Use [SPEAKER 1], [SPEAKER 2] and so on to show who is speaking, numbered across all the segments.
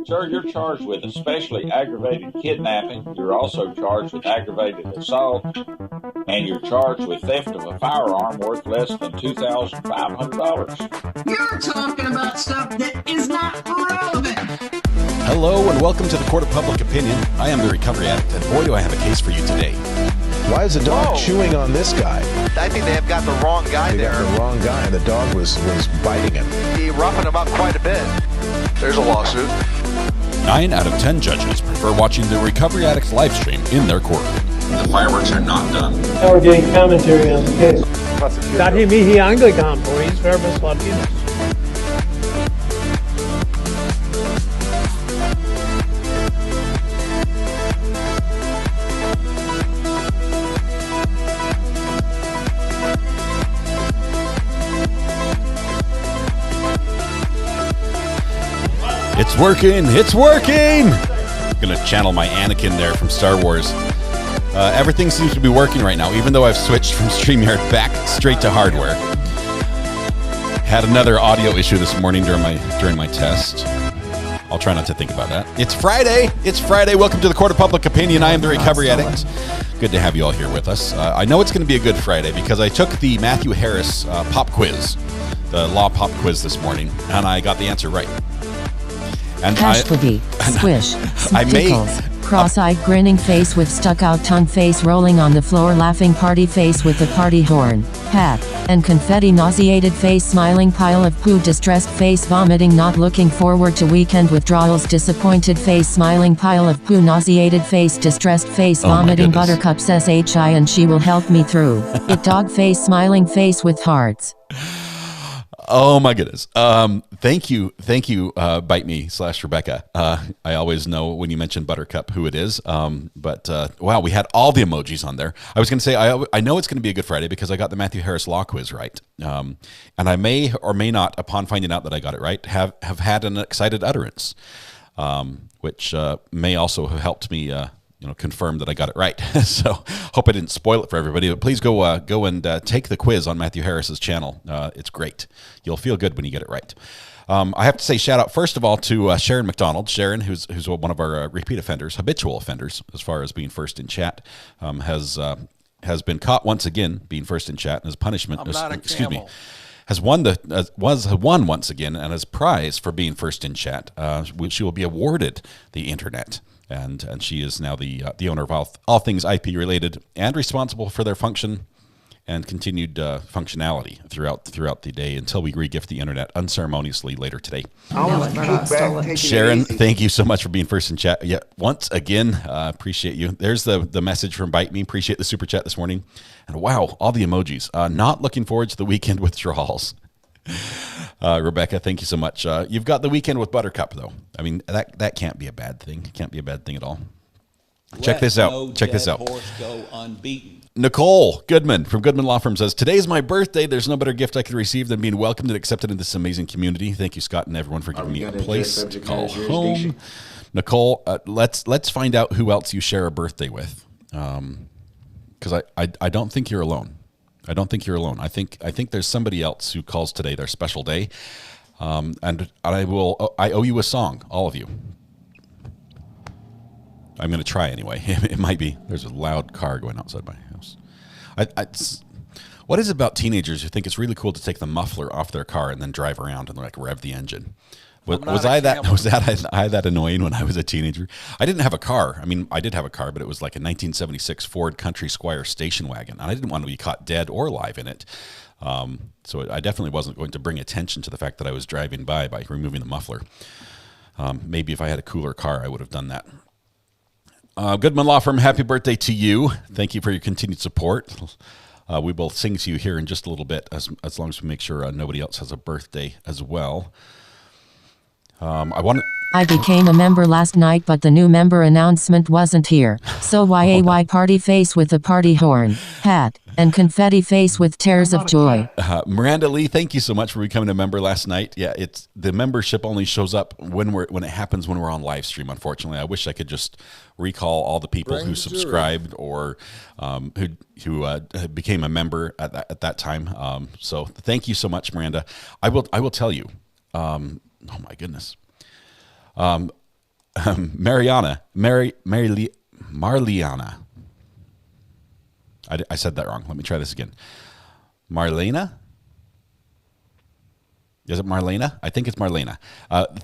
[SPEAKER 1] Sir, you're charged with especially aggravated kidnapping. You're also charged with aggravated assault, and you're charged with theft of a firearm worth less than $2,500.
[SPEAKER 2] You're talking about stuff that is not relevant.
[SPEAKER 3] Hello and welcome to the Court of Public Opinion. I am the recovery addict, and boy do I have a case for you today.
[SPEAKER 4] Why is the dog chewing on this guy?
[SPEAKER 5] I think they have got the wrong guy there.
[SPEAKER 4] Got the wrong guy, and the dog was biting him.
[SPEAKER 5] He roughing him up quite a bit. There's a lawsuit.
[SPEAKER 3] 9 out of 10 judges prefer watching the Recovery Addicts live stream in their court.
[SPEAKER 1] The fireworks are not done.
[SPEAKER 6] Now we're getting commentary on the case. Dahil mihi Anglican police, verbis Latinos.
[SPEAKER 3] It's working! It's working! I'm gonna channel my Anakin there from Star Wars. Everything seems to be working right now, even though I've switched from StreamYard back straight to hardware. Had another audio issue this morning during my test. I'll try not to think about that. It's Friday! It's Friday! Welcome to the Court of Public Opinion. I am the Recovery Addict. Good to have you all here with us. I know it's going to be a good Friday because I took the Matthew Harris pop quiz, the law pop quiz this morning, and I got the answer right. And
[SPEAKER 7] squish, tickles, cross-eyed grinning face with stuck-out tongue face rolling on the floor laughing party face with the party horn, hat, and confetti nauseated face smiling pile of poo distressed face vomiting not looking forward to weekend withdrawals disappointed face smiling pile of poo nauseated face distressed face vomiting buttercup says hi and she will help me through it dog face smiling face with hearts.
[SPEAKER 3] Oh my goodness. Thank you, Bite Me / Rebecca. I always know when you mention Buttercup who it is. But wow, we had all the emojis on there. I was going to say, I know it's going to be a good Friday because I got the Matthew Harris law quiz right. And I may or may not, upon finding out that I got it right, have had an excited utterance, which may also have helped me confirm that I got it right. So hope I didn't spoil it for everybody. But please go and take the quiz on Matthew Harris's channel. It's great. You'll feel good when you get it right. I have to say shout out first of all to Sharon McDonald. Sharon, who's one of our repeat offenders, habitual offenders, as far as being first in chat, has been caught once again being first in chat, and as punishment, has won won once again, and as prize for being first in chat, she will be awarded the internet. And she is now the owner of all things IP related and responsible for their function and continued functionality throughout the day until we regift the internet unceremoniously later today. Sharon, thank you so much for being first in chat. Yeah, once again, appreciate you. There's the message from Bite Me. Appreciate the super chat this morning. And wow, all the emojis. Not looking forward to the weekend withdrawals. Rebecca, thank you so much. You've got the weekend with Buttercup, though. I mean, that can't be a bad thing. It can't be a bad thing at all. Check this out.
[SPEAKER 8] Horse go unbeaten.
[SPEAKER 3] Nicole Goodman from Goodman Law Firm says, today's my birthday. There's no better gift I could receive than being welcomed and accepted in this amazing community. Thank you, Scott, and everyone for giving me a place to call home. Nicole, let's find out who else you share a birthday with, because I don't think you're alone. I don't think you're alone. I think there's somebody else who calls today their special day, and I owe you a song, all of you. I'm going to try anyway. It might be. There's a loud car going outside my house. What is it about teenagers who think it's really cool to take the muffler off their car and then drive around and like rev the engine? Was I that annoying when I was a teenager? I didn't have a car. I mean, I did have a car, but it was like a 1976 Ford Country Squire station wagon, and I didn't want to be caught dead or alive in it. So I definitely wasn't going to bring attention to the fact that I was driving by removing the muffler. Maybe if I had a cooler car, I would have done that. Goodman Law Firm, happy birthday to you. Thank you for your continued support. We will sing to you here in just a little bit, as long as we make sure nobody else has a birthday as well.
[SPEAKER 7] I became a member last night, but the new member announcement wasn't here. So YAY party face with a party horn, hat, and confetti face with tears of joy.
[SPEAKER 3] Miranda Lee, thank you so much for becoming a member last night. Yeah, it's the membership only shows up when it happens when we're on live stream. Unfortunately, I wish I could just recall all the people who subscribed or who became a member at that time. So thank you so much, Miranda. I will tell you. Oh my goodness. Marliana. I said that wrong. Let me try this again. Marlena? Is it Marlena? I think it's Marlena.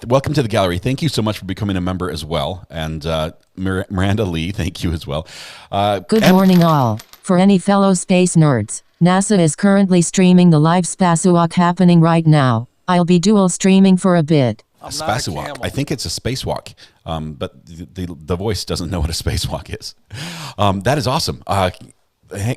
[SPEAKER 3] Welcome to the gallery. Thank you so much for becoming a member as well. And Miranda Lee, thank you as well.
[SPEAKER 7] Good morning, all. For any fellow space nerds, NASA is currently streaming the live spacewalk happening right now. I'll be dual streaming for a bit.
[SPEAKER 3] A spacewalk. I think it's a spacewalk, but the voice doesn't know what a spacewalk is. That is awesome.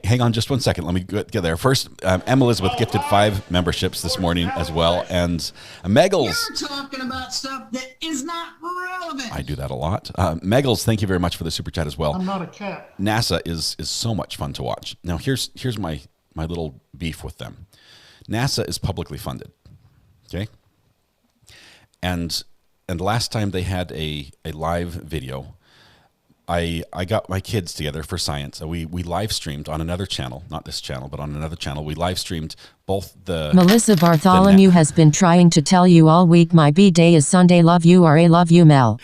[SPEAKER 3] Hang on just one second. Let me get there. First, Emma Elizabeth gifted 5 memberships this morning as well. And Meggles.
[SPEAKER 2] You're talking about stuff that is not relevant.
[SPEAKER 3] I do that a lot. Meggles, thank you very much for the super chat as well.
[SPEAKER 6] I'm not a cat.
[SPEAKER 3] NASA is so much fun to watch. Now, here's my little beef with them. NASA is publicly funded. Okay? And last time they had a live video, I got my kids together for science. We live streamed on another channel, not this channel, but on another channel. We live streamed both the...
[SPEAKER 7] Melissa Bartholomew has been trying to tell you all week my B-day is Sunday. Love you, R.A. Love you, Mel.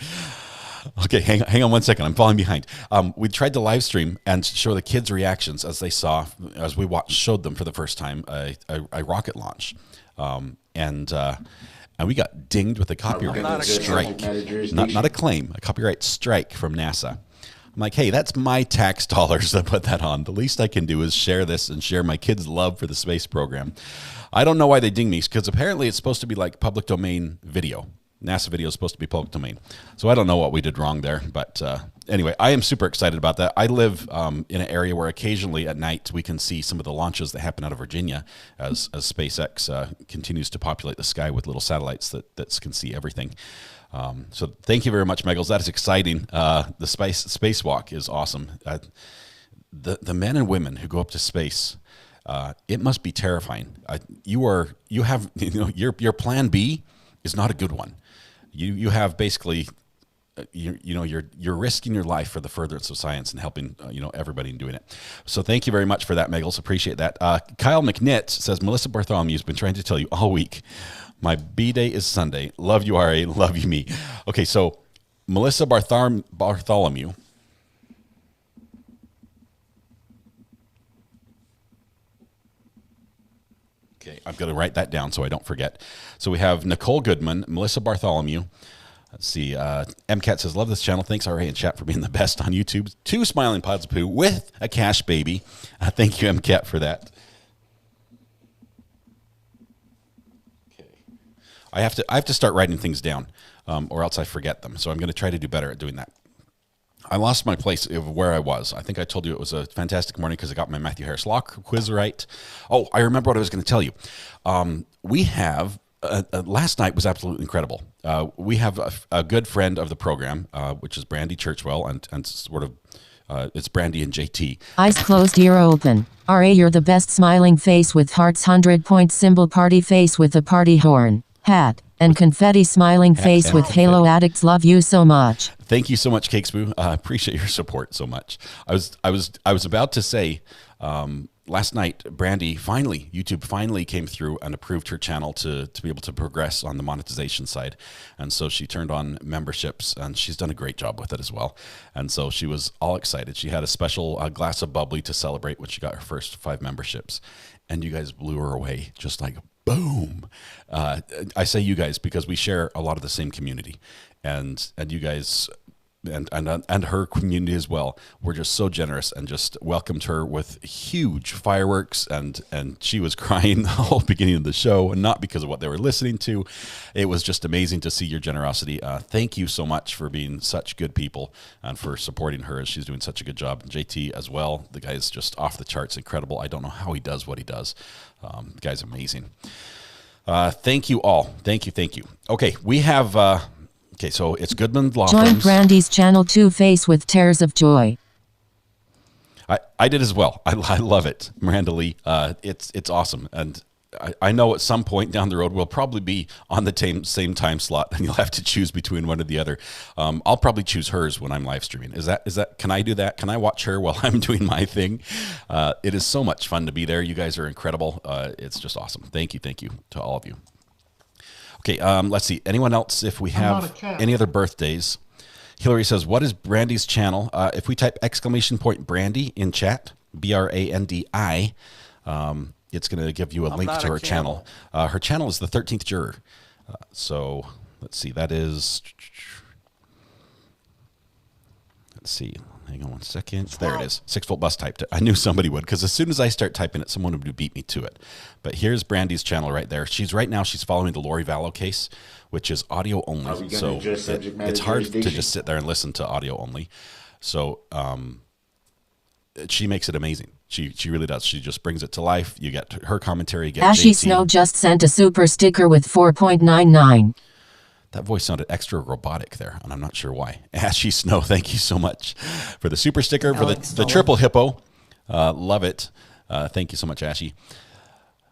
[SPEAKER 3] Okay, hang on one second. I'm falling behind. We tried to live stream and show the kids' reactions as they saw, as we showed them for the first time, a rocket launch. And we got dinged with a copyright strike. Not a claim, a copyright strike from NASA. I'm like, hey, that's my tax dollars that put that on. The least I can do is share this and share my kids' love for the space program. I don't know why they ding me, because apparently it's supposed to be like public domain video. NASA video is supposed to be public domain. So I don't know what we did wrong there. But anyway, I am super excited about that. I live in an area where occasionally at night we can see some of the launches that happen out of Virginia as SpaceX continues to populate the sky with little satellites that can see everything. So thank you very much, Meggles. That is exciting. The spacewalk is awesome. The men and women who go up to space, it must be terrifying. Your plan B is not a good one. You have basically, you're risking your life for the furtherance of science and helping everybody in doing it. So thank you very much for that, Meggles. Appreciate that. Kyle McNitt says Melissa Bartholomew's been trying to tell you all week. My B-day is Sunday. Love you, R.A. Love you, me. Okay, so Melissa Bartholomew. Okay, I'm going to write that down so I don't forget. So we have Nicole Goodman, Melissa Bartholomew. Let's see. MCAT says, love this channel. Thanks, RA and chat, for being the best on YouTube. 2 smiling pods of poo with a cash baby. Thank you, MCAT, for that. Okay. I have to start writing things down, or else I forget them. So I'm going to try to do better at doing that. I lost my place of where I was. I think I told you it was a fantastic morning because I got my Matthew Harris Law quiz right. Oh, I remember what I was going to tell you. We have, last night was absolutely incredible. We have a good friend of the program, which is Brandy Churchwell, and sort of, it's Brandy and JT.
[SPEAKER 7] Eyes closed, ear open. R.A., you're the best. Smiling face with hearts, 100-point symbol, party face with a party horn, hat, and confetti. Smiling face with Halo addicts. Love you so much.
[SPEAKER 3] Thank you so much, Cakespoo. I appreciate your support so much. I was about to say, last night, YouTube finally came through and approved her channel to be able to progress on the monetization side. And so she turned on memberships, and she's done a great job with it as well. And so she was all excited. She had a special glass of bubbly to celebrate when she got her first 5 memberships. And you guys blew her away, just like boom. I say you guys because we share a lot of the same community. And you guys and her community as well were just so generous and just welcomed her with huge fireworks, and she was crying the whole beginning of the show, and not because of what they were listening to. It was just amazing to see your generosity. Thank you so much for being such good people and for supporting her as she's doing such a good job. JT as well, the guy's just off the charts, incredible. I don't know how he does what he does. The guy's amazing. Thank you all. Thank you. Okay, we have okay, so it's Goodman Law Firms.
[SPEAKER 7] Join Brandy's channel, Two-Face with tears of joy.
[SPEAKER 3] I did as well. I love it, Miranda Lee. It's awesome, and I know at some point down the road we'll probably be on the same time slot, and you'll have to choose between one or the other. I'll probably choose hers when I'm live streaming. Is that? Can I do that? Can I watch her while I'm doing my thing? It is so much fun to be there. You guys are incredible. It's just awesome. Thank you to all of you. Okay, let's see. Anyone else, if we have any other birthdays? Hillary says, what is Brandy's channel? If we type !Brandy in chat, BRANDI, it's going to give you a link to her channel. Her channel is the 13th Juror. So let's see. That is, let's see. Hang on one second. There it is. 6-volt bus typed it. I knew somebody would, because as soon as I start typing it, someone would beat me to it. But here's Brandy's channel right there. She's following the Lori Vallow case, which is audio only. So it's hard to just sit there and listen to audio only. So she makes it amazing. She really does. She just brings it to life. You get her commentary. Get
[SPEAKER 7] Ashy
[SPEAKER 3] JT.
[SPEAKER 7] Snow just sent a super sticker with 4.99.
[SPEAKER 3] That voice sounded extra robotic there, and I'm not sure why. Ashy Snow, thank you so much for the super sticker, for the triple hippo. Love it. Thank you so much, Ashy.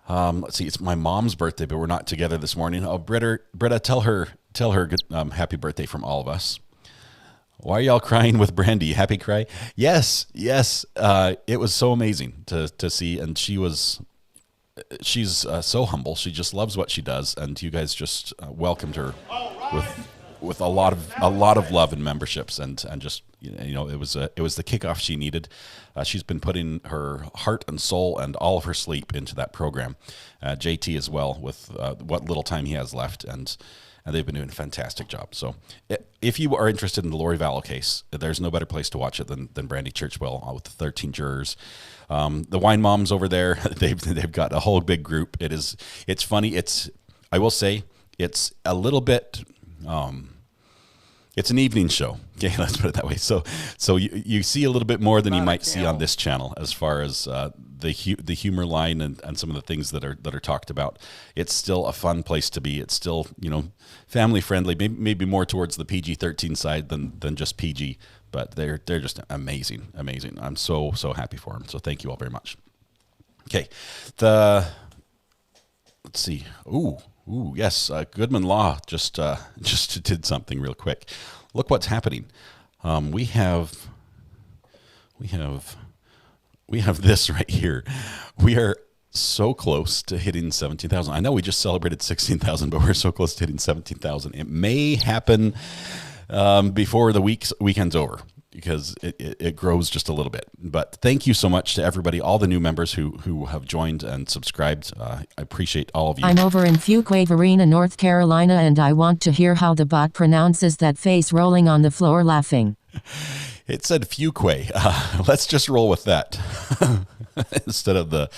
[SPEAKER 3] Let's see, it's my mom's birthday, but we're not together this morning. Oh, Britta, tell her good, happy birthday from all of us. Why are y'all crying with Brandy? Happy cry? Yes. It was so amazing to see, and she's so humble. She just loves what she does, and you guys just welcomed her with a lot of love and memberships, and just it was the kickoff she needed. She's been putting her heart and soul and all of her sleep into that program. JT as well, with what little time he has left, and they've been doing a fantastic job. So if you are interested in the Lori Vallow case, there's no better place to watch it than Brandy Churchwell with the 13 jurors. The wine moms over there, they've got a whole big group. It's funny. I will say it's a little bit, it's an evening show. Okay, let's put it that way. So you see a little bit more than you might see on this channel as far as the humor line and some of the things that are talked about. It's still a fun place to be. It's still family friendly, maybe more towards the PG-13 side than just PG. But they're just amazing. I'm so happy for them. So thank you all very much. Okay, let's see. Ooh, yes. Goodman Law just did something real quick. Look what's happening. We have this right here. We are so close to hitting 17,000. I know we just celebrated 16,000, but we're so close to hitting 17,000. It may happen before the weekend's over, because it grows just a little bit. But thank you so much to everybody, all the new members who have joined and subscribed. I appreciate all of you.
[SPEAKER 7] I'm over in Fuquay-Varina, North Carolina, and I want to hear how the bot pronounces that face rolling on the floor laughing.
[SPEAKER 3] It said Fuquay. Let's just roll with that instead of the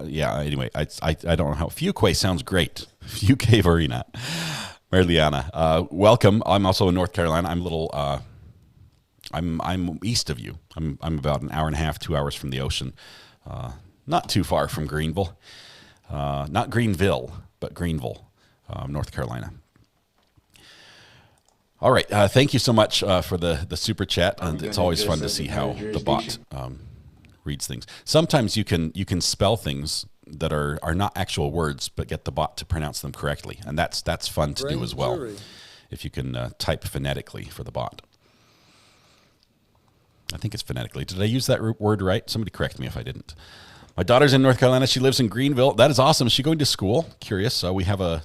[SPEAKER 3] yeah. Anyway, I don't know how Fuquay sounds great. Fuquay-Varina. Marliana, welcome. I'm also in North Carolina. I'm a little, I'm east of you. I'm about an hour and a half, 2 hours from the ocean. Not too far from Greenville. Not Greenville, but Greenville, North Carolina. All right. Thank you so much for the super chat, and it's always fun to see how the bot reads things. Sometimes you can spell things that are not actual words, but get the bot to pronounce them correctly, and that's fun to do as well. If you can type phonetically for the bot. I think it's phonetically. Did I use that word right? Somebody correct me if I didn't. My daughter's in North Carolina. She lives in Greenville. That is awesome. Is she going to school? Curious. We have a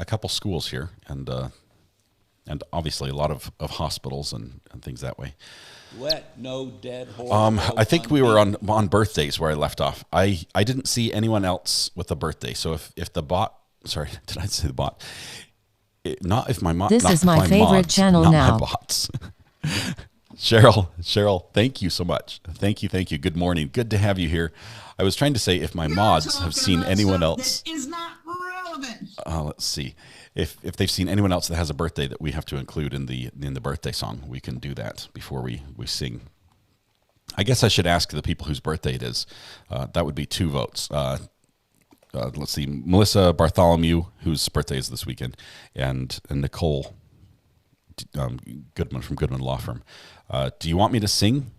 [SPEAKER 3] couple schools here, and obviously a lot of hospitals and things that way.
[SPEAKER 8] Let no dead horse
[SPEAKER 3] I think we were on birthdays where I left off. I didn't see anyone else with a birthday. So if the bot, sorry, did I say the bot? Not if my mom.
[SPEAKER 7] This is my favorite channel now.
[SPEAKER 3] My bots. Cheryl, thank you so much. Thank you. Good morning. Good to have you here. I was trying to say if my mods have seen anyone else.
[SPEAKER 2] That is not relevant.
[SPEAKER 3] Let's see. If they've seen anyone else that has a birthday that we have to include in the birthday song, we can do that before we sing. I guess I should ask the people whose birthday it is. That would be 2 votes. Let's see, Melissa Bartholomew, whose birthday is this weekend, and Nicole Goodman from Goodman Law Firm. Do you want me to sing,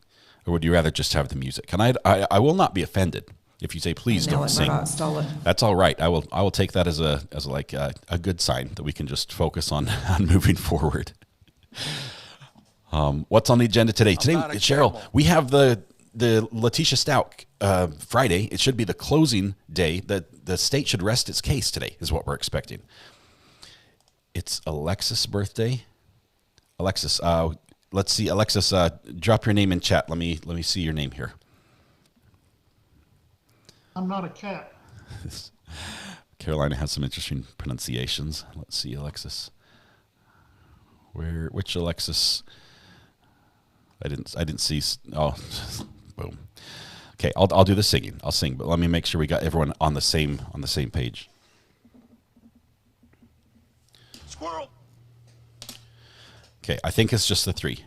[SPEAKER 3] or would you rather just have the music? And I will not be offended if you say, please don't sing. That's all right. I will take that as a good sign that we can just focus on moving forward. What's on the agenda today? Today, Cheryl, we have the the Letecia Stauch Friday. It should be the closing day. That the state should rest its case today is what we're expecting. It's Alexis' birthday. Alexis, let's see. Alexis, drop your name in chat. Let me see your name here.
[SPEAKER 6] I'm not a cat.
[SPEAKER 3] Carolina has some interesting pronunciations. Let's see, Alexis. Which Alexis? I didn't see. Oh, boom. Okay, I'll do the singing. I'll sing, but let me make sure we got everyone on the same page.
[SPEAKER 5] Squirrel.
[SPEAKER 3] Okay, I think it's just the three.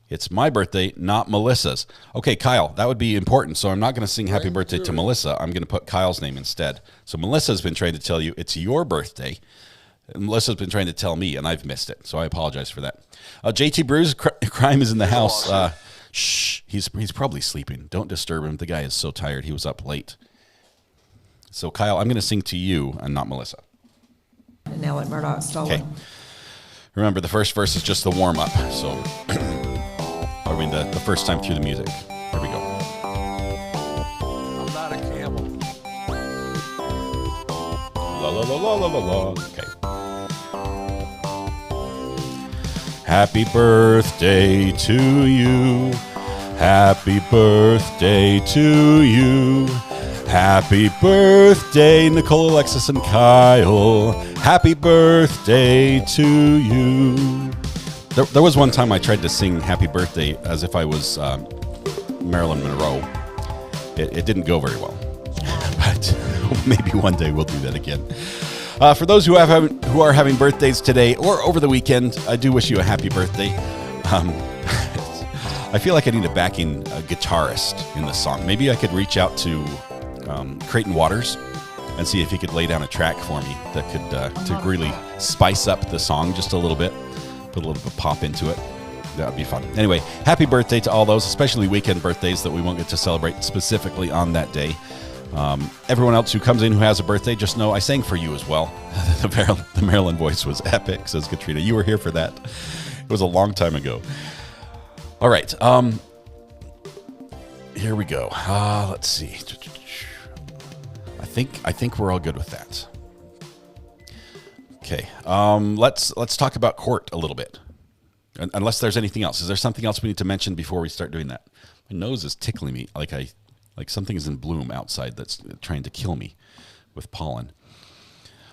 [SPEAKER 3] It's my birthday, not Melissa's. Okay, Kyle, that would be important. So I'm not going to sing happy birthday to Melissa. I'm going to put Kyle's name instead. So Melissa's been trying to tell you it's your birthday. And Melissa's been trying to tell me, and I've missed it. So I apologize for that. JT Brews, crime is in the house. Shh, he's probably sleeping. Don't disturb him. The guy is so tired. He was up late. So Kyle, I'm going to sing to you and not Melissa.
[SPEAKER 9] And now let Murdoch stole
[SPEAKER 3] Okay. Remember, the first verse is just the warm-up. So, I mean, the first time through the music. Here we go.
[SPEAKER 5] I'm not a camel.
[SPEAKER 3] La la la la la la la. Okay. Happy birthday to you. Happy birthday to you. Happy birthday, Nicole, Alexis, and Kyle. Happy birthday to you. There was one time I tried to sing happy birthday as if I was Marilyn Monroe. It didn't go very well. But maybe one day we'll do that again. For those who are having birthdays today or over the weekend, I do wish you a happy birthday. I feel like I need a backing guitarist in the song. Maybe I could reach out to Creighton Waters and see if he could lay down a track for me that could to really spice up the song just a little bit, put a little bit of pop into it. That would be fun. Anyway, happy birthday to all those, especially weekend birthdays that we won't get to celebrate specifically on that day. Everyone else who comes in who has a birthday, just know I sang for you as well. The Maryland voice was epic, says Katrina. You were here for that. It was a long time ago. All right. Here we go. Let's see. I think we're all good with that. Okay. Let's talk about court a little bit. Unless there's anything else. Is there something else we need to mention before we start doing that? My nose is tickling me like something is in bloom outside that's trying to kill me with pollen.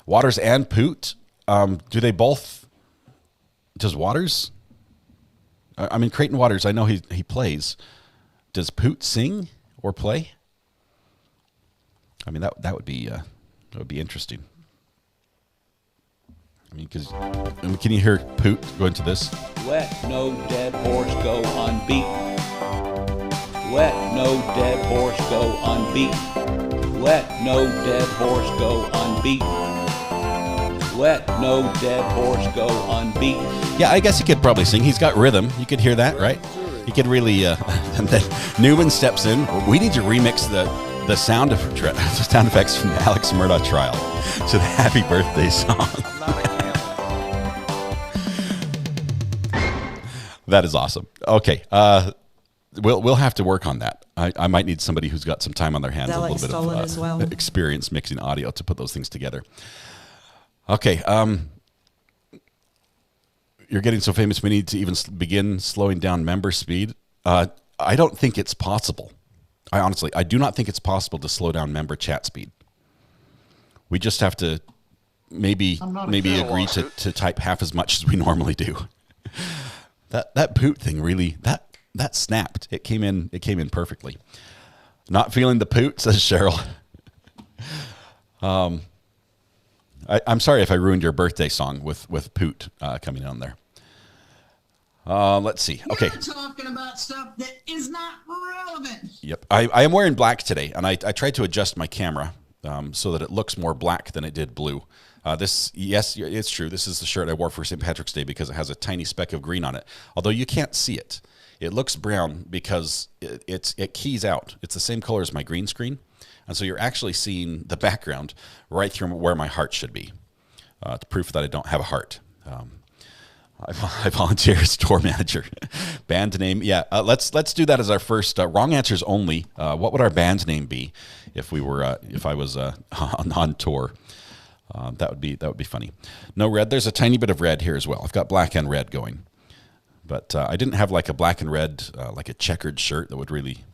[SPEAKER 3] Waters and Poot, do they both? Does Waters? I mean, Creighton Waters, I know he plays. Does Poot sing or play? I mean, that would be interesting. I mean, because can you hear Poot go into this?
[SPEAKER 8] Let no dead horse go unbeaten. Let no dead horse go unbeaten. Let no dead horse go unbeaten. Let no dead horse go unbeaten.
[SPEAKER 3] Yeah, I guess he could probably sing. He's got rhythm. You could hear that, right? He could really. And then Newman steps in. We need to remix the sound effects from the Alex Murdoch trial to the Happy Birthday song. That is awesome. Okay, we'll have to work on that. I might need somebody who's got some time on their hands, a little bit of experience mixing audio to put those things together. Okay, you're getting so famous we need to even begin slowing down member speed. I don't think it's possible. I do not think it's possible to slow down member chat speed. We just have to maybe agree to type half as much as we normally do. That Poot thing really that snapped. It came in perfectly. Not feeling the Poot, says Cheryl. I'm sorry if I ruined your birthday song with Poot coming on there. Let's see. Okay.
[SPEAKER 2] You're talking about stuff that is not relevant.
[SPEAKER 3] Yep. I am wearing black today, and I tried to adjust my camera so that it looks more black than it did blue. Yes, it's true. This is the shirt I wore for St. Patrick's Day because it has a tiny speck of green on it. Although you can't see it. It looks brown because it keys out. It's the same color as my green screen. And so you're actually seeing the background right through where my heart should be. It's proof that I don't have a heart. I volunteer as store manager. Band name, yeah. Let's do that as our first wrong answers only. What would our band name be if I was on tour? That would be funny. No red. There's a tiny bit of red here as well. I've got black and red going, but I didn't have like a black and red like a checkered shirt that would really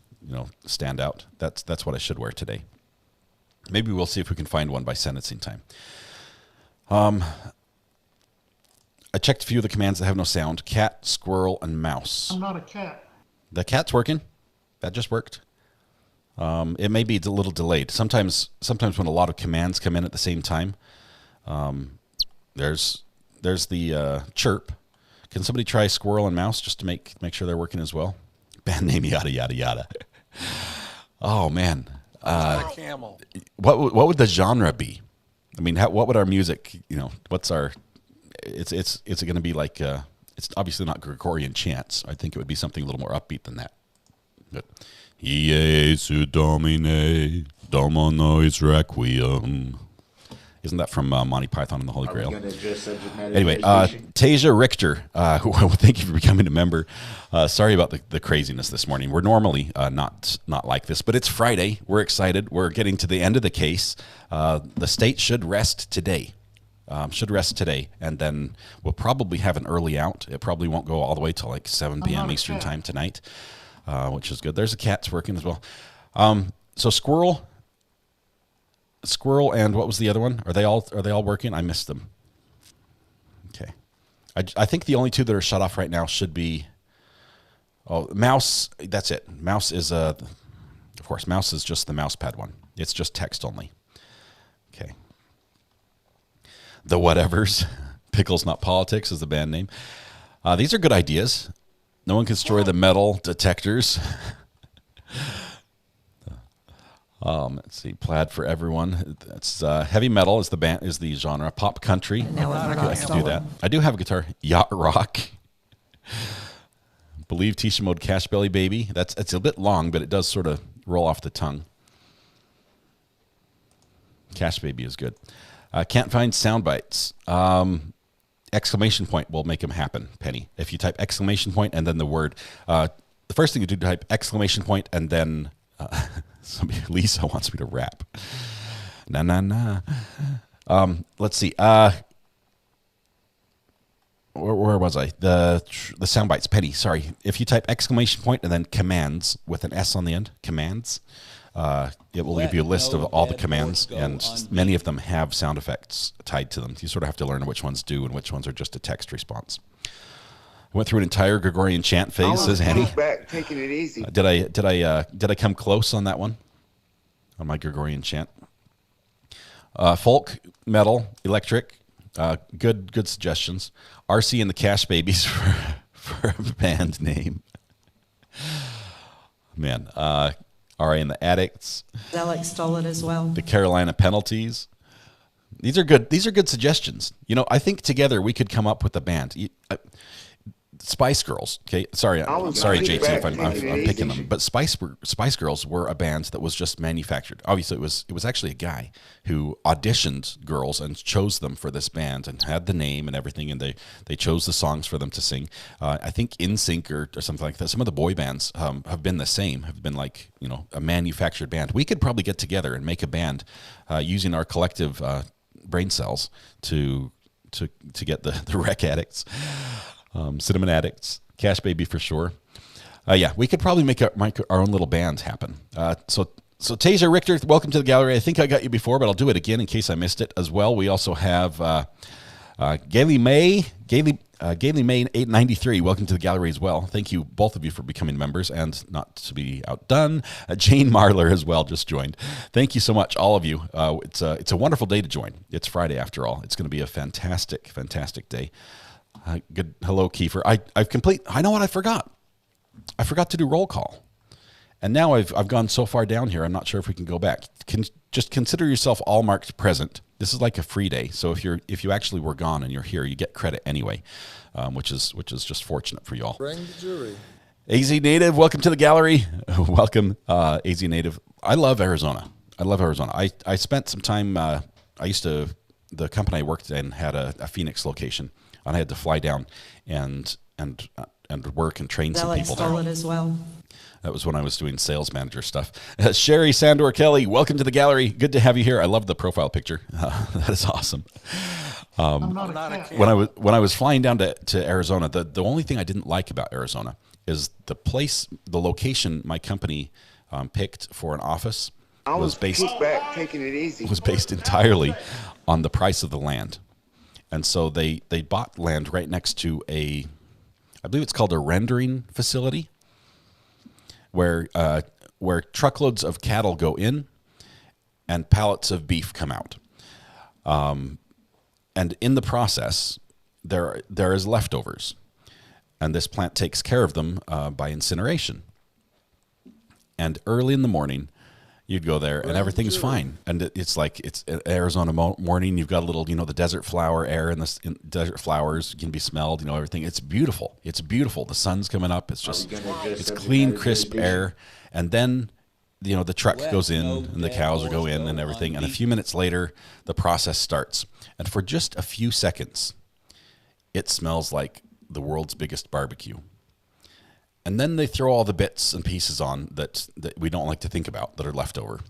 [SPEAKER 3] stand out. That's what I should wear today. Maybe we'll see if we can find one by sentencing time. I checked a few of the commands that have no sound. Cat, squirrel, and mouse.
[SPEAKER 6] I'm not a cat.
[SPEAKER 3] The cat's working. That just worked. It may be a little delayed. Sometimes when a lot of commands come in at the same time, there's the chirp. Can somebody try squirrel and mouse just to make sure they're working as well? Band name, yada, yada, yada. Oh, man.
[SPEAKER 5] Camel.
[SPEAKER 3] What would the genre be? I mean, what would our music, what's our... It's going to be like it's obviously not Gregorian chants. I think it would be something a little more upbeat than that. But Jesu Domine Dominois Requiem. Isn't that from Monty Python and the Holy Grail? Anyway, Tasia Richter, thank you for becoming a member. Sorry about the craziness this morning. We're normally not like this, but it's Friday. We're excited. We're getting to the end of the case. The state should rest today. And then we'll probably have an early out. It probably won't go all the way till like 7 p.m. Eastern time tonight, which is good. There's a cat's working as well. So squirrel, and what was the other one? Are they all working? I missed them. Okay, I think the only two that are shut off right now should be. Oh, mouse. That's it. Mouse is of course, mouse is just the mouse pad one. It's just text only. Okay. The Whatevers, Pickles Not Politics is the band name. These are good ideas. No one can destroy the metal detectors. Let's see, Plaid for Everyone. That's heavy metal is the genre. Pop country. I can do that. I do have a guitar. Yacht rock. Believe Tisha Mode Cash Belly Baby. It's a bit long, but it does sort of roll off the tongue. Cash Baby is good. Can't find sound bites. Exclamation point will make them happen, Penny. If you type exclamation point and then the word, the first thing you do, type exclamation point and then Lisa wants me to rap. Nah. Let's see. Where was I? The sound bites, Penny. Sorry. If you type exclamation point and then commands with an S on the end, commands. It will give you a list of all the commands, and many of them have sound effects tied to them. You sort of have to learn which ones do and which ones are just a text response. I went through an entire Gregorian chant phase, says Annie.
[SPEAKER 10] Back, taking it easy.
[SPEAKER 3] Did I come close on that one? On my Gregorian chant. Folk, metal, electric, good suggestions. RC and the Cash Babies for a band name. Man, RA and the Addicts.
[SPEAKER 9] Alex stole it as well.
[SPEAKER 3] The Carolina Penalties. These are good suggestions. I think together we could come up with a band. Spice Girls. Okay, sorry, JT, if I'm picking them, but Spice Girls were a band that was just manufactured. Obviously, it was actually a guy who auditioned girls and chose them for this band and had the name and everything, and they chose the songs for them to sing. I think NSYNC or something like that. Some of the boy bands have been the same. Have been like a manufactured band. We could probably get together and make a band using our collective brain cells to get the Rec Addicts. Cinnamon Addicts, Cash Baby for sure. Yeah, we could probably make our own little band happen. So Tasia Richter, welcome to the gallery. I think I got you before, but I'll do it again in case I missed it as well. We also have Gailey May 893. Welcome to the gallery as well. Thank you, both of you, for becoming members, and not to be outdone, Jane Marler as well just joined. Thank you so much, all of you. It's a wonderful day to join. It's Friday after all. It's going to be a fantastic day. Good. Hello, Kiefer. I know what I forgot. I forgot to do roll call, and now I've gone so far down here. I'm not sure if we can go back. Just consider yourself all marked present. This is like a free day, so if you actually were gone and you're here, you get credit anyway, which is just fortunate for you all.
[SPEAKER 5] Bring the jury.
[SPEAKER 3] AZ Native, welcome to the gallery. Welcome, AZ Native. I love Arizona. I spent some time. The company I worked in had a Phoenix location. and I had to fly down and work and train some
[SPEAKER 9] Alex
[SPEAKER 3] people
[SPEAKER 9] stole
[SPEAKER 3] there.
[SPEAKER 9] it as well.
[SPEAKER 3] That was when I was doing sales manager stuff. Sherry Sandor Kelly, welcome to the gallery. Good to have you here. I love the profile picture. That is awesome. When I was flying down to Arizona, the only thing I didn't like about Arizona is the location my company picked for an office was based entirely on the price of the land. And so they bought land right next to I believe it's called a rendering facility, where truckloads of cattle go in and pallets of beef come out. And in the process, there is leftovers. And this plant takes care of them by incineration. And early in the morning, you'd go there and everything's fine. And it's like it's Arizona morning. You've got a little, the desert flower air, and the desert flowers can be smelled. Everything. It's beautiful. It's beautiful. The sun's coming up. It's just it's clean, crisp air. And then the truck goes in and the cows will go in and everything. And a few minutes later, the process starts. And for just a few seconds, it smells like the world's biggest barbecue. And then they throw all the bits and pieces on that we don't like to think about that are left over.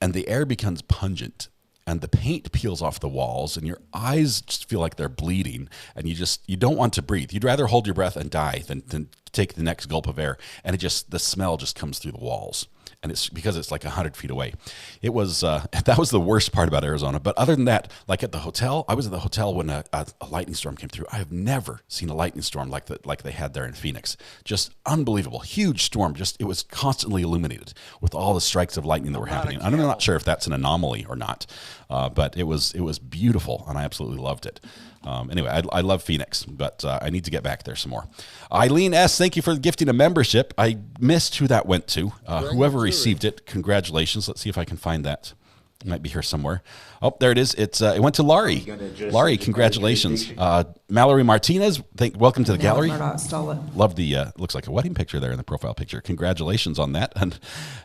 [SPEAKER 3] And the air becomes pungent, and the paint peels off the walls, and your eyes just feel like they're bleeding, and you don't want to breathe. You'd rather hold your breath and die than take the next gulp of air. And the smell just comes through the walls. And it's because it's like 100 feet away. It was that was the worst part about Arizona. But other than that, like at the hotel, I was at the hotel when a lightning storm came through. I have never seen a lightning storm like they had there in Phoenix. Just unbelievable, huge storm. It was constantly illuminated with all the strikes of lightning that were happening. I'm not sure if that's an anomaly or not, but it was beautiful, and I absolutely loved it. Anyway, I love Phoenix, but I need to get back there some more. Eileen S., thank you for gifting a membership. I missed who that went to. Whoever received it, congratulations. Let's see if I can find that. It might be here somewhere. Oh, there it is. It went to Laurie. Laurie, congratulations. Mallory Martinez, welcome to the gallery. Love the, looks like a wedding picture there in the profile picture. Congratulations on that,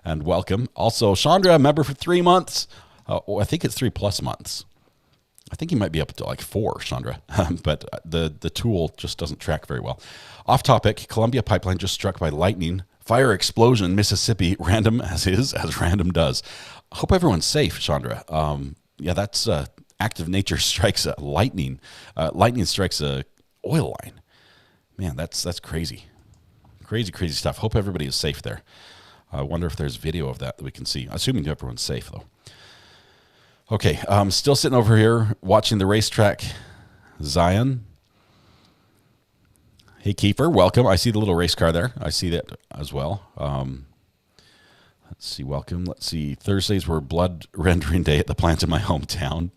[SPEAKER 3] and welcome. Also, Chandra, member for 3 months. I think it's 3+ months. I think you might be up to like 4, Chandra, but the tool just doesn't track very well. Off topic, Columbia Pipeline just struck by lightning. Fire explosion, Mississippi, random as random does. Hope everyone's safe, Chandra. Yeah, that's active nature strikes lightning. Lightning strikes a oil line. Man, that's crazy. Crazy stuff. Hope everybody is safe there. I wonder if there's video of that we can see. Assuming everyone's safe, though. Okay, still sitting over here watching the racetrack. Zion. Hey, Kiefer, welcome. I see the little race car there. I see that as well. Let's see, welcome. Let's see, Thursdays were blood rendering day at the plant in my hometown.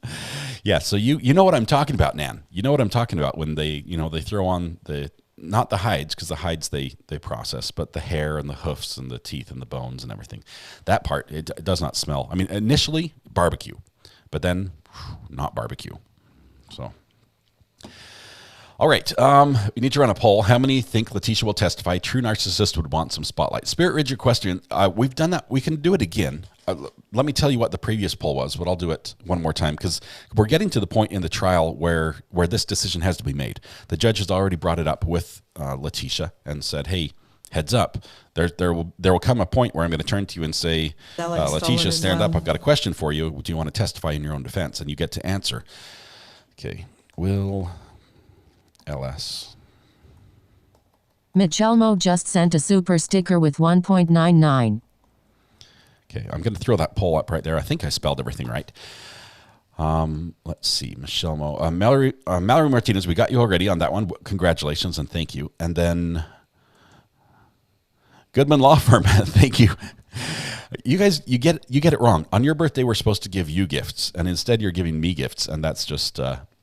[SPEAKER 3] Yeah, so you know what I'm talking about, Nan. You know what I'm talking about when they throw on not the hides, because the hides they process, but the hair and the hoofs and the teeth and the bones and everything. That part, it does not smell. I mean, initially, barbecue. But then, not barbecue. So, all right. We need to run a poll. How many think Letecia will testify? True narcissist would want some spotlight. Spirit Ridge, your question. We've done that. We can do it again. Let me tell you what the previous poll was, but I'll do it one more time because we're getting to the point in the trial where this decision has to be made. The judge has already brought it up with Letecia and said, "Hey, heads up, there will come a point where I'm going to turn to you and say, Letecia, stand up. I've got a question for you. Do you want to testify in your own defense?" And you get to answer. Okay. Will LS.
[SPEAKER 7] Michelmo just sent a super sticker with 1.99.
[SPEAKER 3] Okay, I'm going to throw that poll up right there. I think I spelled everything right. Let's see, Michelmo. Mallory Martinez, we got you already on that one. Congratulations and thank you. And then Goodman Law Firm, thank you. You guys, you get it wrong. On your birthday, we're supposed to give you gifts, and instead you're giving me gifts, and that's just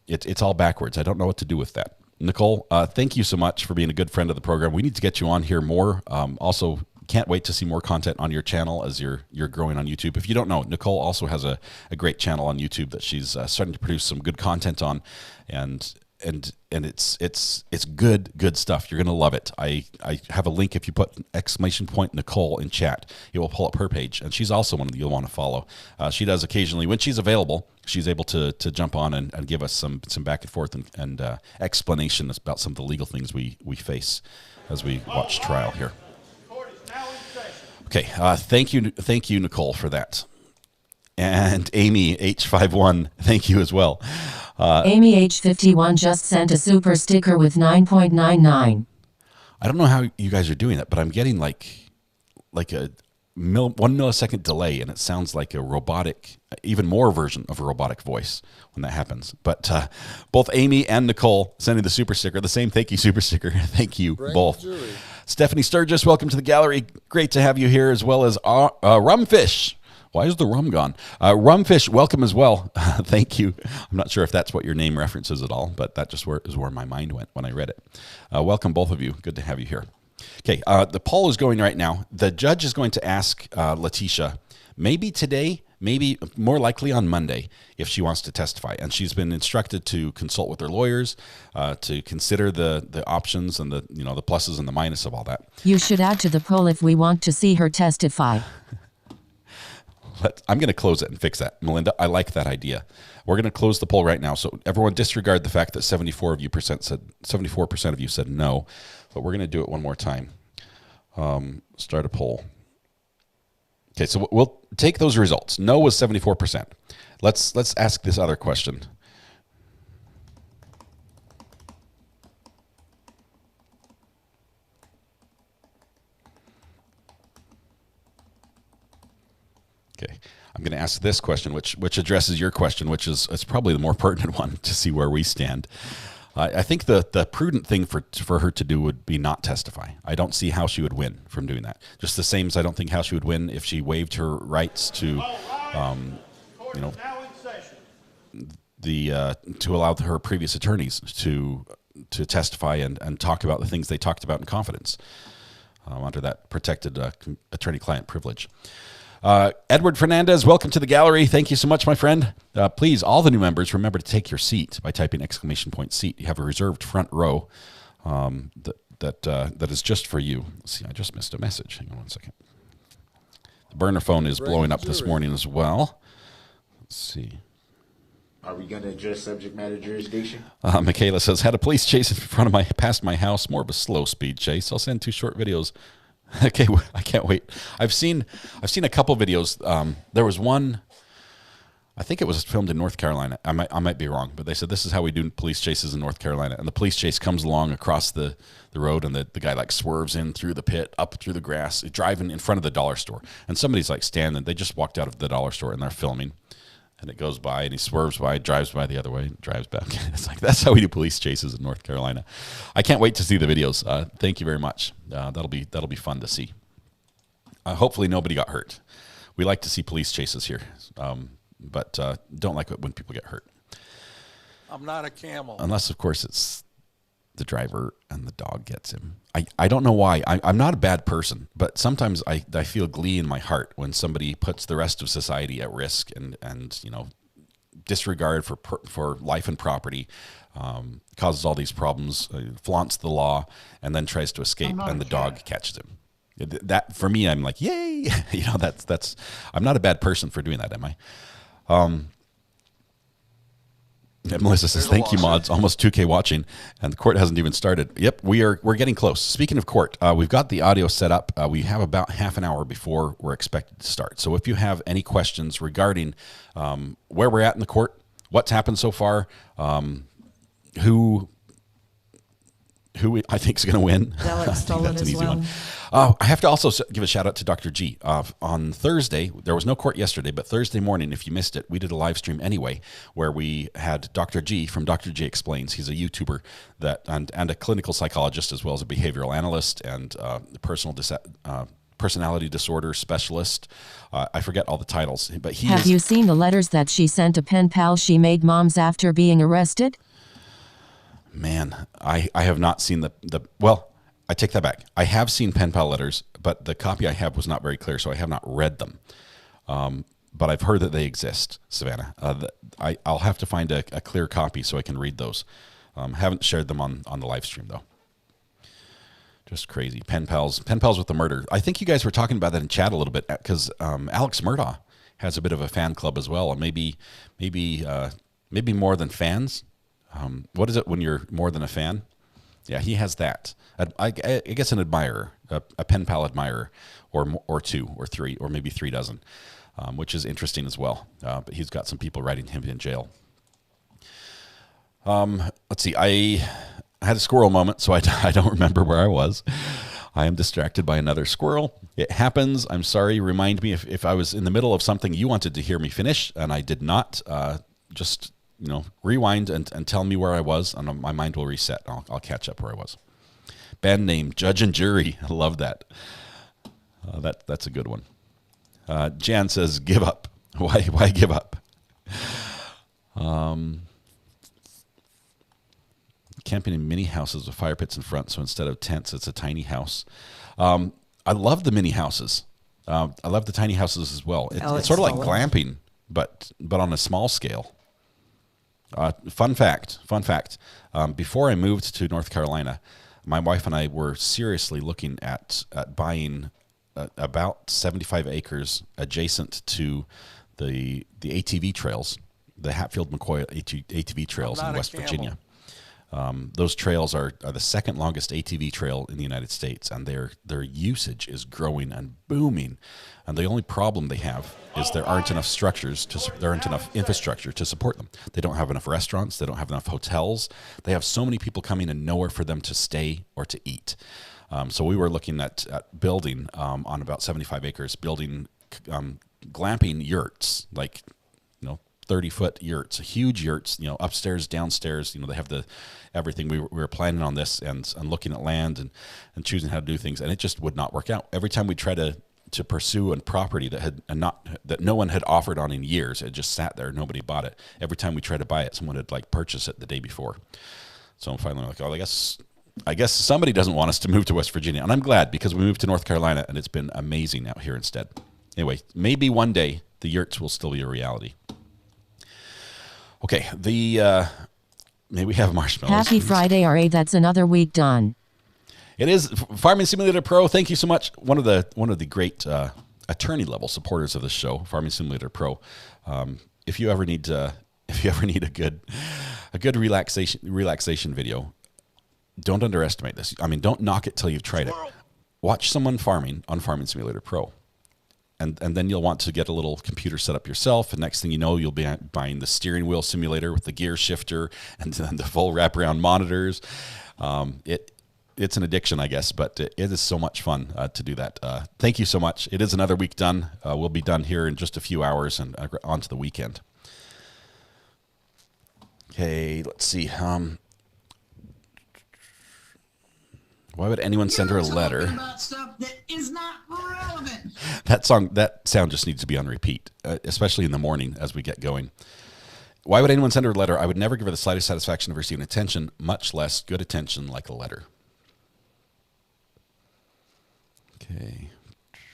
[SPEAKER 3] it's all backwards. I don't know what to do with that. Nicole, thank you so much for being a good friend of the program. We need to get you on here more. Also, can't wait to see more content on your channel as you're growing on YouTube. If you don't know, Nicole also has a great channel on YouTube that she's starting to produce some good content on, and it's good stuff. You're gonna love it. I have a link. If you put !Nicole in chat, it will pull up her page, and she's also one that you'll want to follow. She does occasionally, when she's available, she's able to jump on and give us some back and forth and explanation about some of the legal things we face as we watch trial here. Okay, thank you, Nicole, for that. And Amy H51, thank you as well.
[SPEAKER 7] Amy H51 just sent a super sticker with 9.99.
[SPEAKER 3] I don't know how you guys are doing it, but I'm getting like a 1 millisecond delay, and it sounds like a robotic, even more version of a robotic voice when that happens. But both Amy and Nicole sending the super sticker, the same thank you super sticker. Thank you both. Stephanie Sturgis, welcome to the gallery. Great to have you here, as well as Rumfish. Why is the rum gone? Rumfish, welcome as well. Thank you. I'm not sure if that's what your name references at all, but that just is where my mind went when I read it. Welcome, both of you. Good to have you here. Okay, the poll is going right now. The judge is going to ask Letecia, maybe today, maybe more likely on Monday, if she wants to testify. And she's been instructed to consult with her lawyers, to consider the options and the pluses and the minuses of all that.
[SPEAKER 7] You should add to the poll if we want to see her testify.
[SPEAKER 3] I'm going to close it and fix that. Melinda, I like that idea. We're going to close the poll right now. So everyone disregard the fact that 74% of you said no, but we're going to do it one more time. Start a poll. Okay, so we'll take those results. No was 74%. Let's ask this other question. Okay, I'm going to ask this question, which addresses your question, which is probably the more pertinent one to see where we stand. I think the prudent thing for her to do would be not testify. I don't see how she would win from doing that. Just the same as I don't think how she would win if she waived her rights to, to allow her previous attorneys to testify and talk about the things they talked about in confidence under that protected attorney-client privilege. Edward Fernandez, welcome to the gallery. Thank you so much, my friend. Please, all the new members, remember to take your seat by typing !seat. You have a reserved front row that is just for you. Let's see, I just missed a message. Hang on 1 second. The burner phone is blowing up this morning as well. Let's see.
[SPEAKER 10] Are we going to address subject matter jurisdiction?
[SPEAKER 3] Michaela says, had a police chase in front of past my house. More of a slow speed chase. I'll send 2 short videos. Okay, I can't wait. I've seen a couple videos. There was one, I think it was filmed in North Carolina. I might be wrong, but they said this is how we do police chases in North Carolina. And the police chase comes along across the road, and the guy like swerves in through the pit, up through the grass, driving in front of the dollar store. And somebody's like standing. They just walked out of the dollar store and they're filming. And it goes by, and he swerves by, drives by the other way, drives back. It's like, that's how we do police chases in North Carolina. I can't wait to see the videos. Thank you very much. That'll be fun to see. Hopefully nobody got hurt. We like to see police chases here, but don't like it when people get hurt.
[SPEAKER 5] I'm not a camel.
[SPEAKER 3] Unless, of course, it's the driver and the dog gets him. I don't know why. I'm not a bad person, but sometimes I feel glee in my heart when somebody puts the rest of society at risk and disregard for life and property, causes all these problems, flaunts the law, and then tries to escape, and the dog catches him. That, for me, I'm like, yay! That's. I'm not a bad person for doing that, am I? And Melissa says, thank you, mods. Almost 2K watching, and the court hasn't even started. Yep, we're getting close. Speaking of court, we've got the audio set up. We have about half an hour before we're expected to start. So if you have any questions regarding where we're at in the court, what's happened so far, who I think is going to win.
[SPEAKER 9] That's an easy one.
[SPEAKER 3] I have to also give a shout out to Dr. G. On Thursday, there was no court yesterday, but Thursday morning, if you missed it, we did a live stream anyway, where we had Dr. G from Dr. G Explains. He's a YouTuber and a clinical psychologist, as well as a behavioral analyst and personality disorder specialist. I forget all the titles, but
[SPEAKER 7] Have you seen the letters that she sent a pen pal she made moms after being arrested?
[SPEAKER 3] Man, I have not seen well, I take that back. I have seen pen pal letters, but the copy I have was not very clear, so I have not read them. But I've heard that they exist, Savannah. I'll have to find a clear copy so I can read those. Haven't shared them on the live stream though. Just crazy. Pen pals with the murder. I think you guys were talking about that in chat a little bit because Alex Murdaugh has a bit of a fan club as well, and maybe more than fans. What is it when you're more than a fan? Yeah, he has that. I guess an admirer, a pen pal admirer, or two, or three, or maybe 3 dozen, which is interesting as well. But he's got some people writing him in jail. Let's see. I had a squirrel moment, so I don't remember where I was. I am distracted by another squirrel. It happens. I'm sorry. Remind me if I was in the middle of something you wanted to hear me finish, and I did not. Just rewind and tell me where I was, and my mind will reset. I'll catch up where I was. Band name, Judge and Jury. I love that. That's a good one. Jan says, give up. Why give up? Camping in mini houses with fire pits in front, so instead of tents, it's a tiny house. I love the mini houses. I love the tiny houses as well. It's sort of like glamping, but on a small scale. Fun fact. Before I moved to North Carolina, my wife and I were seriously looking at buying about 75 acres adjacent to the ATV trails, the Hatfield-McCoy ATV trails in West Virginia. Those trails are the second longest ATV trail in the United States, and their usage is growing and booming. And the only problem they have is there aren't enough infrastructure to support them. They don't have enough restaurants. They don't have enough hotels. They have so many people coming and nowhere for them to stay or to eat. So we were looking at building on about 75 acres, building glamping yurts, like 30-foot yurts, huge yurts, upstairs, downstairs. They have everything. We were planning on this and looking at land and choosing how to do things, and it just would not work out. Every time we try to pursue a property that no one had offered on in years, it just sat there. Nobody bought it. Every time we tried to buy it, someone had purchased it the day before. So I'm finally like, I guess somebody doesn't want us to move to West Virginia, and I'm glad because we moved to North Carolina and it's been amazing out here instead. Anyway, maybe one day the yurts will still be a reality. Okay, maybe we have marshmallows.
[SPEAKER 7] Happy Friday, RA. That's another week done.
[SPEAKER 3] It is Farming Simulator Pro. Thank you so much. One of the great attorney level supporters of this show, Farming Simulator Pro. If you ever need a good relaxation video, don't underestimate this. I mean, don't knock it till you've tried it. Watch someone farming on Farming Simulator Pro. And then you'll want to get a little computer set up yourself. And next thing you know, you'll be buying the steering wheel simulator with the gear shifter and then the full wraparound monitors. It's an addiction, I guess, but it is so much fun to do that. Thank you so much. It is another week done. We'll be done here in just a few hours and on to the weekend. Okay, let's see. Why would anyone send her a letter?
[SPEAKER 2] About stuff that is not relevant.
[SPEAKER 3] That sound just needs to be on repeat, especially in the morning as we get going. Why would anyone send her a letter? I would never give her the slightest satisfaction of receiving attention, much less good attention like a letter. Okay.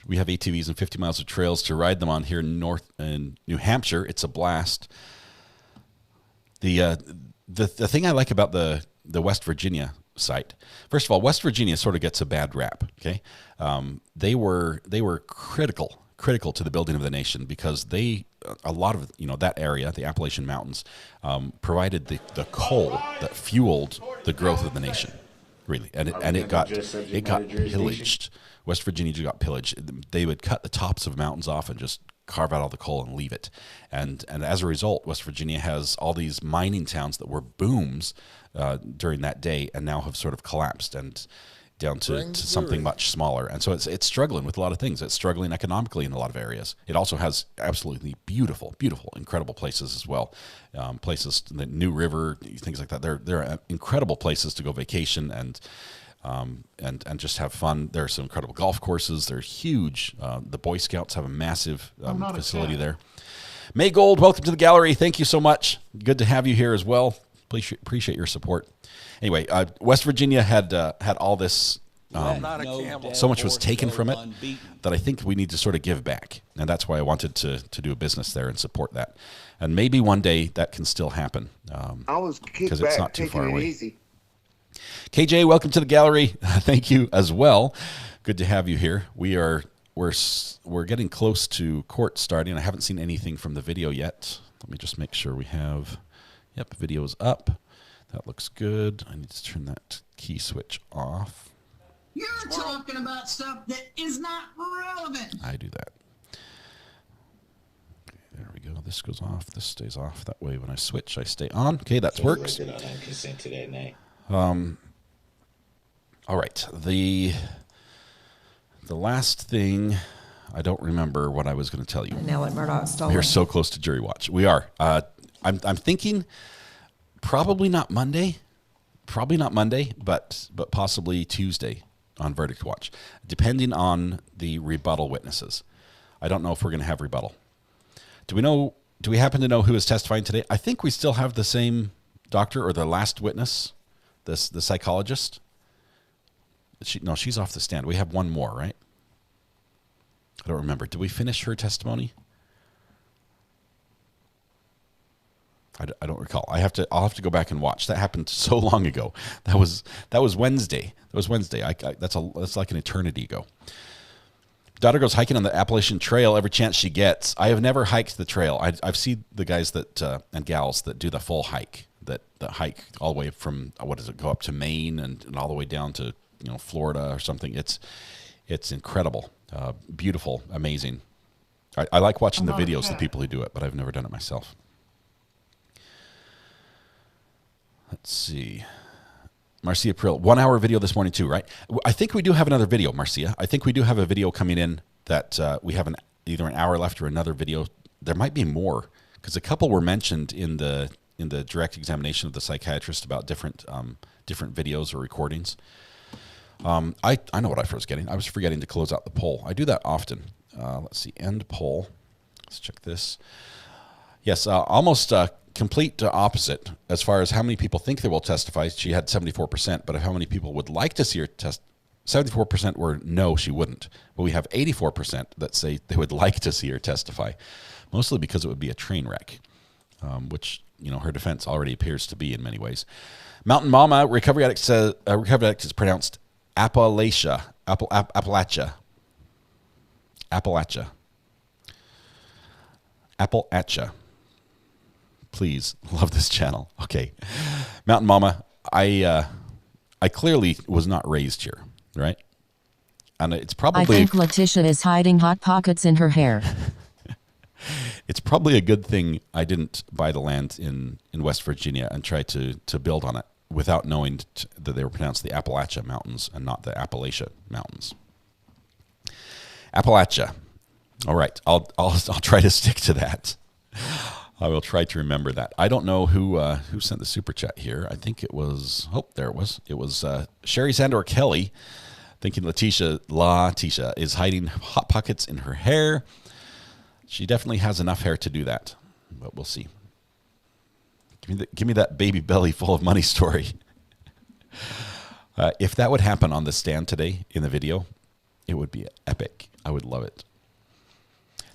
[SPEAKER 3] We have ATVs and 50 miles of trails to ride them on here in New Hampshire. It's a blast. The thing I like about the West Virginia site. First of all, West Virginia sort of gets a bad rap. Okay, they were critical to the building of the nation because a lot of that area, the Appalachian Mountains, provided the coal that fueled the growth of the nation. Really, and it got pillaged. West Virginia got pillaged. They would cut the tops of mountains off and just carve out all the coal and leave it. And as a result, West Virginia has all these mining towns that were booms during that day and now have sort of collapsed and down to something much smaller. And so it's struggling with a lot of things. It's struggling economically in a lot of areas. It also has absolutely beautiful, incredible places as well. Places, the New River, things like that. They're incredible places to go vacation and just have fun. There are some incredible golf courses. They're huge. The Boy Scouts have a massive facility there. May Gold, welcome to the gallery. Thank you so much. Good to have you here as well. Please appreciate your support. Anyway, West Virginia had all this So much was taken from it that I think we need to sort of give back. And that's why I wanted to do a business there and support that. And maybe one day that can still happen. Because it's not too far away. Easy. KJ, welcome to the gallery. Thank you as well. Good to have you here. We're getting close to court starting. I haven't seen anything from the video yet. Let me just make sure we have. Yep, video's up. That looks good. I need to turn that key switch off.
[SPEAKER 2] You're talking about stuff that is not relevant.
[SPEAKER 3] I do that. Okay, there we go. This goes off. This stays off. That way when I switch, I stay on. Okay, that works. All right. The last thing, I don't remember what I was going to tell you.
[SPEAKER 9] Now what Murdoch stole.
[SPEAKER 3] We're so close to jury watch. We are. I'm thinking probably not Monday. Probably not Monday, but possibly Tuesday on verdict watch, depending on the rebuttal witnesses. I don't know if we're going to have rebuttal. Do we happen to know who is testifying today? I think we still have the same doctor or the last witness, the psychologist. She's off the stand. We have one more, right? I don't remember. Did we finish her testimony? I don't recall. I'll have to go back and watch. That happened so long ago. That was Wednesday. That's like an eternity ago. Daughter goes hiking on the Appalachian Trail every chance she gets. I have never hiked the trail. I've seen the guys and gals that do the full hike, that hike all the way from go up to Maine and all the way down to Florida or something. It's incredible, beautiful, amazing. I like watching the videos of people who do it, but I've never done it myself. Let's see. Marcia Prill, 1 hour video this morning too, right? I think we do have another video, Marcia. I think we do have a video coming in that we have either an hour left or another video. There might be more because a couple were mentioned in the direct examination of the psychiatrist about different videos or recordings. I know what I was getting. I was forgetting to close out the poll. I do that often. Let's see, end poll. Let's check this. Yes, almost complete opposite as far as how many people think they will testify. She had 74%, but how many people would like to see her test? 74% were no, she wouldn't. But we have 84% that say they would like to see her testify, mostly because it would be a train wreck, which her defense already appears to be in many ways. Mountain Mama, recovery addict says recovery addict is pronounced Appalachia. Appalachia. Please, love this channel. Okay. Mountain Mama, I clearly was not raised here, right? And it's probably...
[SPEAKER 7] I think Letecia is hiding Hot Pockets in her hair.
[SPEAKER 3] It's probably a good thing I didn't buy the land in West Virginia and try to build on it without knowing that they were pronounced the Appalachia Mountains and not the Appalachia Mountains. Appalachia. All right. I'll try to stick to that. I will try to remember that. I don't know who sent the super chat here. I think it was, there it was. It was Sherry Sandor Kelly, thinking Letecia is hiding Hot Pockets in her hair. She definitely has enough hair to do that, but we'll see. Give me that baby belly full of money story. If that would happen on the stand today in the video, it would be epic. I would love it.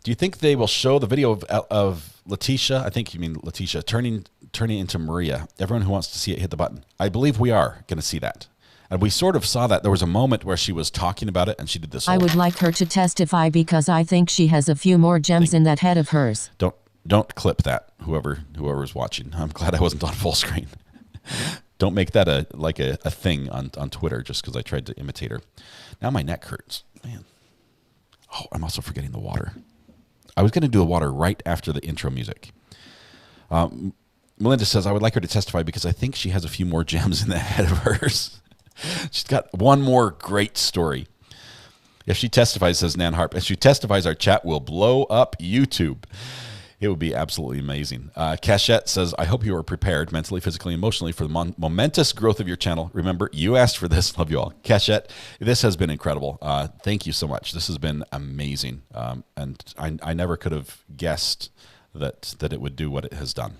[SPEAKER 3] Do you think they will show the video of Letecia? I think you mean Letecia turning into Maria. Everyone who wants to see it, hit the button. I believe we are going to see that. And we sort of saw that. There was a moment where she was talking about it and she did this.
[SPEAKER 7] I would like her to testify because I think she has a few more gems in that head of hers.
[SPEAKER 3] Don't clip that, whoever is watching. I'm glad I wasn't on full screen. Don't make that a thing on Twitter just because I tried to imitate her. Now my neck hurts. Man. Oh, I'm also forgetting the water. I was going to do the water right after the intro music. Melinda says, I would like her to testify because I think she has a few more gems in the head of hers. She's got one more great story. If she testifies, says Nan Harp, if she testifies, our chat will blow up YouTube. It would be absolutely amazing. Cachette says, I hope you are prepared mentally, physically, emotionally for the momentous growth of your channel. Remember, you asked for this. Love you all. Cachette, this has been incredible. Thank you so much. This has been amazing. And I never could have guessed that it would do what it has done.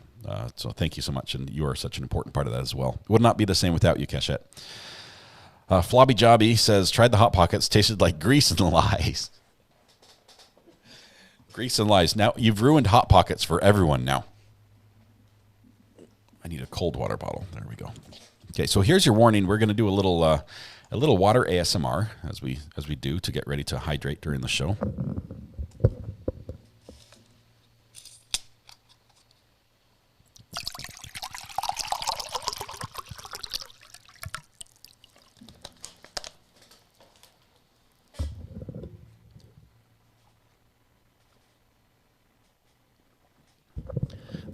[SPEAKER 3] So thank you so much. And you are such an important part of that as well. It would not be the same without you, Cachette. Flobby Jobby says, tried the Hot Pockets, tasted like grease and lies. Grease and lies. Now, you've ruined Hot Pockets for everyone now. I need a cold water bottle. There we go. Okay, so here's your warning. We're going to do a little water ASMR as we do to get ready to hydrate during the show.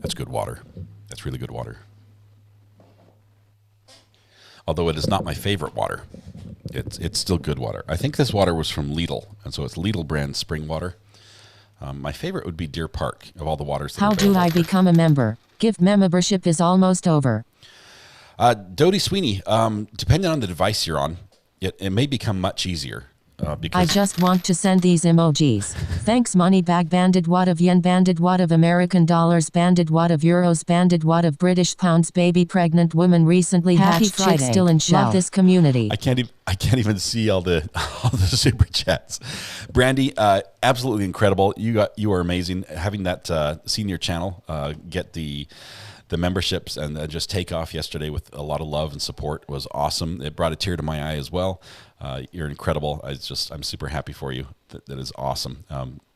[SPEAKER 3] That's good water. That's really good water. Although it is not my favorite water. It's still good water. I think this water was from Lidl, and so it's Lidl brand spring water. My favorite would be Deer Park of all the waters.
[SPEAKER 7] How do I become a member? Gift membership is almost over.
[SPEAKER 3] Dodie Sweeney, depending on the device you're on, it may become much easier. Because
[SPEAKER 7] I just want to send these emojis. Thanks money bag banded watt of yen banded watt of American dollars banded watt of euros banded watt of British pounds baby pregnant woman recently hatched chick still in shell. Love this community.
[SPEAKER 3] I can't even see all the super chats. Brandy, absolutely incredible. You are amazing. Having that senior channel get the memberships and just take off yesterday with a lot of love and support was awesome. It brought a tear to my eye as well. You're incredible. I'm super happy for you. That is awesome.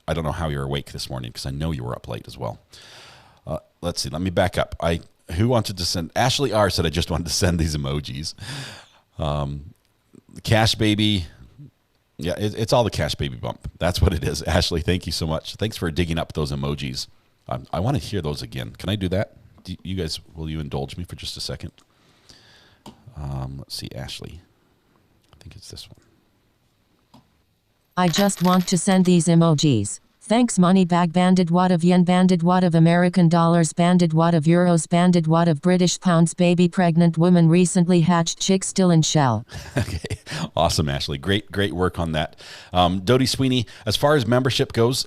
[SPEAKER 3] I don't know how you're awake this morning because I know you were up late as well. Let's see. Let me back up. Who wanted to send? Ashley R said I just wanted to send these emojis. Cash Baby. Yeah, it's all the Cash Baby bump. That's what it is. Ashley, thank you so much. Thanks for digging up those emojis. I want to hear those again. Can I do that? You guys, will you indulge me for just a second? Let's see, Ashley. I think it's this one.
[SPEAKER 7] I just want to send these emojis. Thanks money bag banded watt of yen banded watt of American dollars banded watt of euros banded watt of British pounds baby pregnant woman recently hatched chick still in shell.
[SPEAKER 3] Okay, awesome, Ashley. Great work on that. Dodie Sweeney, as far as membership goes,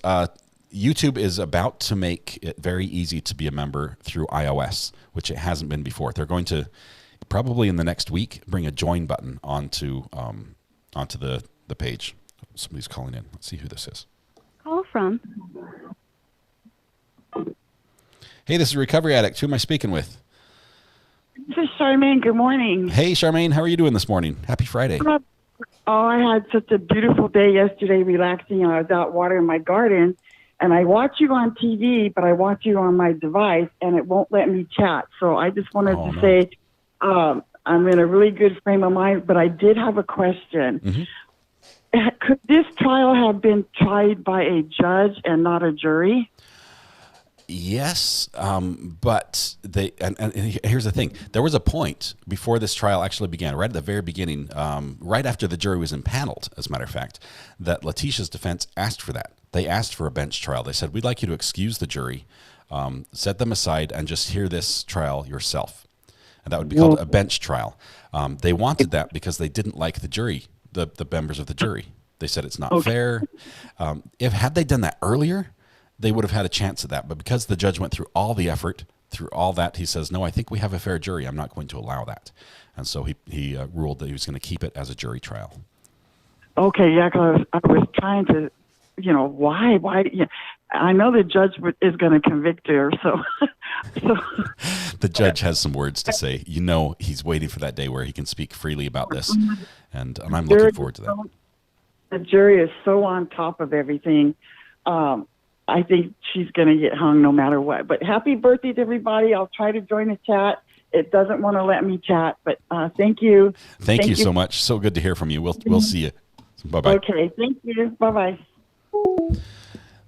[SPEAKER 3] YouTube is about to make it very easy to be a member through iOS, which it hasn't been before. They're going to probably in the next week bring a join button onto the page. Somebody's calling in. Let's see who this is.
[SPEAKER 11] Call from.
[SPEAKER 3] Hey, this is Recovery Addict. Who am I speaking with?
[SPEAKER 11] This is Charmaine. Good morning.
[SPEAKER 3] Hey, Charmaine. How are you doing this morning? Happy Friday.
[SPEAKER 11] Oh, I had such a beautiful day yesterday relaxing. I was out watering my garden. And I watch you on TV, but I watch you on my device, and it won't let me chat. So I just wanted to say I'm in a really good frame of mind, but I did have a question. Mm-hmm. Could this trial have been tried by a judge and not a jury?
[SPEAKER 3] Yes, but and here's the thing. There was a point before this trial actually began, right at the very beginning, right after the jury was impaneled, as a matter of fact, that Letecia's defense asked for that. They asked for a bench trial. They said, we'd like you to excuse the jury, set them aside, and just hear this trial yourself. And that would be called a bench trial. They wanted that because they didn't like the jury, the members of the jury. They said it's not fair. Had they done that earlier, they would have had a chance at that. But because the judge went through all the effort, through all that, he says, no, I think we have a fair jury. I'm not going to allow that. And so he ruled that he was going to keep it as a jury trial.
[SPEAKER 11] Okay, yeah, because I was trying to, why? Yeah. I know the judge is going to convict her, so.
[SPEAKER 3] The judge has some words to say. He's waiting for that day where he can speak freely about this, and I'm looking forward to that.
[SPEAKER 11] The jury is so on top of everything. I think she's going to get hung no matter what. But happy birthday to everybody. I'll try to join the chat. It doesn't want to let me chat, but thank you.
[SPEAKER 3] Thank you so much. So good to hear from you. We'll see you. Bye-bye.
[SPEAKER 11] Okay, thank you. Bye-bye.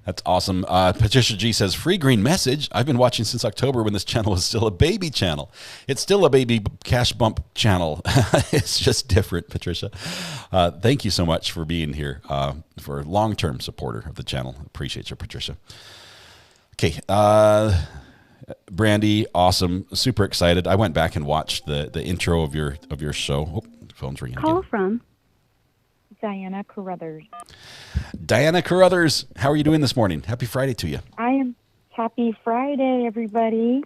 [SPEAKER 3] That's awesome. Patricia G says, free green message. I've been watching since October when this channel was still a baby channel. It's still a baby cash bump channel. It's just different, Patricia. Thank you so much for being here, for a long-term supporter of the channel. Appreciate you, Patricia. Okay. Brandy, awesome. Super excited. I went back and watched the intro of your show. Oh, the phone's ringing
[SPEAKER 11] Call
[SPEAKER 3] again.
[SPEAKER 11] from Diana Carruthers.
[SPEAKER 3] Diana Carruthers, how are you doing this morning? Happy Friday to you.
[SPEAKER 11] I am happy Friday, everybody.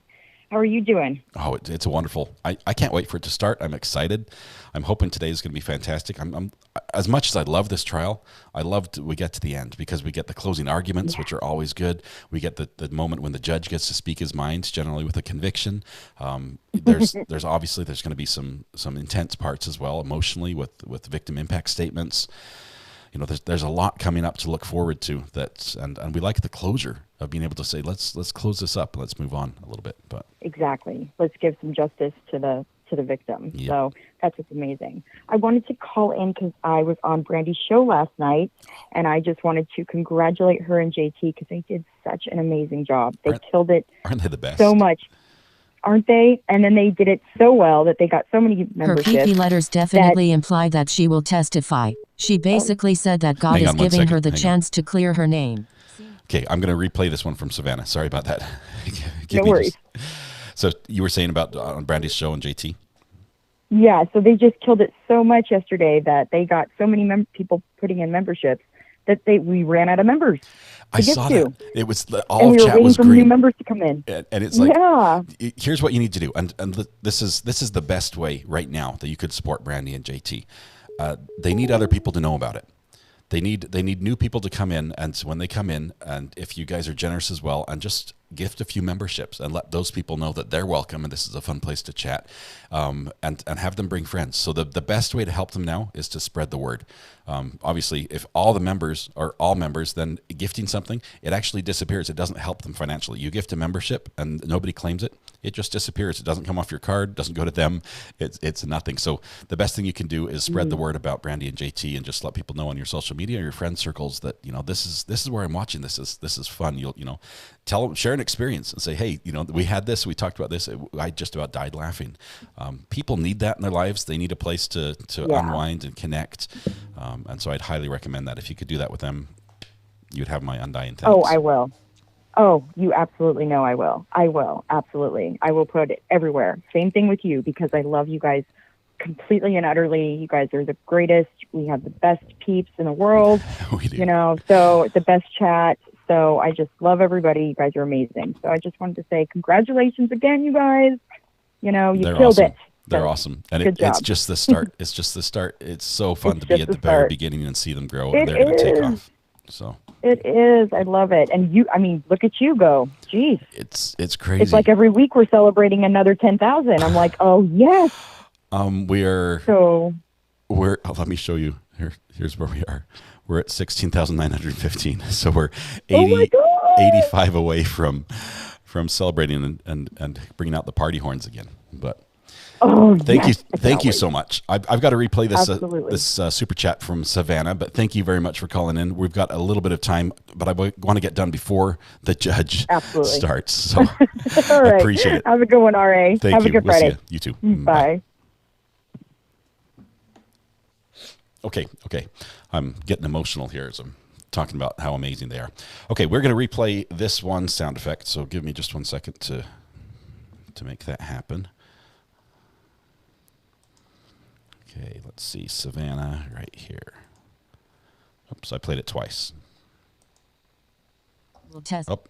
[SPEAKER 12] How are you doing?
[SPEAKER 3] Oh, it's wonderful. I can't wait for it to start. I'm excited. I'm hoping today is going to be fantastic. I'm as much as I love this trial, we get to the end because we get the closing arguments, which are always good. We get the moment when the judge gets to speak his mind, generally with a conviction. There's obviously going to be some intense parts as well, emotionally with victim impact statements. You know, there's a lot coming up to look forward to. And we like the closure of being able to say, let's close this up and let's move on a little bit. But
[SPEAKER 12] exactly, let's give some justice to the victim.
[SPEAKER 3] Yep.
[SPEAKER 12] So that's what's amazing. I wanted to call in because I was on Brandy's show last night, and I just wanted to congratulate her and JT because they did such an amazing job. They killed it.
[SPEAKER 3] Aren't they the best?
[SPEAKER 12] So much. Aren't they? And then they did it so well that they got so many memberships.
[SPEAKER 7] Her PP letters definitely imply that she will testify. She basically said that God is giving her the chance to clear her name.
[SPEAKER 3] Okay, I'm going to replay this one from Savannah. Sorry about that.
[SPEAKER 12] No worries.
[SPEAKER 3] So you were saying about on Brandy's show and JT?
[SPEAKER 12] Yeah, so they just killed it so much yesterday that they got so many people putting in memberships that we ran out of members.
[SPEAKER 3] I saw that. It was all
[SPEAKER 12] and we
[SPEAKER 3] chat
[SPEAKER 12] were
[SPEAKER 3] was
[SPEAKER 12] waiting for
[SPEAKER 3] green.
[SPEAKER 12] new members to come in.
[SPEAKER 3] And it's like,
[SPEAKER 12] yeah.
[SPEAKER 3] Here's what you need to do. And this is the best way right now that you could support Brandy and JT. They need other people to know about it. They need new people to come in, and when they come in, and if you guys are generous as well, and just gift a few memberships and let those people know that they're welcome and this is a fun place to chat, and have them bring friends. So the best way to help them now is to spread the word. Obviously, if all the members are all members, then gifting something, it actually disappears. It doesn't help them financially. You gift a membership and nobody claims it, it just disappears. It doesn't come off your card, doesn't go to them. It's nothing. So the best thing you can do is spread the word about Brandy and JT and just let people know on your social media or your friend circles that, you know, this is where I'm watching. This is fun. You'll, tell them, share an experience and say, hey, we had this, we talked about this. I just about died laughing. People need that in their lives. They need a place to unwind and connect. And so I'd highly recommend that. If you could do that with them, you'd have my undying thanks.
[SPEAKER 12] Oh, I will. Oh, you absolutely know I will. I will. Absolutely. I will put it everywhere. Same thing with you because I love you guys completely and utterly. You guys are the greatest. We have the best peeps in the world.
[SPEAKER 3] We do.
[SPEAKER 12] So the best chat. So I just love everybody. You guys are amazing. So I just wanted to say congratulations again, you guys. You killed
[SPEAKER 3] awesome.
[SPEAKER 12] it.
[SPEAKER 3] They're awesome. And it's just the start. It's just the start. It's so fun to be at the very beginning and see them grow and they're going to take off. So
[SPEAKER 12] it is. I love it. And look at you go. Jeez.
[SPEAKER 3] It's crazy.
[SPEAKER 12] It's like every week we're celebrating another 10,000. I'm like, oh yes.
[SPEAKER 3] Let me show you. Here's where we are. We're at 16,915. So we're 85 away from celebrating and bringing out the party horns again. But thank you so much. I've got to replay this super chat from Savannah, but thank you very much for calling in. We've got a little bit of time, but I want to get done before the judge starts. So
[SPEAKER 12] All right.
[SPEAKER 3] I appreciate it.
[SPEAKER 12] Have a good one, RA.
[SPEAKER 3] Thank
[SPEAKER 12] Have
[SPEAKER 3] you.
[SPEAKER 12] a good
[SPEAKER 3] We'll
[SPEAKER 12] Friday.
[SPEAKER 3] see you too.
[SPEAKER 12] Bye.
[SPEAKER 3] Okay. I'm getting emotional here as I'm talking about how amazing they are. Okay, we're going to replay this one sound effect, so give me just 1 second to make that happen. Okay, let's see. Savannah right here. Oops, I played it twice.
[SPEAKER 7] We'll test.
[SPEAKER 3] Oh,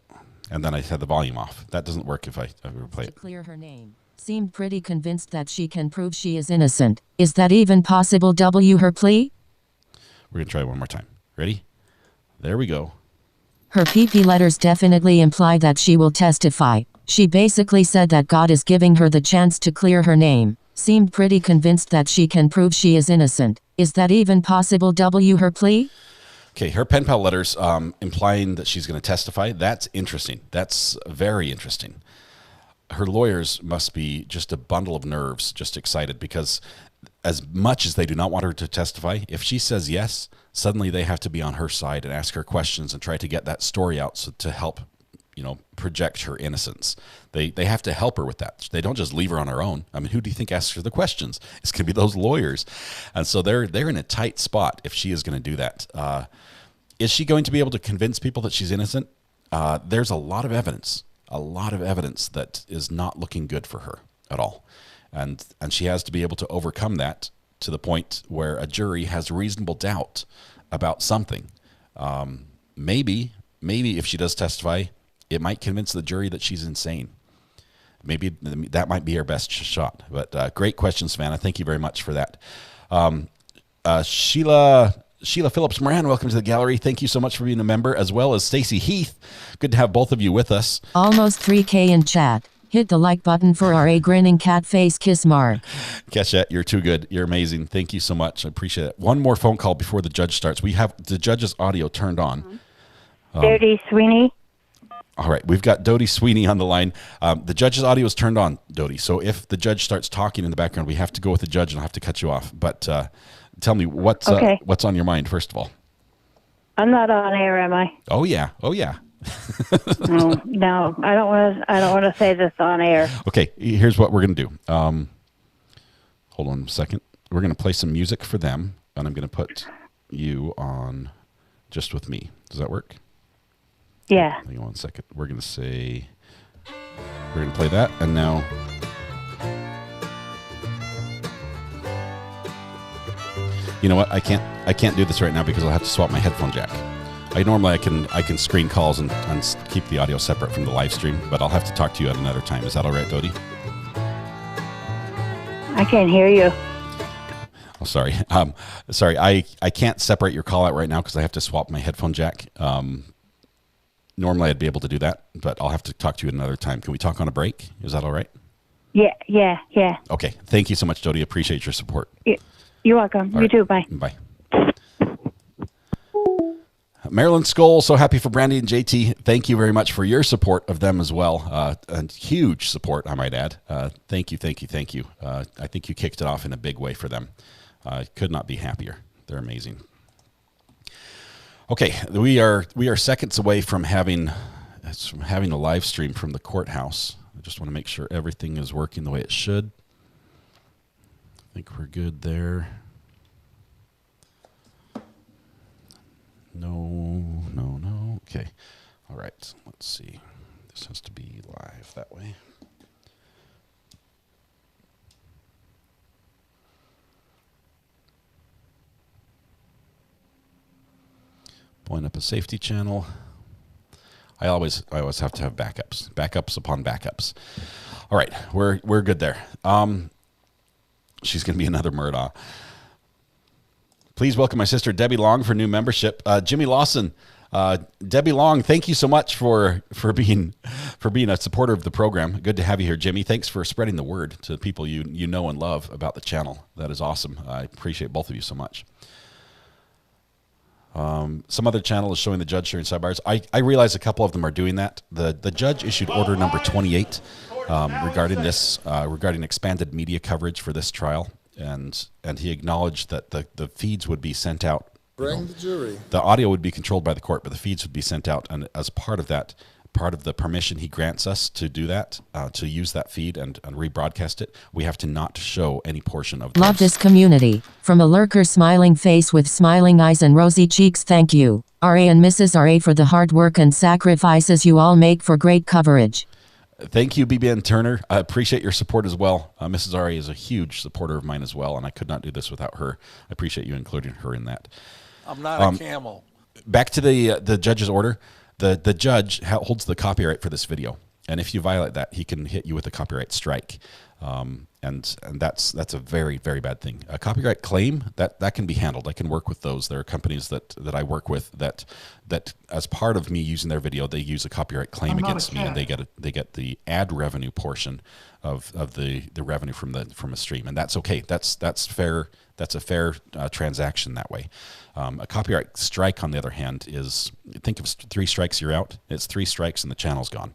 [SPEAKER 3] and then I had the volume off. That doesn't work if I replay it.
[SPEAKER 7] To clear her name. Seemed pretty convinced that she can prove she is innocent. Is that even possible? Her plea?
[SPEAKER 3] We're going to try one more time. Ready? There we go.
[SPEAKER 7] Her PP letters definitely imply that she will testify. She basically said that God is giving her the chance to clear her name. Seemed pretty convinced that she can prove she is innocent. Is that even possible? Her plea?
[SPEAKER 3] Okay, her pen pal letters implying that she's going to testify. That's interesting. That's very interesting. Her lawyers must be just a bundle of nerves, just excited, because as much as they do not want her to testify, if she says yes, suddenly they have to be on her side and ask her questions and try to get that story out to help, project her innocence. They have to help her with that. They don't just leave her on her own. I mean, who do you think asks her the questions? It's going to be those lawyers. And so they're in a tight spot if she is going to do that. Is she going to be able to convince people that she's innocent? There's a lot of evidence that is not looking good for her at all. And she has to be able to overcome that to the point where a jury has reasonable doubt about something. Maybe if she does testify, it might convince the jury that she's insane. maybe that might be our best shot. But great question, Savannah. Thank you very much for that. Sheila Phillips Moran, welcome to the gallery. Thank you so much for being a member, as well as Stacy Heath. Good to have both of you with us.
[SPEAKER 7] Almost 3K in chat. Hit the like button for our a grinning cat face kiss mark.
[SPEAKER 3] Keshet, you're too good. You're amazing. Thank you so much. I appreciate it. One more phone call before the judge starts. We have the judge's audio turned on.
[SPEAKER 13] Dodie Sweeney.
[SPEAKER 3] All right, we've got Dodie Sweeney on the line. The judge's audio is turned on, Dodie. So if the judge starts talking in the background, we have to go with the judge and I'll have to cut you off. But tell me what's on your mind, first of all.
[SPEAKER 13] I'm not on air, am I?
[SPEAKER 3] Oh yeah.
[SPEAKER 13] No, I don't want to say this on air.
[SPEAKER 3] Okay, here's what we're gonna do. Hold on a second. We're gonna play some music for them, and I'm gonna put you on just with me. Does that work?
[SPEAKER 13] Yeah.
[SPEAKER 3] Hang on 1 second. We're gonna play that, and now. You know what? I can't do this right now because I'll have to swap my headphone jack. I can screen calls and keep the audio separate from the live stream, but I'll have to talk to you at another time. Is that all right, Dodie?
[SPEAKER 13] I can't hear you.
[SPEAKER 3] Oh, sorry. Sorry. I can't separate your call out right now because I have to swap my headphone jack. Normally I'd be able to do that, but I'll have to talk to you at another time. Can we talk on a break? Is that all right?
[SPEAKER 13] Yeah.
[SPEAKER 3] Okay. Thank you so much, Dodie. Appreciate your support.
[SPEAKER 13] You're welcome.
[SPEAKER 3] All
[SPEAKER 13] you
[SPEAKER 3] right.
[SPEAKER 13] too. Bye.
[SPEAKER 3] Bye. Marilyn Skoll, so happy for Brandy and JT. Thank you very much for your support of them as well. And huge support, I might add. Thank you. I think you kicked it off in a big way for them. Could not be happier. They're amazing. Okay, we are seconds away from having a live stream from the courthouse. I just want to make sure everything is working the way it should. I think we're good there. No. Okay. All right. Let's see. This has to be live that way. Pulling up a safety channel. I always have to have backups upon backups. All right. We're good there. She's going to be another Murdaugh. Please welcome my sister Debbie Long for new membership. Jimmy Lawson, Debbie Long, thank you so much for being a supporter of the program. Good to have you here, Jimmy. Thanks for spreading the word to people you know and love about the channel. That is awesome. I appreciate both of you so much. Some other channel is showing the judge sharing sidebars. I realize a couple of them are doing that. The judge issued order number 28 regarding expanded media coverage for this trial. And he acknowledged that the feeds would be sent out.
[SPEAKER 5] Bring the jury.
[SPEAKER 3] The audio would be controlled by the court, but the feeds would be sent out. And as part of that, part of the permission he grants us to do that, to use that feed and rebroadcast it, we have to not show any portion of
[SPEAKER 7] Love this community. From a lurker smiling face with smiling eyes and rosy cheeks, thank you, RA and Mrs. RA, for the hard work and sacrifices you all make for great coverage.
[SPEAKER 3] Thank you, BBN Turner. I appreciate your support as well. Mrs. Ari is a huge supporter of mine as well, and I could not do this without her. I appreciate you including her in that.
[SPEAKER 5] I'm not a camel.
[SPEAKER 3] Back to the judge's order. The judge holds the copyright for this video, and if you violate that, he can hit you with a copyright strike. And that's a very, very bad thing. A copyright claim that can be handled. I can work with those. There are companies that I work with that as part of me using their video, they use a copyright claim against me, and they get the ad revenue portion of the revenue from a stream, and that's okay. That's fair. That's a fair transaction that way. A copyright strike, on the other hand, is, think of 3 strikes, you're out. It's 3 strikes and the channel's gone.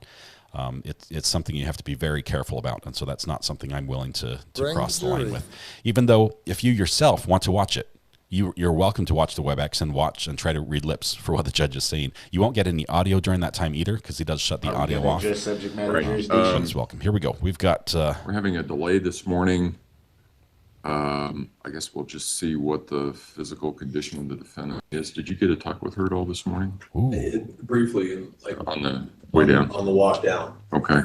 [SPEAKER 3] It's something you have to be very careful about, and so that's not something I'm willing to cross the line with. Even though if you yourself want to watch it, you're welcome to watch the WebEx and watch and try to read lips for what the judge is saying. You won't get any audio during that time either, because he does shut the audio off.
[SPEAKER 10] Subject matter
[SPEAKER 3] But he's welcome. Here we go. We've got.
[SPEAKER 14] We're having a delay this morning. I guess we'll just see what the physical condition of the defendant is. Did you get to talk with her at all this morning?
[SPEAKER 15] Briefly, like
[SPEAKER 14] on the way down.
[SPEAKER 15] On the walk down.
[SPEAKER 14] Okay.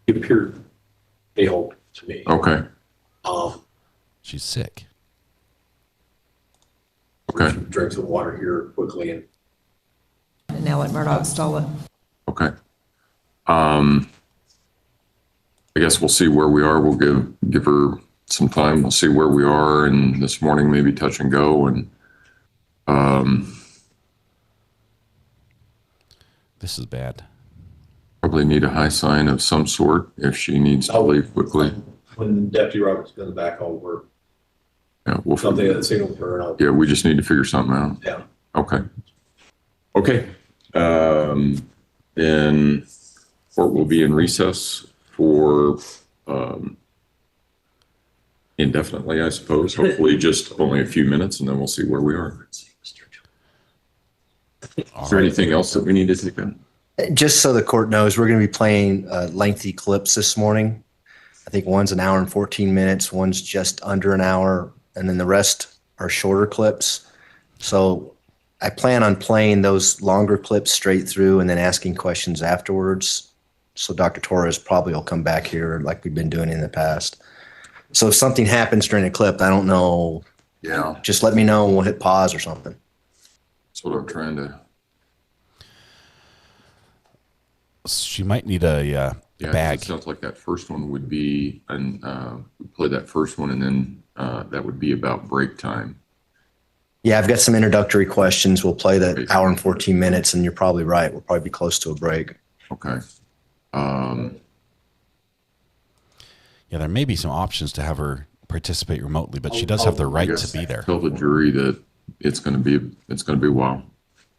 [SPEAKER 15] It appeared ill to me.
[SPEAKER 14] Okay.
[SPEAKER 3] She's sick.
[SPEAKER 14] Okay.
[SPEAKER 15] Drink some water here quickly,
[SPEAKER 9] And now let Murdaugh stall it.
[SPEAKER 14] Okay. I guess we'll see where we are. We'll give her some time. We'll see where we are, and this morning maybe touch and go. And
[SPEAKER 3] this is bad.
[SPEAKER 14] Probably need a high sign of some sort if she needs to leave quickly.
[SPEAKER 15] When Deputy Roberts does the backhaul work,
[SPEAKER 14] Yeah, we'll
[SPEAKER 15] something that signals her out.
[SPEAKER 14] Yeah, we just need to figure something out.
[SPEAKER 15] Yeah.
[SPEAKER 14] Okay. Okay. Then court will be in recess for indefinitely, I suppose. Hopefully just only a few minutes, and then we'll see where we are. Is there anything else that we need to take in?
[SPEAKER 16] Just so the court knows, we're going to be playing lengthy clips this morning. I think one's an hour and 14 minutes, one's just under an hour, and then the rest are shorter clips. So I plan on playing those longer clips straight through and then asking questions afterwards. So Dr. Torres probably will come back here like we've been doing in the past. So if something happens during a clip, I don't know.
[SPEAKER 14] Yeah.
[SPEAKER 16] Just let me know and we'll hit pause or something.
[SPEAKER 14] That's what I'm trying to.
[SPEAKER 3] She might need a bag.
[SPEAKER 14] It sounds like that first one would be, and we play that first one, and then that would be about break time.
[SPEAKER 16] Yeah, I've got some introductory questions. We'll play that hour and 14 minutes, and you're probably right. We'll probably be close to a break.
[SPEAKER 14] Okay.
[SPEAKER 3] Yeah, there may be some options to have her participate remotely, but she does have the right to be there.
[SPEAKER 14] Tell the jury that it's going to be a while,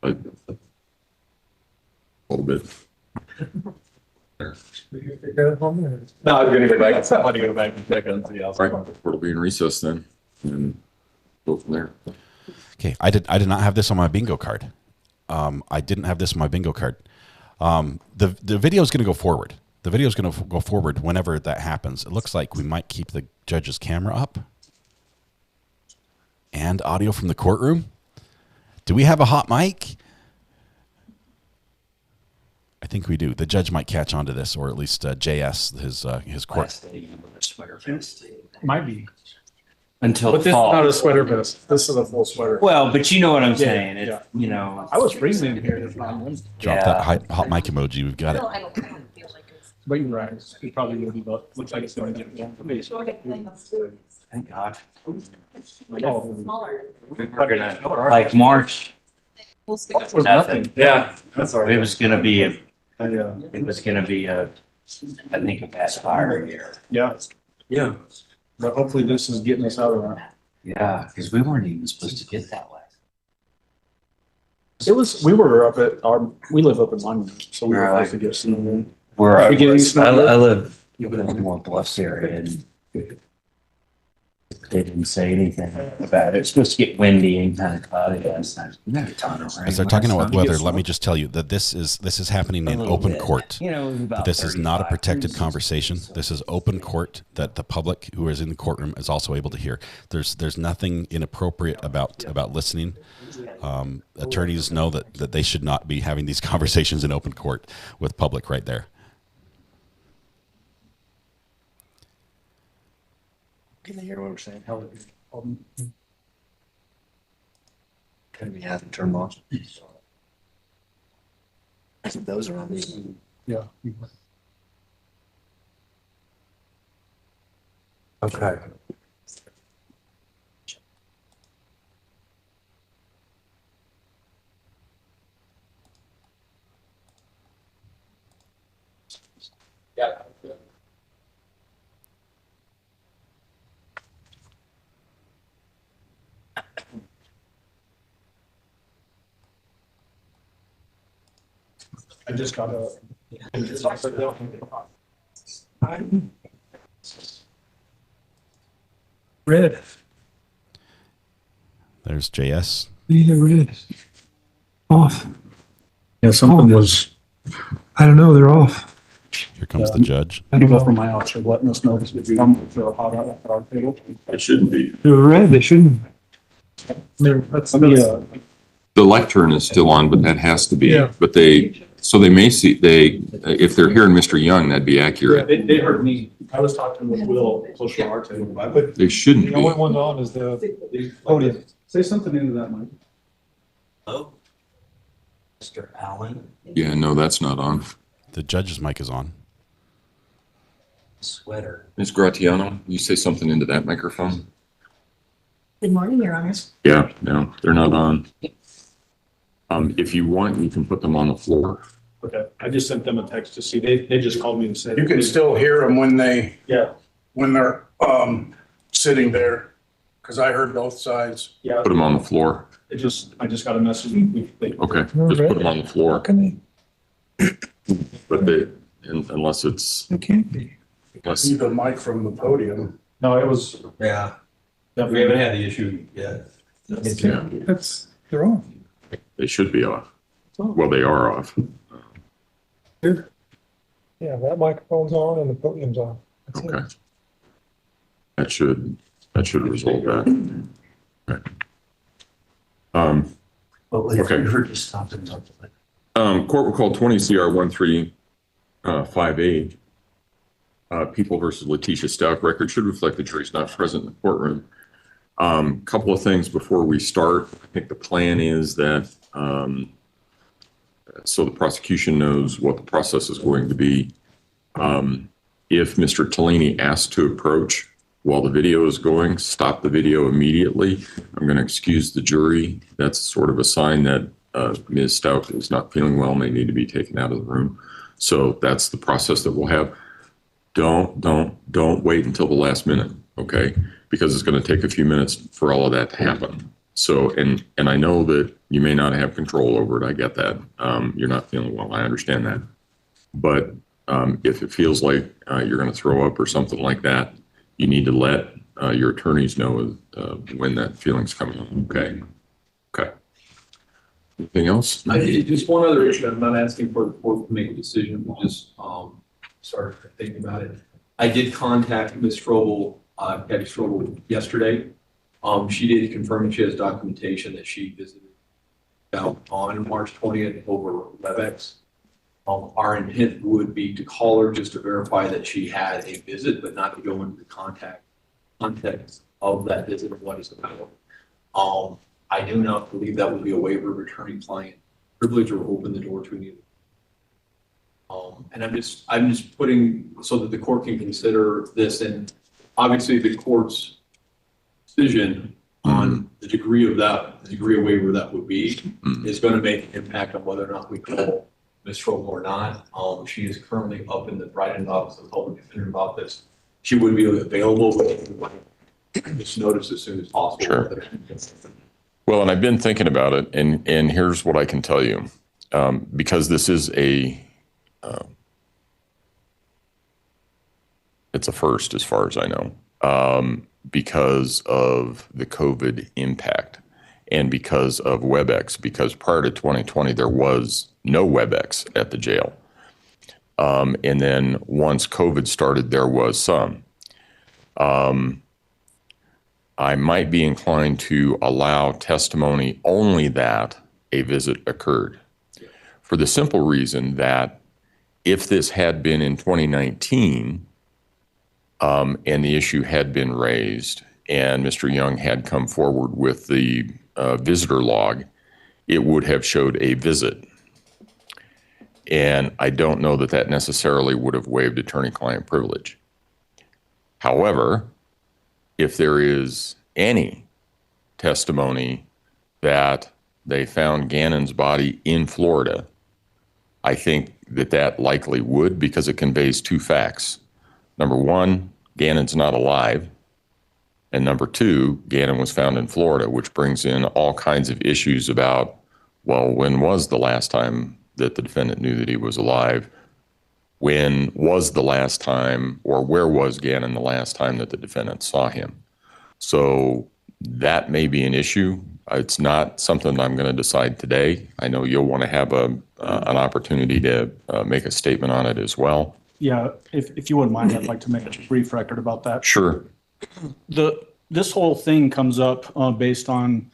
[SPEAKER 14] but a little bit.
[SPEAKER 15] No, I'm going to go back. I want to go back and check on the outside.
[SPEAKER 14] Right. We'll be in recess then, and go from there.
[SPEAKER 3] Okay, I did not have this on my bingo card. I didn't have this on my bingo card. The video is going to go forward. The video is going to go forward whenever that happens. It looks like we might keep the judge's camera up and audio from the courtroom. Do we have a hot mic? I think we do. The judge might catch on to this, or at least JS, his court.
[SPEAKER 6] Might be.
[SPEAKER 17] Until
[SPEAKER 6] But this is
[SPEAKER 17] fall.
[SPEAKER 6] not a sweater vest. This is a full sweater.
[SPEAKER 17] Well, but you know what I'm
[SPEAKER 6] Yeah,
[SPEAKER 17] saying.
[SPEAKER 6] yeah.
[SPEAKER 17] You know,
[SPEAKER 6] I was freezing in here this time.
[SPEAKER 3] Drop that hot mic emoji. We've got it.
[SPEAKER 6] But you're right. It probably will be, but looks like it's going to get warm for me.
[SPEAKER 17] Thank God.
[SPEAKER 6] Oh.
[SPEAKER 17] We're gonna, like March.
[SPEAKER 6] Was nothing.
[SPEAKER 17] Yeah,
[SPEAKER 6] that's all right.
[SPEAKER 17] It was gonna be a, I think a fast fire year.
[SPEAKER 6] Yeah.
[SPEAKER 17] Yeah.
[SPEAKER 6] But hopefully this is getting us out of that.
[SPEAKER 17] Yeah, because we weren't even supposed to get that way.
[SPEAKER 6] We were up at we live up in Monument, so we were supposed to get some.
[SPEAKER 17] Where
[SPEAKER 6] We getting snow?
[SPEAKER 17] I live in More Bluffs area, and they didn't say anything about it. It's supposed to get windy and kind of cloudy last night.
[SPEAKER 3] As they're talking about weather, let me just tell you that this is happening in open court.
[SPEAKER 17] You know, it was about
[SPEAKER 3] This is not a
[SPEAKER 17] 35
[SPEAKER 3] protected
[SPEAKER 17] degrees.
[SPEAKER 3] conversation. This is open court that the public who is in the courtroom is also able to hear. There's nothing inappropriate about listening. Attorneys know that they should not be having these conversations in open court with public right there.
[SPEAKER 16] Can they hear what we're saying? Can we have them turn on? I think those are on this.
[SPEAKER 6] Yeah.
[SPEAKER 16] Okay.
[SPEAKER 6] Yeah. I just got a. Red.
[SPEAKER 3] There's JS.
[SPEAKER 6] Yeah, red. Off. Yeah, something was. I don't know. They're off.
[SPEAKER 3] Here comes the judge.
[SPEAKER 6] I don't know from my officer letting us know this would be hot out at our table.
[SPEAKER 14] It shouldn't be.
[SPEAKER 6] They're red. They shouldn't. That's
[SPEAKER 14] The lectern is still on, but that has to be.
[SPEAKER 6] Yeah.
[SPEAKER 14] But they may see, if they're hearing Mr. Young, that'd be accurate.
[SPEAKER 6] They heard me. I was talking with Will close to our table. But
[SPEAKER 14] They shouldn't
[SPEAKER 6] the only
[SPEAKER 14] be.
[SPEAKER 6] one on is the podium. Say something into that, Mike.
[SPEAKER 17] Hello? Mr. Allen?
[SPEAKER 14] Yeah, no, that's not on.
[SPEAKER 3] The judge's mic is on.
[SPEAKER 17] Sweater.
[SPEAKER 14] Ms. Gratiano, you say something into that microphone?
[SPEAKER 18] Good morning, Your Honors.
[SPEAKER 14] Yeah, no, they're not on. If you want, you can put them on the floor.
[SPEAKER 15] Okay, I just sent them a text to see, they just called me and said.
[SPEAKER 19] You can still hear them when they,
[SPEAKER 15] Yeah.
[SPEAKER 19] when they're sitting there, because I heard both sides.
[SPEAKER 15] Yeah.
[SPEAKER 14] Put them on the floor.
[SPEAKER 15] I just got a message.
[SPEAKER 14] Okay, just put them on the floor. But they, unless it's.
[SPEAKER 19] It can't be.
[SPEAKER 14] Unless.
[SPEAKER 19] See the mic from the podium.
[SPEAKER 15] No, it was.
[SPEAKER 17] Yeah.
[SPEAKER 15] We haven't had the issue yet.
[SPEAKER 14] Yeah.
[SPEAKER 19] They're off.
[SPEAKER 14] They should be off. Well, they are off.
[SPEAKER 6] Yeah, that microphone's on and the podium's on. That's
[SPEAKER 14] Okay.
[SPEAKER 6] it.
[SPEAKER 14] That should resolve that. Okay. Okay.
[SPEAKER 17] You heard just stop and talk about it.
[SPEAKER 14] Court will call 20 CR 1358. People versus Letecia Stauch. Record should reflect the jury's not present in the courtroom. Couple of things before we start. I think the plan is that so the prosecution knows what the process is going to be. If Mr. Tellini asks to approach while the video is going, stop the video immediately. I'm going to excuse the jury. That's sort of a sign that Ms. Stauch is not feeling well and may need to be taken out of the room. So that's the process that we'll have. Don't wait until the last minute, okay? Because it's going to take a few minutes for all of that to happen. So, and I know that you may not have control over it. I get that. You're not feeling well. I understand that. But if it feels like you're going to throw up or something like that, you need to let your attorneys know when that feeling's coming on. Okay. Okay. Anything else?
[SPEAKER 15] Just one other issue. I'm not asking for the court to make a decision. We just started thinking about it. I did contact Ms. Strobel, Debbie Strobel, yesterday. She did confirm that she has documentation that she visited out on March 20th over WebEx. Our intent would be to call her just to verify that she had a visit, but not to go into the context of that visit and what it's about. I do not believe that would be a waiver of attorney-client privilege or open the door to anything. And I'm just putting so that the court can consider this, and obviously the court's decision on the degree of waiver that would be is going to make an impact on whether or not we call Ms. Strobel or not. She is currently up in the Brighton office, the public defender's office. She would be available, but just notice as soon as possible.
[SPEAKER 14] Sure. Well, and I've been thinking about it, and here's what I can tell you, because this is it's a first as far as I know, because of the COVID impact and because of WebEx, because prior to 2020, there was no WebEx at the jail. And then once COVID started, there was some. I might be inclined to allow testimony only that a visit occurred, for the simple reason that if this had been in 2019 and the issue had been raised and Mr. Young had come forward with the visitor log, it would have showed a visit. And I don't know that that necessarily would have waived attorney-client privilege. However, if there is any testimony that they found Gannon's body in Florida, I think that that likely would, because it conveys two facts. Number one, Gannon's not alive. And number two, Gannon was found in Florida, which brings in all kinds of issues about, well, when was the last time that the defendant knew that he was alive? When was the last time, or where was Gannon the last time that the defendant saw him? So that may be an issue. It's not something I'm going to decide today. I know you'll want to have an opportunity to make a statement on it as well.
[SPEAKER 20] Yeah, if you wouldn't mind, I'd like to make a brief record about that.
[SPEAKER 14] Sure.
[SPEAKER 20] This whole thing comes up based on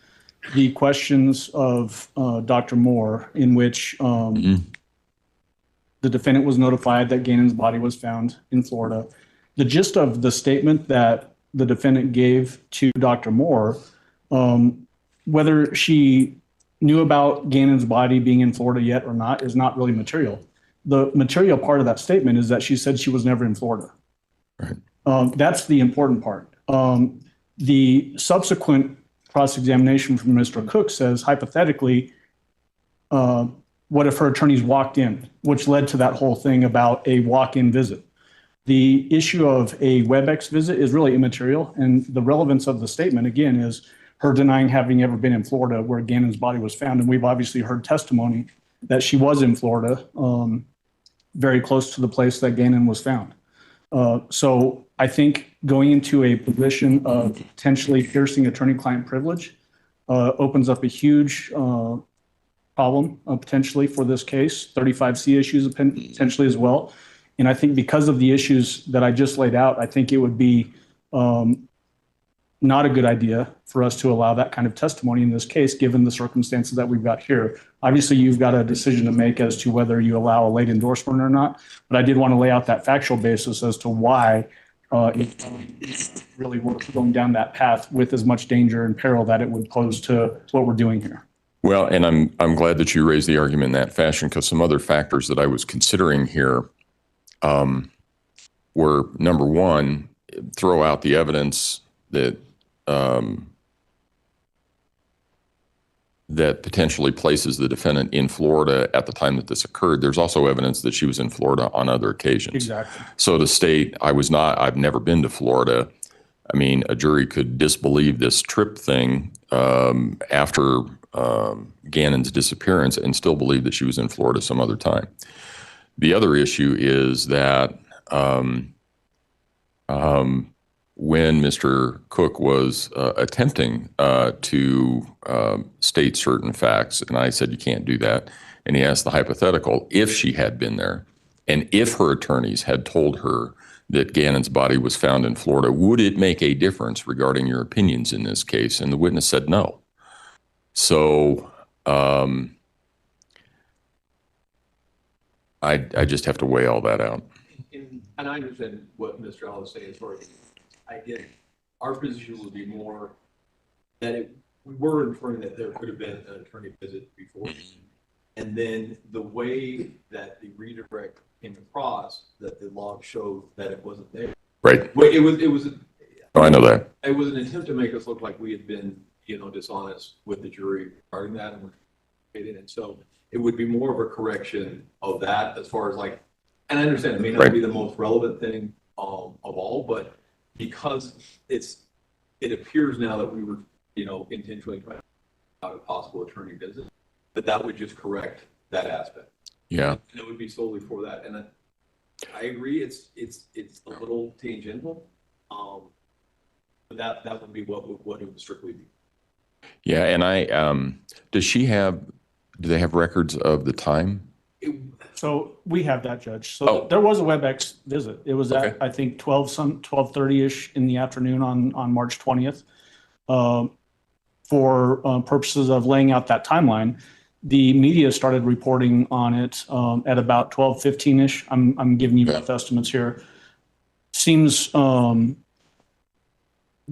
[SPEAKER 20] the questions of Dr. Moore, in which the defendant was notified that Gannon's body was found in Florida. The gist of the statement that the defendant gave to Dr. Moore, whether she knew about Gannon's body being in Florida yet or not, is not really material. The material part of that statement is that she said she was never in Florida.
[SPEAKER 14] Right.
[SPEAKER 20] That's the important part. The subsequent cross-examination from Mr. Cook says, hypothetically, what if her attorneys walked in, which led to that whole thing about a walk-in visit. The issue of a WebEx visit is really immaterial, and the relevance of the statement, again, is her denying having ever been in Florida where Gannon's body was found, and we've obviously heard testimony that she was in Florida, very close to the place that Gannon was found. So I think going into a position of potentially piercing attorney-client privilege opens up a huge problem potentially for this case, 35C issues potentially as well. And I think because of the issues that I just laid out, I think it would be not a good idea for us to allow that kind of testimony in this case, given the circumstances that we've got here. Obviously, you've got a decision to make as to whether you allow a late endorsement or not, but I did want to lay out that factual basis as to why it's really worth going down that path with as much danger and peril that it would pose to what we're doing here.
[SPEAKER 14] Well, and I'm glad that you raised the argument in that fashion, because some other factors that I was considering here were, number one, throw out the evidence that that potentially places the defendant in Florida at the time that this occurred. There's also evidence that she was in Florida on other occasions.
[SPEAKER 20] Exactly.
[SPEAKER 14] So to state, I've never been to Florida. I mean, a jury could disbelieve this trip thing after Gannon's disappearance and still believe that she was in Florida some other time. The other issue is that when Mr. Cook was attempting to state certain facts, and I said, you can't do that, and he asked the hypothetical, if she had been there, and if her attorneys had told her that Gannon's body was found in Florida, would it make a difference regarding your opinions in this case? And the witness said no. So I just have to weigh all that out.
[SPEAKER 15] And I understand what Mr. Ellis is saying as far as I get it. Our position would be more that we were inferring that there could have been an attorney visit before. And then the way that the redirect came across, that the log showed that it wasn't there.
[SPEAKER 14] Right.
[SPEAKER 15] Well, it was.
[SPEAKER 14] Oh, I know that.
[SPEAKER 15] It was an attempt to make us look like we had been, dishonest with the jury regarding that, and so it would be more of a correction of that as far as and I understand it may not be the most relevant thing of all, but because it appears now that we were, intentionally trying to have a possible attorney visit, that would just correct that aspect.
[SPEAKER 14] Yeah.
[SPEAKER 15] And it would be solely for that. And I agree, it's a little tangential, but that would be what it would strictly be.
[SPEAKER 14] Yeah, and do they have records of the time?
[SPEAKER 20] So we have that, Judge. So there was a WebEx visit. It was at, I think, 12:30-ish in the afternoon on March 20th. For purposes of laying out that timeline, the media started reporting on it at about 12:15-ish. I'm giving you rough estimates here. Seems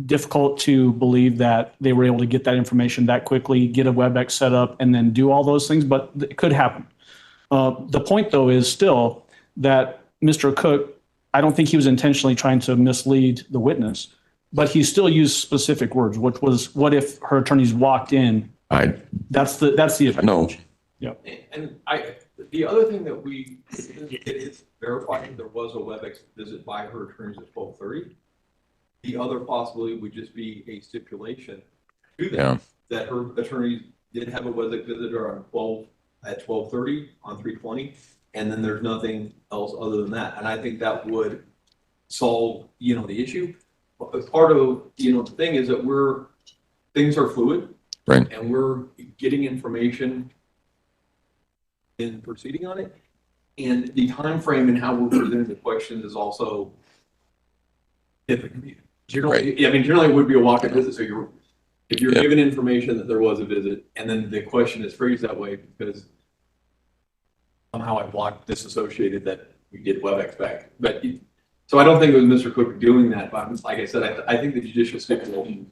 [SPEAKER 20] difficult to believe that they were able to get that information that quickly, get a WebEx set up, and then do all those things, but it could happen. The point, though, is still that Mr. Cook, I don't think he was intentionally trying to mislead the witness, but he still used specific words, which was, what if her attorneys walked in? That's the effect.
[SPEAKER 14] No.
[SPEAKER 20] Yeah.
[SPEAKER 15] And the other thing that it is verified there was a WebEx visit by her attorneys at 12:30. The other possibility would just be a stipulation to them that her attorneys did have a WebEx visitor at 12:30 on 3/20, and then there's nothing else other than that. And I think that would solve, the issue. But part of, the thing is that things are fluid,
[SPEAKER 14] right?
[SPEAKER 15] And we're getting information in proceeding on it, and the time frame and how we're presenting the questions is also different. Generally, generally it would be a walk-in visit. So if you're given information that there was a visit, and then the question is phrased that way because somehow I blocked disassociated that we get WebEx back. But so I don't think it was Mr. Cook doing that. But like I said, I think the judicial stipulation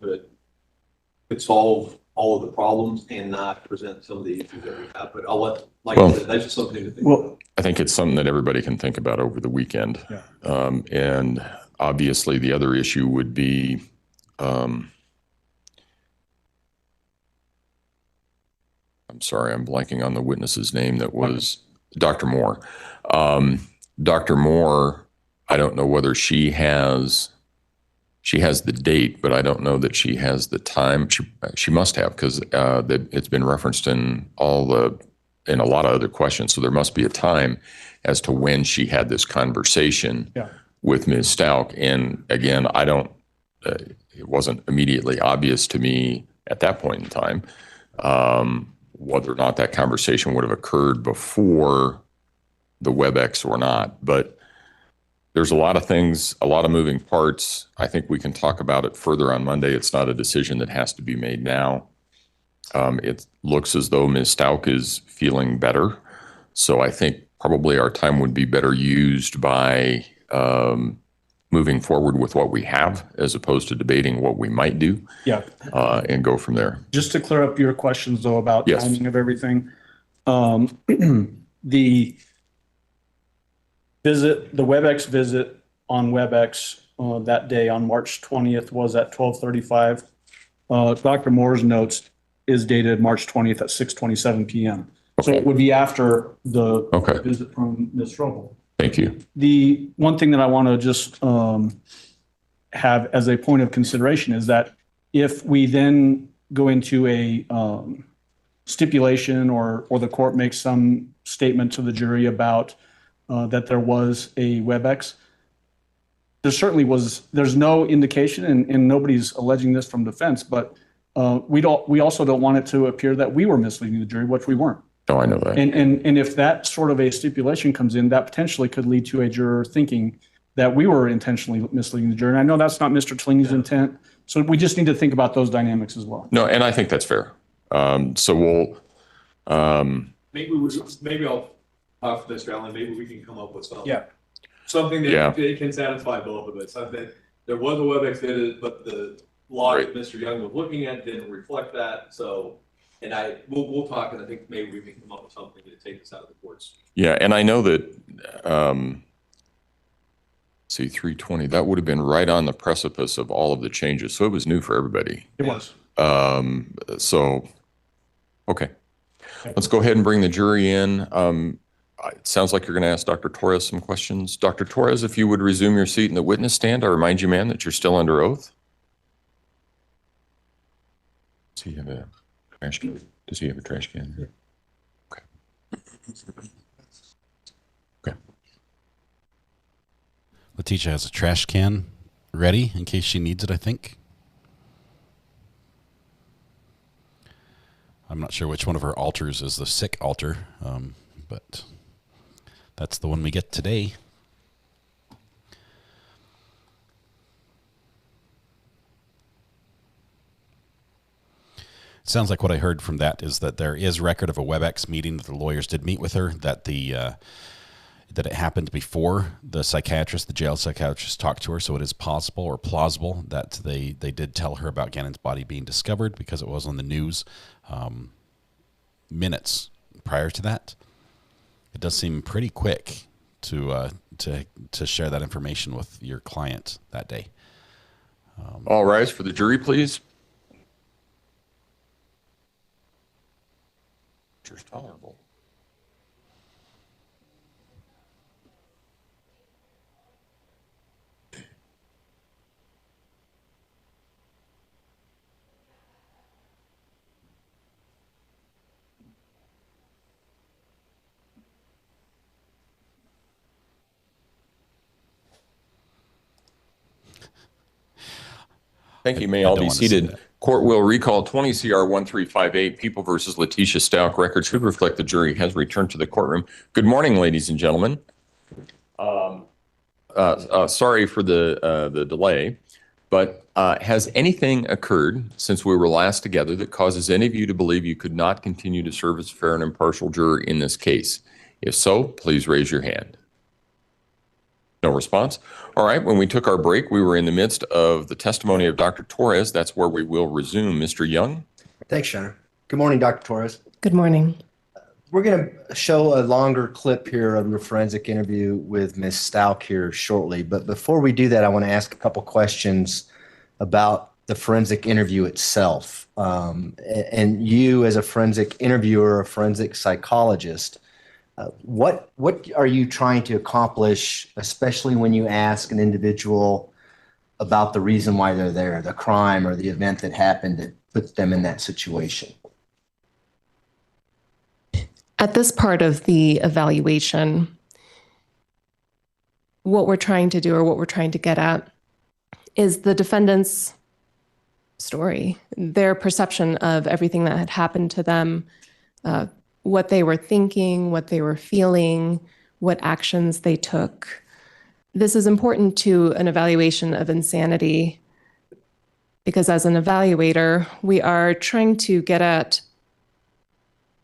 [SPEAKER 15] could solve all of the problems and not present some of the issues that we have. But I said, that's just something to think about.
[SPEAKER 14] I think it's something that everybody can think about over the weekend.
[SPEAKER 20] Yeah.
[SPEAKER 14] And obviously the other issue would be, I'm sorry, I'm blanking on the witness's name. That was Dr. Moore. Dr. Moore, I don't know whether she has the date, but I don't know that she has the time. She must have, because it's been referenced in in a lot of other questions. So there must be a time as to when she had this conversation with Ms. Stauch. And again, it wasn't immediately obvious to me at that point in time whether or not that conversation would have occurred before the WebEx or not. But there's a lot of things, a lot of moving parts. I think we can talk about it further on Monday. It's not a decision that has to be made now. It looks as though Ms. Stauch is feeling better. So I think probably our time would be better used by moving forward with what we have as opposed to debating what we might do.
[SPEAKER 20] Yeah.
[SPEAKER 14] And go from there.
[SPEAKER 20] Just to clear up your questions, though, about timing of everything. The WebEx visit on WebEx that day on March 20th was at 12:35. Dr. Moore's notes is dated March 20th at 6:27 p.m. So it would be after the visit from Ms. Strobel.
[SPEAKER 14] Thank you.
[SPEAKER 20] The one thing that I want to just have as a point of consideration is that if we then go into a stipulation or the court makes some statement to the jury about that there was a WebEx, there's no indication, and nobody's alleging this from defense, but we also don't want it to appear that we were misleading the jury, which we weren't.
[SPEAKER 14] Oh, I know that.
[SPEAKER 20] And if that sort of a stipulation comes in, that potentially could lead to a juror thinking that we were intentionally misleading the jury. And I know that's not Mr. Tellini's intent. So we just need to think about those dynamics as well.
[SPEAKER 14] No, and I think that's fair. So we'll.
[SPEAKER 15] Maybe I'll talk to Mr. Allen. Maybe we can come up with something. Yeah. Something that can satisfy both of us. Something there was a WebEx visit, but the log that Mr. Young was looking at didn't reflect that. So. And we'll talk, and I think maybe we can come up with something to take us out of the courts.
[SPEAKER 14] Yeah, and I know that, 320, that would have been right on the precipice of all of the changes. So it was new for everybody.
[SPEAKER 20] It was.
[SPEAKER 14] Okay. Let's go ahead and bring the jury in. It sounds like you're going to ask Dr. Torres some questions. Dr. Torres, if you would resume your seat in the witness stand, I remind you, ma'am, that you're still under oath. Does he have a trash can? Does he have a trash can? Yeah. Okay.
[SPEAKER 3] Letecia has a trash can ready in case she needs it, I think. I'm not sure which one of her altars is the sick altar, but that's the one we get today. Sounds like what I heard from that is that there is record of a WebEx meeting that the lawyers did meet with her, that it happened before the jail psychiatrist talked to her, so it is possible or plausible that they did tell her about Gannon's body being discovered because it was on the news minutes prior to that. It does seem pretty quick to share that information with your client that day.
[SPEAKER 14] All rise for the jury, please. Tolerable. Thank you. May all be seated. Court will recall 20 CR 1358, People versus Letecia Stauch. Record should reflect the jury has returned to the courtroom. Good morning, ladies and gentlemen. Sorry for the delay, but has anything occurred since we were last together that causes any of you to believe you could not continue to serve as a fair and impartial juror in this case? If so, please raise your hand. No response. All right. When we took our break, we were in the midst of the testimony of Dr. Torres. That's where we will resume. Mr. Young.
[SPEAKER 16] Thanks, Shannon. Good morning, Dr. Torres.
[SPEAKER 18] Good morning.
[SPEAKER 16] we're going to show a longer clip here of your forensic interview with Ms. Stauch here shortly. But before we do that, I want to ask a couple questions about the forensic interview itself. And you, as a forensic interviewer, a forensic psychologist, what are you trying to accomplish, especially when you ask an individual about the reason why they're there, the crime or the event that happened that puts them in that situation?
[SPEAKER 21] At this part of the evaluation, what we're trying to do or what we're trying to get at is the defendant's story, their perception of everything that had happened to them, what they were thinking, what they were feeling, what actions they took. This is important to an evaluation of insanity because as an evaluator, we are trying to get at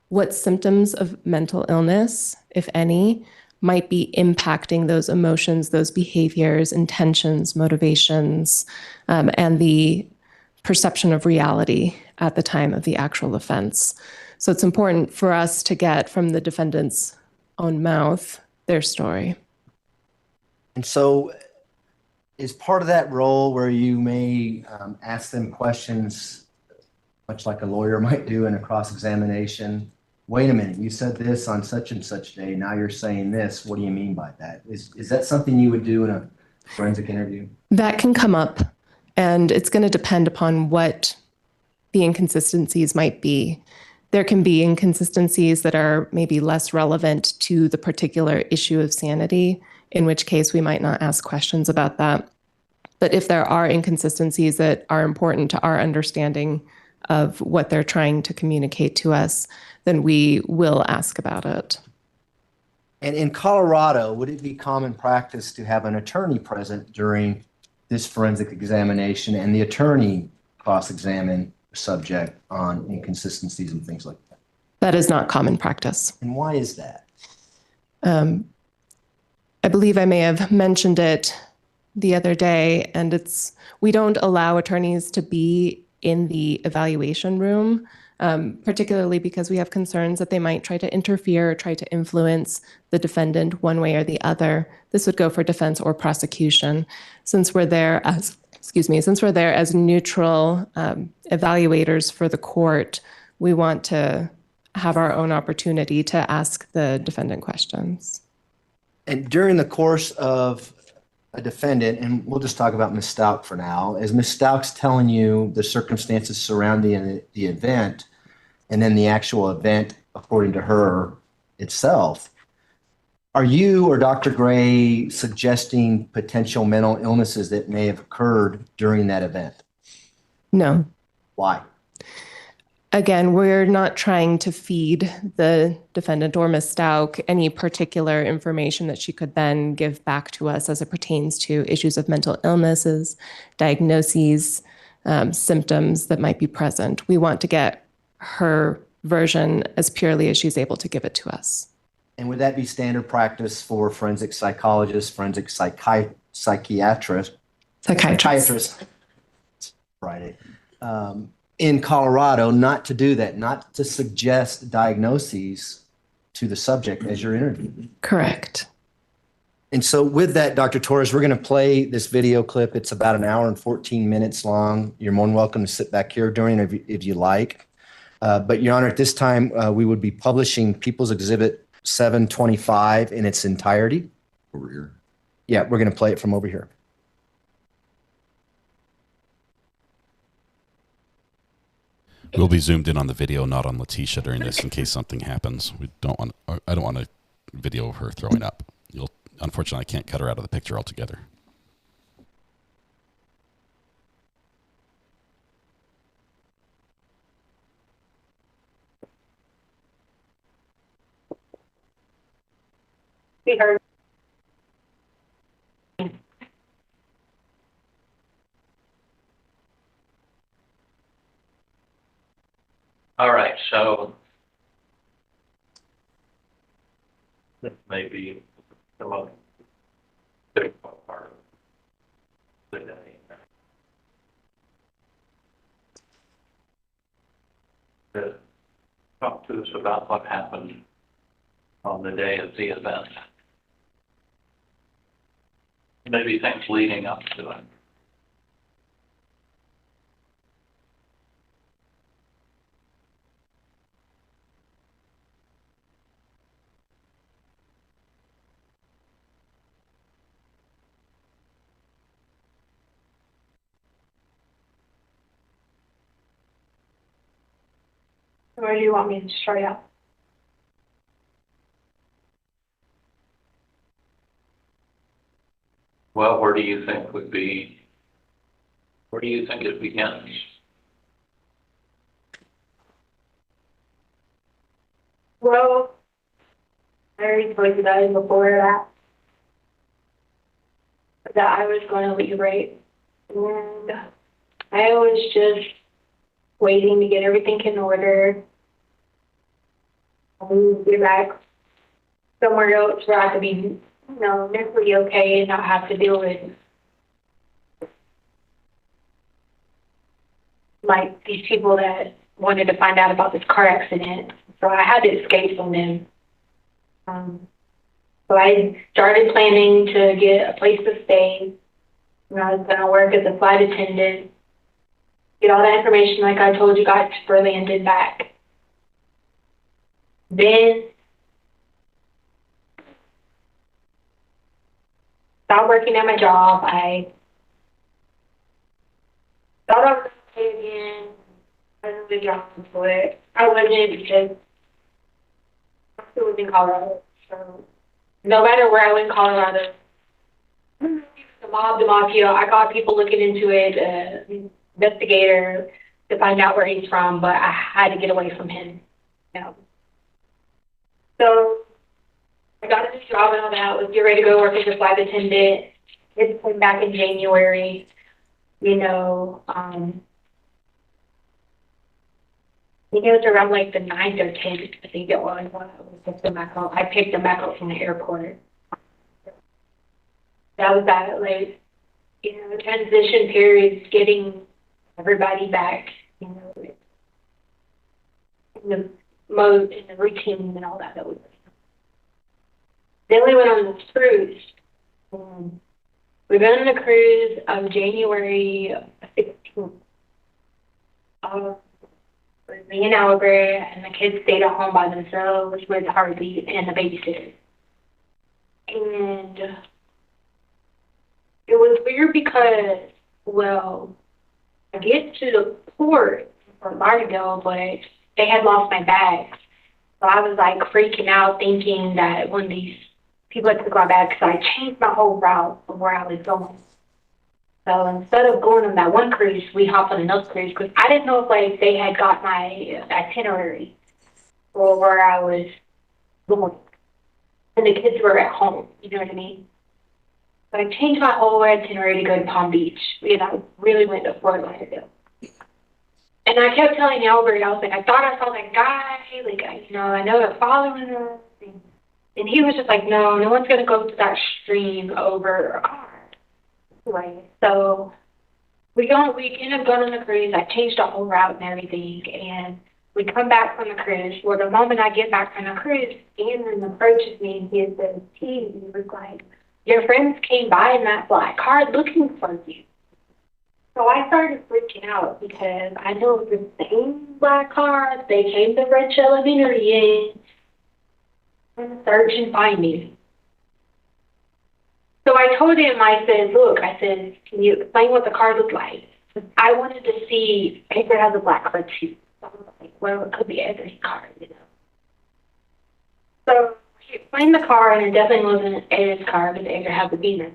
[SPEAKER 21] what symptoms of mental illness, if any, might be impacting those emotions, those behaviors, intentions, motivations, and the perception of reality at the time of the actual offense. So it's important for us to get from the defendant's own mouth their story.
[SPEAKER 16] And so is part of that role where you may ask them questions, much like a lawyer might do in a cross-examination? Wait a minute, you said this on such and such day, now you're saying this. What do you mean by that? Is that something you would do in a forensic interview?
[SPEAKER 21] That can come up, and it's going to depend upon what the inconsistencies might be. There can be inconsistencies that are maybe less relevant to the particular issue of sanity, in which case we might not ask questions about that. But if there are inconsistencies that are important to our understanding of what they're trying to communicate to us, then we will ask about it.
[SPEAKER 16] And in Colorado, would it be common practice to have an attorney present during this forensic examination and the attorney cross-examine the subject on inconsistencies and things like that?
[SPEAKER 21] That is not common practice.
[SPEAKER 16] And why is that?
[SPEAKER 21] I believe I may have mentioned it the other day, and we don't allow attorneys to be in the evaluation room, particularly because we have concerns that they might try to interfere or try to influence the defendant one way or the other. This would go for defense or prosecution. Since we're there as neutral evaluators for the court, we want to have our own opportunity to ask the defendant questions.
[SPEAKER 16] And during the course of a defendant, and we'll just talk about Ms. Stauch for now, as Ms. Stauch's telling you the circumstances surrounding the event, and then the actual event, according to her itself, are you or Dr. Gray suggesting potential mental illnesses that may have occurred during that event?
[SPEAKER 21] No.
[SPEAKER 16] Why?
[SPEAKER 21] Again, we're not trying to feed the defendant or Ms. Stauch any particular information that she could then give back to us as it pertains to issues of mental illnesses, diagnoses, symptoms that might be present. We want to get her version as purely as she's able to give it to us.
[SPEAKER 16] And would that be standard practice for forensic psychologists, forensic psychiatrists? Friday. In Colorado, not to do that, not to suggest diagnoses to the subject as you're interviewing.
[SPEAKER 21] Correct.
[SPEAKER 16] And so with that, Dr. Torres, we're going to play this video clip. It's about an hour and 14 minutes long. You're more than welcome to sit back here during if you like. But Your Honor, at this time, we would be publishing People's Exhibit 725 in its entirety.
[SPEAKER 14] Over here.
[SPEAKER 16] Yeah, we're going to play it from over here.
[SPEAKER 3] We'll be zoomed in on the video, not on Letecia during this, in case something happens. I don't want a video of her throwing up. Unfortunately, I can't cut her out of the picture altogether.
[SPEAKER 22] All right, so this may be the most difficult part of the day. To talk to us about what happened on the day of the event. Maybe things leading up to it.
[SPEAKER 1] Where do you want me to start out?
[SPEAKER 22] Well, where do you think it begins?
[SPEAKER 1] Well, I already told you guys before that I was going to leave, right? And I was just waiting to get everything in order. Get back somewhere else where I could be, mentally okay and not have to deal with like these people that wanted to find out about this car accident. So I had to escape from them. So I started planning to get a place to stay. I was going to work as a flight attendant, get all that information like I told you guys for landed back. Then stopped working at my job. I thought I was going to again. I was a job but I wasn't because I still was in Colorado. So no matter where I went in Colorado, the mob, the mafia, I got people looking into it, investigator to find out where he's from, but I had to get away from him. So I got a new job and all that, was getting ready to go work as a flight attendant. It came back in January, I think it was around like the 9th or 10th, I think it was, when I picked them back up from the airport. That was that, transition period, getting everybody back, in the mode, in the routine and all that. Then we went on this cruise. We went on a cruise of January 16th. Me and Albert and the kids stayed at home by themselves with Harvey and the babysitter. And it was weird because, I get to the port in Fort Lauderdale, but they had lost my bags. So I was like freaking out thinking that one of these people had took my bag because I changed my whole route of where I was going. So instead of going on that one cruise, we hopped on another cruise because I didn't know if they had got my itinerary or where I was going. And the kids were at home, you know what I mean? So I changed my whole itinerary to go to Palm Beach. I really went to Fort Lauderdale. And I kept telling Albert, I was like, I thought I saw that guy, I know they're following us. And he was just like, no one's going to go to that stream over a car. Anyway, so we end up going on the cruise. I changed the whole route and everything, and we come back from the cruise. Well, the moment I get back from the cruise, Andrew approaches me and he says, he was like, your friends came by in that black car looking for you. So I started freaking out because I know it's the same black car. They came to Red Elevator in and search and find me. So I told him, I said, can you explain what the car looked like? I wanted to see if it has a black car too. So I was like, well, it could be Edgar's car, So he explained the car, and it definitely wasn't Edgar's car, but Edgar had the Beamer.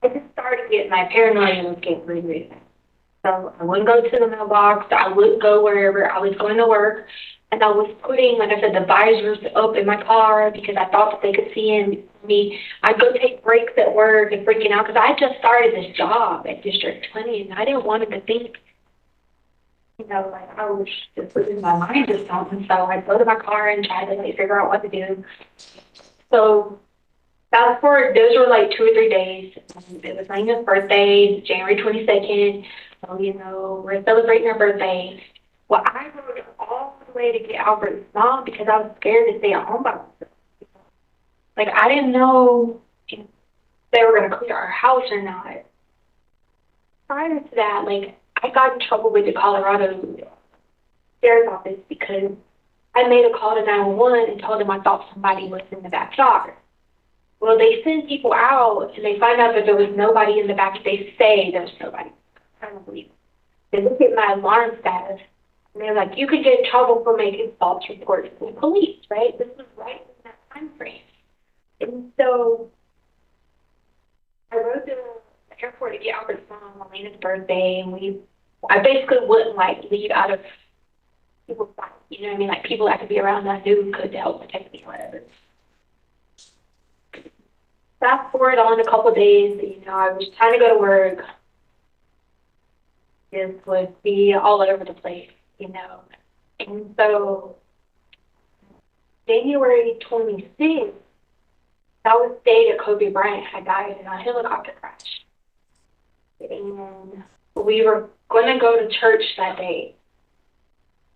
[SPEAKER 1] I just started getting my paranoia was getting really, really bad. So I wouldn't go to the mailbox. I wouldn't go wherever. I was going to work. And I was putting, like I said, the visors up in my car because I thought that they could see me. I'd go take breaks at work and freaking out because I just started this job at District 20 and I didn't want them to think, I was just losing my mind or something. So I'd go to my car and try to figure out what to do. So fast forward, those were 2 or 3 days. It was Raina's birthday, January 22nd. So, we're celebrating her birthday. Well, I wrote all way to get Albert's mom because I was scared to stay at home by myself. Like, I didn't know if they were going to clear our house or not. Prior to that, like, I got in trouble with the Colorado Sheriff's Office because I made a call to 911 and told them I thought somebody was in the backyard. Well, they send people out and they find out that there was nobody in the back. They say there was nobody. I don't believe it. They look at my alarm status and they're like, you could get in trouble for making false reports to the police, right? This was right in that time frame. And so I rode to the airport to get Albert's mom on Lena's birthday, and I basically wouldn't like leave out of people's sight. You know what I mean? Like people that could be around that I knew could help protect me, whatever. Fast forward on a couple of days, I was trying to go to work. This would be all over the place, And so January 26th, that was the day that Kobe Bryant had died in a helicopter crash. And we were going to go to church that day.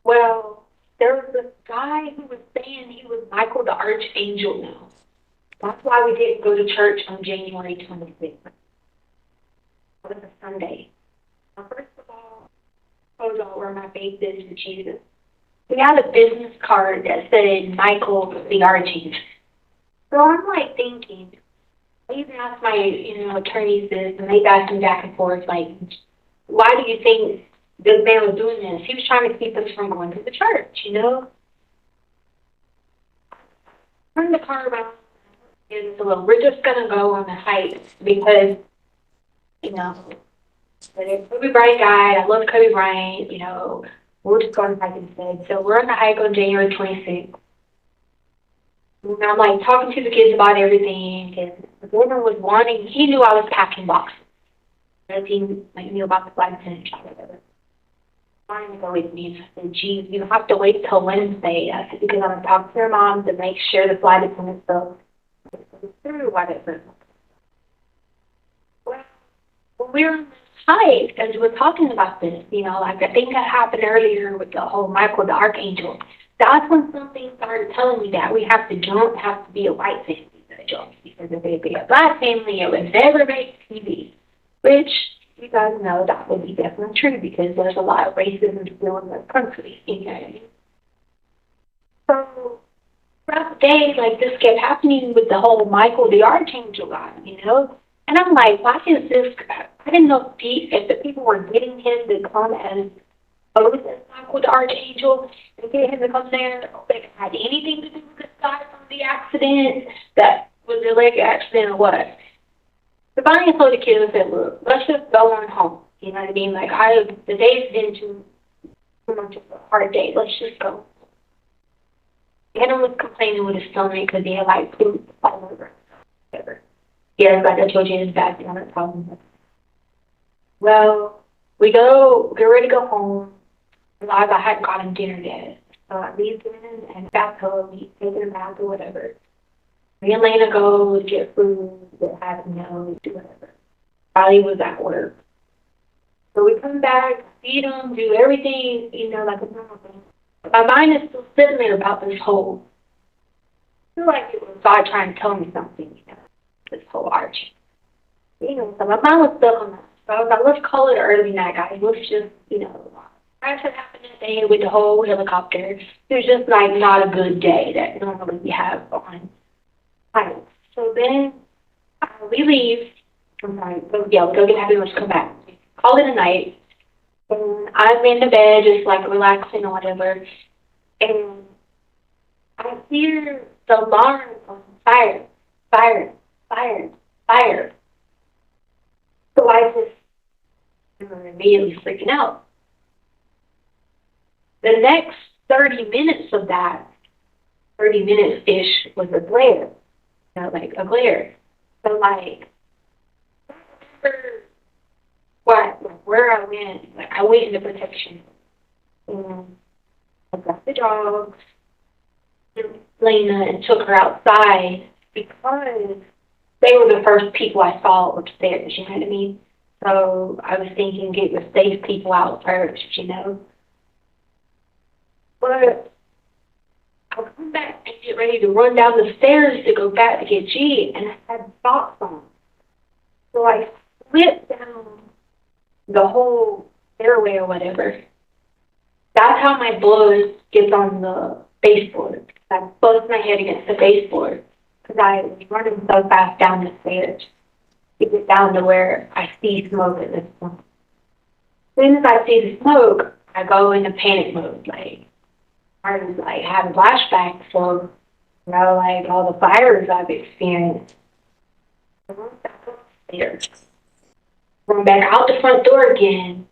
[SPEAKER 1] Well, there was this guy who was saying he was Michael the Archangel now. That's why we didn't go to church on January 26th. It was a Sunday. Now, first of all, I told y'all where my faith is in Jesus. We had a business card that said Michael the Archangel. So I'm like thinking, I even asked my, attorneys this, and they've asked me back and forth, like, why do you think this man was doing this? He was trying to keep us from going to the church, Turn the car around, and so we're just going to go on a hike because, Kobe Bryant died. I love Kobe Bryant, we're just going on a hike instead. So we're on the hike on January 26th. And I'm like talking to the kids about everything, and the woman was wanting, he knew I was packing boxes. He knew about the flight attendant or whatever. Wanting to go with me. I said, geez, you have to wait till Wednesday. I said, because I'm going to talk to your mom to make sure the flight attendant stuff is through, whatever. Well, when we were on this hike, as we were talking about this, like the thing that happened earlier with the whole Michael the Archangel, that's when something started telling me that we don't have to be a white family to jump, because if it be a black family, it would never make TV. Which, you guys know, that would be definitely true, because there's a lot of racism still in this country, what I mean? So, throughout the day, like, this kept happening with the whole Michael the Archangel guy, And I'm like, why is this, I didn't know if the people were getting him to come as Michael the Archangel and get him to come there, if it had anything to do with the guy from the accident, that was a leg accident or what. So finally I told the kids, I said, look, let's just go on home. You know what I mean? Like, the day's been too much of a hard day. Let's just go. Hannah was complaining with his stomach because he had, like, food all over. Whatever. Yeah, like I told you, his back down at problem. Well, we get ready to go home. I hadn't gotten dinner yet. So I leave him and back home, he's taking a bath or whatever. Me and Lena go get food, have do whatever. Riley was at work. So we come back, feed him, do everything, like a normal thing. My mind is still sitting there about this whole, I feel like it was God trying to tell me something, this whole arching. So my mind was stuck on that. So I was like, let's call it an early night, guys. Let's just, prior to happening today with the whole helicopter, it was just like not a good day that normally we have on hikes. So then we leave. We go get happy, let's come back. Call it a night. And I'm in the bed, just like relaxing or whatever. And I hear the alarm on fire, fire, fire, fire. So I just immediately freaking out. The next 30 minutes of that, 30 minutes-ish, was a glare. Like a glare. So like, where I went, like I went into protection. And I got the dogs, Lena, and took her outside because they were the first people I saw upstairs, you know what I mean? So I was thinking get the safe people out first, Well, But I come back and get ready to run down the stairs to go back to get G, and I had socks on. So I slipped down the whole stairway or whatever. That's how my blood gets on the baseboard. I bust my head against the baseboard because I was running so fast down the stairs to get down to where I see smoke at this point. As soon as I see the smoke, I go into panic mode. Like, I was like having flashbacks for, you know, like all the fires I've experienced. I went back upstairs, went back out the front door again,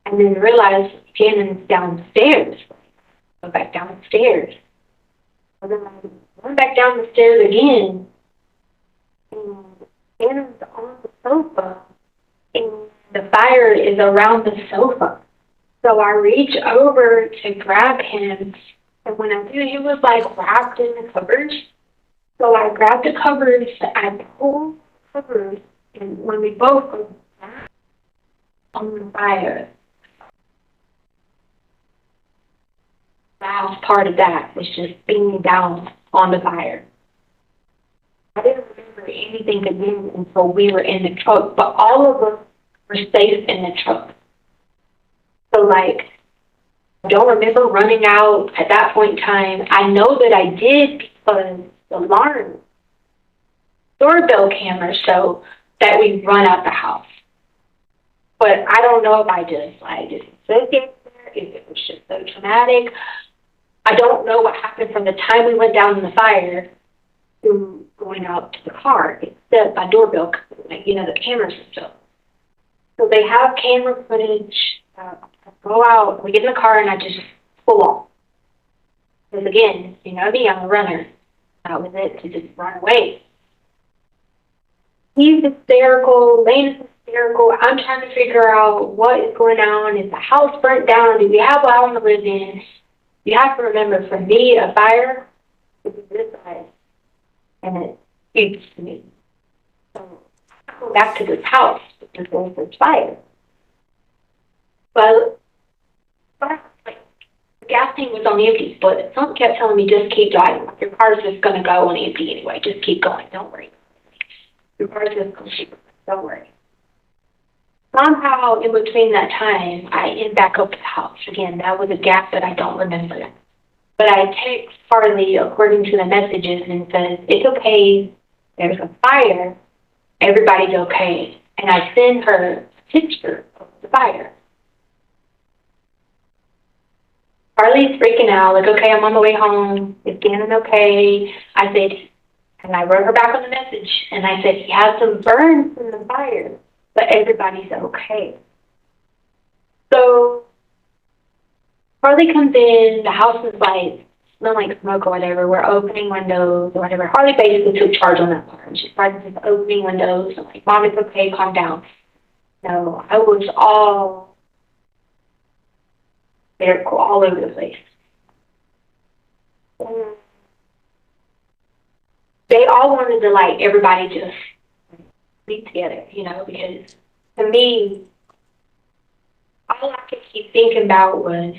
[SPEAKER 1] and then realized Shannon's downstairs. Go back downstairs. And then I went back down the stairs again, and Shannon's on the sofa, and the fire is around the sofa. So I reach over to grab him, and when I do, he was like wrapped in the covers. So I grabbed the covers, I pulled the covers, and when we both go back on the fire, the last part of that was just being down on the fire. I didn't remember anything again until we were in the truck, but all of us were safe in the truck. So, like, I don't remember running out at that point in time. I know that I did because the alarm doorbell camera showed that we run out the house. But I don't know if I just, like, disassociated there, if it was just so traumatic. I don't know what happened from the time we went down in the fire to going out to the car, except my doorbell, like, you know, the cameras and stuff. So they have camera footage. I go out, we get in the car, and I just pull off. Because again, you know me, I'm a runner. That was it, to just run away. He's hysterical, Lane is hysterical. I'm trying to figure out what is going on. Is the house burnt down? Do we have a house to live in? You have to remember, for me, a fire is this size, and it speaks to me. So I go back to this house because there's this fire. But like, the gas tank was on empty, but someone kept telling me, just keep driving. Your car's just going to go on empty anyway. Just keep going. Don't worry. Your car's just going to keep going. Don't worry. Somehow, in between that time, I end back up to the house. Again, that was a gap that I don't remember. But I text Harley according to the messages and says, it's okay. There's a fire. Everybody's okay. And I send her a picture of the fire. Harley's freaking out, like, okay, I'm on the way home. Is Gannon okay? I said, and I wrote her back on the message, and I said, he has some burns from the fire, but everybody's okay. So Harley comes in, the house is like, smelling like smoke or whatever. We're opening windows or whatever. Harley basically took charge on that part. She started just opening windows. I'm like, Mom, it's okay, calm down. No, I was all hysterical all over the place. And they all wanted to, like, everybody just be together, you know, because to me, all I could keep thinking about was,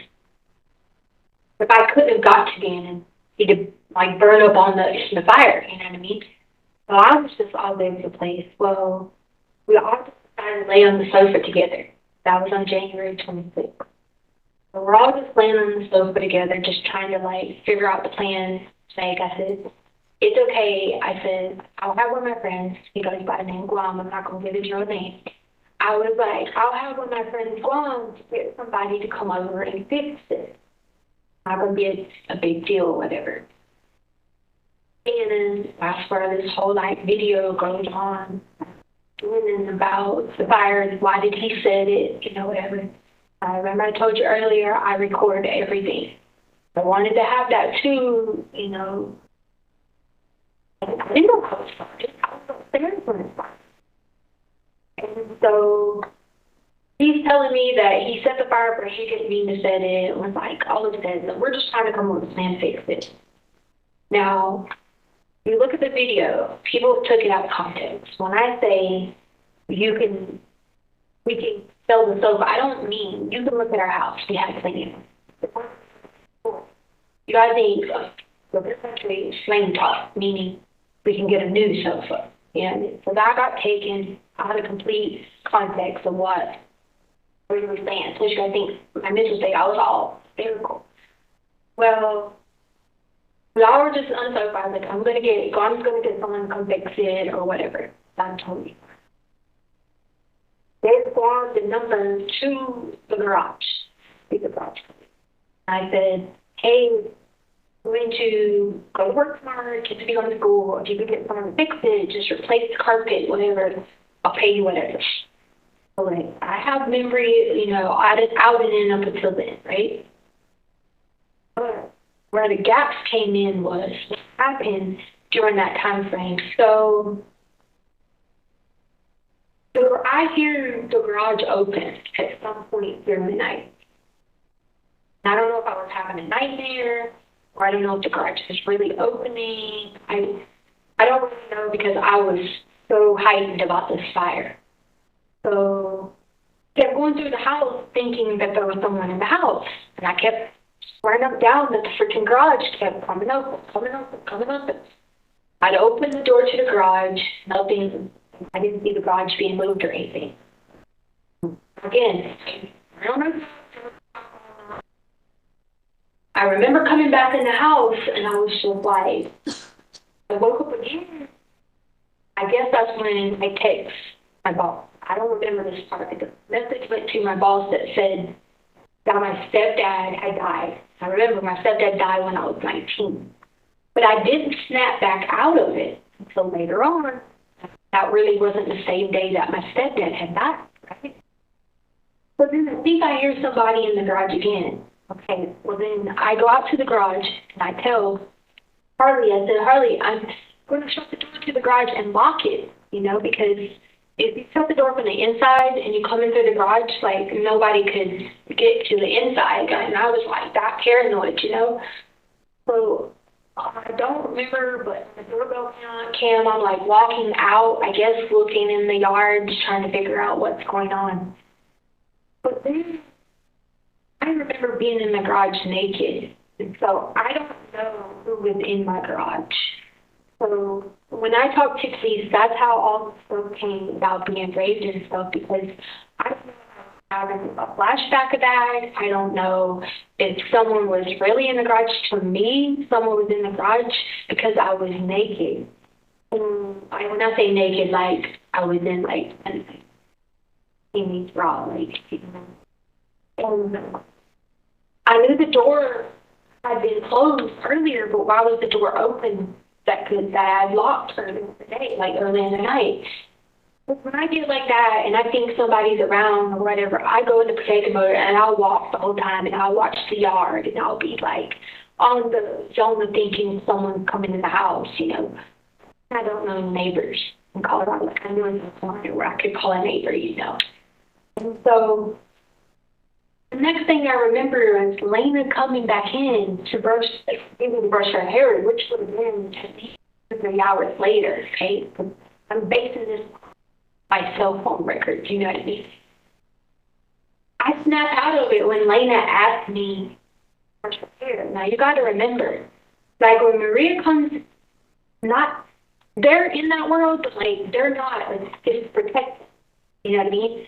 [SPEAKER 1] if I couldn't have got to Gannon, he'd have, like, burned up on the fire, you know what I mean? So I was just all over the place. Well, we all just decided to lay on the sofa together. That was on January 26th. So we're all just laying on the sofa together, just trying to, like, figure out the plan. Like, I said, it's okay. I said, I'll have one of my friends. He goes by the name Guam. I'm not going to give his real name. I was like, I'll have one of my friends Guam to get somebody to come over and fix it. Not going to be a big deal or whatever. And then that's where this whole, like, video goes on. And then about the fires, why did he set it, you know, whatever. I remember I told you earlier, I record everything. I wanted to have that too, you know. I didn't know how it started. I was upstairs when it started. And so he's telling me that he set the fire, but he didn't mean to set it. It was like, all it says, we're just trying to come up with a plan to fix it. Now, you look at the video, people took it out of context. When I say we can sell the sofa, I don't mean, you can look at our house. We have plenty of it. you guys think the essentially slang talk, meaning we can get a new sofa. And so that got taken out of complete context of what we were saying. So I think my mental state, I was all hysterical. Well, we all were just on the sofa. I was like, I'm going to get someone to come fix it or whatever. That's totally fine. They formed the number to the garage. I said, hey, I'm going to go to work tomorrow, kids will be going to school. If you can get someone to fix it, just replace the carpet, whatever, I'll pay you whatever. So like, I have memory, out and in up until then, right? But where the gaps came in was what happened during that time frame. So I hear the garage open at some point during the night. I don't know if I was having a nightmare, or I don't know if the garage was really opening. I don't really know because I was so heightened about this fire. So I kept going through the house thinking that there was someone in the house. And I kept running up down that the freaking garage kept coming open. I'd open the door to the garage, nothing. I didn't see the garage being moved or anything. Again, I don't know. I remember coming back in the house and I was just like, I woke up again. I guess that's when I text my boss. I don't remember this part. The message went to my boss that said that my stepdad had died. I remember my stepdad died when I was 19. But I didn't snap back out of it until later on. That really wasn't the same day that my stepdad had died, right? So then I think I hear somebody in the garage again. Okay, well then I go out to the garage and I tell Harley, I said, Harley, I'm going to shut the door to the garage and lock it, because if you shut the door from the inside and you come in through the garage, like nobody could get to the inside. And I was like that paranoid, So I don't remember, but the doorbell cam, I'm like walking out, I guess looking in the yard, just trying to figure out what's going on. But then I remember being in the garage naked, and so I don't know who was in my garage. So when I talk to police, that's how all this stuff came about being raped and stuff, because I don't know if I'm having a flashback of that. I don't know if someone was really in the garage. To me, someone was in the garage because I was naked. And when I say naked, like I was in like in bra, like. And I knew the door had been closed earlier, but why was the door open that I had locked earlier in the day, like early in the night? But when I get like that and I think somebody's around or whatever, I go into protective mode and I'll walk the whole time and I'll watch the yard and I'll be like on the zone of thinking someone's coming in the house, I don't know neighbors in Colorado. Like I knew in the corner where I could call a neighbor, And so the next thing I remember is Lena coming back in to brush her hair, which would have been at least 3 hours later, okay? I'm basing this on my cell phone records, you know what I mean? I snapped out of it when Lena asked me to brush her hair. Now, you got to remember, like when Maria comes, they're in that world, but like they're not, it's protected, you know what I mean?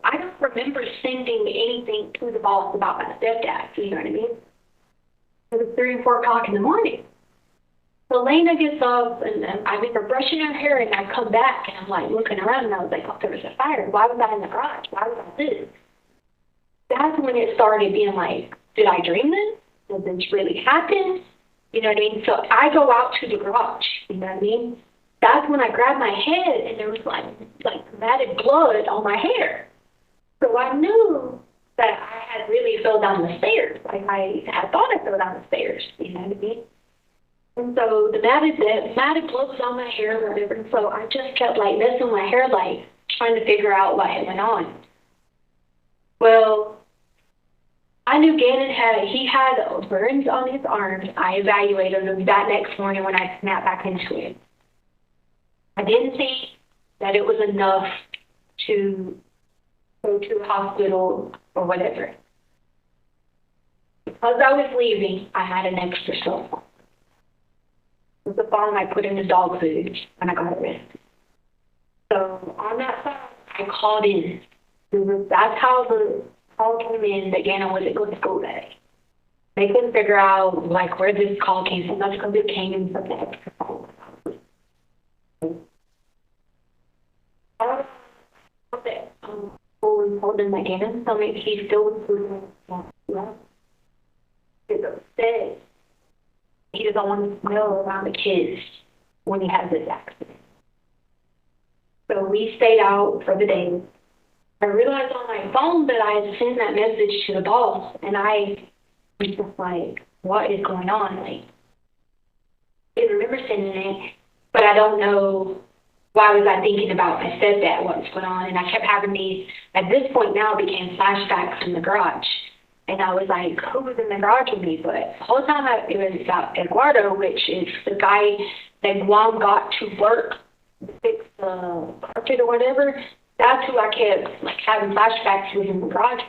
[SPEAKER 1] I don't remember sending anything to the boss about my stepdad, you know what I mean? It was 3 and 4 o'clock in the morning. So Lena gets up, and I remember brushing her hair, and I come back, and I'm like looking around, and I was like, oh, there was a fire. Why was I in the garage? Why was I this? That's when it started being like, did I dream this? Did this really happen? You know what I mean? So I go out to the garage, you know what I mean? That's when I grabbed my head, and there was like matted blood on my hair. So I knew that I had really fell down the stairs. Like I had thought I fell down the stairs, you know what I mean? And so the matted blood was on my hair or whatever. And so I just kept like messing with my hair, like trying to figure out what had went on. Well, I knew Gannon had burns on his arms. I evaluated him that next morning when I snapped back into it. I didn't think that it was enough to go to the hospital or whatever. As I was leaving, I had an extra cell phone. It was the phone I put in the dog food when I got arrested. So on that phone, I called in. That's how the call came in that Gannon wasn't going to school that day. They couldn't figure out like where this call came from. That's because it came from the extra phone. Told him that Gannon told me he still was he's upset. He doesn't want to smell around the kids when he has this accident. So we stayed out for the day. I realized on my phone that I had sent that message to the boss, and I was just like, what is going on? Like, I didn't remember sending it, but I don't know why was I thinking about I said that, what's going on, and I kept having these, at this point now, became flashbacks from the garage. And I was like, who was in the garage with me? But the whole time it was about Eduardo, which is the guy that Guam got to work to fix the carpet or whatever. That's who I kept like having flashbacks with in the garage.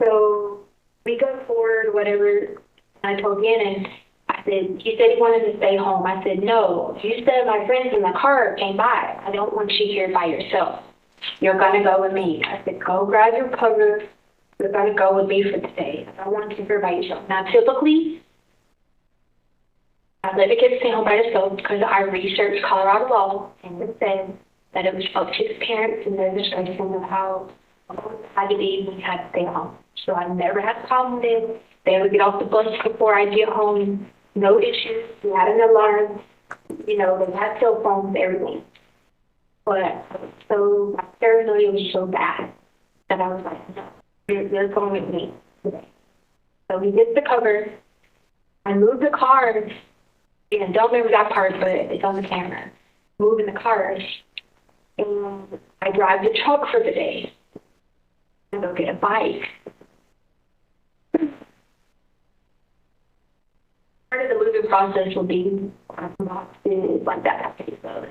[SPEAKER 1] So we go forward, whatever. And I told Gannon, I said, he said he wanted to stay home. I said, no, you said my friends in the car came by. I don't want you here by yourself. You're going to go with me. I said, go grab your cover. You're going to go with me for today. I don't want you here by yourself. Now, typically, I let the kids stay home by themselves because I researched Colorado law and it said that it was up to the parents and their discretion of how it had to be when you had to stay home. So I never had a problem with it. They would get off the bus before I get home. No issues. We had an alarm. You know, they had cell phones, everything. But so my paranoia was so bad that I was like, no, you're going with me today. So he gets the cover. I moved the cars. And don't remember that part, but it's on the camera. Moving the cars. And I drive the truck for the day. I go get a bike. Part of the moving process will be boxes like that. So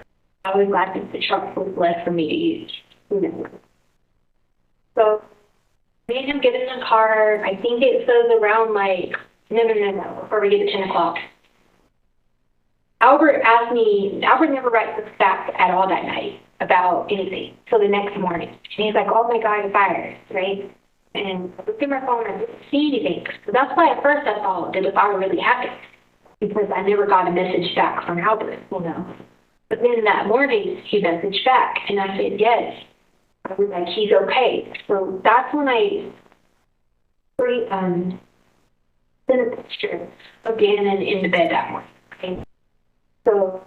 [SPEAKER 1] I was glad that the truck was left for me to use. You know. So me and him get in the car. I think it says around like no, before we get to 10 o'clock. Albert never writes us back at all that night about anything till the next morning. And he's like, oh my God, fire, right? And I looked at my phone and I didn't see anything. So that's why at first I thought, did the fire really happen? Because I never got a message back from Albert, you know. But then that morning, he messaged back, and I said, yes. I was like, he's okay. So that's when I sent a picture of Gannon in the bed that morning. Okay? So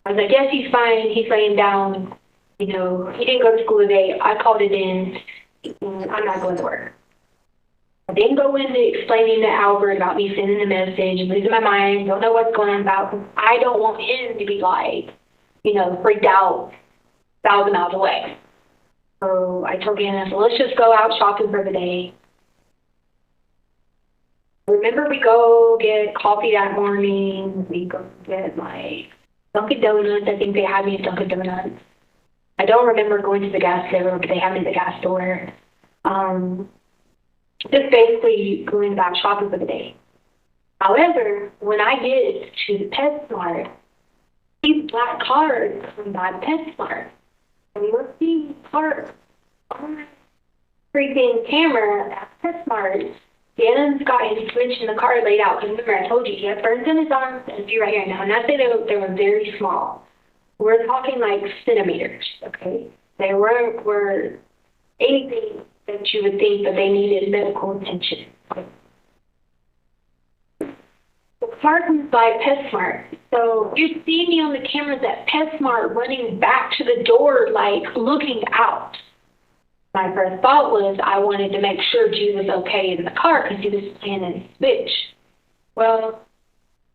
[SPEAKER 1] I was like, yes, he's fine. He's laying down. You know, he didn't go to school today. I called it in. And I'm not going to work. I didn't go into explaining to Albert about me sending a message and losing my mind, don't know what's going on about. I don't want him to be like, you know, freaked out 1,000 miles away. So I told Gannon, let's just go out shopping for the day. Remember, we go get coffee that morning. We go get like Dunkin' Donuts. I think they had me at Dunkin' Donuts. I don't remember going to the gas station, but they had me at the gas store. Just basically going about shopping for the day. However, when I get to the PetSmart, these black cars come by the PetSmart. And you'll see cars on the freaking camera at PetSmart. Gannon's got his switch in the car laid out. Remember, I told you, he had burns in his arms and a few right here now. And I say they were very small. We're talking like centimeters, okay? They were anything that you would think that they needed medical attention. The car comes by PetSmart. So you see me on the cameras at PetSmart running back to the door, like looking out. My first thought was I wanted to make sure G was okay in the car because he was playing in his switch. Well,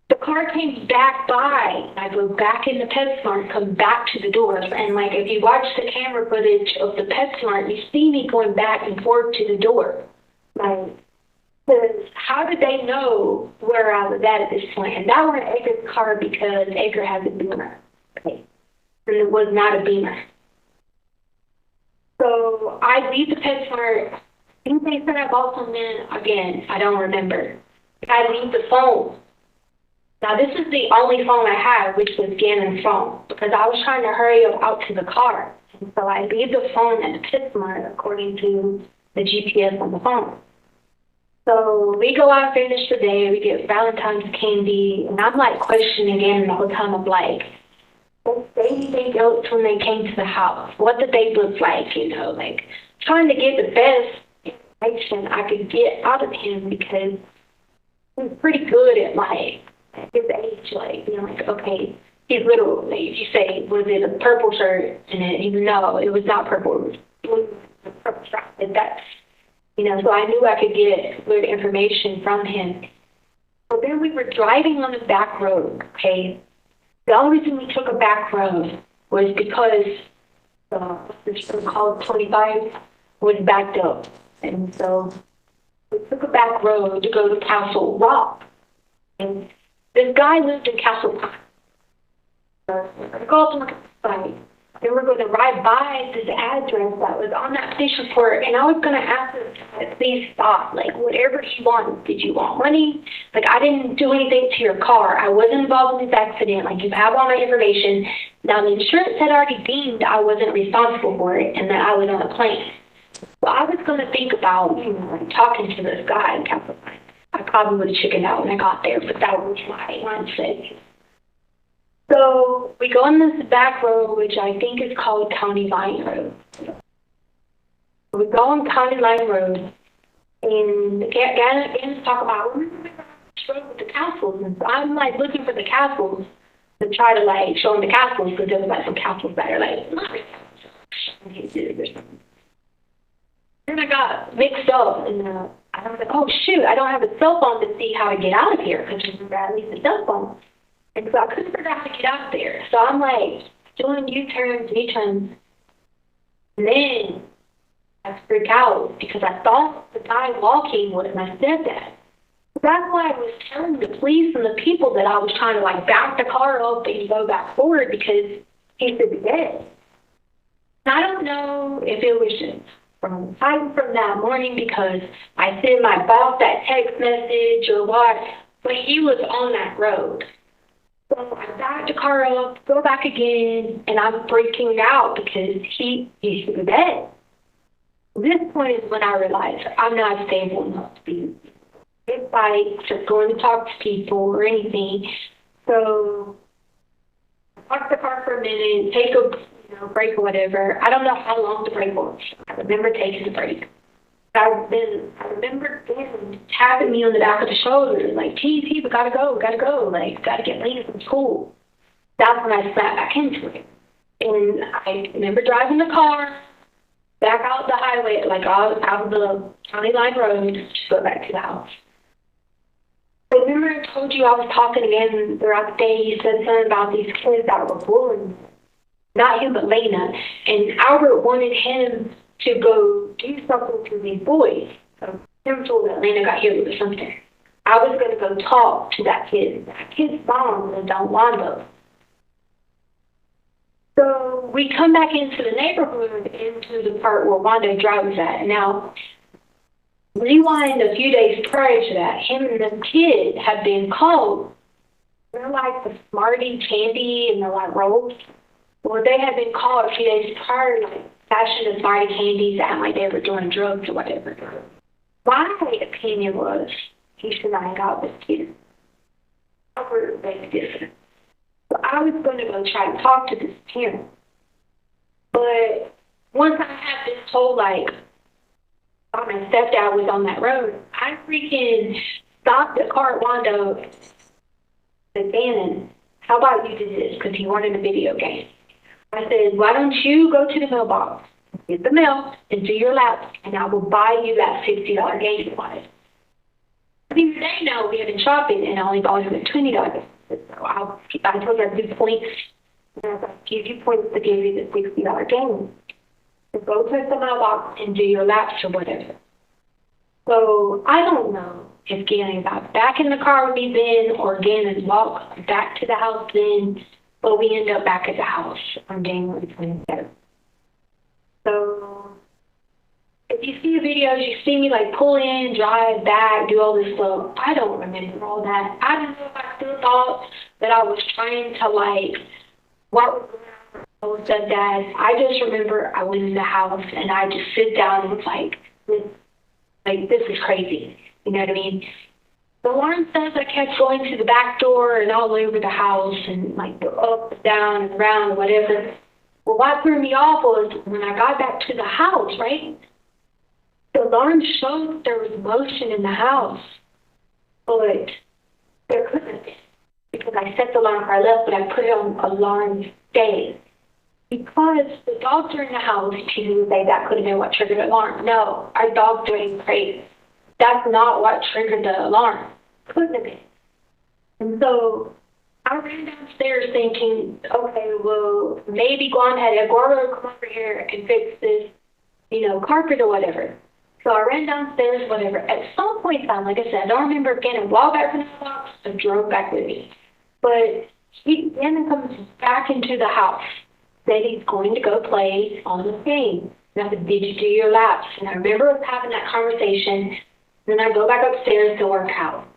[SPEAKER 1] the car came back by. I go back in the PetSmart, come back to the door. And like if you watch the camera footage of the PetSmart, you see me going back and forth to the door. Like, how did they know where I was at this point? And that wasn't Edgar's car because Edgar has a Beamer. Okay. And it was not a Beamer. So I leave the PetSmart think they said I bought something again. I don't remember. I leave the phone. Now this is the only phone I had, which was Gannon's phone, because I was trying to hurry out to the car. And so I leave the phone at the PetSmart according to the GPS on the phone. So we go out, finish the day, we get Valentine's candy, and I'm like questioning Gannon the whole time of like, what they else when they came to the house? What did they look like? You know, like trying to get the best information I could get out of him because he's pretty good at like his age, like being like, okay, he's little. Like, if you say, was it a purple shirt? And then, no, it was not purple. It was blue, purple stripe. And that's, you know, so I knew I could get good information from him. So then we were driving on the back road, okay? The only reason we took a back road was because this road called 25 was backed up. And so we took a back road to go to Castle Rock. And this guy lived in Castle Rock. So we go up and look at the site. They were going to ride by this address that was on that police report, and I was going to ask him to please stop. Like, whatever he wanted. Did you want money? Like, I didn't do anything to your car. I wasn't involved in this accident. Like, you have all my information. Now, the insurance had already deemed I wasn't responsible for it and that I was on a plane. So I was going to think about, you know, like, talking to this guy in California. I probably would have chickened out when I got there, but that was my mindset. So we go on this back road, which I think is called County Line Road. We go on County Line Road, and Gannon's talk about, we're going to road with the castles. And so I'm like looking for the castles to try to like show them the castles, because there's like some castles that are like, not really castles. Then I got mixed up, and I was like, oh shoot, I don't have a cell phone to see how to get out of here, because remember I leave the cell phone. And so I couldn't figure out how to get out there. So I'm like doing U-turns, V-turns. And then I freak out because I thought the guy walking was my stepdad. That's why I was telling the police and the people that I was trying to like back the car up and go back forward because he could be dead. And I don't know if it was just from that morning because I sent my boss that text message or what, but he was on that road. So I backed the car up, go back again, and I'm freaking out because he's dead. This point is when I realized I'm not stable enough to be big bikes or going to talk to people or anything. So I parked the car for a minute, take a break or whatever. I don't know how long the break was. I remember taking the break. I remember them tapping me on the back of the shoulder, like, geez, we gotta go, like, gotta get Lena from school. That's when I sat back into it. And I remember driving the car back out the highway, like out of the county line road, to go back to the house. I remember I told you I was talking again throughout the day. You said something about these kids that were bullying. Not him, but Lena. And Albert wanted him to go do something to these boys. So him told that Lena got hit with something. I was going to go talk to that kid. That kid's mom lived on Wando. So we come back into the neighborhood, into the part where Wando Drive was at. Now, rewind a few days prior to that, him and the kid had been called. They're like the Smarty candy and the like rolls. Well, they had been called a few days prior, like fashion the Smarty candies, and like they were doing drugs or whatever. My opinion was he should not hang out with kids. Albert was different. So I was going to go try to talk to this parent. But once I had this whole, like, my stepdad was on that road, I freaking stopped the car at Wando. Said, Gannon, how about you do this? Because he wanted a video game. I said, why don't you go to the mailbox, get the mail, and do your laps, and I will buy you that $60 game you wanted. I mean, they know we have been shopping, and I only bought him a $20. So I told her to do points, and I was like, give you points to give you the $60 game. So go to the mailbox and do your laps or whatever. So I don't know if Gannon got back in the car with me then, or Gannon walked back to the house then. But we end up back at the house on January 27th. So it's you see the videos, you see me like pull in, drive back, do all this stuff. I don't remember all that. I don't know if I still thought that I was trying to like, what was going on with stepdad. I just remember I went in the house and I just sit down and was like, this is crazy. You know what I mean? The alarm says I kept going to the back door and all over the house and like up and down and around and whatever. Well, what threw me off was when I got back to the house, right? The alarm showed there was motion in the house, but there couldn't have been because I set the alarm before I left, but I put it on alarm stay. Because the dogs are in the house, people would say that could have been what triggered the alarm. No, our dogs are in crazy. That's not what triggered the alarm. Couldn't have been. And so I ran downstairs thinking, okay, well, maybe Guan had Eduardo come over here and fix this, carpet or whatever. So I ran downstairs, whatever. At some point in time, like I said, I don't remember getting a walk back from the box and drove back with me. But he then comes back into the house, said he's going to go play on the game. And I said, did you do your laps? And I remember us having that conversation. Then I go back upstairs to work out.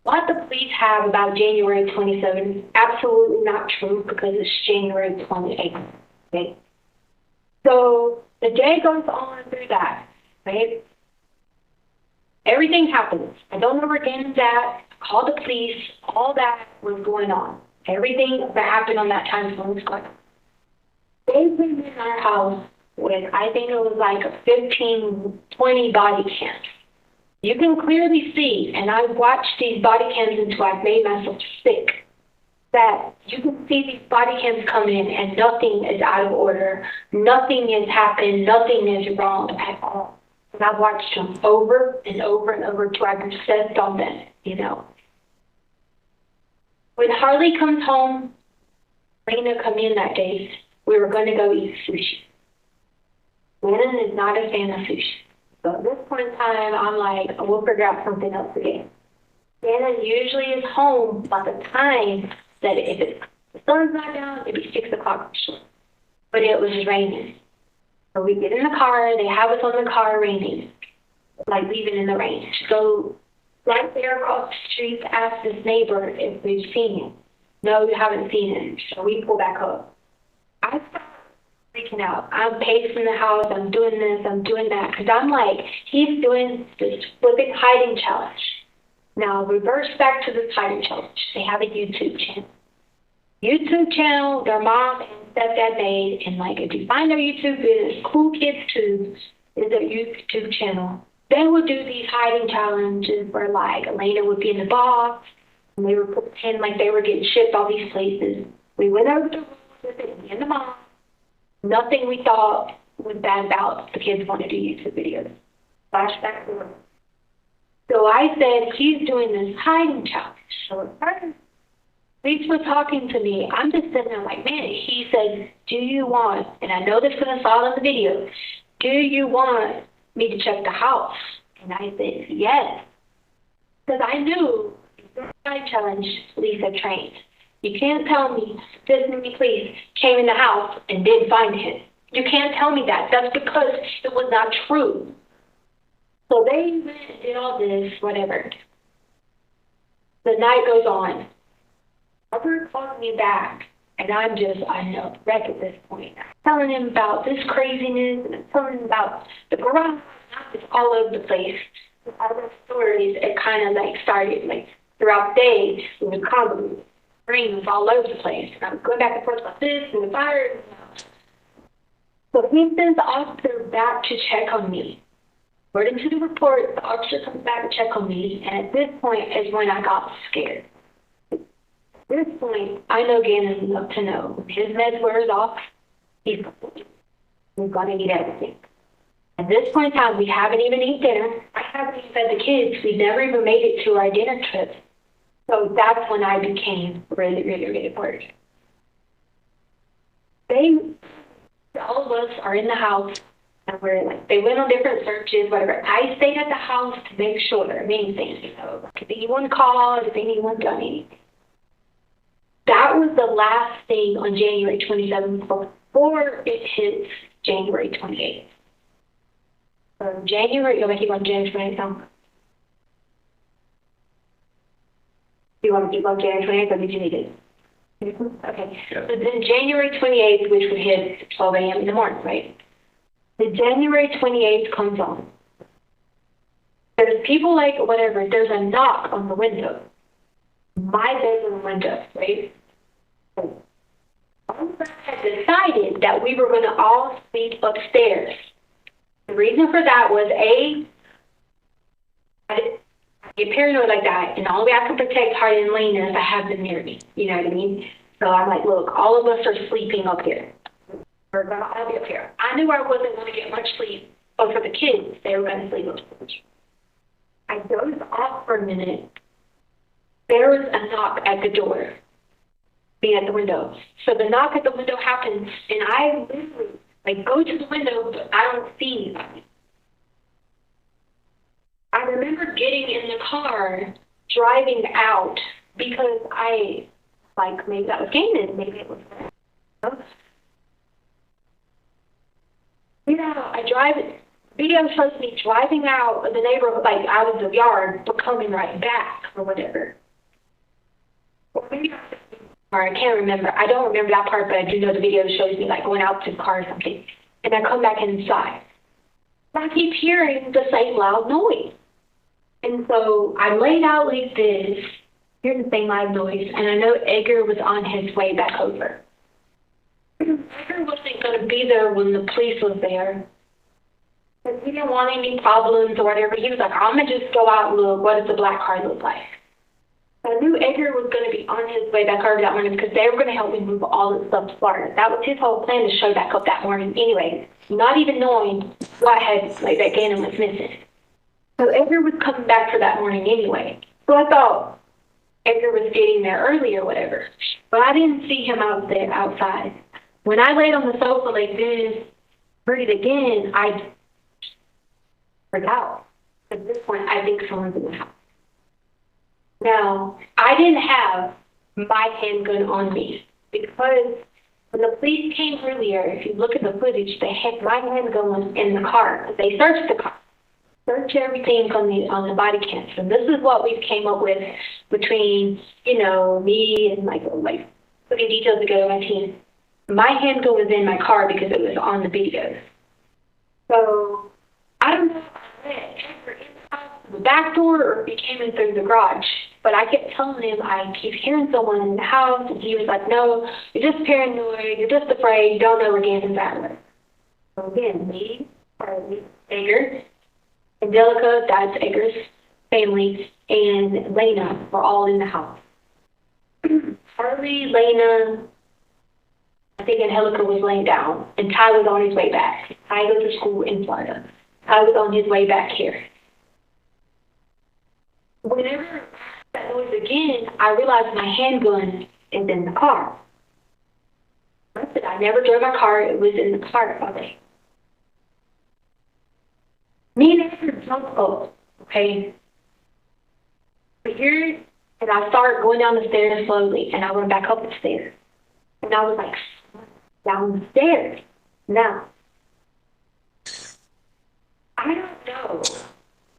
[SPEAKER 1] What the police have about January 27th is absolutely not true because it's January 28th. Okay? So the day goes on through that, right? Everything happens. I don't know where Ganon's at. I called the police. All that was going on. Everything that happened on that time zone was going on. They came in our house with, I think it was like a 15, 20 body cams. You can clearly see, and I watched these body cams until I made myself sick, that you can see these body cams come in and nothing is out of order, nothing has happened, nothing is wrong at all. And I've watched them over and over and over until I've obsessed on them, When Harley comes home, Raina come in that day, we were going to go eat sushi. Lennon is not a fan of sushi. So at this point in time, I'm like, we'll figure out something else again. Shannon usually is home by the time that if the sun's not down, it'd be 6 o'clock for sure. But it was raining. So we get in the car, they have us on the car raining, like leaving in the rain. So right there across the street, ask this neighbor if we've seen him. No, we haven't seen him. So we pull back up. I start freaking out. I'm pacing the house, I'm doing this, I'm doing that, because I'm like, he's doing this flipping hiding challenge. Now, reverse back to this hiding challenge. They have a YouTube channel. YouTube channel, their mom and stepdad made, and like, if you find their YouTube videos, Cool Kids Tubes is their YouTube channel. They would do these hiding challenges where like, Elena would be in the box, and they would pretend like they were getting shipped all these places. We went over the rules with it, me and the mom. Nothing we thought was bad about the kids want to do YouTube videos. Flashback forward. So I said, he's doing this hiding challenge. So at first, police were talking to me. I'm just sitting there like, man, he said, do you want, and I know this because I saw it on the video, do you want me to check the house? And I said, yes. Because I knew the hiding challenge police had trained. You can't tell me this many police came in the house and didn't find him. You can't tell me that. That's because it was not true. So they went and did all this, whatever. The night goes on. Robert calls me back, and I'm a wreck at this point. I'm telling him about this craziness, and I'm telling him about the garage, not just all over the place. All those stories, it kind of like started like throughout the day. It was convoluted. Rain was all over the place. And I was going back and forth like this and the fire. So he sends the officer back to check on me. According to the report, the officer comes back to check on me, and at this point is when I got scared. At this point, I know Gannon enough to know when his meds wears off, he's going to eat everything. At this point in time, we haven't even eaten dinner. I haven't even fed the kids. We never even made it to our dinner trip. So that's when I became really, really, really worried. All of us are in the house, and they went on different searches, whatever. I stayed at the house to make sure of anything, if anyone called, if anyone done anything. That was the last thing on January 27th before it hits January 28th. So January, you'll keep on January 28th now? Do you want to keep on January 28th or did you need it? Okay, so then January 28th, which would hit 12 a.m. in the morning, right? The January 28th comes on. There's people like whatever, there's a knock on the window. My bedroom window, right? All of us had decided that we were going to all sleep upstairs. The reason for that was I get paranoid like that, and the only way I can protect Hardy and Lena is I have them near me. You know what I mean? So I'm like, look, all of us are sleeping up here. We're going to all be up here. I knew I wasn't going to get much sleep, but for the kids, they were going to sleep upstairs. I dozed off for a minute. There was a knock at the door, being at the window. So the knock at the window happens, and I literally go to the window, but I don't see anybody. I remember getting in the car, driving out, because maybe that was gaming, maybe it was. Video shows me driving out of the neighborhood, out of the yard, but coming right back or whatever. Or I can't remember. I don't remember that part, but I do know the video shows me going out to the car or something. And I come back inside. I keep hearing the same loud noise. And so I laid out like this, hearing the same loud noise, and I know Edgar was on his way back over. Edgar wasn't going to be there when the police was there. Because he didn't want any problems or whatever. He was like, I'm going to just go out and look. What does the black car look like? I knew Edgar was going to be on his way back over that morning because they were going to help me move all the stuff to Florida. That was his whole plan, to show back up that morning anyway, not even knowing what had, that Gannon was missing. So Edgar was coming back for that morning anyway. So I thought Edgar was getting there early or whatever. But I didn't see him out there outside. When I laid on the sofa like this, heard it again, I freaked out. At this point, I think someone's in the house. Now, I didn't have my handgun on me because when the police came earlier, if you look at the footage, they had my handgun in the car. They searched the car, searched everything on the body cam. So this is what we came up with between, me and putting details together on my team. My handgun was in my car because it was on the video. So I don't know if I let Edgar in the back door or if he came in through the garage. But I kept telling him I keep hearing someone in the house, and he was like, no, you're just paranoid, you're just afraid, you don't know where Gannon's at. So again, me, Edgar, Angelica, that's Edgar's family, and Lena were all in the house. Harley, Lena, I think Angelica was laying down, and Ty was on his way back. Ty goes to school in Florida. Ty was on his way back here. Whenever that noise again, I realized my handgun is in the car. I never drove my car, it was in the car already. Me and Edgar jumped up, okay? Here, and I started going down the stairs slowly, and I went back up the stairs. And I was down the stairs. Now, I don't know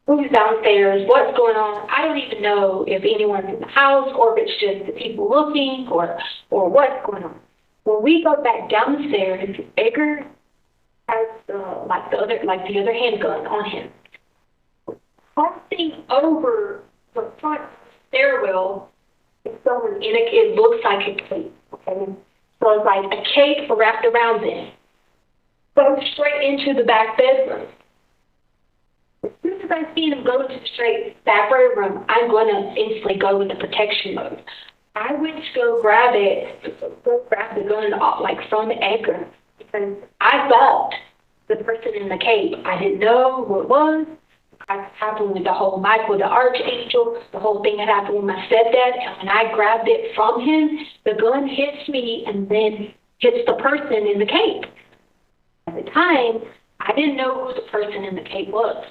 [SPEAKER 1] who's downstairs, what's going on. I don't even know if anyone's in the house or if it's just the people looking or what's going on. When we go back down the stairs, Edgar has the other handgun on him. Crossing over the front stairwell is someone it looks like a cape. Okay? So it's like a cape wrapped around them. Goes straight into the back bedroom. As soon as I see him go to the straight back bedroom, I'm going to instantly go into protection mode. I went to go grab the gun from Edgar because I thought the person in the cape. I didn't know who it was. It happened with the whole Michael the Archangel. The whole thing had happened with my stepdad. And when I grabbed it from him, the gun hits me and then hits the person in the cape. At the time, I didn't know who the person in the cape was.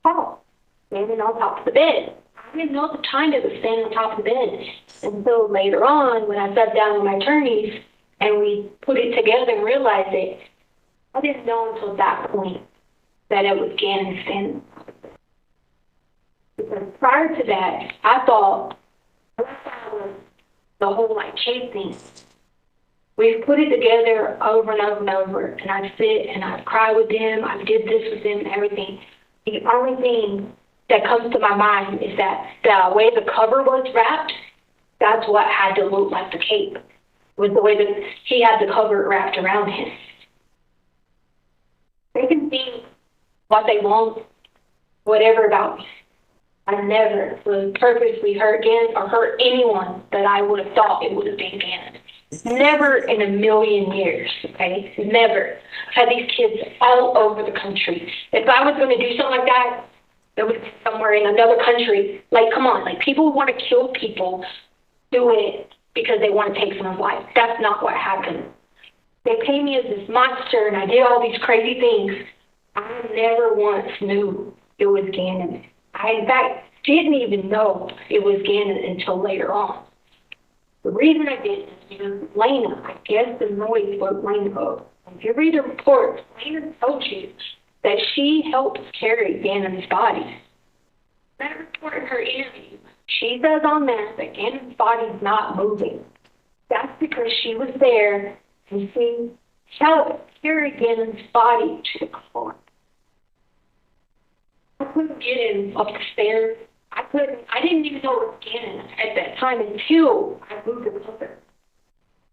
[SPEAKER 1] Paul, standing on top of the bed. I didn't know at the time it was standing on top of the bed. Until later on, when I sat down with my attorneys and we put it together and realized it, I didn't know until that point that it was Gannon's family. Because prior to that, I thought the whole like chase thing. We've put it together over and over and over, and I sit and I cry with them. I did this with them and everything. The only thing that comes to my mind is that the way the cover was wrapped, that's what had to look like the cape, was the way that he had the cover wrapped around him. They can think what they want, whatever about me. I never would purposely hurt Gannon or hurt anyone that I would have thought it would have been Gannon. Never in a million years, okay? Never. I've had these kids all over the country. If I was going to do something like that, it would be somewhere in another country. Like, come on, like people want to kill people doing it because they want to take someone's life. That's not what happened. They paint me as this monster and I did all these crazy things. I never once knew it was Gannon. I, in fact, didn't even know it was Gannon until later on. The reason I didn't is because Lena, I guess the noise woke Lena up. If you read the report, Lena told you that she helped carry Gannon's body. That report in her interview, she says on there that Gannon's body's not moving. That's because she was there and she helped carry Gannon's body to the car. I couldn't get him up the stairs. I didn't even know it was Gannon at that time until I moved the cover.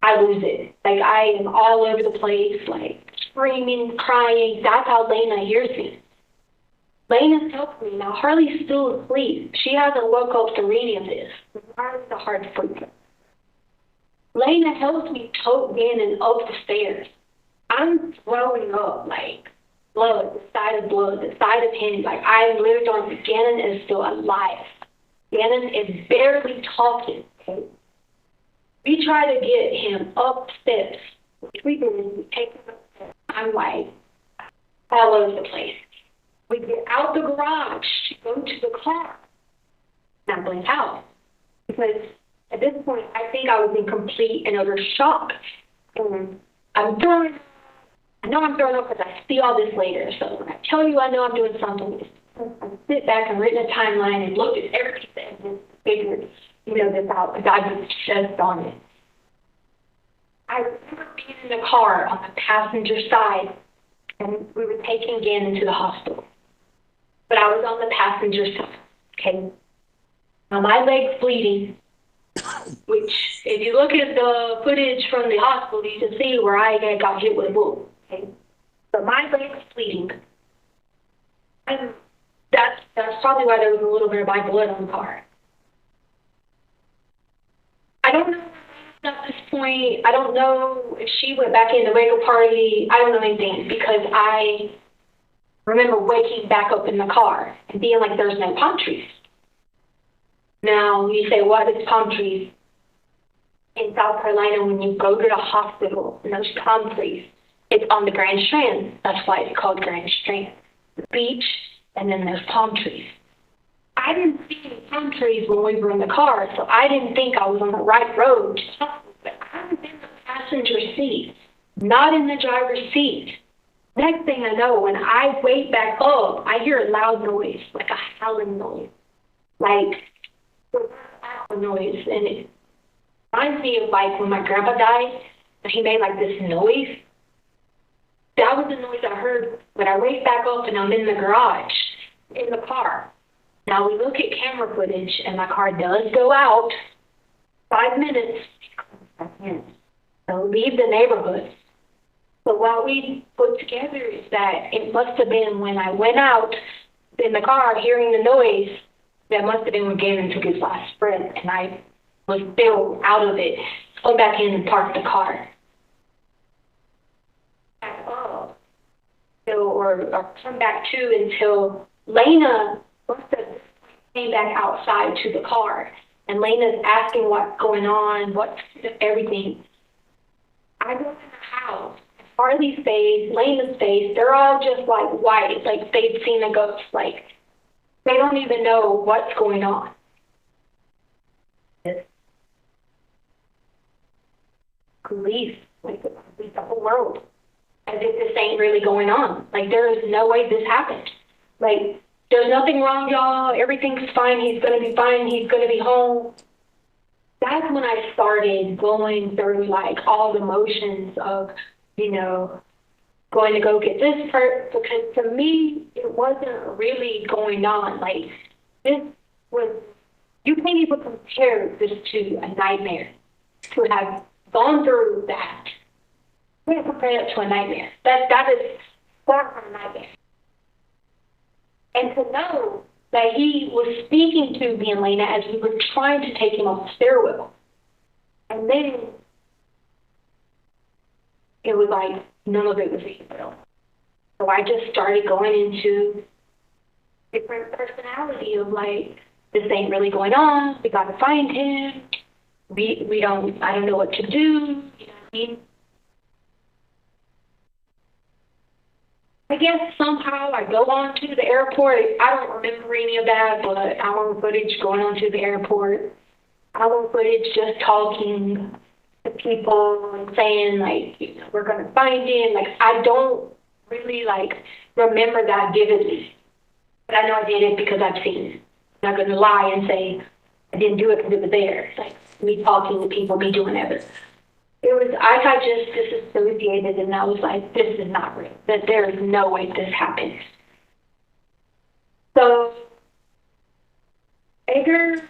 [SPEAKER 1] I lose it. Like, I am all over the place, like, screaming, crying. That's how Lena hears me. Lena's helped me. Now, Harley's still asleep. She hasn't woke up to read any of this. Harley's a hard sleeper. Lena helps me tote Gannon up the stairs. I'm throwing up, like, blood, the side of him. Like, I literally don't, Gannon is still alive. Gannon is barely talking. Okay? We try to get him up steps, which we did. We take him up steps. I'm like, all over the place. We get out the garage to go to the car. Not blink out. Because at this point, I think I was in complete and utter shock. And I know I'm throwing up because I see all this later. So when I tell you I know I'm doing something, I sit back and written a timeline and looked at every piece of evidence, figured, this out, because I was just on it. I remember being in the car on the passenger side, and we were taking Gannon to the hospital. But I was on the passenger side, okay? Now my leg's bleeding, which, if you look at the footage from the hospital, you can see where I got hit with a bullet. Okay, so my leg's bleeding, and that's probably why there was a little bit of my blood on the car. I don't know at this point. I don't know if she went back in the regular party. I don't know anything because I remember waking back up in the car and being like, "There's no palm trees." Now you say, "What is palm trees?" In South Carolina, when you go to the hospital, and those palm trees. It's on the Grand Strand. That's why it's called Grand Strand. The beach, and then there's palm trees. I didn't see any palm trees when we were in the car, so I didn't think I was on the right road. But I was in the passenger seat, not in the driver's seat. Next thing I know, when I wake back up, I hear a loud noise, like a howling noise. Like, a noise. And it reminds me of, like, when my grandpa died, and he made, like, this noise. That was the noise I heard when I wake back up and I'm in the garage, in the car. Now we look at camera footage and my car does go out. 5 minutes, so leave the neighborhood. So what we put together is that it must have been when I went out in the car hearing the noise, that must have been when Gannon took his last breath and I was still out of it. Go back in and park the car. Or come back to until Lena must have came back outside to the car. And Lena's asking what's going on, what's everything. I go in the house. Harley's face, Lena's face, they're all just like white. It's like they've seen a ghost. Like, they don't even know what's going on. Police, like the whole world. as if this ain't really going on. Like, there is no way this happened. Like, there's nothing wrong, y'all. Everything's fine. He's going to be fine. He's going to be home. That's when I started going through, like, all the motions of, you know, going to go get this part, because to me, it wasn't really going on. Like, this was, you can't even compare this to a nightmare. To have gone through that, you can't compare it to a nightmare. That is far from a nightmare. And to know that he was speaking to me and Lena as we were trying to take him off the stairwell. And then it was like, none of it was real. So I just started going into different personality of like, this ain't really going on. We got to find him. I don't know what to do. You know what I mean? I guess somehow I go on to the airport. I don't remember any of that, but I want footage going on to the airport. I want footage just talking to people and saying, like, you know, we're going to find him. Like, I don't really, like, remember that vividly. But I know I did it because I've seen it. I'm not going to lie and say I didn't do it because it was there. It's like me talking to people, me doing everything. I got just disassociated, and I was like, this is not real. That there is no way this happened. So, Edgar,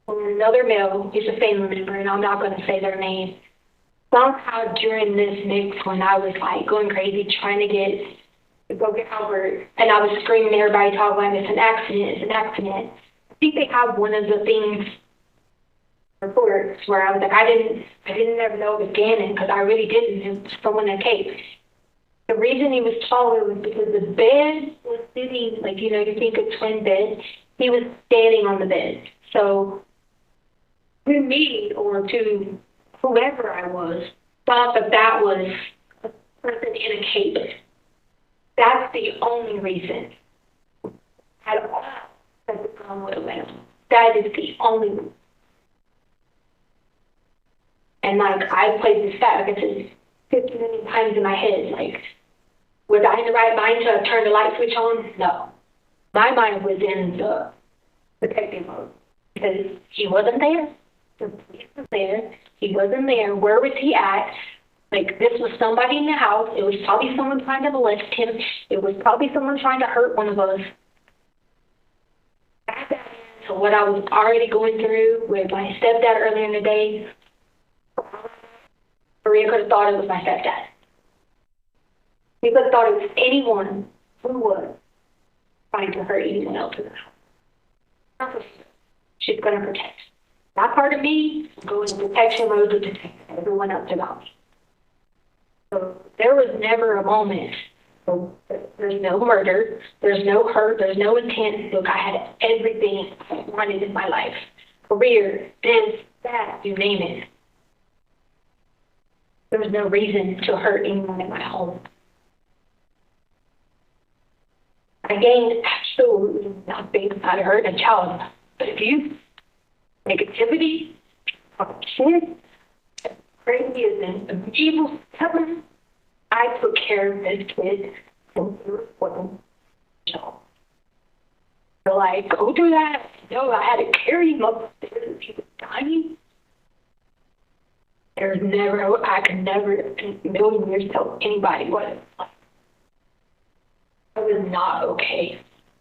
[SPEAKER 1] another male, he's a family member, and I'm not going to say their name. Somehow during this mix, when I was like going crazy trying to go get Albert, and I was screaming, everybody talking about it's an accident. I think they have one of the things reports where I was like, I didn't ever know it was Gannon, because I really didn't. It was someone that came. The reason he was taller was because the bed was sitting, like, you know, you think a twin bed, he was standing on the bed. So to me, or to whoever I was, thought that was a person in a cape. That's the only reason at all that the gun would have went. That is the only reason. And, like, I played this back, like I said, 50 million times in my head. Like, was I in the right mind to turn the light switch on? No. My mind was in the protective mode. Because he wasn't there. The police was there. He wasn't there. Where was he at? Like, this was somebody in the house. It was probably someone trying to molest him. It was probably someone trying to hurt one of us. Add that into what I was already going through with my stepdad earlier in the day. Maria could have thought it was my stepdad. He could have thought it was anyone who was trying to hurt anyone else in the house. That's what she's going to protect. That part of me go into protection mode to protect everyone else about me. So there was never a moment. There's no murder. There's no hurt. There's no intent. Look, I had everything I wanted in my life. Career, this, that, you name it. There was no reason to hurt anyone in my home. I gained absolutely nothing out of hurting a child. But if you negativity, shit, crazy as an evil stubborn, I took care of this kid from the child. So, like, go do that. No, I had to carry him upstairs and he was dying. I could never in a million years tell anybody what it was like. I was not okay.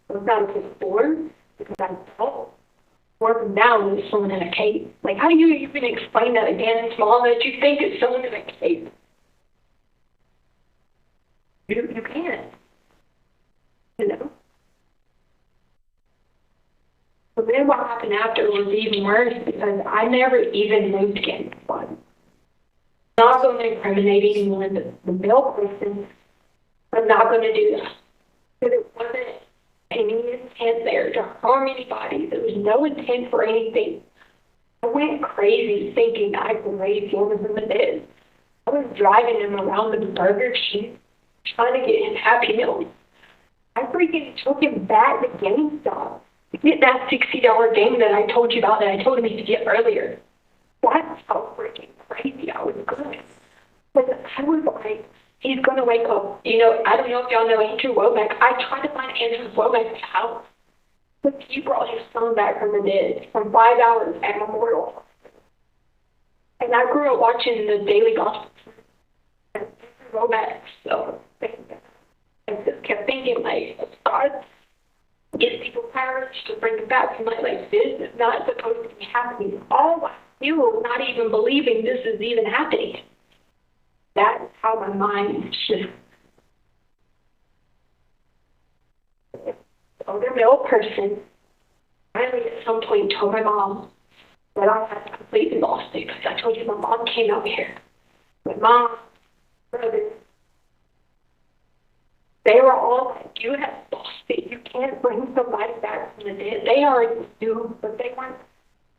[SPEAKER 1] I was not okay before because I felt working down with someone in a cape. Like, how do you even explain that again in small that you think it's someone in a cape? You can't. You know? But then what happened after was even worse because I never even moved again. I'm not going to incriminate anyone in the male person. I'm not going to do that. Because it wasn't any intent there to harm anybody. There was no intent for anything. I went crazy thinking I could raise him in the bed. I was driving him around the Burger King, trying to get him Happy Meals. I freaking took him back to GameStop to get that $60 game that I told you about that I told him to get earlier. That's how freaking crazy I was going. But I was like, he's going wake up. You know, I don't know if y'all know Andrew Womack. I tried to find Andrew Womack's house, but he brought his son back from the dead from 5 hours at Memorial. And I grew up watching the Daily Gospel and Andrew Womack, so I just kept thinking, like, God gives people courage to bring them back from like this is not supposed to be happening. All I feel, not even believing this is even happening. That's how my mind shifts. Older male person finally at some point told my mom that I had completely lost it because I told you my mom came out here. My mom, brother, they were all like, you have lost it. You can't bring somebody back from the dead. They already do, but they weren't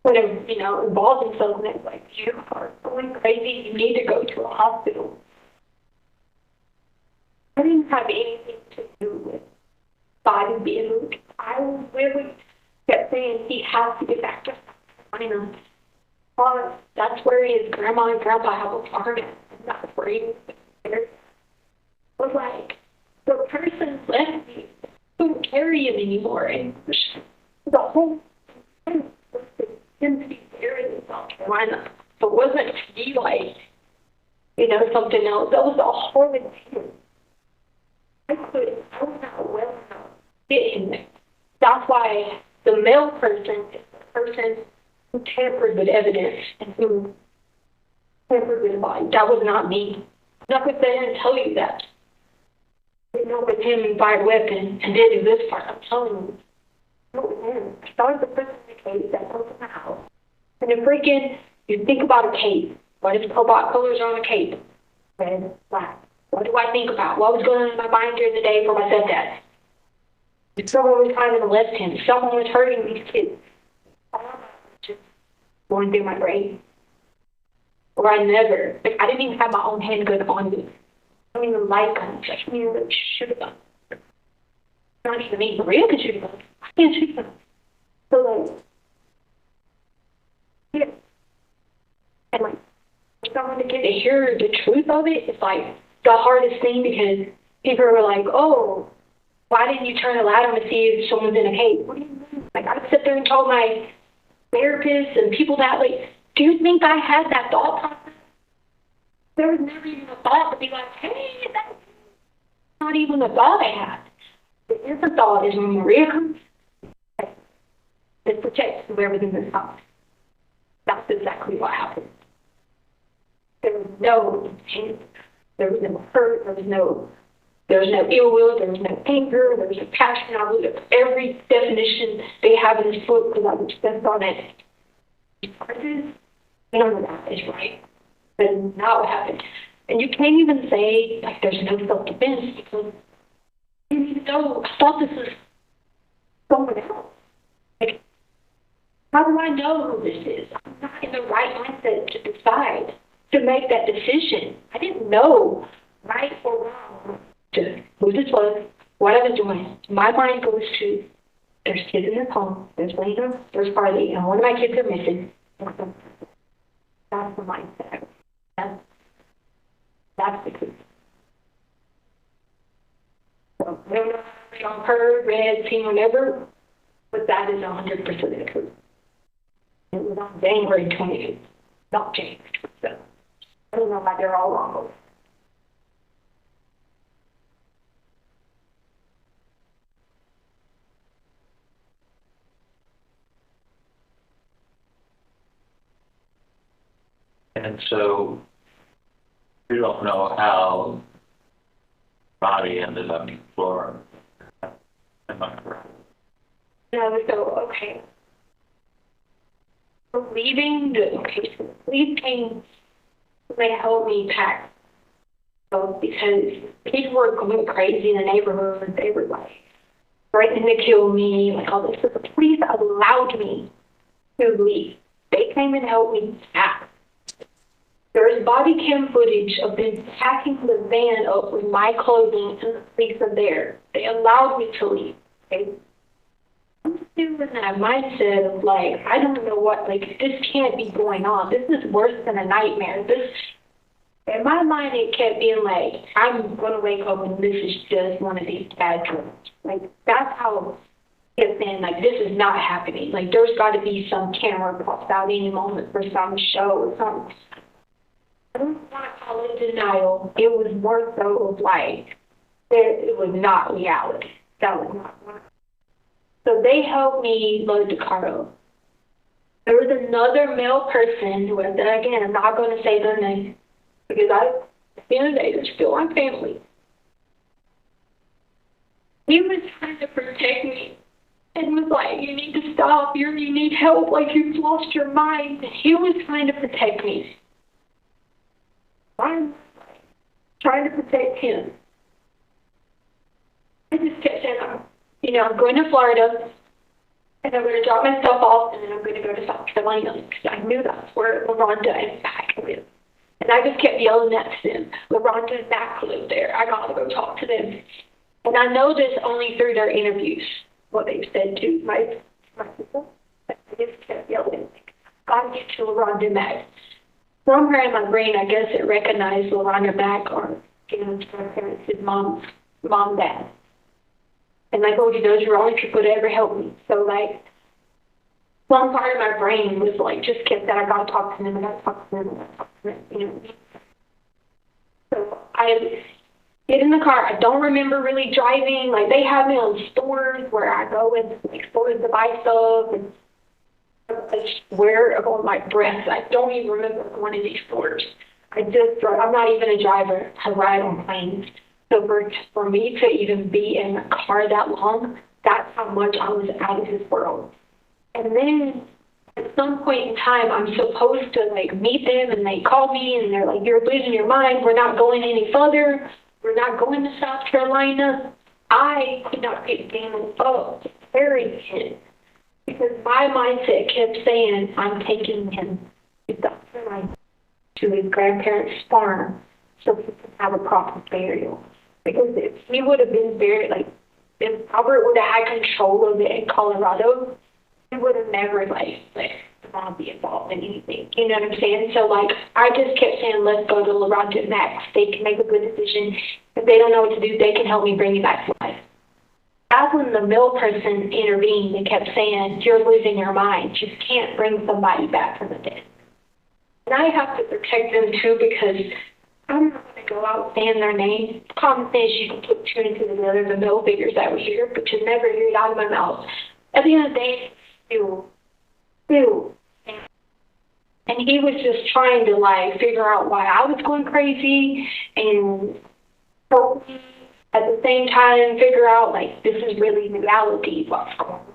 [SPEAKER 1] going to, you know, involve themselves in it. Like, you are going crazy. You need to go to a hospital. I didn't have anything to do with body being moved. I really kept saying he has to get back to China. That's where his grandma and grandpa have a farm at. That's where he was there. It was like, the person left me, couldn't carry him anymore, and the whole thing was for him to be buried in South Carolina. So it wasn't to be like, you know, something else. That was a horrid thing. I was not well enough to get him there. That's why the male person is the person who tampered with evidence and who tampered with the body. That was not me. I'm not going to sit here and tell you that. I didn't know with him and fired weapon and did do this part. I'm telling you. Not with him. I started the person in the case that comes in the house. And then freaking, you think about a cape. What if cobalt colors are on a cape? Red, black. What do I think about? What was going on in my mind during the day for my stepdad? If someone was trying to molest him, if someone was hurting these kids, just going through my brain. Or I didn't even have my own handgun on me. I don't even like guns. I can't even shoot a gun. Not even me. Maria can shoot a gun. I can't shoot a gun. So, like, yeah. And, like, for someone to get to hear the truth of it, it's, like, the hardest thing because people were like, oh, why didn't you turn the light on to see if someone's in a cave? What do you mean? Like, I would sit there and told my therapists and people that, like, do you think I had that thought process? There was never even a thought to be like, hey, that's not even a thought I had. There is a thought is when Maria comes, it protects whoever's in this house. That's exactly what happened. There was no intent. There was no hurt. There was no ill will. There was no anger. There was no passion. I looked up every definition they have in this book because I was obsessed on it. None of that is right. That is not what happened. And you can't even say, like, there's no self-defense because I didn't even know. I thought this was someone else. Like, how do I know who this is? I'm not in the right mindset to decide, to make that decision. I didn't know right or wrong to who this was, what I was doing. My mind goes to, there's kids in this home, there's Lena, there's Carly, and one of my kids are missing. That's the mindset. That's the truth. So, I don't know if y'all heard, read, seen, whatever, but that is 100% the truth. It was on January 28th, not January 27th. I don't know why they're all wrong.
[SPEAKER 22] And so we don't know how the body ended up on the floor. Am I correct?
[SPEAKER 1] No, so, okay. So leaving police came, they helped me pack. So because people were going crazy in the neighborhood, they were like threatening to kill me, like all this. So the police allowed me to leave. They came and helped me pack. There is body cam footage of them packing the van up with my clothing and the police are there. They allowed me to leave. Okay? I'm still in that mindset of like, I don't know what, like, this can't be going on. This is worse than a nightmare. In my mind, it kept being like, I'm going to wake up and this is just one of these bad dreams. Like, that's how it kept saying, like, this is not happening. Like, there's got to be some camera pops out any moment for some show or something. I don't want to call it denial. It was more so of like, it was not reality. That was not reality. So they helped me load the car up. There was another male person who, and again, I'm not going to say their name because at the end of the day, they're still my family. He was trying to protect me and was like, you need to stop. You need help. Like, you've lost your mind. He was trying to protect me. I'm trying to protect him. I just kept saying, I'm going to Florida, and I'm going to drop my stuff off, and then I'm going to go to South Carolina, because I knew that's where LaRonda and Mac lived. And I just kept yelling at them, LaRonda and Mac live there. I got to go talk to them. And I know this only through their interviews, what they've said to my people. I just kept yelling, got to get to LaRonda and Mac. Somewhere in my brain, I guess it recognized LaRonda Mac or, my parents, his mom, dad. And like, oh, those are the only people that ever helped me. So like, one part of my brain was like, just kept that I got to talk to them, I got to talk to them, I got to talk to them, So I get in the car. I don't remember really driving. Like, they have me on stores where I go and like stores to buy stuff, and I swear on my breath, I don't even remember going to these stores. I'm not even a driver. I ride on planes. So for me to even be in a car that long, that's how much I was out of this world. And then at some point in time, I'm supposed to like meet them, and they call me and they're like, you're losing your mind. We're not going any further. We're not going to South Carolina. I could not get Daniel up, carrying him, because my mindset kept saying, I'm taking him to South Carolina, to his grandparents' farm, so he can have a proper burial. Because if he would have been buried, like, if Albert would have had control of it in Colorado, he would have never, like, let mom be involved in anything. You know what I'm saying? So, like, I just kept saying, let's go to LaRonda and Max. They can make a good decision. If they don't know what to do, they can help me bring you back to life. That's when the mill person intervened and kept saying, you're losing your mind. You can't bring somebody back from the dead. And I have to protect them, too, because I'm not going to go out saying their name. Common sense, you can put two and two together, the mill figures that were here, but you never hear it out of my mouth. At the end of the day, still. And he was just trying to, like, figure out why I was going crazy and help me at the same time figure out, like, this is really reality, what's going on.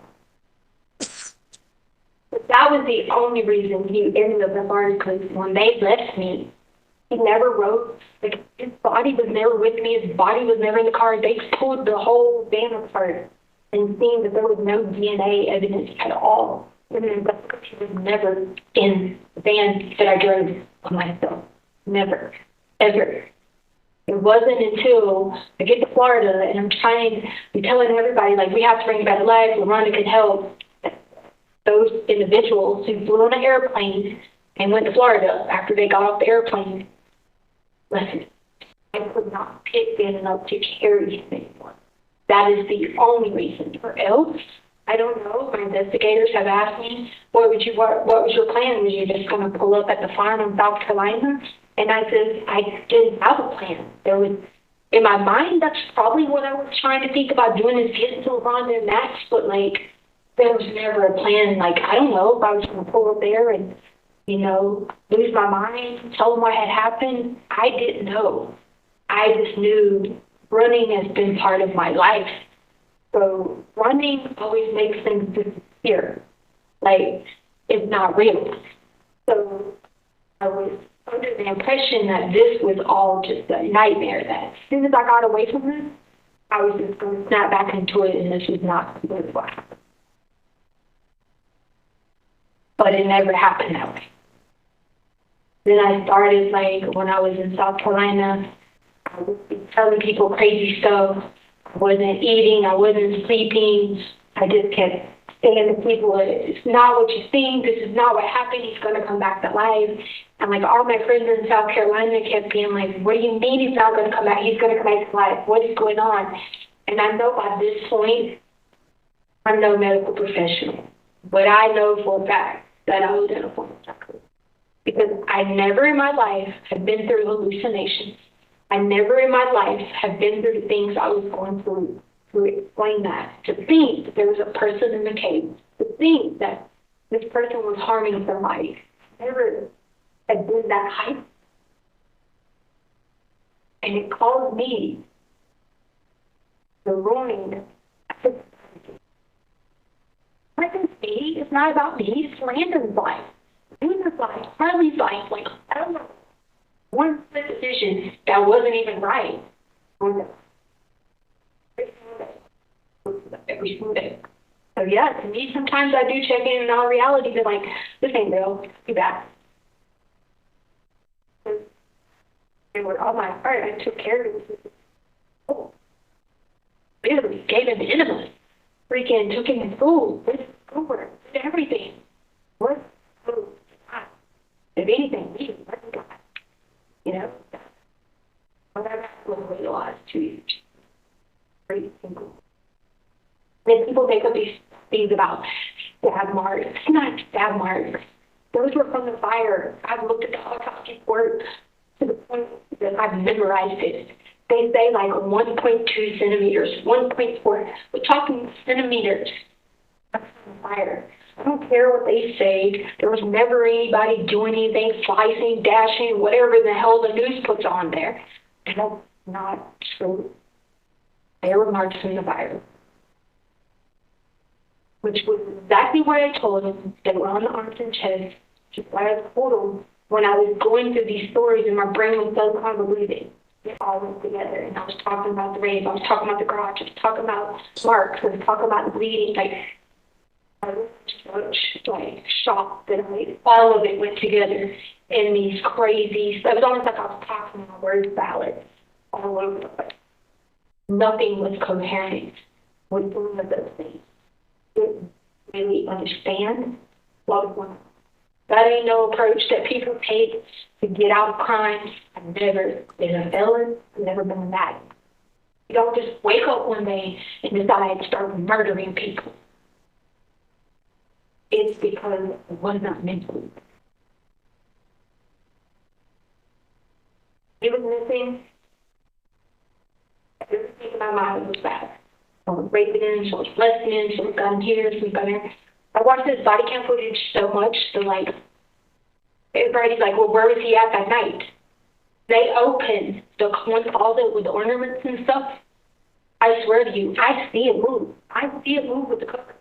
[SPEAKER 1] But that was the only reason he ended up in Florida, because when they left me, he never wrote, like, his body was never with me, his body was never in the car. They pulled the whole van apart and seen that there was no DNA evidence at all. And that's because he was never in the van that I drove on myself. Never. Ever. It wasn't until I get to Florida and I'm telling everybody, like, we have to bring you back to life, LaRonda can help. Those individuals who flew on an airplane and went to Florida after they got off the airplane, listen, I could not pick in enough to carry him anymore. That is the only reason. Or else, I don't know. My investigators have asked me, what was your plan? Was you just going to pull up at the farm in South Carolina? And I said, I didn't have a plan. There was, in my mind, that's probably what I was trying to think about doing, is getting to LaRonda and Max, but, like, there was never a plan. Like, I don't know if I was going to pull up there and, lose my mind, tell them what had happened. I didn't know. I just knew running has been part of my life. So running always makes things disappear. Like, it's not real. So I was under the impression that this was all just a nightmare, that as soon as I got away from this, I was just going to snap back into it, and this was not what happened. But it never happened that way. Then I started, like, when I was in South Carolina, I was telling people crazy stuff. I wasn't eating, I wasn't sleeping, I just kept saying to people, it's not what you think, this is not what happened, he's going to come back to life. And like all my friends in South Carolina kept being like, what do you mean he's not going to come back? He's going to come back to life. What is going on? And I know by this point, I'm no medical professional, but I know for a fact that I was in a form of psychosis. Because I never in my life have been through hallucinations. I never in my life have been through the things I was going through to explain that. To think that there was a person in the cave. To think that this person was harming somebody. Never had been that hype. And it caused me to ruin. It's not about me, it's Landon's life. Landon's life, Harley's life, like, I don't know. One split decision that wasn't even right. Every single day. So yeah, to me, sometimes I do check in all reality, but like, this ain't real, be back. And with all my heart, I took care of him. Oh, literally gave him enemas. Freaking took him to school, did schoolwork, did everything. What? If anything, we didn't let God. You know? Whatever was way the last 2 years. Very simple. Then people make up these things about stab marks. It's not stab marks. Those were from the fire. I've looked at the autopsy report to the point that I've memorized it. They say like 1.2 centimeters, 1.4. We're talking centimeters of fire. I don't care what they say. There was never anybody doing anything, slicing, dashing, whatever the hell the news puts on there. And that's not true. There were marks in the fire. Which was exactly what I told them. They were on the arms and chest. Just like I told them when I was going through these stories and my brain was so convoluted. It all went together. And I was talking about the rape. I was talking about the garage. I was talking about marks. I was talking about the bleeding. Like, I was so shocked that all of it went together in these crazy. It was almost like I was talking in a word salad all over the place. Nothing was coherent with any of those things. Didn't really understand what was going on. That ain't no approach that people take to get out of crimes. I've never been a felon. I've never been a that. You don't just wake up one day and decide to start murdering people. It's because it was not meant to. He was missing. Everything in my mind was bad. I was raping him, she was molesting him, she was got him here, she was got here. I watched this body cam footage so much that like everybody's like, well, where was he at that night? They opened the one closet with the ornaments and stuff. I swear to you, I see it move. I see it move with the cover.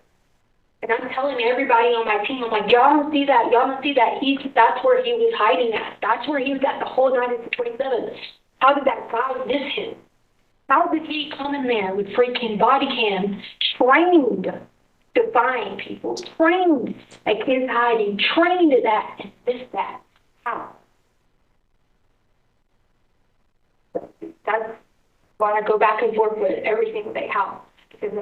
[SPEAKER 1] And I'm telling everybody on my team, I'm like, y'all don't see that, y'all don't see that. That's where he was hiding at. That's where he was at the whole night of the 27th. How did that guy miss him? How did he come in there with freaking body cam, trained to find people, trained like his hiding, trained at that and miss that? How? That's why I go back and forth with everything they have. Because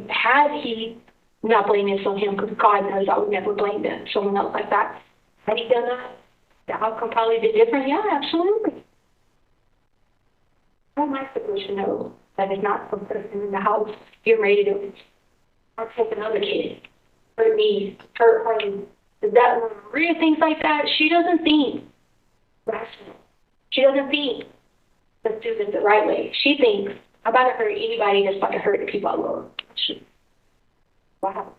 [SPEAKER 1] had he not blaming this on him, because God knows I would never blame someone else like that. Had he done that, the outcome probably be different. Yeah, absolutely. How am I supposed to know that it's not some person in the house getting ready to take another kid, hurt me, hurt Harley? Does that read things like that? She doesn't think rational. She doesn't think let's do this the right way. She thinks I'm about to hurt anybody that's about to hurt the people I love. Wow.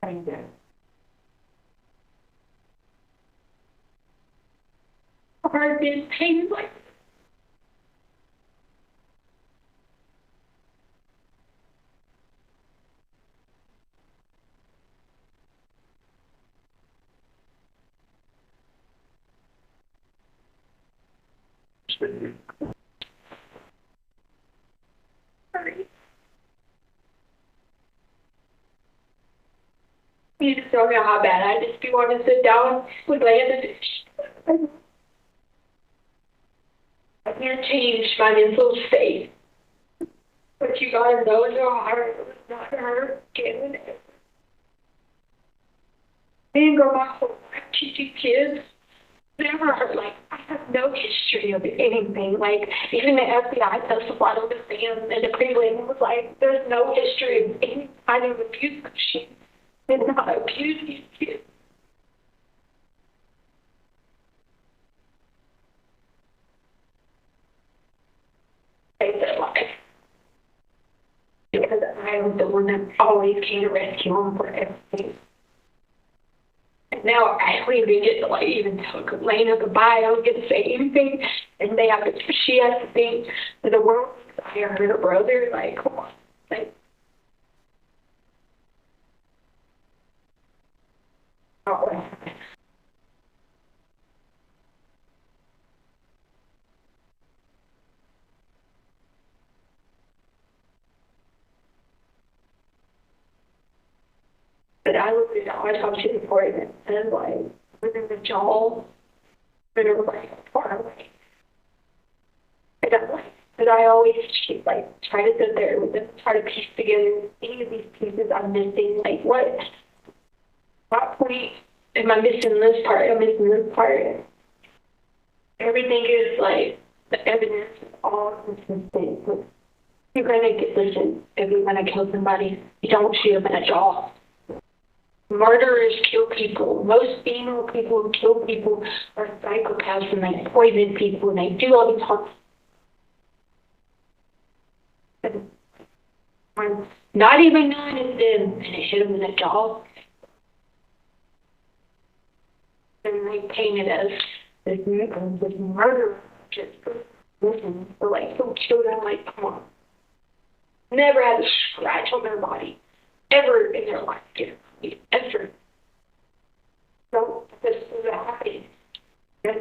[SPEAKER 1] Kind of. Hard been pain like Sorry. You just don't know how bad I just be wanting to sit down with Landon. I can't change my mental state. But you gotta know in your heart it was not her getting it. I didn't go my whole life teaching kids. Never heard, like, I have no history of anything. Like, even the FBI testified on the stand, and the prelim was like, there's no history of any kind of abuse. She did not abuse these kids. Save their life. Because I was the one that always came to rescue them for everything. And now I don't even get to like even tell Lena goodbye. I don't get to say anything. And they have to, she has to think that the world thinks I are her brother. Like, come on. Like, oh. But I looked at the autopsy report and it said, like, within the jaw, and it was like far away. And I'm like, but I always like try to sit there with them, try to piece together any of these pieces I'm missing. Like, what point am I missing this part? I'm missing this part. Everything is like, the evidence is all consistent. You're gonna get listen if you're gonna kill somebody. You don't shoot them in the jaw. Murderers kill people. Most female people who kill people are psychopaths and they poison people and they do all these harms. Not even knowing it's them and it hit them in the jaw. And they paint it as this murderer just listen, or like some children, like, come on. Never had a scratch on their body ever in their life. Ever. So this is happening. And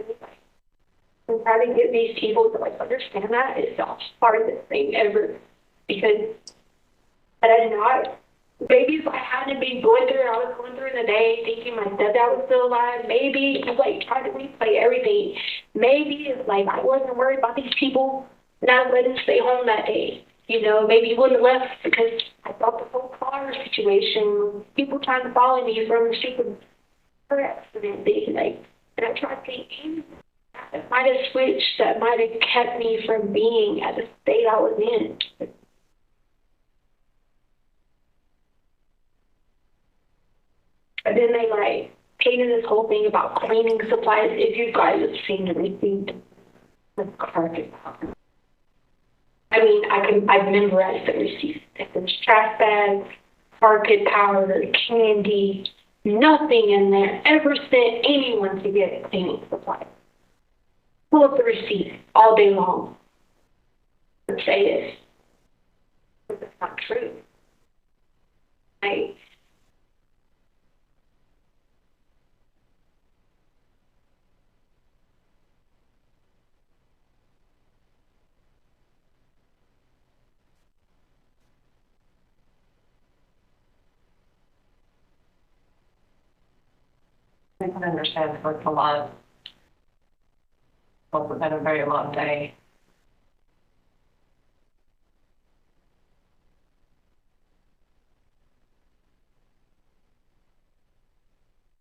[SPEAKER 1] having to get these people to like understand that is the hardest thing ever. Because had I not, maybe if I hadn't been going through it, I was going through in the day thinking my stepdad was still alive. Maybe like trying to replay everything. Maybe if like I wasn't worried about these people and I let them stay home that day. You know, maybe you wouldn't have left because I thought the whole car situation, people trying to follow me from a stupid car accident thing, like, and I tried thinking that might have switched, that might have kept me from being at the state I was in. And then they like painted this whole thing about cleaning supplies. If you guys have seen the receipt, the carpet. I mean, I've memorized the receipts. There's trash bags, carpet powder, candy, nothing in there ever sent anyone to get cleaning supplies. Pull up the receipt all day long and say this. But that's not true. Right?
[SPEAKER 4] I can understand it worked a lot. Well, it's been a very long day.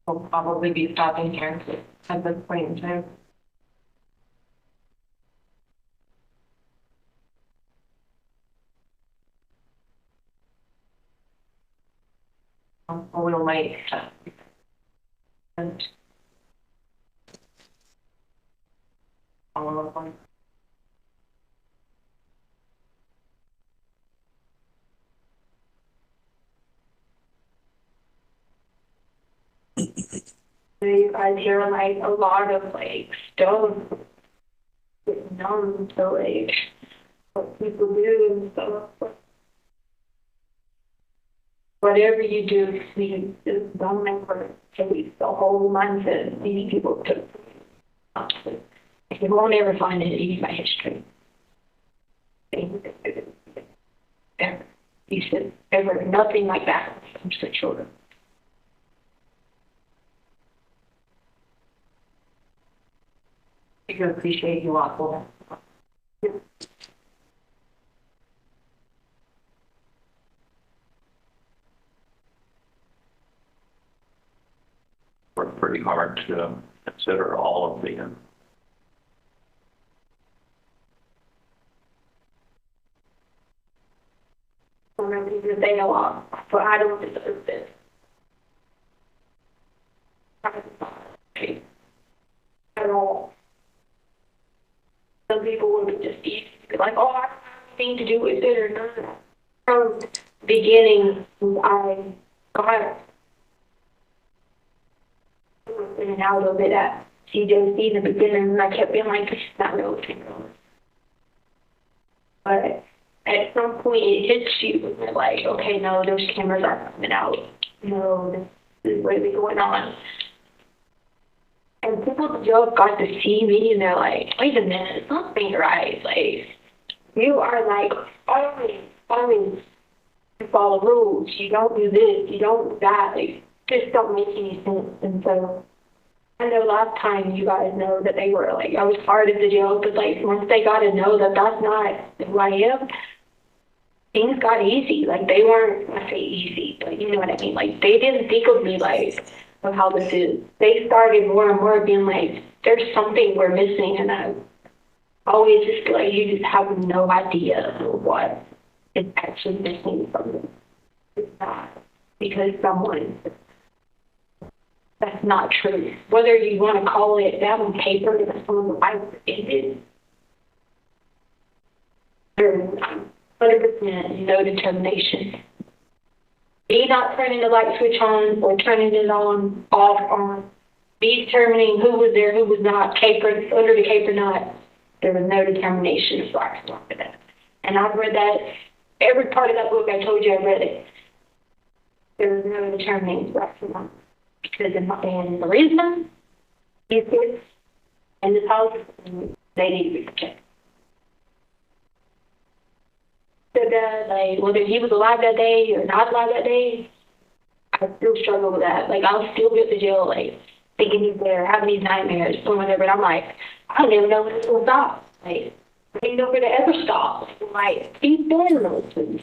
[SPEAKER 4] We'll probably be stopping here at this point in time. We'll wait. And follow up on.
[SPEAKER 1] You guys hear like a lot of like stuff getting known to like what people do and stuff. Whatever you do, please just don't ever take the whole mindset these people took. Like, you won't ever find it in my history. Ever. You said ever, nothing like that comes to children.
[SPEAKER 4] I do appreciate you all for that.
[SPEAKER 22] Worked pretty hard to consider all of the
[SPEAKER 1] Remember that they know all, but I don't deserve this. At all. Some people would just be like, oh, I have nothing to do with it or not. From the beginning, I got in and out of it at CJC in the beginning, and I kept being like, this is not real. But at some point, it hits you, and you're like, okay, no, those cameras aren't coming out. No, this is really going on. And people just got to see me, and they're like, wait a minute, something right. Like, you are like, always follow rules. You don't do this, you don't do that. Like, just don't make any sense. And so, I know last time you guys know that they were like, I was part of the jail, but like, once they got to know that that's not who I am, things got easy. Like, they weren't, I say easy, but you know what I mean. Like, they didn't think of me like, of how this is. They started more and more being like, there's something we're missing, and I always just feel like you just have no idea what is actually missing from them. It's not because someone, that's not true. Whether you want to call it that on paper, that's on the Bible, it is. There's 100% no determination. Me not turning the light switch on or turning it on, off, on. Me determining who was there, who was not, caper, under the cape or not. There was no determination as far as that. And I've read that, every part of that book I told you I read it. There was no determining that. Because in the reason, these kids in this house, they need to be protected. So like, whether he was alive that day or not alive that day, I still struggle with that. Like, I'll still be at the jail, like, thinking he's there, having these nightmares, or whatever, and I'm like, I don't even know when this will stop. Like, I don't even know where to ever stop. Like, he's doing those things.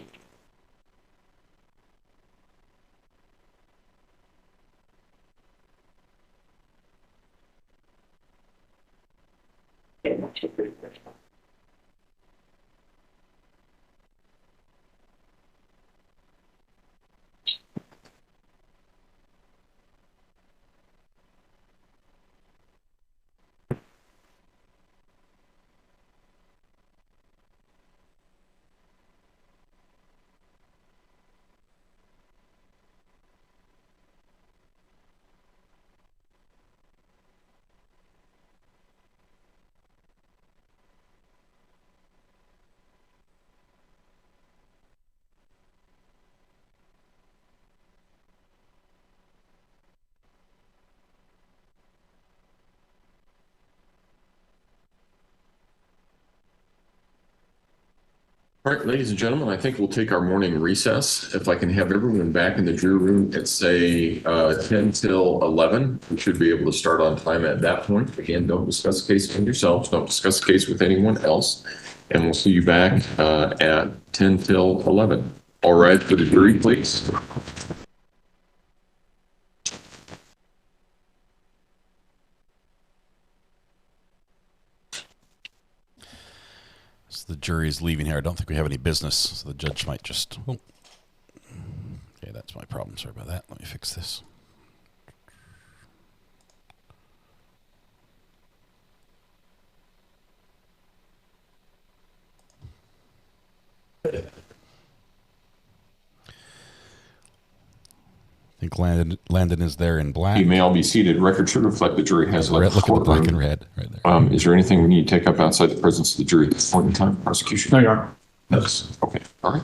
[SPEAKER 14] All right, ladies and gentlemen, I think we'll take our morning recess. If I can have everyone back in the jury room at, say, 10 till 11, we should be able to start on time at that point. Again, don't discuss the case with yourselves. Don't discuss the case with anyone else. And we'll see you back at 10 till 11. All right, for the jury, please.
[SPEAKER 3] The jury's leaving here. I don't think we have any business, so the judge might just... Oh. Okay, that's my problem. Sorry about that. Let me fix this. I think Landon is there in black.
[SPEAKER 14] You may all be seated. Record should reflect the jury has left the
[SPEAKER 3] Look at the black and
[SPEAKER 14] courtroom.
[SPEAKER 3] red right there.
[SPEAKER 14] Is there anything we need to take up outside the presence of the jury at this point in time? Prosecution?
[SPEAKER 20] No, Your Honor.
[SPEAKER 14] Yes. Okay. All right.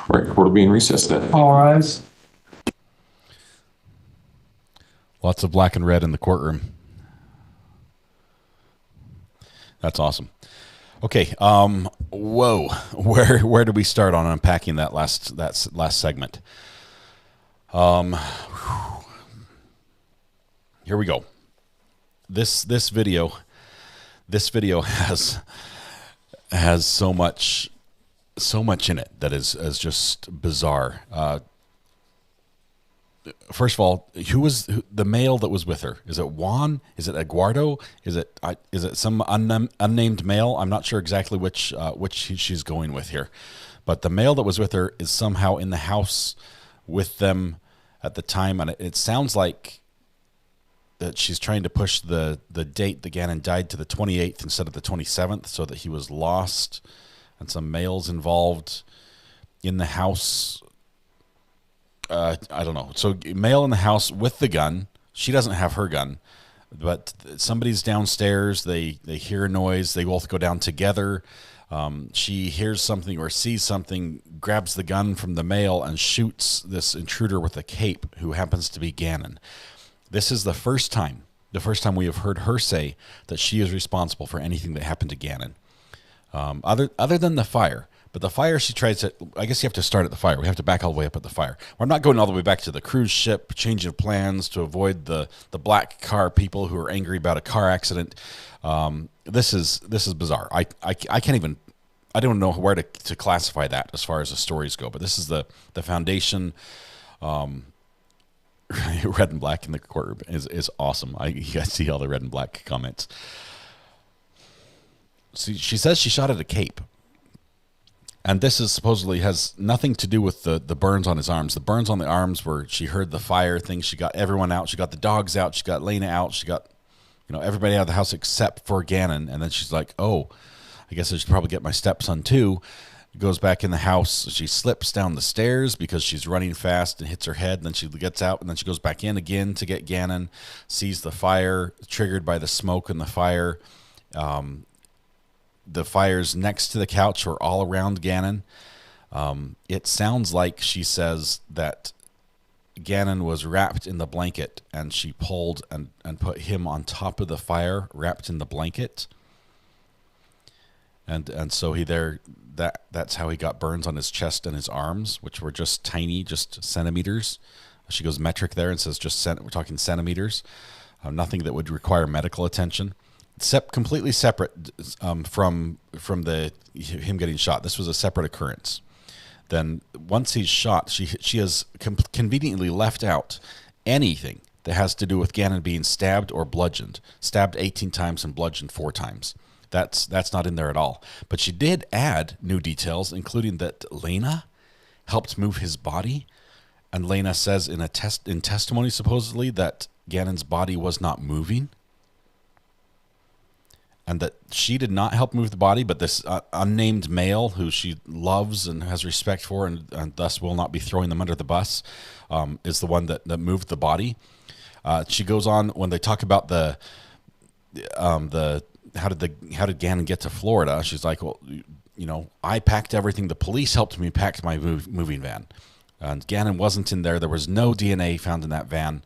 [SPEAKER 14] All right. Court will be in recess then.
[SPEAKER 6] All rise.
[SPEAKER 3] Lots of black and red in the courtroom. That's awesome. Okay. Whoa. Where do we start on unpacking that last segment? Here we go. This video has so much in it that is just bizarre. First of all, who was the male that was with her? Is it Juan? Is it Eduardo? Is it some unnamed male? I'm not sure exactly which she's going with here, but the male that was with her is somehow in the house with them at the time, and it sounds like that she's trying to push the date that Gannon died to the 28th instead of the 27th, so that he was lost, and some males involved in the house. I don't know. So male in the house with the gun. She doesn't have her gun, but somebody's downstairs. They hear a noise. They both go down together. She hears something or sees something, grabs the gun from the male and shoots this intruder with a cape, who happens to be Gannon. This is the first time we have heard her say that she is responsible for anything that happened to Gannon, other than the fire. But the fire, she tries to, I guess you have to start at the fire. We have to back all the way up at the fire. I'm not going all the way back to the cruise ship, change of plans to avoid the black car people who are angry about a car accident. This is bizarre. I can't even, I don't know where to classify that as far as the stories go, but this is the foundation. Red and black in the courtroom is awesome. You guys see all the red and black comments. See, she says she shot at a cape. And this is supposedly has nothing to do with the burns on his arms. The burns on the arms were, she heard the fire thing. She got everyone out. She got the dogs out. She got Lena out. She got, everybody out of the house except for Gannon. And then she's like, oh, I guess I should probably get my stepson too. Goes back in the house. She slips down the stairs because she's running fast and hits her head. And then she gets out, and then she goes back in again to get Gannon, sees the fire, triggered by the smoke and the fire. The fires next to the couch or all around Gannon. It sounds like she says that Gannon was wrapped in the blanket, and she pulled and put him on top of the fire, wrapped in the blanket. And so that's how he got burns on his chest and his arms, which were just tiny, just centimeters. She goes metric there and says we're talking centimeters. Nothing that would require medical attention. Completely separate from him getting shot. This was a separate occurrence. Then once he's shot, she has conveniently left out anything that has to do with Gannon being stabbed or bludgeoned. Stabbed 18 times and bludgeoned 4 times. That's not in there at all. But she did add new details, including that Lena helped move his body, and Lena says in testimony supposedly that Gannon's body was not moving. And that she did not help move the body, but this unnamed male who she loves and has respect for, and thus will not be throwing them under the bus, is the one that moved the body. She goes on when they talk about the how did Gannon get to Florida? She's like, well, I packed everything. The police helped me pack my moving van, and Gannon wasn't in there. There was no DNA found in that van.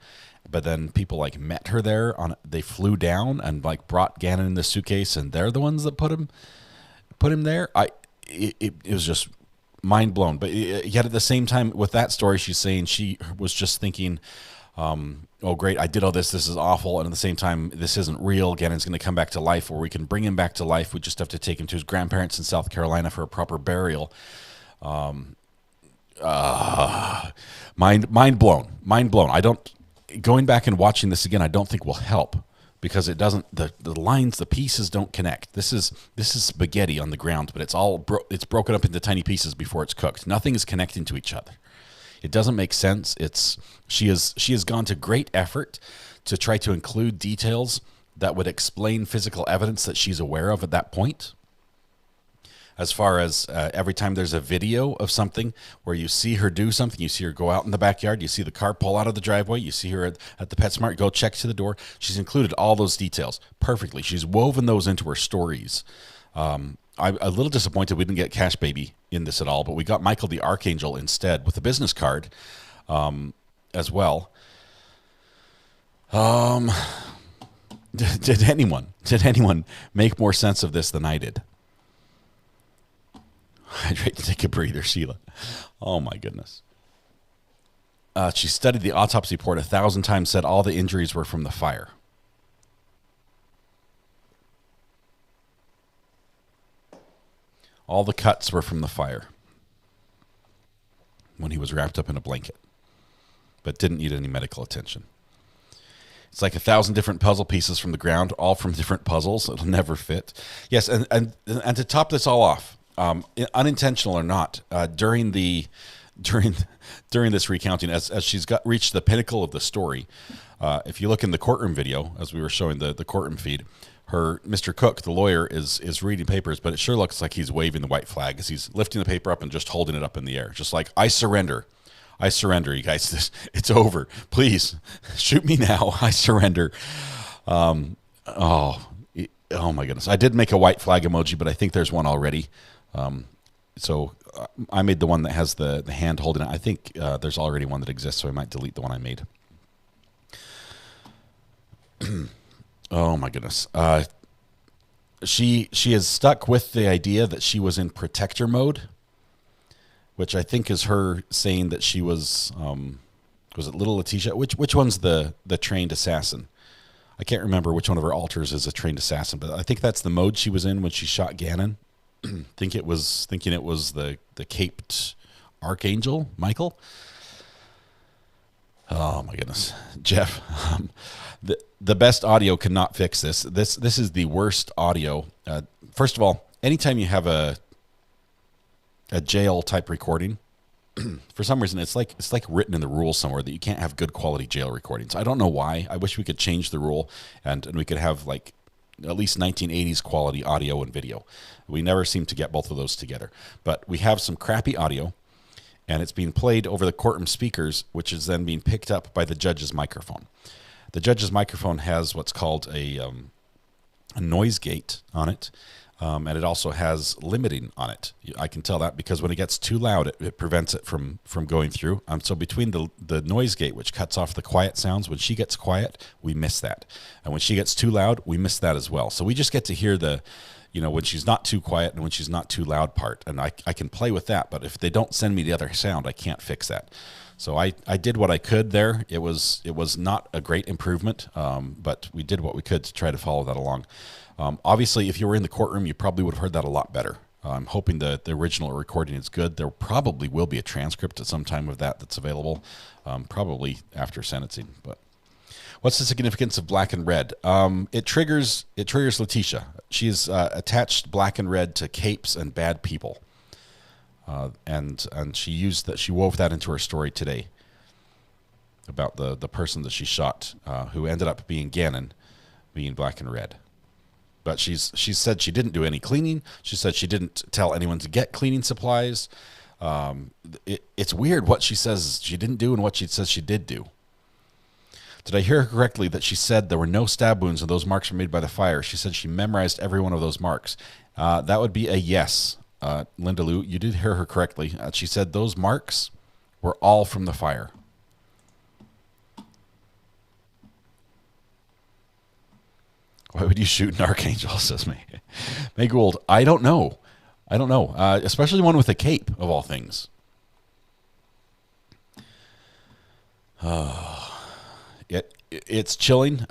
[SPEAKER 3] But then people met her there. They flew down and brought Gannon in the suitcase, and they're the ones that put him there. It was just mind blown. But yet at the same time, with that story, she's saying she was just thinking, "Oh, great, I did all this. This is awful." And at the same time, this isn't real. Gannon's going to come back to life, or we can bring him back to life. We just have to take him to his grandparents in South Carolina for a proper burial. Mind blown. Mind blown. Going back and watching this again, I don't think will help, because it doesn't. The lines, the pieces don't connect. This is spaghetti on the ground, but it's broken up into tiny pieces before it's cooked. Nothing is connecting to each other. It doesn't make sense. She has gone to great effort to try to include details that would explain physical evidence that she's aware of at that point. As far as every time there's a video of something where you see her do something, you see her go out in the backyard, you see the car pull out of the driveway, you see her at the PetSmart, go check to the door. She's included all those details perfectly. She's woven those into her stories. I'm a little disappointed we didn't get Cash Baby in this at all, but we got Michael the Archangel instead with a business card as well. Did anyone make more sense of this than I did? Hydrate to take a breather, Sheila. Oh my goodness. She studied the autopsy report 1,000 times, said all the injuries were from the fire. All the cuts were from the fire when he was wrapped up in a blanket, but didn't need any medical attention. It's like 1,000 different puzzle pieces from the ground, all from different puzzles. It'll never fit. Yes, and to top this all off, unintentional or not, during this recounting, as she's reached the pinnacle of the story, if you look in the courtroom video, as we were showing the courtroom feed, Mr. Cook, the lawyer, is reading papers, but it sure looks like he's waving the white flag as he's lifting the paper up and just holding it up in the air, just like, I surrender, you guys. It's over. Please shoot me now. I surrender. Oh my goodness. I did make a white flag emoji, but I think there's one already. So I made the one that has the hand holding it. I think there's already one that exists, so I might delete the one I made. Oh my goodness. She is stuck with the idea that she was in protector mode, which I think is her saying that she was it Little Letecia? Which one's the trained assassin? I can't remember which one of her alters is a trained assassin, but I think that's the mode she was in when she shot Gannon. Thinking it was the caped archangel, Michael. Oh my goodness, Jeff. The best audio cannot fix this. This is the worst audio. First of all, anytime you have a jail type recording, for some reason it's like written in the rules somewhere that you can't have good quality jail recordings. I don't know why. I wish we could change the rule and we could have like at least 1980s quality audio and video. We never seem to get both of those together. But we have some crappy audio, and it's being played over the courtroom speakers, which is then being picked up by the judge's microphone. The judge's microphone has what's called a noise gate on it, and it also has limiting on it. I can tell that because when it gets too loud, it prevents it from going through. So between the noise gate, which cuts off the quiet sounds, when she gets quiet, we miss that. And when she gets too loud, we miss that as well. So we just get to hear when she's not too quiet and when she's not too loud part. And I can play with that, but if they don't send me the other sound, I can't fix that. So I did what I could there. It was not a great improvement, but we did what we could to try to follow that along. Obviously, if you were in the courtroom, you probably would have heard that a lot better. I'm hoping the original recording is good. There probably will be a transcript at some time of that's available, probably after sentencing. But what's the significance of black and red? It triggers Letecia. She's attached black and red to capes and bad people. And she wove that into her story today about the person that she shot, who ended up being Gannon, being black and red. But she said she didn't do any cleaning. She said she didn't tell anyone to get cleaning supplies. It's weird what she says she didn't do and what she says she did do. Did I hear her correctly that she said there were no stab wounds and those marks were made by the fire? She said she memorized every one of those marks. That would be a yes. Linda Lou, you did hear her correctly. She said those marks were all from the fire. Why would you shoot an archangel, says May Gould. I don't know. Especially one with a cape, of all things. It's chilling.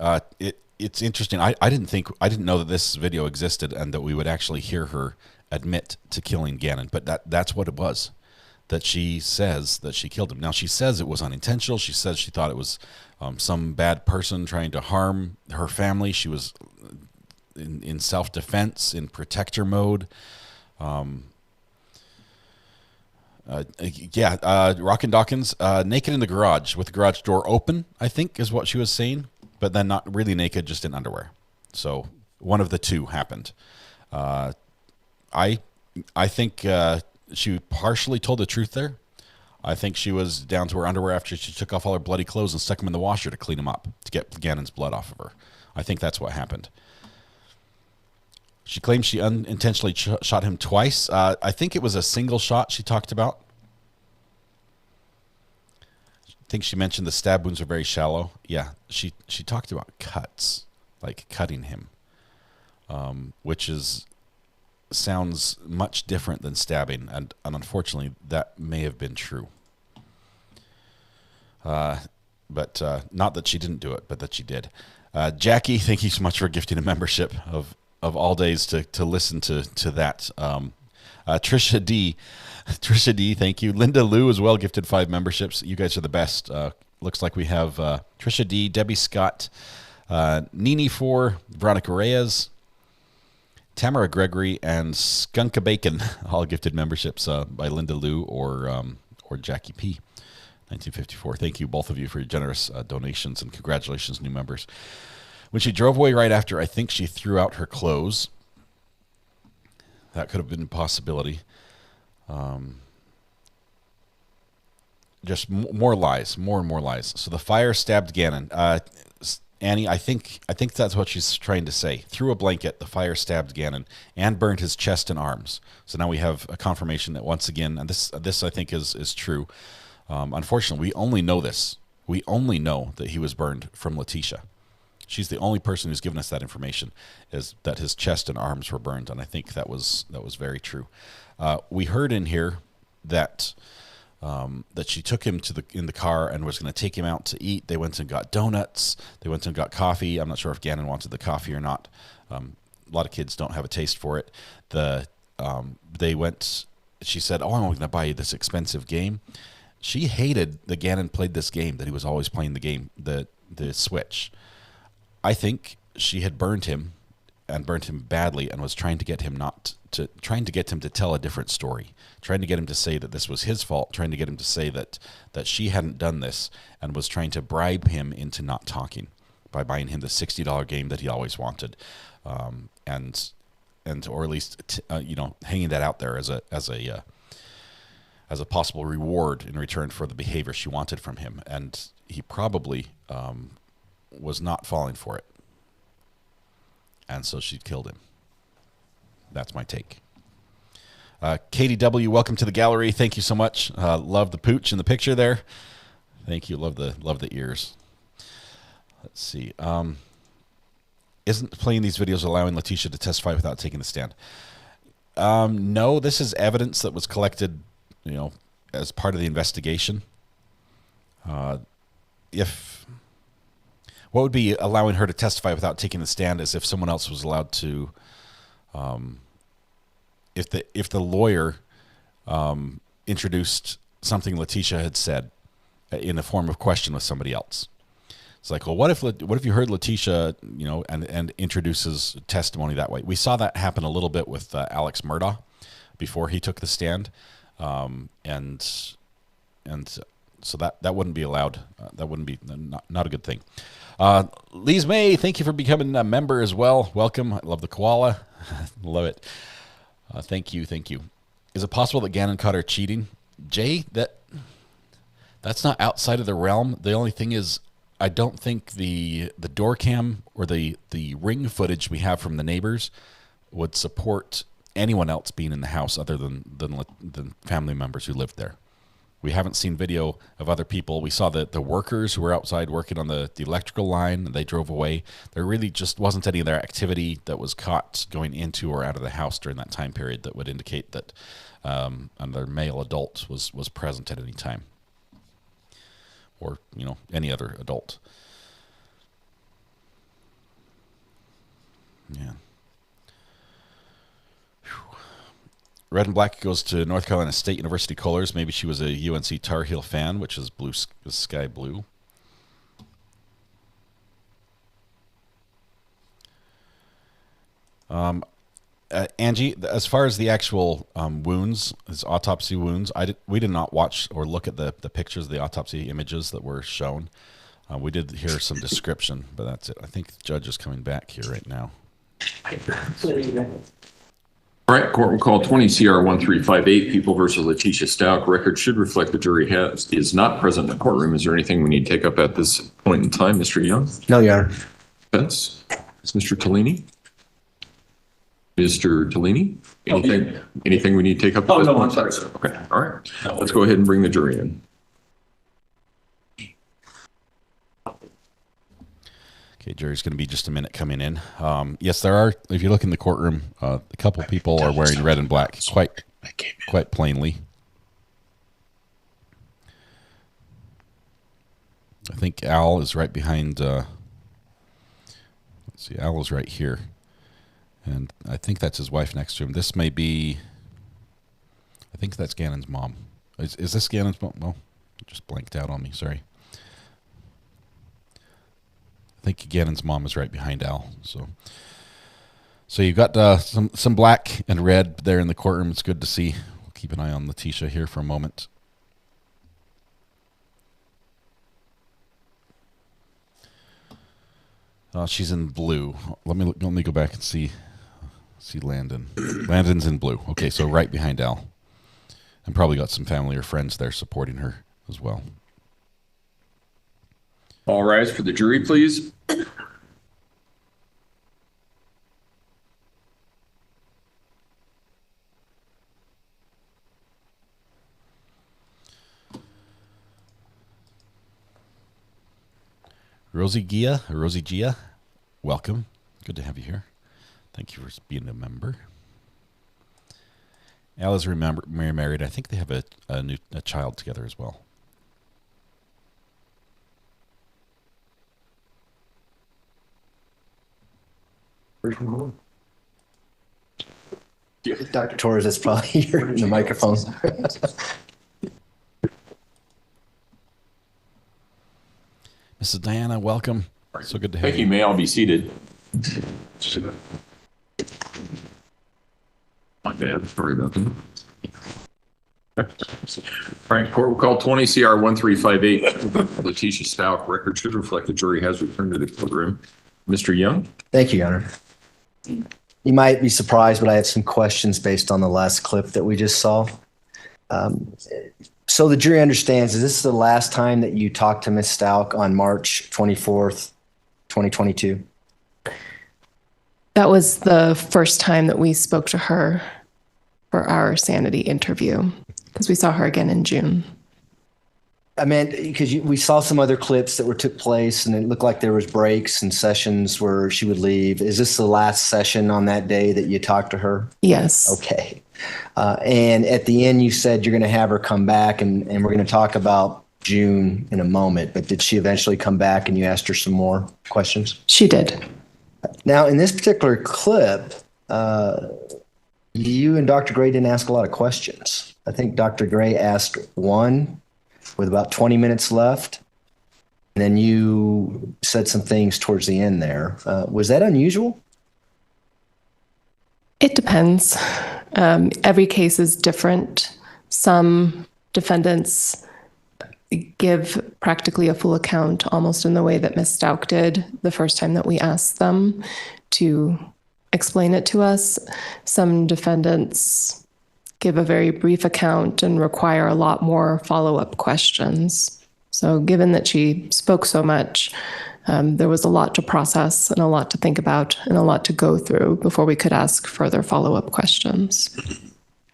[SPEAKER 3] It's interesting. I didn't know that this video existed and that we would actually hear her admit to killing Gannon, but that's what it was. That she says that she killed him. Now she says it was unintentional. She says she thought it was some bad person trying to harm her family. She was in self-defense, in protector mode. Rockin' Dawkins, naked in the garage with the garage door open, I think is what she was saying, but then not really naked, just in underwear. So one of the two happened. I think she partially told the truth there. I think she was down to her underwear after she took off all her bloody clothes and stuck them in the washer to clean them up, to get Gannon's blood off of her. I think that's what happened. She claims she unintentionally shot him twice. I think it was a single shot she talked about. I think she mentioned the stab wounds are very shallow. Yeah, she talked about cuts. like cutting him, which sounds much different than stabbing, and unfortunately that may have been true. But not that she didn't do it, but that she did. Jackie, thank you so much for gifting a membership of all days to listen to that. Trisha D, thank you. Linda Lou as well gifted 5 memberships. You guys are the best. Looks like we have Trisha D, Debbie Scott, Nini 4, Veronica Reyes, Tamara Gregory, and Skunka Bacon, all gifted memberships by Linda Lou or Jackie P. 1954. Thank you, both of you, for your generous donations, and congratulations, new members. When she drove away right after, I think she threw out her clothes. That could have been a possibility. Just more lies, more and more lies. So the fire stabbed Gannon. Annie, I think that's what she's trying to say. Through a blanket, the fire stabbed Gannon and burned his chest and arms. So now we have a confirmation that once again, and this I think is true. Unfortunately, we only know this. We only know that he was burned from Letecia. She's the only person who's given us that information, is that his chest and arms were burned, and I think that was very true. We heard in here that she took him in the car and was going to take him out to eat. They went and got donuts. They went and got coffee. I'm not sure if Gannon wanted the coffee or not. A lot of kids don't have a taste for it. They went. She said, "Oh, I'm going to buy you this expensive game." She hated that Gannon played this game, that he was always playing the game, the Switch. I think she had burned him and burnt him badly, and was trying to get him to tell a different story, trying to get him to say that this was his fault, trying to get him to say that she hadn't done this, and was trying to bribe him into not talking by buying him the $60 game that he always wanted, and or at least hanging that out there as a possible reward in return for the behavior she wanted from him. And he probably was not falling for it. And so she killed him. That's my take. Katie W., welcome to the gallery. Thank you so much. Love the pooch in the picture there. Thank you. Love the ears. Let's see. Isn't playing these videos allowing Letecia to testify without taking the stand? No, this is evidence that was collected as part of the investigation. What would be allowing her to testify without taking the stand is if someone else was allowed to, if the lawyer introduced something Letecia had said in the form of question with somebody else. It's like, well, what if you heard Letecia, and introduces testimony that way? We saw that happen a little bit with Alex Murdaugh before he took the stand. And so that wouldn't be allowed. That wouldn't be not a good thing. Lise May, thank you for becoming a member as well. Welcome. I love the koala. Love it. Thank you. Is it possible that Gannon caught her cheating? Jay, that's not outside of the realm. The only thing is, I don't think the door cam or the ring footage we have from the neighbors would support anyone else being in the house other than family members who lived there. We haven't seen video of other people. We saw the workers who were outside working on the electrical line, and they drove away. There really just wasn't any of their activity that was caught going into or out of the house during that time period that would indicate that another male adult was present at any time, or any other adult. Yeah. Red and Black goes to North Carolina State University Colors. Maybe she was a UNC Tar Heel fan, which is sky blue. Angie, as far as the actual wounds, his autopsy wounds, we did not watch or look at the pictures, the autopsy images that were shown. We did hear some description, but that's it. I think the judge is coming back here right now.
[SPEAKER 14] All right, court will call 20 CR 1358, People versus Letecia Stauch. Record should reflect the jury is not present in the courtroom. Is there anything we need to take up at this point in time, Mr. Young?
[SPEAKER 16] No, Your Honor.
[SPEAKER 14] Defense? Is Mr. Tellini? Mr. Tellini? Anything we need to take up at this point? Sorry. Okay, all right. Let's go ahead and bring the jury in.
[SPEAKER 3] Okay, jury's going to be just a minute coming in. Yes, there are. If you look in the courtroom, a couple people are wearing red and black quite plainly. I think Al is right behind. Let's see, Al is right here, and I think that's his wife next to him. This may be. I think that's Gannon's mom. Is this Gannon's mom? No, it just blanked out on me. Sorry. I think Gannon's mom is right behind Al. So you've got some black and red there in the courtroom. It's good to see. We'll keep an eye on Letecia here for a moment. She's in blue. Let me go back and see Landon. Landon's in blue. Okay, so right behind Al. And probably got some family or friends there supporting her as well.
[SPEAKER 14] All rise for the jury, please.
[SPEAKER 3] Rosie Gia, welcome. Good to have you here. Thank you for being a member. Al is married. I think they have a child together as well.
[SPEAKER 16] Dr. Torres, that's probably here in the microphone.
[SPEAKER 3] Mrs. Diana, welcome. So good to have you.
[SPEAKER 14] Thank you. May all be seated. My bad. Sorry about that. All right, court will call 20 CR 1358. Letecia Stauch. Record should reflect the jury has returned to the courtroom. Mr. Young.
[SPEAKER 16] Thank you, Your Honor. You might be surprised, but I have some questions based on the last clip that we just saw. So the jury understands, is this the last time that you talked to Ms. Stauch on March 24th, 2022?
[SPEAKER 21] That was the first time that we spoke to her for our sanity interview, because we saw her again in June.
[SPEAKER 16] I meant because we saw some other clips that took place, and it looked like there was breaks and sessions where she would leave. Is this the last session on that day that you talked to her?
[SPEAKER 21] Yes.
[SPEAKER 16] Okay. And at the end, you said you're going to have her come back, and we're going to talk about June in a moment. But did she eventually come back and you asked her some more questions?
[SPEAKER 21] She did.
[SPEAKER 16] Now, in this particular clip, you and Dr. Gray didn't ask a lot of questions. I think Dr. Gray asked one with about 20 minutes left. And then you said some things towards the end there. Was that unusual?
[SPEAKER 21] It depends. Every case is different. Some defendants give practically a full account, almost in the way that Ms. Stauch did the first time that we asked them to explain it to us. Some defendants give a very brief account and require a lot more follow-up questions. So given that she spoke so much, there was a lot to process and a lot to think about and a lot to go through before we could ask further follow-up questions.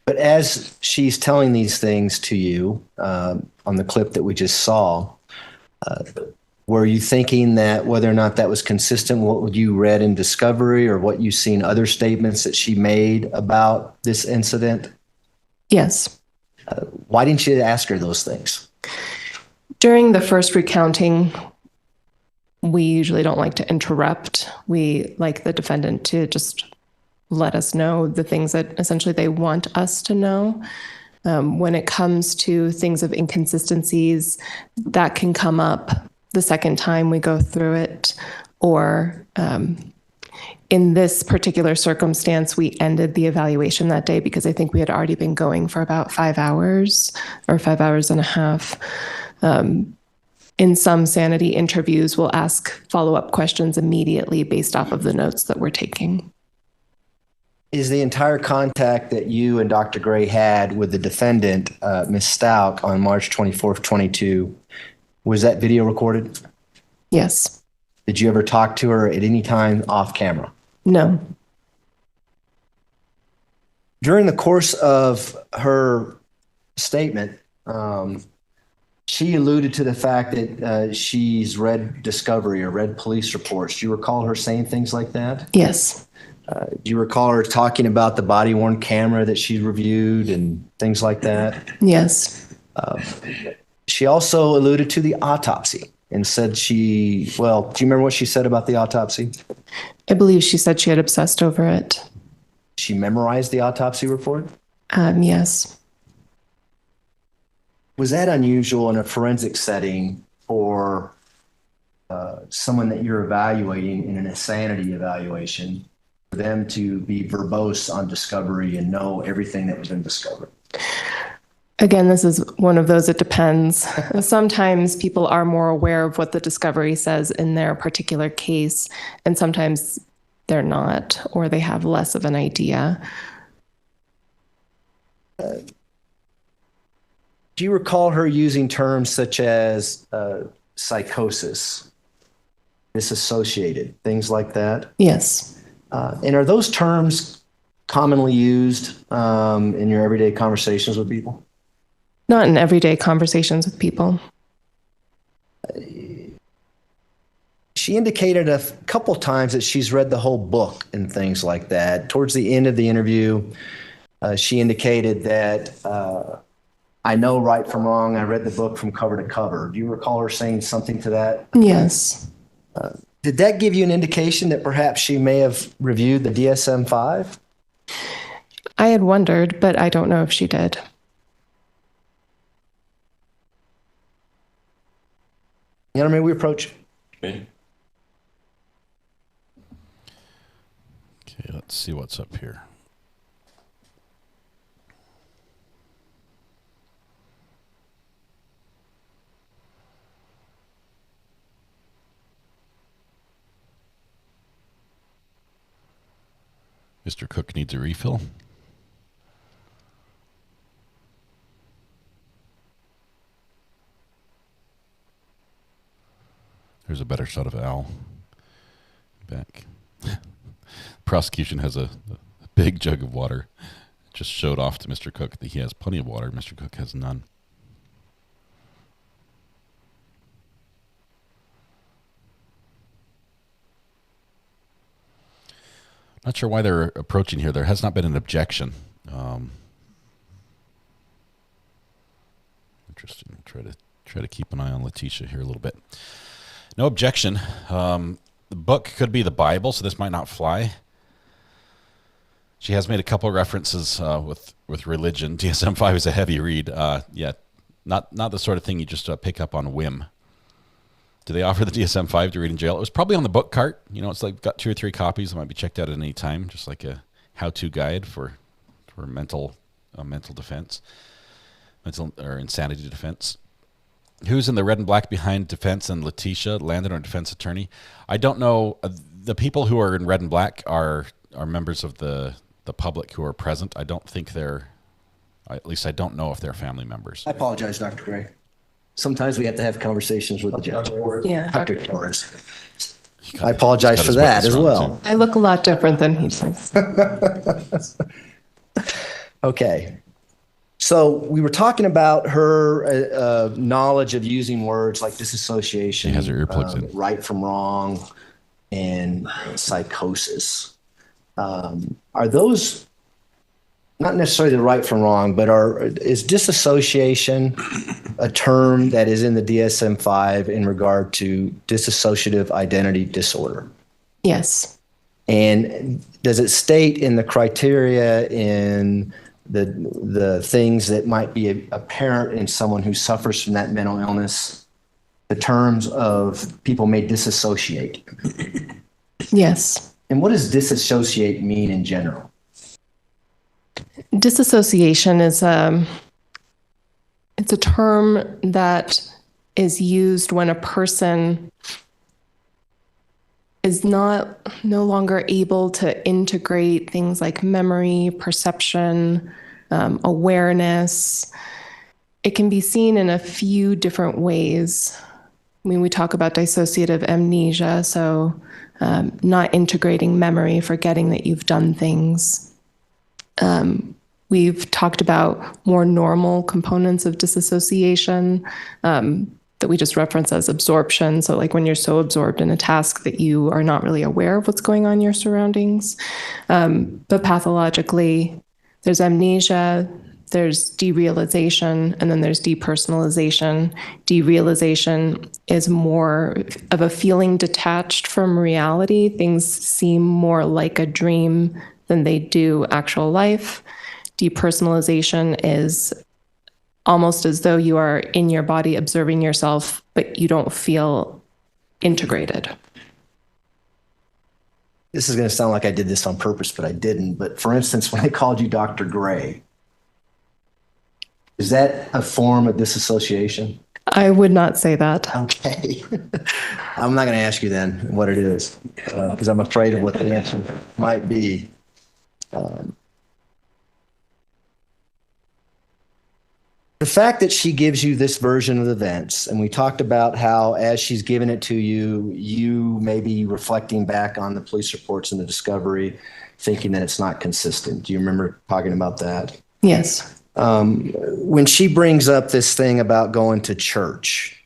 [SPEAKER 16] But as she's telling these things to you on the clip that we just saw, were you thinking that whether or not that was consistent with what you read in discovery or what you've seen other statements that she made about this incident?
[SPEAKER 21] Yes.
[SPEAKER 16] Why didn't you ask her those things?
[SPEAKER 21] During the first recounting, we usually don't like to interrupt. We like the defendant to just let us know the things that essentially they want us to know. When it comes to things of inconsistencies, that can come up the second time we go through it, or in this particular circumstance, we ended the evaluation that day because I think we had already been going for about 5 hours or 5 hours and a half. In some sanity interviews, we'll ask follow-up questions immediately based off of the notes that we're taking.
[SPEAKER 16] Is the entire contact that you and Dr. Gray had with the defendant, Ms. Stauch, on March 24th, 22, was that video recorded?
[SPEAKER 21] Yes.
[SPEAKER 16] Did you ever talk to her at any time off camera?
[SPEAKER 21] No.
[SPEAKER 16] During the course of her statement, she alluded to the fact that she's read discovery or read police reports. Do you recall her saying things like that?
[SPEAKER 21] Yes.
[SPEAKER 16] Do you recall her talking about the body-worn camera that she reviewed and things like that?
[SPEAKER 21] Yes.
[SPEAKER 16] She also alluded to the autopsy and said do you remember what she said about the autopsy?
[SPEAKER 21] I believe she said she had obsessed over it.
[SPEAKER 16] She memorized the autopsy report?
[SPEAKER 21] Yes.
[SPEAKER 16] Was that unusual in a forensic setting for someone that you're evaluating in an insanity evaluation, for them to be verbose on discovery and know everything that was been discovered?
[SPEAKER 21] Again, this is one of those, it depends. Sometimes people are more aware of what the discovery says in their particular case, and sometimes they're not, or they have less of an idea.
[SPEAKER 16] Do you recall her using terms such as psychosis, disassociated, things like that?
[SPEAKER 21] Yes.
[SPEAKER 16] And are those terms commonly used in your everyday conversations with people?
[SPEAKER 21] Not in everyday conversations with people.
[SPEAKER 16] She indicated a couple times that she's read the whole book and things like that. Towards the end of the interview, she indicated that I know right from wrong. I read the book from cover to cover. Do you recall her saying something to that?
[SPEAKER 21] Yes.
[SPEAKER 16] Did that give you an indication that perhaps she may have reviewed the DSM-5?
[SPEAKER 21] I had wondered, but I don't know if she did.
[SPEAKER 16] May we approach?
[SPEAKER 3] Okay, let's see what's up here. Mr. Cook needs a refill. There's a better shot of Al back. Prosecution has a big jug of water. Just showed off to Mr. Cook that he has plenty of water. Mr. Cook has none. Not sure why they're approaching here. There has not been an objection. Interesting. Try to keep an eye on Letecia here a little bit. No objection. The book could be the Bible, so this might not fly. She has made a couple of references with religion. DSM-5 is a heavy read. Not the sort of thing you just pick up on a whim. Do they offer the DSM-5 to read in jail? It was probably on the book cart. You know, it's like got 2 or 3 copies. It might be checked out at any time, just like a how-to guide for mental defense, mental or insanity defense. Who's in the red and black behind defense and Letecia, Landon, our defense attorney? I don't know. The people who are in red and black are members of the public who are present. I don't think at least I don't know if they're family members.
[SPEAKER 16] I apologize, Dr. Gray. Sometimes we have to have conversations with the judge.
[SPEAKER 21] Yeah.
[SPEAKER 16] Dr. Torres. I apologize for that as well.
[SPEAKER 21] I look a lot different than he does.
[SPEAKER 16] Okay. So we were talking about her knowledge of using words like disassociation,
[SPEAKER 3] she has her earplugs in.
[SPEAKER 16] Right from wrong, and psychosis. Are those not necessarily the right from wrong, but is disassociation a term that is in the DSM-5 in regard to dissociative identity disorder?
[SPEAKER 21] Yes.
[SPEAKER 16] And does it state in the criteria in the things that might be apparent in someone who suffers from that mental illness, the terms of people may disassociate?
[SPEAKER 21] Yes.
[SPEAKER 16] And what does disassociate mean in general?
[SPEAKER 21] Disassociation is it's a term that is used when a person is no longer able to integrate things like memory, perception, awareness. It can be seen in a few different ways. I mean, we talk about dissociative amnesia, so not integrating memory, forgetting that you've done things. we've talked about more normal components of disassociation that we just reference as absorption. So like when you're so absorbed in a task that you are not really aware of what's going on in your surroundings. But pathologically, there's amnesia, there's derealization, and then there's depersonalization. Derealization is more of a feeling detached from reality. Things seem more like a dream than they do actual life. Depersonalization is almost as though you are in your body observing yourself, but you don't feel integrated.
[SPEAKER 16] This is going to sound like I did this on purpose, but I didn't. But for instance, when I called you Dr. Gray, is that a form of disassociation?
[SPEAKER 21] I would not say that.
[SPEAKER 16] Okay. I'm not going to ask you then what it is, because I'm afraid of what the answer might be. The fact that she gives you this version of events, and we talked about how as she's giving it to you, you may be reflecting back on the police reports and the discovery, thinking that it's not consistent. Do you remember talking about that?
[SPEAKER 21] Yes.
[SPEAKER 16] When she brings up this thing about going to church,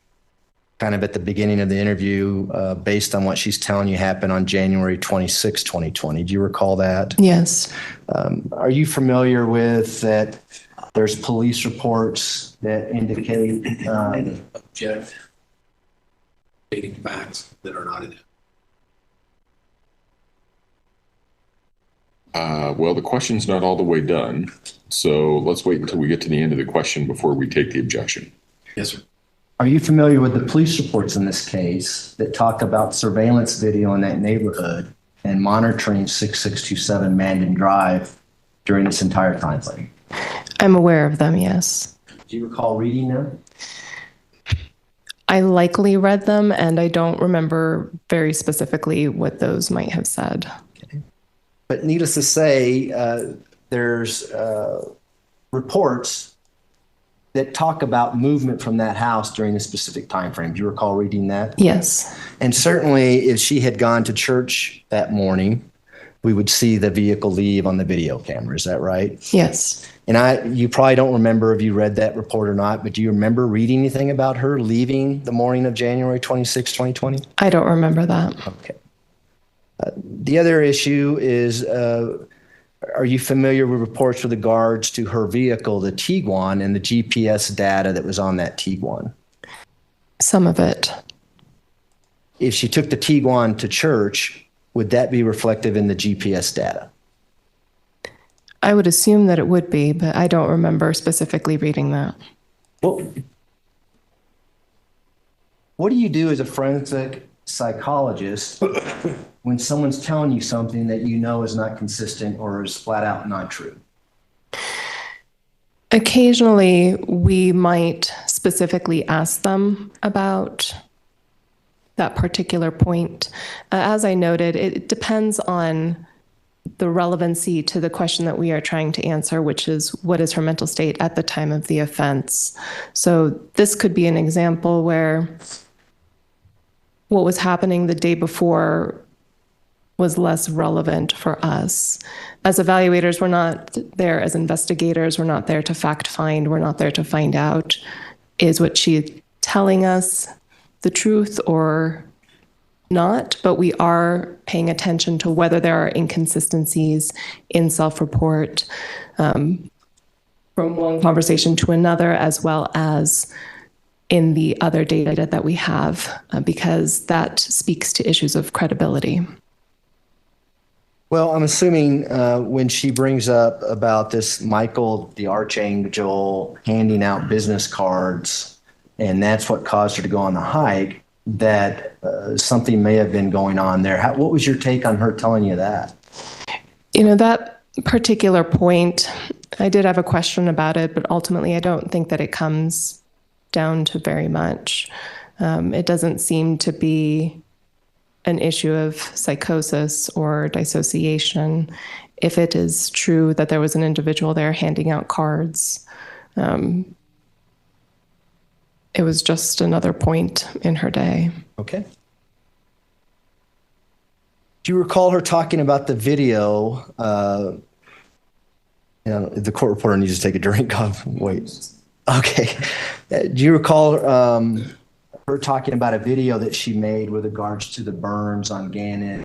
[SPEAKER 16] kind of at the beginning of the interview, based on what she's telling you happened on January 26, 2020, do you recall that?
[SPEAKER 21] Yes.
[SPEAKER 16] Are you familiar with that? There's police reports that indicate
[SPEAKER 15] Object stating facts that are not in it.
[SPEAKER 14] Well, the question's not all the way done, so let's wait until we get to the end of the question before we take the objection.
[SPEAKER 15] Yes, sir.
[SPEAKER 16] Are you familiar with the police reports in this case that talk about surveillance video in that neighborhood and monitoring 6627 Mandan Drive during this entire time frame?
[SPEAKER 21] I'm aware of them, yes.
[SPEAKER 16] Do you recall reading them?
[SPEAKER 21] I likely read them, and I don't remember very specifically what those might have said.
[SPEAKER 16] Okay. But needless to say, there's reports that talk about movement from that house during a specific time frame. Do you recall reading that?
[SPEAKER 21] Yes.
[SPEAKER 16] And certainly, if she had gone to church that morning, we would see the vehicle leave on the video camera. Is that right?
[SPEAKER 21] Yes.
[SPEAKER 16] And you probably don't remember if you read that report or not, but do you remember reading anything about her leaving the morning of January 26, 2020?
[SPEAKER 21] I don't remember that.
[SPEAKER 16] Okay. The other issue is, are you familiar with reports with regards to her vehicle, the Tiguan, and the GPS data that was on that Tiguan?
[SPEAKER 21] Some of it.
[SPEAKER 16] If she took the Tiguan to church, would that be reflective in the GPS data?
[SPEAKER 21] I would assume that it would be, but I don't remember specifically reading that.
[SPEAKER 16] Well, what do you do as a forensic psychologist when someone's telling you something that you know is not consistent or is flat out not true?
[SPEAKER 21] Occasionally, we might specifically ask them about that particular point. As I noted, it depends on the relevancy to the question that we are trying to answer, which is what is her mental state at the time of the offense. So this could be an example where what was happening the day before was less relevant for us. As evaluators, we're not there as investigators. We're not there to fact find. We're not there to find out, is what she's telling us the truth or not, but we are paying attention to whether there are inconsistencies in self-report from one conversation to another, as well as in the other data that we have, because that speaks to issues of credibility.
[SPEAKER 16] Well, I'm assuming when she brings up about this Michael the Archangel handing out business cards, and that's what caused her to go on the hike, that something may have been going on there. What was your take on her telling you that?
[SPEAKER 21] You know, that particular point, I did have a question about it, but ultimately I don't think that it comes down to very much. It doesn't seem to be an issue of psychosis or dissociation. If it is true that there was an individual there handing out cards, it was just another point in her day.
[SPEAKER 16] Okay. Do you recall her talking about the video The court reporter needs to take a drink. Wait. Okay. Do you recall her talking about a video that she made with regards to the burns on Gannon?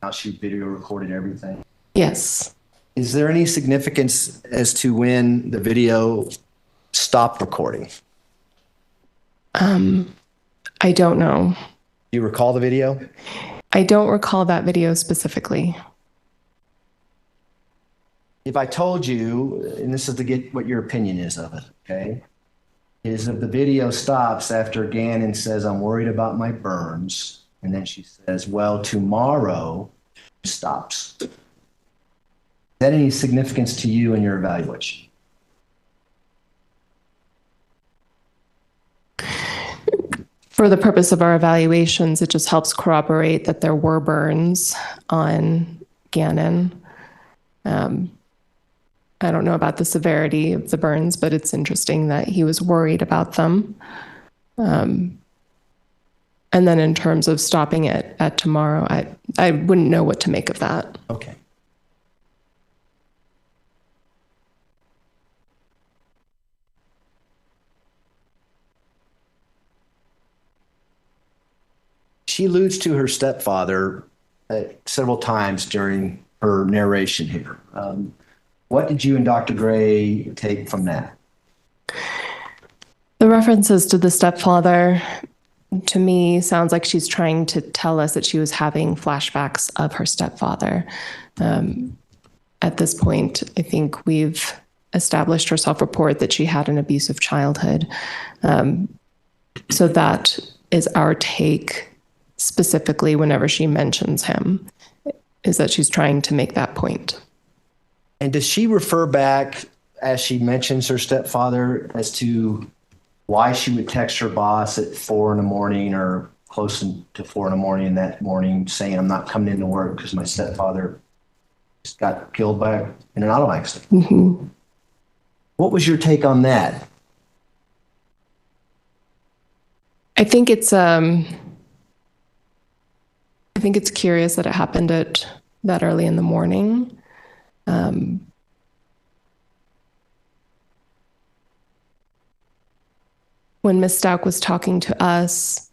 [SPEAKER 16] How she video recorded everything?
[SPEAKER 21] Yes.
[SPEAKER 16] Is there any significance as to when the video stopped recording?
[SPEAKER 21] I don't know.
[SPEAKER 16] Do you recall the video?
[SPEAKER 21] I don't recall that video specifically.
[SPEAKER 16] If I told you, and this is to get what your opinion is of it, okay, is if the video stops after Gannon says, I'm worried about my burns, and then she says, well, tomorrow, it stops. Is that any significance to you in your evaluation?
[SPEAKER 21] For the purpose of our evaluations, it just helps corroborate that there were burns on Gannon. I don't know about the severity of the burns, but it's interesting that he was worried about them. And then in terms of stopping it at tomorrow, I wouldn't know what to make of that.
[SPEAKER 16] Okay. She alludes to her stepfather several times during her narration here. What did you and Dr. Gray take from that?
[SPEAKER 21] The references to the stepfather, to me, sounds like she's trying to tell us that she was having flashbacks of her stepfather. At this point, I think we've established her self-report that she had an abusive childhood. So that is our take specifically whenever she mentions him, is that she's trying to make that point.
[SPEAKER 16] And does she refer back, as she mentions her stepfather, as to why she would text her boss at 4 in the morning or close to 4 in the morning that morning saying, I'm not coming into work because my stepfather just got killed in an auto accident?
[SPEAKER 21] Mm-hmm.
[SPEAKER 16] What was your take on that?
[SPEAKER 21] I think it's curious that it happened at that early in the morning. When Ms. Stauch was talking to us,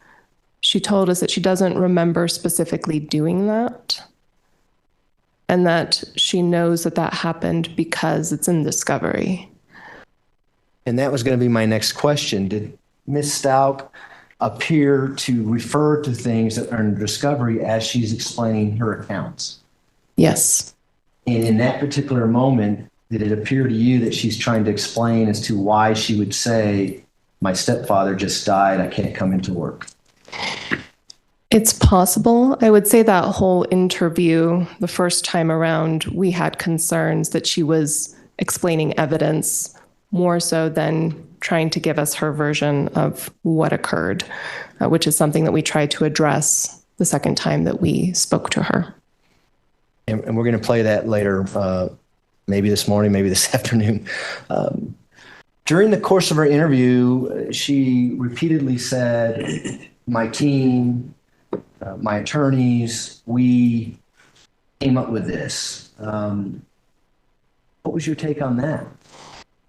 [SPEAKER 21] she told us that she doesn't remember specifically doing that, and that she knows that that happened because it's in discovery.
[SPEAKER 16] And that was going to be my next question. Did Ms. Stauch appear to refer to things that are in discovery as she's explaining her accounts?
[SPEAKER 21] Yes.
[SPEAKER 16] And in that particular moment, did it appear to you that she's trying to explain as to why she would say, my stepfather just died, I can't come into work?
[SPEAKER 21] It's possible. I would say that whole interview, the first time around, we had concerns that she was explaining evidence more so than trying to give us her version of what occurred, which is something that we tried to address the second time that we spoke to her.
[SPEAKER 16] And we're going to play that later, maybe this morning, maybe this afternoon. During the course of her interview, she repeatedly said, my team, my attorneys, we came up with this. What was your take on that?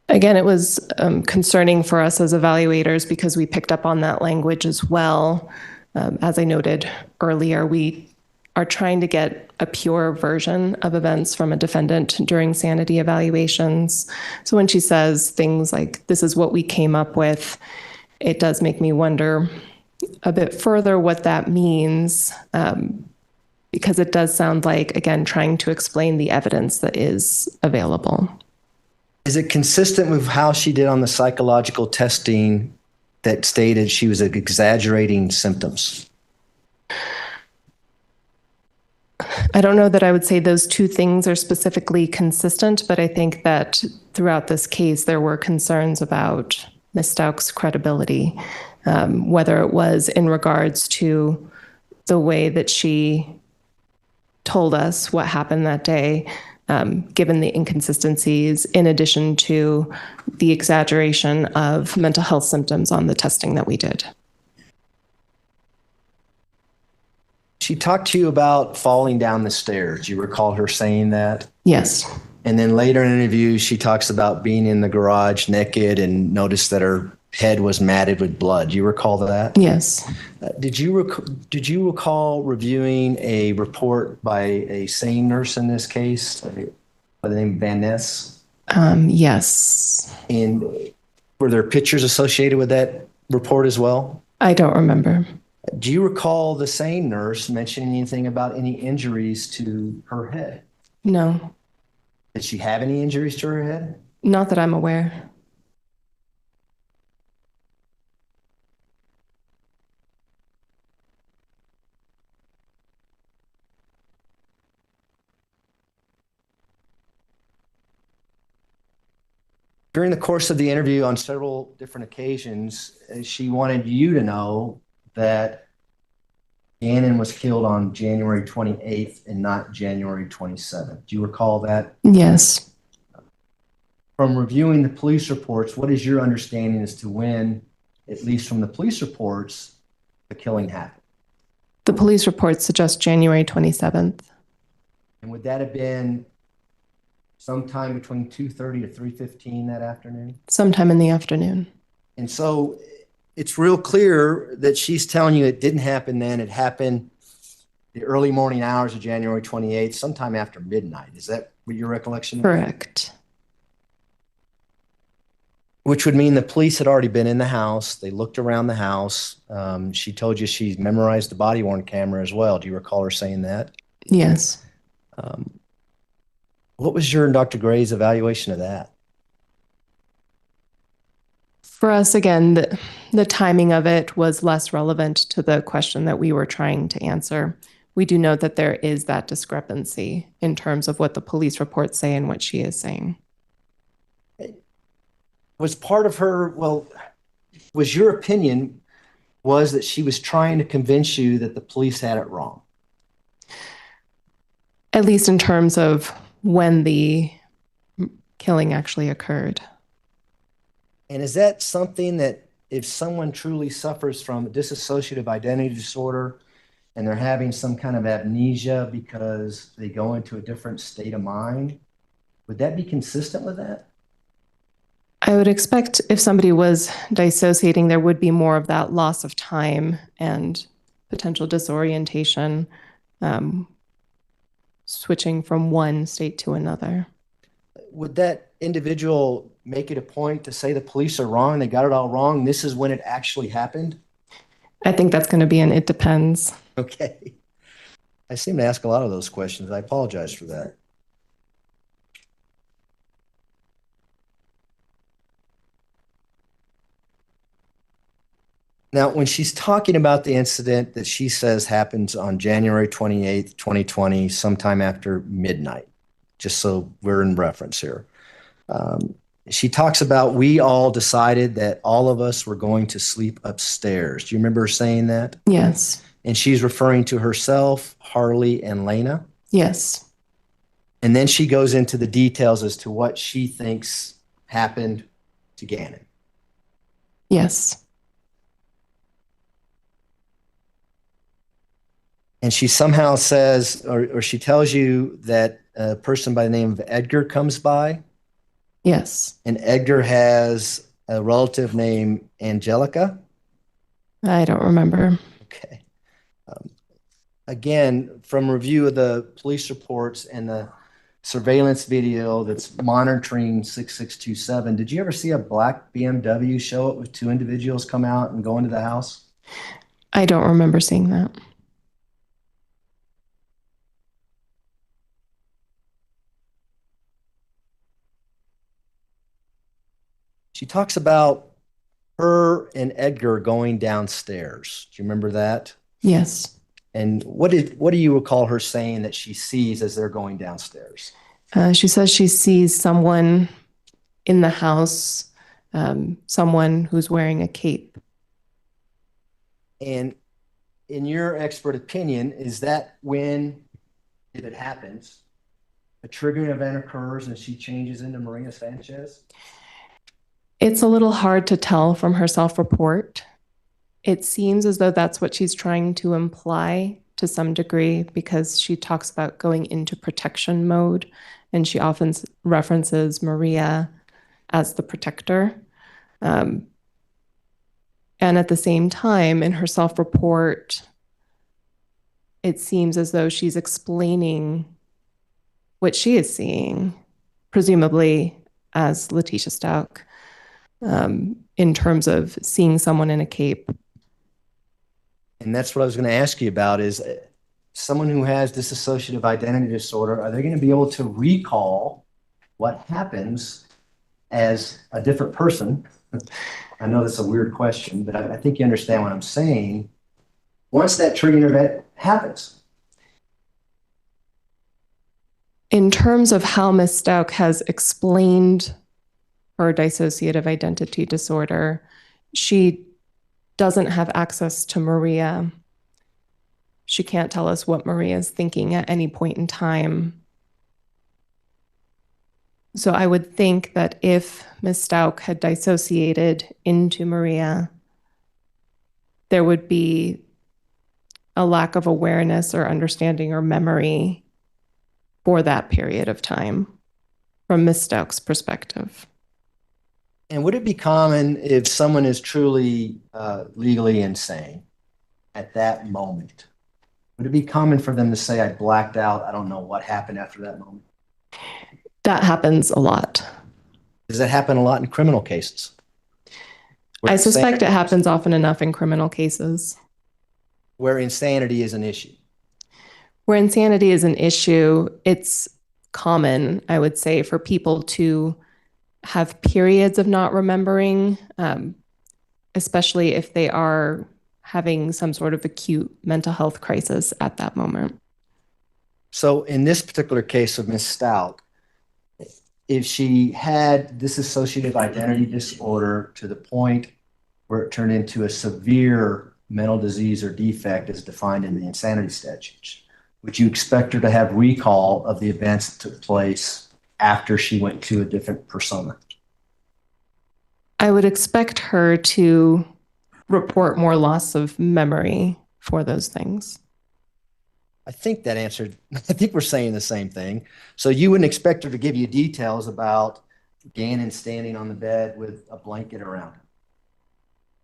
[SPEAKER 21] Again, it was concerning for us as evaluators because we picked up on that language as well. As I noted earlier, we are trying to get a pure version of events from a defendant during sanity evaluations. So when she says things like, this is what we came up with, it does make me wonder a bit further what that means, because it does sound like, again, trying to explain the evidence that is available.
[SPEAKER 16] Is it consistent with how she did on the psychological testing that stated she was exaggerating symptoms?
[SPEAKER 21] I don't know that I would say those two things are specifically consistent, but I think that throughout this case, there were concerns about Ms. Stauch's credibility, whether it was in regards to the way that she told us what happened that day, given the inconsistencies, in addition to the exaggeration of mental health symptoms on the testing that we did.
[SPEAKER 16] She talked to you about falling down the stairs. Do you recall her saying that?
[SPEAKER 21] Yes.
[SPEAKER 16] And then later in the interview, she talks about being in the garage naked and noticed that her head was matted with blood. Do you recall that?
[SPEAKER 21] Yes.
[SPEAKER 16] Did you recall reviewing a report by a SANE nurse in this case by the name of Van Ness?
[SPEAKER 21] Yes.
[SPEAKER 16] And were there pictures associated with that report as well?
[SPEAKER 21] I don't remember.
[SPEAKER 16] Do you recall the SANE nurse mentioning anything about any injuries to her head?
[SPEAKER 21] No,
[SPEAKER 16] Did she have any injuries to her head?
[SPEAKER 21] not that I'm aware.
[SPEAKER 16] During the course of the interview on several different occasions, she wanted you to know that Gannon was killed on January 28th and not January 27th. Do you recall that?
[SPEAKER 21] Yes.
[SPEAKER 16] From reviewing the police reports, what is your understanding as to when, at least from the police reports, the killing happened?
[SPEAKER 21] The police reports suggest January 27th.
[SPEAKER 16] And would that have been sometime between 2:30 to 3:15 that afternoon?
[SPEAKER 21] Sometime in the afternoon.
[SPEAKER 16] And so it's real clear that she's telling you it didn't happen then. It happened the early morning hours of January 28th, sometime after midnight. Is that what your recollection is?
[SPEAKER 21] Correct.
[SPEAKER 16] Which would mean the police had already been in the house. They looked around the house. She told you she memorized the body-worn camera as well. Do you recall her saying that?
[SPEAKER 21] Yes.
[SPEAKER 16] What was your and Dr. Gray's evaluation of that?
[SPEAKER 21] For us, again, the timing of it was less relevant to the question that we were trying to answer. We do note that there is that discrepancy in terms of what the police reports say and what she is saying.
[SPEAKER 16] Was part of her, well, was your opinion was that she was trying to convince you that the police had it wrong?
[SPEAKER 21] At least in terms of when the killing actually occurred.
[SPEAKER 16] And is that something that if someone truly suffers from dissociative identity disorder and they're having some kind of amnesia because they go into a different state of mind, would that be consistent with that?
[SPEAKER 21] I would expect if somebody was dissociating, there would be more of that loss of time and potential disorientation, switching from one state to another.
[SPEAKER 16] Would that individual make it a point to say the police are wrong, they got it all wrong, this is when it actually happened?
[SPEAKER 21] I think that's going to be an it depends.
[SPEAKER 16] Okay. I seem to ask a lot of those questions. I apologize for that. Now, when she's talking about the incident that she says happens on January 28th, 2020, sometime after midnight, just so we're in reference here, she talks about we all decided that all of us were going to sleep upstairs. Do you remember her saying that?
[SPEAKER 21] Yes.
[SPEAKER 16] And she's referring to herself, Harley, and Lena?
[SPEAKER 21] Yes.
[SPEAKER 16] And then she goes into the details as to what she thinks happened to Gannon.
[SPEAKER 21] Yes.
[SPEAKER 16] And she somehow says, or she tells you that a person by the name of Edgar comes by.
[SPEAKER 21] Yes.
[SPEAKER 16] And Edgar has a relative named Angelica.
[SPEAKER 21] I don't remember.
[SPEAKER 16] Okay. Again, from review of the police reports and the surveillance video that's monitoring 6627, did you ever see a black BMW show up with two individuals come out and go into the house?
[SPEAKER 21] I don't remember seeing that.
[SPEAKER 16] She talks about her and Edgar going downstairs. Do you remember that?
[SPEAKER 21] Yes.
[SPEAKER 16] And what do you recall her saying that she sees as they're going downstairs?
[SPEAKER 21] She says she sees someone in the house, someone who's wearing a cape.
[SPEAKER 16] And in your expert opinion, is that when, if it happens, a triggering event occurs and she changes into Maria Sanchez?
[SPEAKER 21] It's a little hard to tell from her self-report. It seems as though that's what she's trying to imply to some degree because she talks about going into protection mode, and she often references Maria as the protector. And at the same time, in her self-report, it seems as though she's explaining what she is seeing, presumably as Letecia Stauch, in terms of seeing someone in a cape.
[SPEAKER 16] And that's what I was going to ask you about is someone who has dissociative identity disorder, are they going to be able to recall what happens as a different person? I know that's a weird question, but I think you understand what I'm saying. Once that triggering event happens.
[SPEAKER 21] In terms of how Ms. Stauch has explained her dissociative identity disorder, she doesn't have access to Maria. She can't tell us what Maria is thinking at any point in time. So I would think that if Ms. Stauch had dissociated into Maria, there would be a lack of awareness or understanding or memory for that period of time from Ms. Stauch's perspective.
[SPEAKER 16] And would it be common if someone is truly legally insane at that moment? Would it be common for them to say, I blacked out, I don't know what happened after that moment?
[SPEAKER 21] That happens a lot.
[SPEAKER 16] Does that happen a lot in criminal cases?
[SPEAKER 21] I suspect it happens often enough in criminal cases.
[SPEAKER 16] Where insanity is an issue.
[SPEAKER 21] Where insanity is an issue, it's common, I would say, for people to have periods of not remembering, especially if they are having some sort of acute mental health crisis at that moment.
[SPEAKER 16] So in this particular case of Ms. Stauch, if she had dissociative identity disorder to the point where it turned into a severe mental disease or defect as defined in the insanity statutes, would you expect her to have recall of the events that took place after she went to a different persona?
[SPEAKER 21] I would expect her to report more loss of memory for those things.
[SPEAKER 16] I think that answered, I think we're saying the same thing. So you wouldn't expect her to give you details about Gannon standing on the bed with a blanket around him?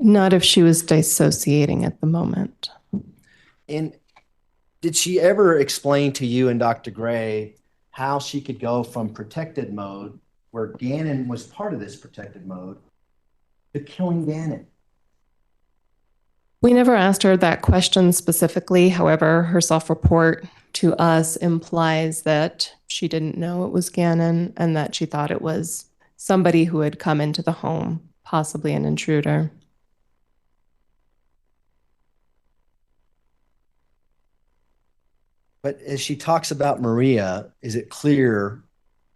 [SPEAKER 21] Not if she was dissociating at the moment.
[SPEAKER 16] And did she ever explain to you and Dr. Gray how she could go from protected mode, where Gannon was part of this protected mode, to killing Gannon?
[SPEAKER 21] We never asked her that question specifically. However, her self-report to us implies that she didn't know it was Gannon and that she thought it was somebody who had come into the home, possibly an intruder.
[SPEAKER 16] But as she talks about Maria, is it clear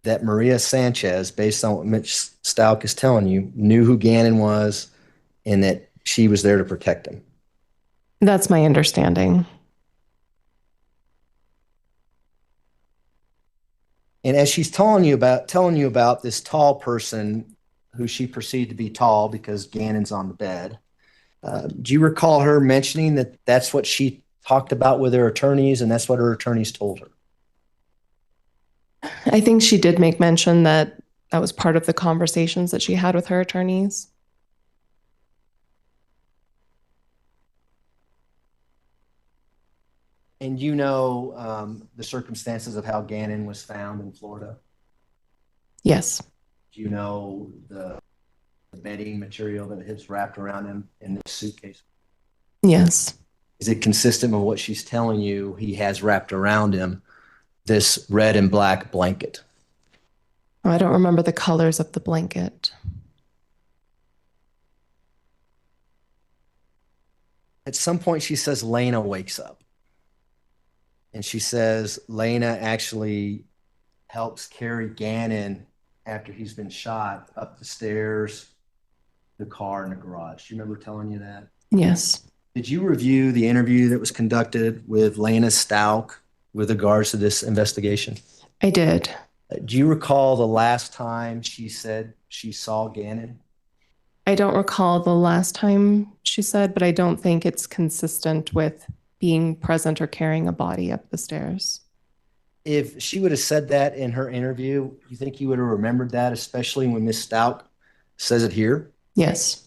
[SPEAKER 16] that Maria Sanchez, based on what Mitch Stauch is telling you, knew who Gannon was and that she was there to protect him?
[SPEAKER 21] That's my understanding.
[SPEAKER 16] And as she's telling you about this tall person who she perceived to be tall because Gannon's on the bed, do you recall her mentioning that that's what she talked about with her attorneys and that's what her attorneys told her?
[SPEAKER 21] I think she did make mention that that was part of the conversations that she had with her attorneys.
[SPEAKER 16] And you know the circumstances of how Gannon was found in Florida?
[SPEAKER 21] Yes.
[SPEAKER 16] Do you know the bedding material that is wrapped around him in this suitcase?
[SPEAKER 21] Yes.
[SPEAKER 16] Is it consistent with what she's telling you he has wrapped around him, this red and black blanket?
[SPEAKER 21] Oh, I don't remember the colors of the blanket.
[SPEAKER 16] At some point, she says Lena wakes up. And she says Lena actually helps carry Gannon after he's been shot up the stairs, the car, and the garage. Do you remember telling you that?
[SPEAKER 21] Yes.
[SPEAKER 16] Did you review the interview that was conducted with Lena Stauch with regards to this investigation?
[SPEAKER 21] I did.
[SPEAKER 16] Do you recall the last time she said she saw Gannon?
[SPEAKER 21] I don't recall the last time she said, but I don't think it's consistent with being present or carrying a body up the stairs.
[SPEAKER 16] If she would have said that in her interview, you think you would have remembered that, especially when Miss Stauch says it here?
[SPEAKER 21] Yes.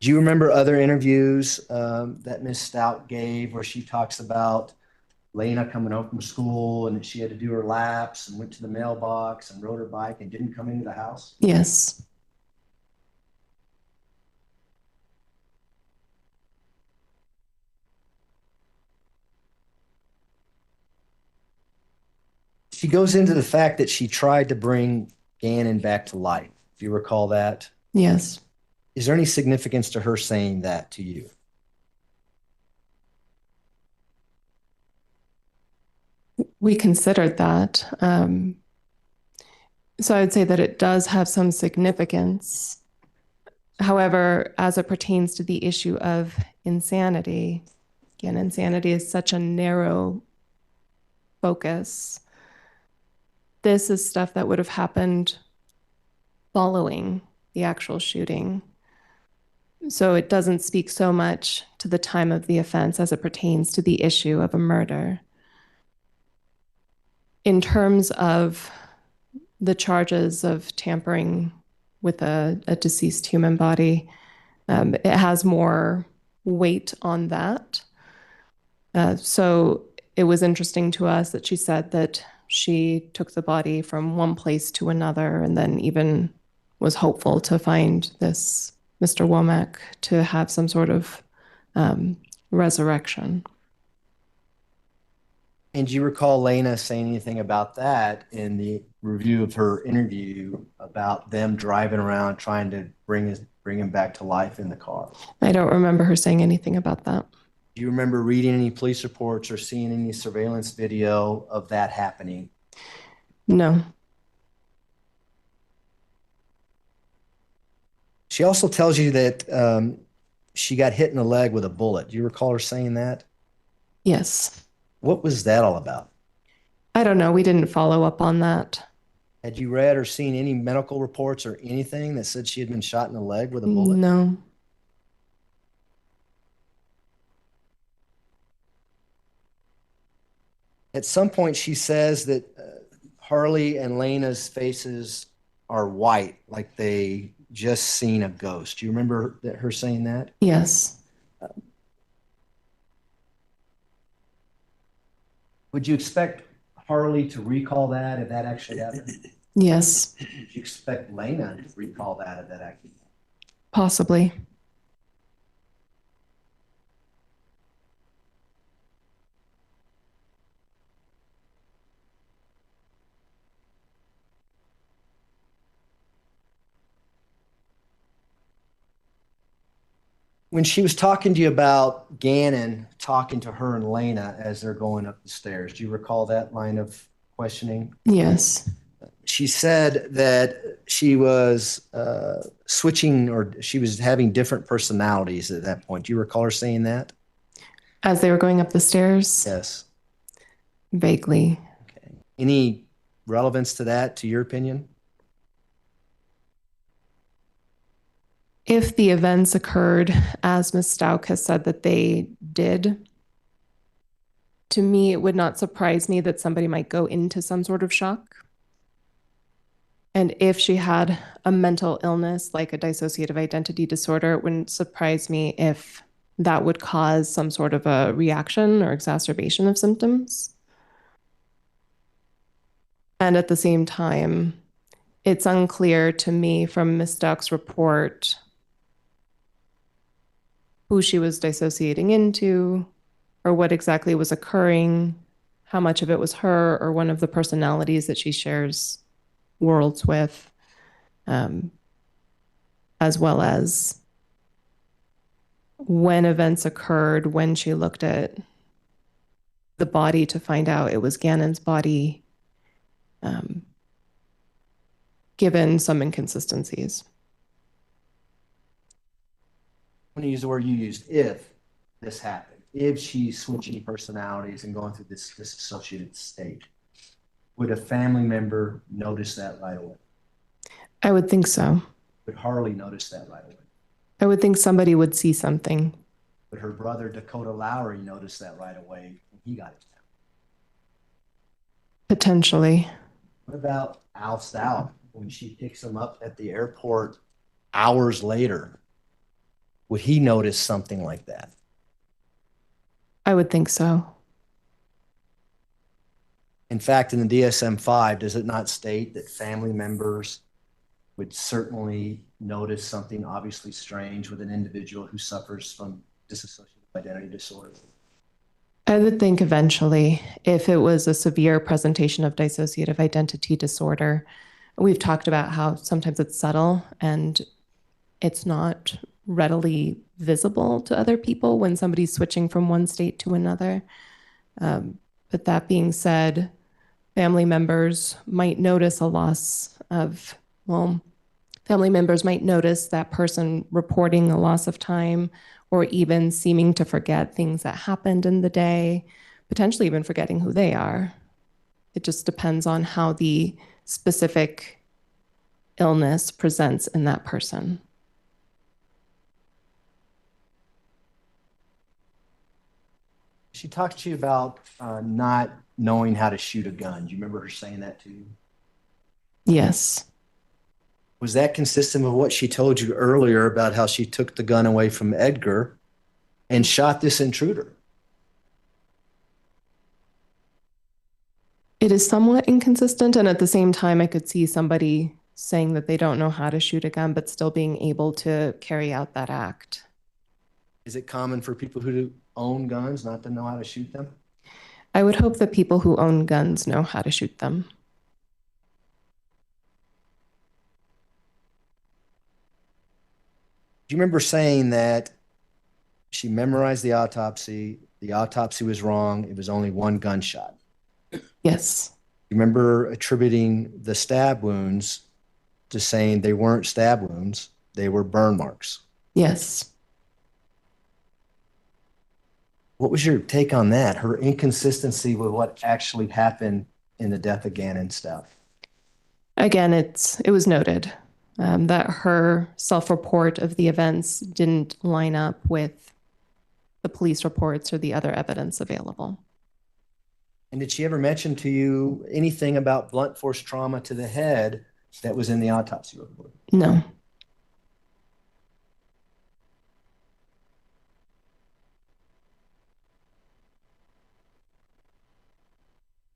[SPEAKER 16] Do you remember other interviews that Miss Stout gave where she talks about Lena coming home from school and that she had to do her laps and went to the mailbox and rode her bike and didn't come into the house?
[SPEAKER 21] Yes.
[SPEAKER 16] She goes into the fact that she tried to bring Gannon back to life. Do you recall that?
[SPEAKER 21] Yes.
[SPEAKER 16] Is there any significance to her saying that to you?
[SPEAKER 21] We considered that. So I would say that it does have some significance. However, as it pertains to the issue of insanity, again, insanity is such a narrow focus. This is stuff that would have happened following the actual shooting. So it doesn't speak so much to the time of the offense as it pertains to the issue of a murder. In terms of the charges of tampering with a deceased human body, it has more weight on that. So it was interesting to us that she said that she took the body from one place to another and then even was hopeful to find this Mr. Womack to have some sort of resurrection.
[SPEAKER 16] And do you recall Lena saying anything about that in the review of her interview about them driving around trying to bring him back to life in the car?
[SPEAKER 21] I don't remember her saying anything about that.
[SPEAKER 16] Do you remember reading any police reports or seeing any surveillance video of that happening?
[SPEAKER 21] No.
[SPEAKER 16] She also tells you that she got hit in the leg with a bullet. Do you recall her saying that?
[SPEAKER 21] Yes.
[SPEAKER 16] What was that all about?
[SPEAKER 21] I don't know. We didn't follow up on that.
[SPEAKER 16] Had you read or seen any medical reports or anything that said she had been shot in the leg with a bullet?
[SPEAKER 21] No.
[SPEAKER 16] At some point, she says that Harley and Lena's faces are white, like they just seen a ghost. Do you remember her saying that?
[SPEAKER 21] Yes.
[SPEAKER 16] Would you expect Harley to recall that if that actually happened?
[SPEAKER 21] Yes.
[SPEAKER 16] Would you expect Lena to recall that if that actually happened?
[SPEAKER 21] Possibly.
[SPEAKER 16] When she was talking to you about Gannon talking to her and Lena as they're going up the stairs, do you recall that line of questioning?
[SPEAKER 21] Yes.
[SPEAKER 16] She said that she was switching, or she was having different personalities at that point. Do you recall her saying that?
[SPEAKER 21] As they were going up the stairs?
[SPEAKER 16] Yes.
[SPEAKER 21] Vaguely.
[SPEAKER 16] Okay. Any relevance to that, to your opinion?
[SPEAKER 21] If the events occurred as Ms. Stauch has said that they did, to me, it would not surprise me that somebody might go into some sort of shock. And if she had a mental illness like a dissociative identity disorder, it wouldn't surprise me if that would cause some sort of a reaction or exacerbation of symptoms. And at the same time, it's unclear to me from Ms. Stauch's report who she was dissociating into, or what exactly was occurring, how much of it was her or one of the personalities that she shares worlds with, as well as when events occurred, when she looked at the body to find out it was Gannon's body, given some inconsistencies.
[SPEAKER 16] I'm going to use the word you used, if this happened, if she's switching personalities and going through this dissociated state, would a family member notice that right away?
[SPEAKER 21] I would think so.
[SPEAKER 16] Would Harley notice that right away?
[SPEAKER 21] I would think somebody would see something.
[SPEAKER 16] Would her brother Dakota Lowry notice that right away when he got it?
[SPEAKER 21] Potentially.
[SPEAKER 16] What about Al Stauch when she picks him up at the airport hours later? Would he notice something like that?
[SPEAKER 21] I would think so.
[SPEAKER 16] In fact, in the DSM-5, does it not state that family members would certainly notice something obviously strange with an individual who suffers from dissociative identity disorder?
[SPEAKER 21] I would think eventually, if it was a severe presentation of dissociative identity disorder, we've talked about how sometimes it's subtle and it's not readily visible to other people when somebody's switching from one state to another. But that being said, family members might notice a loss of, family members might notice that person reporting a loss of time or even seeming to forget things that happened in the day, potentially even forgetting who they are. It just depends on how the specific illness presents in that person.
[SPEAKER 16] She talked to you about not knowing how to shoot a gun. Do you remember her saying that to you?
[SPEAKER 21] Yes.
[SPEAKER 16] Was that consistent with what she told you earlier about how she took the gun away from Edgar and shot this intruder?
[SPEAKER 21] It is somewhat inconsistent, and at the same time, I could see somebody saying that they don't know how to shoot a gun, but still being able to carry out that act.
[SPEAKER 16] Is it common for people who own guns not to know how to shoot them?
[SPEAKER 21] I would hope that people who own guns know how to shoot them.
[SPEAKER 16] Do you remember saying that she memorized the autopsy was wrong, it was only one gunshot?
[SPEAKER 21] Yes.
[SPEAKER 16] You remember attributing the stab wounds to saying they weren't stab wounds, they were burn marks?
[SPEAKER 21] Yes.
[SPEAKER 16] What was your take on that? Her inconsistency with what actually happened in the death of Gannon stuff?
[SPEAKER 21] Again, it was noted that her self-report of the events didn't line up with the police reports or the other evidence available.
[SPEAKER 16] And did she ever mention to you anything about blunt force trauma to the head that was in the autopsy report?
[SPEAKER 21] No.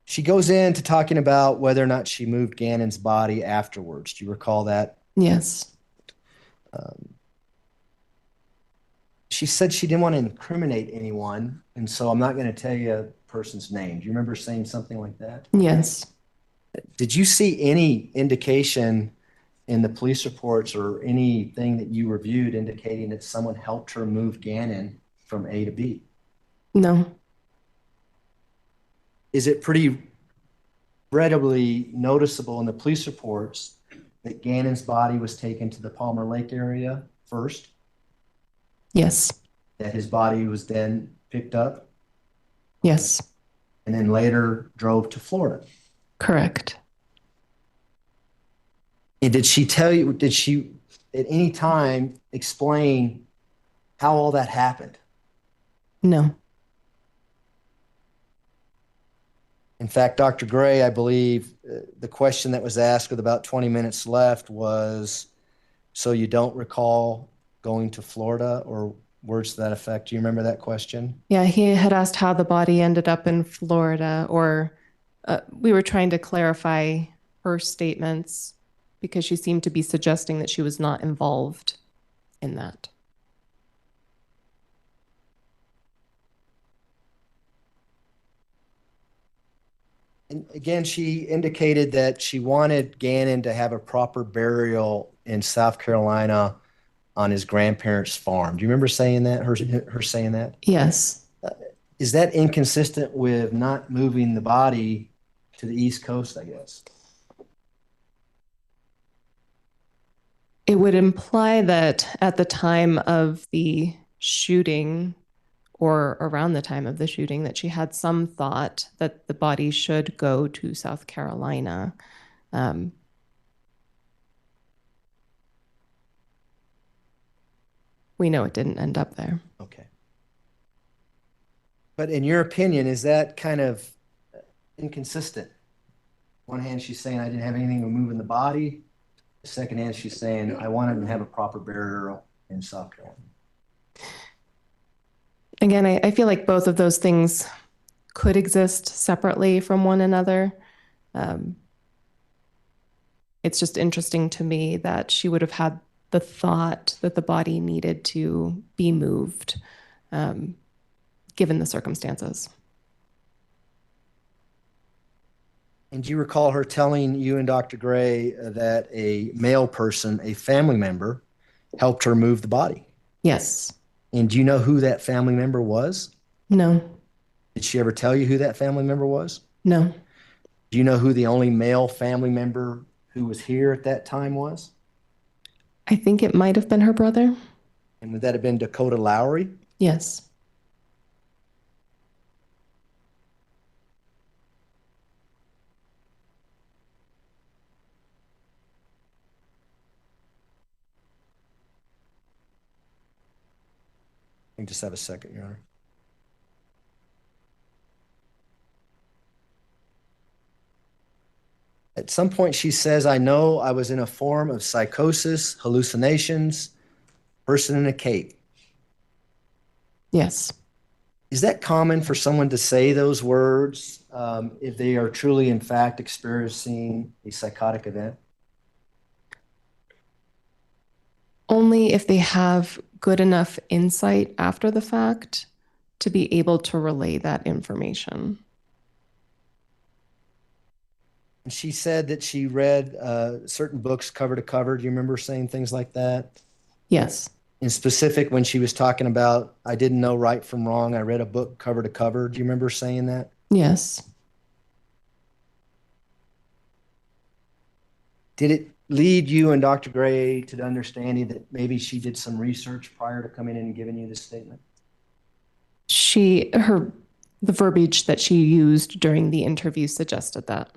[SPEAKER 16] She goes into talking about whether or not she moved Gannon's body afterwards. Do you recall that?
[SPEAKER 21] Yes.
[SPEAKER 16] She said she didn't want to incriminate anyone, and so I'm not going to tell you a person's name. Do you remember saying something like that?
[SPEAKER 21] Yes.
[SPEAKER 16] Did you see any indication in the police reports or anything that you reviewed indicating that someone helped her move Gannon from A to B?
[SPEAKER 21] No.
[SPEAKER 16] Is it pretty readily noticeable in the police reports that Gannon's body was taken to the Palmer Lake area first?
[SPEAKER 21] Yes.
[SPEAKER 16] That his body was then picked up?
[SPEAKER 21] Yes.
[SPEAKER 16] And then later drove to Florida?
[SPEAKER 21] Correct.
[SPEAKER 16] And did she at any time explain how all that happened?
[SPEAKER 21] No.
[SPEAKER 16] In fact, Dr. Gray, I believe the question that was asked with about 20 minutes left was, so you don't recall going to Florida, or words to that effect? Do you remember that question?
[SPEAKER 21] Yeah, he had asked how the body ended up in Florida, or we were trying to clarify her statements because she seemed to be suggesting that she was not involved in that.
[SPEAKER 16] And again, she indicated that she wanted Gannon to have a proper burial in South Carolina on his grandparents' farm. Do you remember saying that, her saying that?
[SPEAKER 21] Yes.
[SPEAKER 16] Is that inconsistent with not moving the body to the East Coast, I guess?
[SPEAKER 21] It would imply that at the time of the shooting, or around the time of the shooting, that she had some thought that the body should go to South Carolina. we know it didn't end up there.
[SPEAKER 16] Okay. But in your opinion, is that kind of inconsistent? One hand, she's saying I didn't have anything to move in the body. The second hand, she's saying I wanted to have a proper burial in South Carolina.
[SPEAKER 21] Again, I feel like both of those things could exist separately from one another. It's just interesting to me that she would have had the thought that the body needed to be moved, given the circumstances.
[SPEAKER 16] And do you recall her telling you and Dr. Gray that a male person, a family member, helped her move the body?
[SPEAKER 21] Yes.
[SPEAKER 16] And do you know who that family member was?
[SPEAKER 21] No.
[SPEAKER 16] Did she ever tell you who that family member was?
[SPEAKER 21] No.
[SPEAKER 16] Do you know who the only male family member who was here at that time was?
[SPEAKER 21] I think it might have been her brother.
[SPEAKER 16] And would that have been Dakota Lowry?
[SPEAKER 21] Yes.
[SPEAKER 16] You just have a second, Your Honor. At some point, she says, I know I was in a form of psychosis, hallucinations, person in a cape.
[SPEAKER 21] Yes.
[SPEAKER 16] Is that common for someone to say those words if they are truly, in fact, experiencing a psychotic event?
[SPEAKER 21] Only if they have good enough insight after the fact to be able to relay that information.
[SPEAKER 16] And she said that she read certain books cover to cover. Do you remember saying things like that?
[SPEAKER 21] Yes.
[SPEAKER 16] In specific, when she was talking about, I didn't know right from wrong, I read a book cover to cover. Do you remember saying that?
[SPEAKER 21] Yes.
[SPEAKER 16] Did it lead you and Dr. Gray to the understanding that maybe she did some research prior to coming in and giving you this statement?
[SPEAKER 21] The verbiage that she used during the interview suggested that.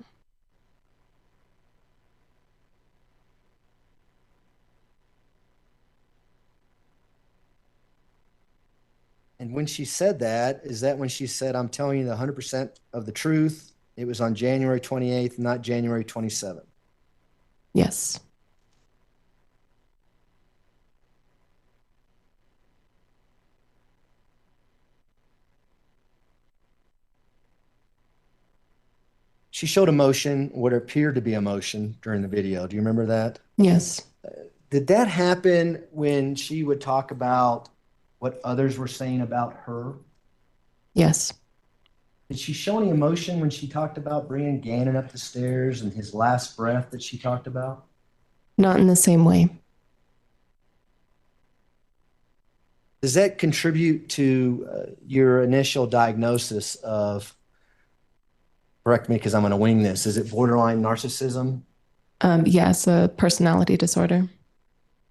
[SPEAKER 16] And when she said that, is that when she said, I'm telling you the 100% of the truth? It was on January 28th, not January 27th.
[SPEAKER 21] Yes.
[SPEAKER 16] She showed emotion, what appeared to be emotion during the video. Do you remember that?
[SPEAKER 21] Yes.
[SPEAKER 16] Did that happen when she would talk about what others were saying about her?
[SPEAKER 21] Yes.
[SPEAKER 16] Did she show any emotion when she talked about bringing Gannon up the stairs and his last breath that she talked about?
[SPEAKER 21] Not in the same way.
[SPEAKER 16] Does that contribute to your initial diagnosis of, correct me because I'm going to wing this, is it borderline narcissism?
[SPEAKER 21] Yes, a personality disorder.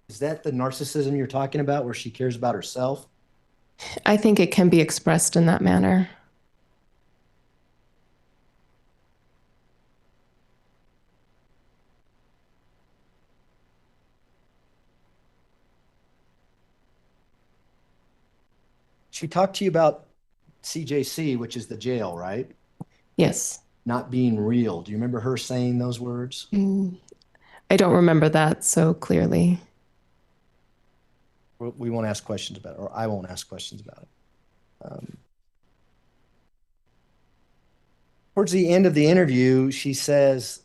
[SPEAKER 16] Is that the narcissism you're talking about where she cares about herself?
[SPEAKER 21] I think it can be expressed in that manner.
[SPEAKER 16] She talked to you about CJC, which is the jail, right?
[SPEAKER 21] Yes.
[SPEAKER 16] Not being real. Do you remember her saying those words?
[SPEAKER 21] I don't remember that so clearly.
[SPEAKER 16] We won't ask questions about it, or I won't ask questions about it. Towards the end of the interview, she says,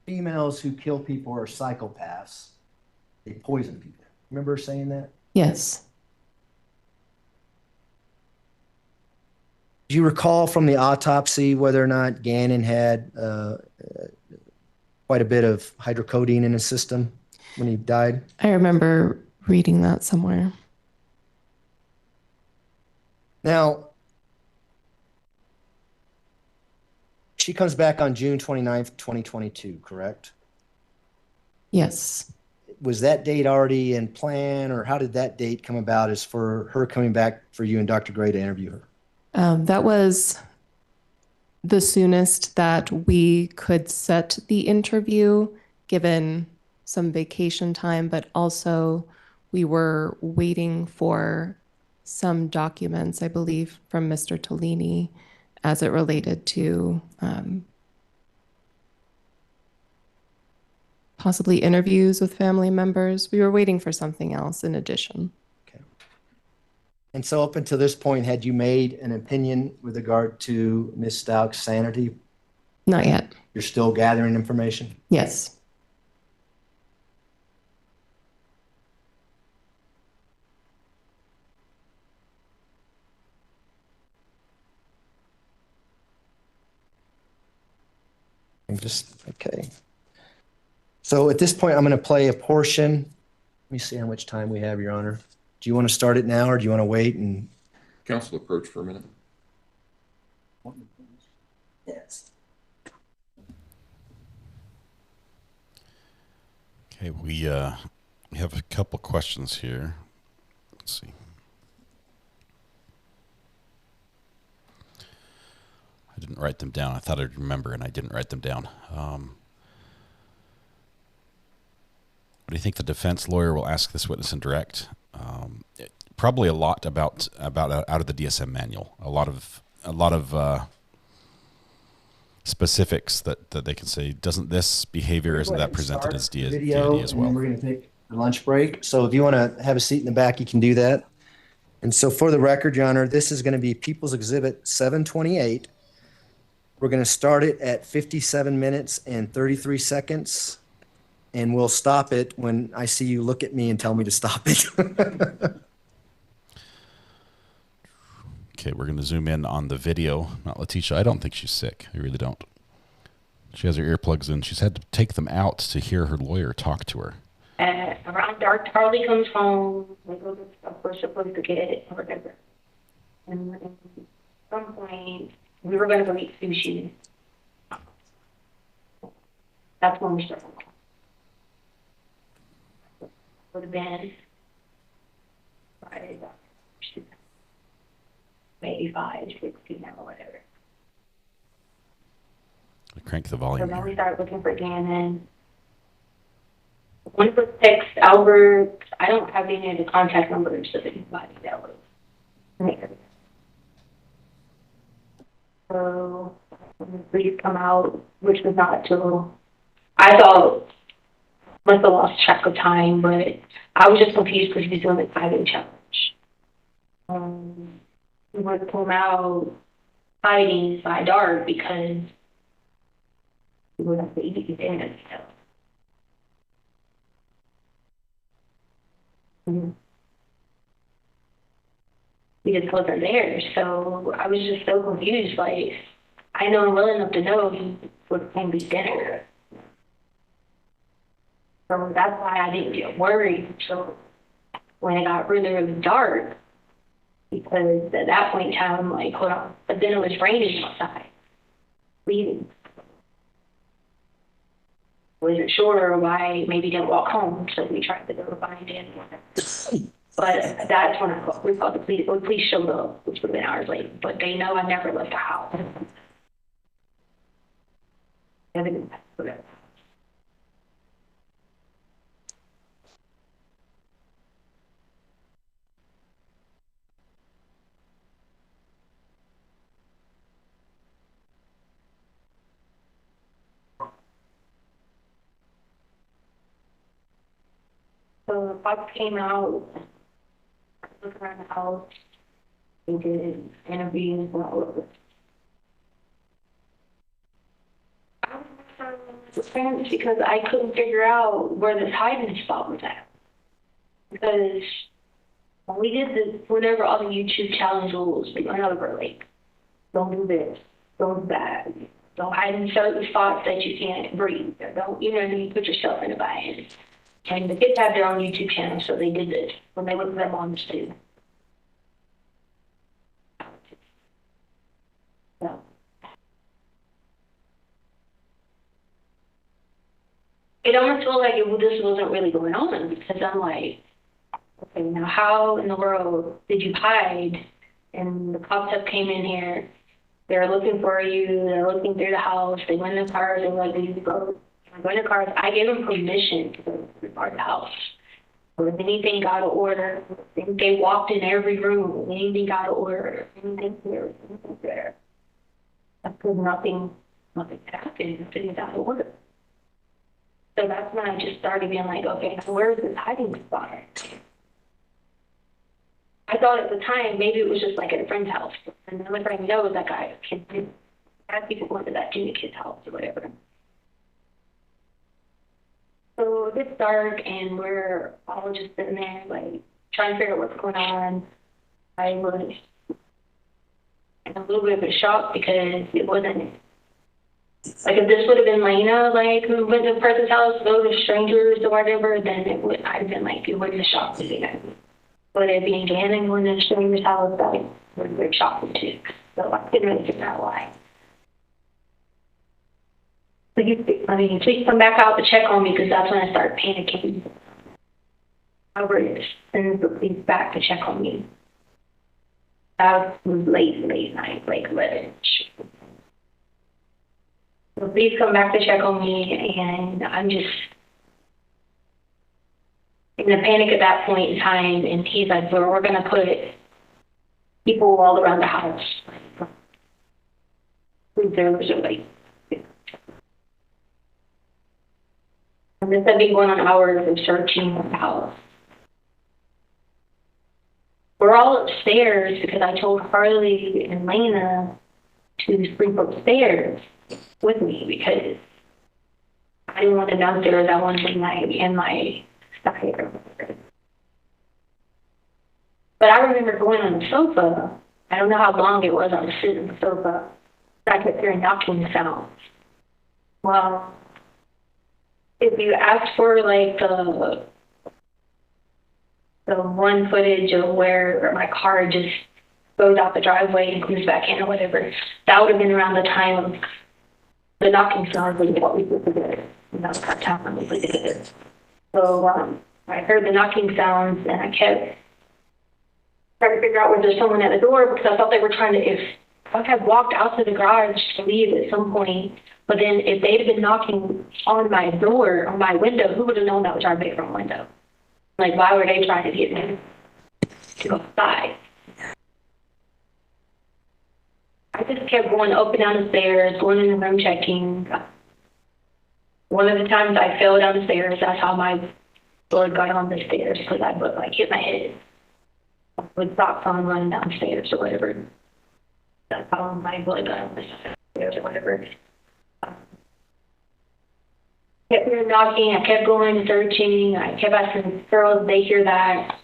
[SPEAKER 16] females who kill people are psychopaths. They poison people. Remember her saying that?
[SPEAKER 21] Yes.
[SPEAKER 16] Do you recall from the autopsy whether or not Gannon had quite a bit of hydrocodone in his system when he died?
[SPEAKER 21] I remember reading that somewhere.
[SPEAKER 16] Now, she comes back on June 29th, 2022, correct?
[SPEAKER 21] Yes.
[SPEAKER 16] Was that date already in plan, or how did that date come about as for her coming back for you and Dr. Gray to interview her?
[SPEAKER 21] That was the soonest that we could set the interview, given some vacation time, but also we were waiting for some documents, I believe, from Mr. Tellini as it related to possibly interviews with family members. We were waiting for something else in addition.
[SPEAKER 16] And so up until this point, had you made an opinion with regard to Ms. Stauch's sanity?
[SPEAKER 21] Not yet.
[SPEAKER 16] You're still gathering information?
[SPEAKER 21] Yes.
[SPEAKER 16] Okay. So at this point, I'm going to play a portion. Let me see how much time we have, Your Honor. Do you want to start it now, or do you want to wait and?
[SPEAKER 14] Counsel, approach for a minute.
[SPEAKER 16] Yes.
[SPEAKER 3] Okay, we have a couple questions here. Let's see. I didn't write them down. I thought I'd remember, and I didn't write them down. What do you think the defense lawyer will ask this witness in direct? Probably a lot about out of the DSM manual. A lot of specifics that they can say. Doesn't this behavior, isn't that presented as DID as well?
[SPEAKER 16] And we're going to take a lunch break. So if you want to have a seat in the back, you can do that. And so for the record, Your Honor, this is going to be People's Exhibit 728. We're going to start it at 57 minutes and 33 seconds. And we'll stop it when I see you look at me and tell me to stop it.
[SPEAKER 3] Okay, we're going to zoom in on the video. Not Letecia. I don't think she's sick. I really don't. She has her earplugs in. She's had to take them out to hear her lawyer talk to her.
[SPEAKER 1] Around dark, Charlie comes home. We go to stuff we're supposed to get or whatever. And at some point, we were going to go eat sushi. That's when we started. Would have been Friday, maybe 5, 16 or whatever.
[SPEAKER 3] Crank the
[SPEAKER 1] So
[SPEAKER 3] volume.
[SPEAKER 1] then we started looking for Dan. One of us text Albert. I don't have any of the contact numbers of anybody that was there. So when the police come out, which was not till I thought must have lost track of time, but I was just confused because he was doing the timing challenge. We would pull out hiding by dark because we would have to eat dinner and stuff. Because he wasn't there, so I was just so confused. Like, I know him well enough to know he was going to be dinner. So that's why I didn't get worried until when it got really, really dark. Because at that point in time, I'm like, hold on. But then it was raining outside. Leaving. Wasn't sure why maybe didn't walk home, so we tried to go find him. But that's when we called the police. The police showed up, which would have been hours late. But they know I never left the house. So the cops came out, looked around the house, they did interviews and all of it. I was concerned because I couldn't figure out where this hiding spot was at. Because when we did this, whenever all the YouTube challenge rules, we went over, like, don't do this, don't do that. Don't hide in certain spots that you can't breathe. Or don't, you put yourself in a bind. And the kids have their own YouTube channel, so they did this when they went to their moms too. So. It almost felt like this wasn't really going on because I'm like, okay, now how in the world did you hide? And the cops have came in here. They're looking for you. They're looking through the house. They went in the car. They're like, "Did you go?" I'm going to cars. I gave them permission to go to our house. Or if anything out of order, if they walked in every room, anything out of order, anything here, anything there. Because nothing happened if it is out of order. So that's when I just started being like, okay, so where's this hiding spot? I thought at the time maybe it was just like at a friend's house. And the only friend I know is that guy. I had people going to that junior kid's house or whatever. So it gets dark and we're all just sitting there, like, trying to figure out what's going on. I was in a little bit of a shock because it wasn't, like, if this would have been Lena, like, who went to a person's house, those are strangers or whatever, then it would, I'd have been like, it wasn't a shock to see that. But it being Gannon going to a stranger's house, that was very shocking too. So I couldn't really figure out why. So please come back out to check on me because that's when I started panicking. Albert sends the police back to check on me. That was late night, like 11. So please come back to check on me, and I'm just in a panic at that point in time. And he's like, "Well, we're gonna put people all around the house, reserves or like." And this had been going on hours of searching the house. We're all upstairs because I told Harley and Lena to sleep upstairs with me because I didn't want them downstairs. I wanted them in my stuff here. But I remember going on the sofa. I don't know how long it was I was sitting on the sofa. I kept hearing knocking sounds. Well, if you ask for like the one footage of where my car just goes out the driveway and comes back in or whatever, that would have been around the time of the knocking sounds when what we did together. And that was that time when we did together. So I heard the knocking sounds and I kept trying to figure out was there someone at the door because I thought they were trying to, if I had walked out to the garage to leave at some point, but then if they'd have been knocking on my door, on my window, who would have known that was our bedroom window? Like, why were they trying to get me to go outside? I just kept going up and down the stairs, going in the room checking. One of the times I fell down the stairs, that's how my blood got on the stairs because I would like hit my head with socks on running downstairs or whatever. That's how my blood got on the stairs or whatever. Kept hearing knocking, I kept going and searching, I kept asking girls if they hear that.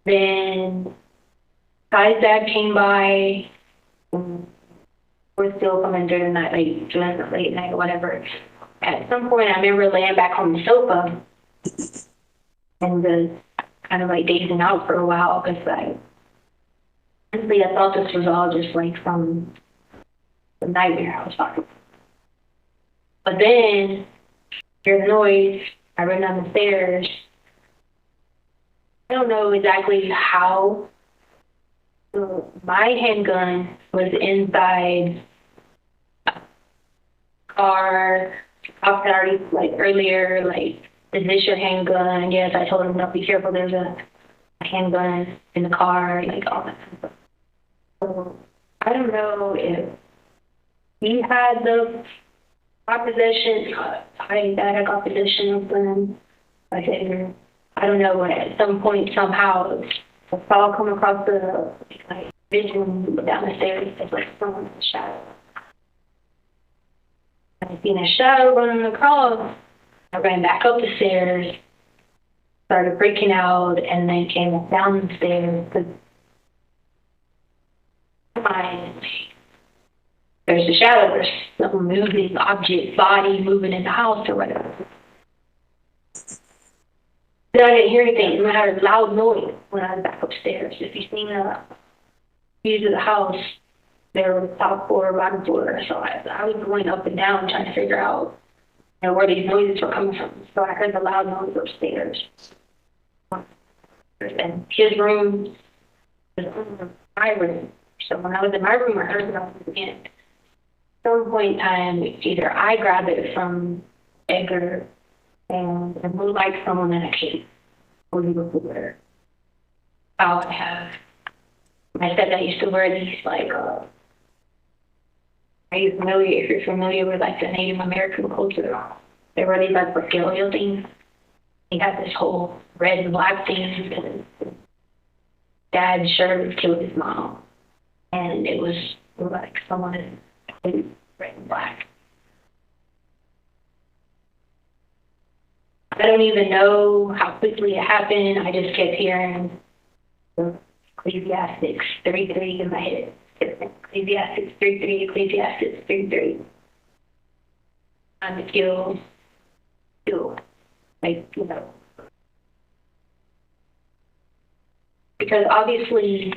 [SPEAKER 1] Then Kai's dad came by. We're still coming during the night, like during the late night or whatever. At some point I remember laying back on the sofa and just kind of like dazing out for a while because honestly I thought this was all just like from the nightmare I was talking about. But then, hear the noise, I ran down the stairs. I don't know exactly how. So my handgun was inside a car. I had already, like, earlier, like, is this your handgun? Yes, I told him, no, be careful, there's a handgun in the car, like, all that stuff. So I don't know if he had the possession, I had got possession of them. I said, I don't know, at some point, somehow, I saw come across the vision down the stairs. It's like someone in the shadow. I seen a shadow running across. I ran back up the stairs, started freaking out, and then came down the stairs. There's a shadow, there's some moving object, body moving in the house or whatever. Then I didn't hear anything, and I heard a loud noise when I was back upstairs. If you've seen the views of the house, there was top floor, bottom floor, so I was going up and down trying to figure out where these noises were coming from. So I heard the loud noise upstairs. And his room was in my room. So when I was in my room, I heard it all again. some point in time, either I grab it from Edgar and it looked like someone in a case, or you look over. I would have, my stepdad used to wear these, like, are you familiar, if you're familiar with, like, the Native American culture, they were these, like, regalia things. He had this whole red and black thing because dad sure killed his mom. And it was like someone in red and black. I don't even know how quickly it happened. I just kept hearing Ecclesiastes 3:3 in my head. Ecclesiastes 3:3, Ecclesiastes 3:3. I'm still, like, you know. Because obviously,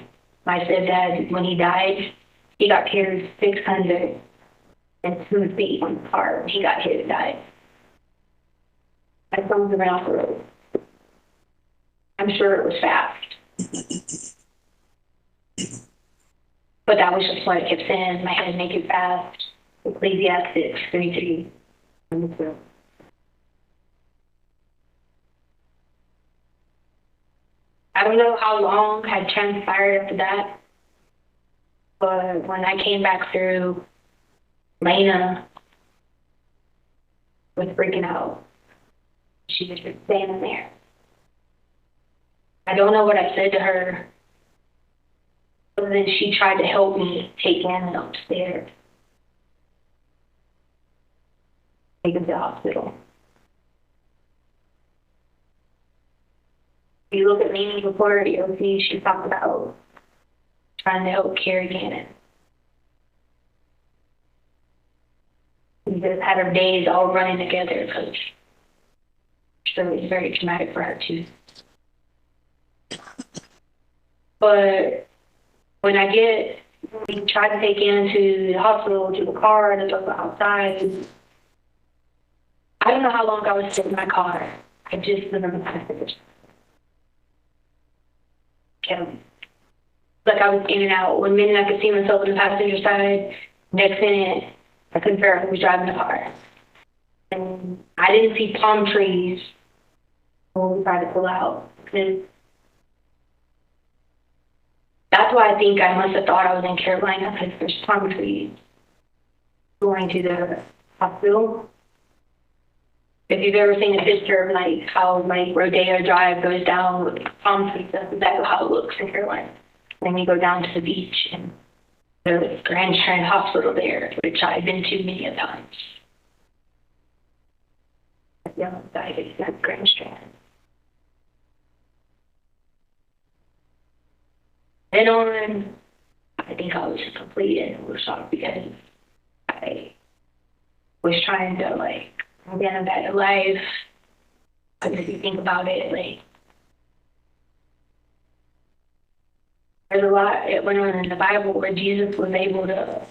[SPEAKER 1] my stepdad, when he died, he got carried 602 feet on the car. He got hit and died. My son ran off the road. I'm sure it was fast. But that was just what I kept saying in my head, make it fast. Ecclesiastes 3:3. I don't know how long had transpired after that, but when I came back through, Lena was freaking out. She was just standing there. I don't know what I said to her, but then she tried to help me take Anna upstairs, take him to the hospital. If you look at Mimi's report, you'll see she talked about trying to help carry Gannon. We just had her days all running together because so it's very traumatic for her too. But when we tried to take Gannon to the hospital, to the car, to go outside, I don't know how long I was sitting in my car. I just was in the passenger. Like I was in and out. One minute I could see myself on the passenger side. Next minute I couldn't figure out who was driving the car. And I didn't see palm trees when we tried to pull out. And that's why I think I must have thought I was in Carolina, because there's palm trees going to the hospital. If you've ever seen a picture of like how like Rodeo Drive goes down with palm trees, that's exactly how it looks in Carolina. Then you go down to the beach and there's Grand Strand Hospital there, which I've been to many a times. Yeah, that's Grand Strand. Then on, I think I was complete and shocked because I was trying to like get a better life. Because if you think about it, like there's a lot that went on in the Bible where Jesus was able to,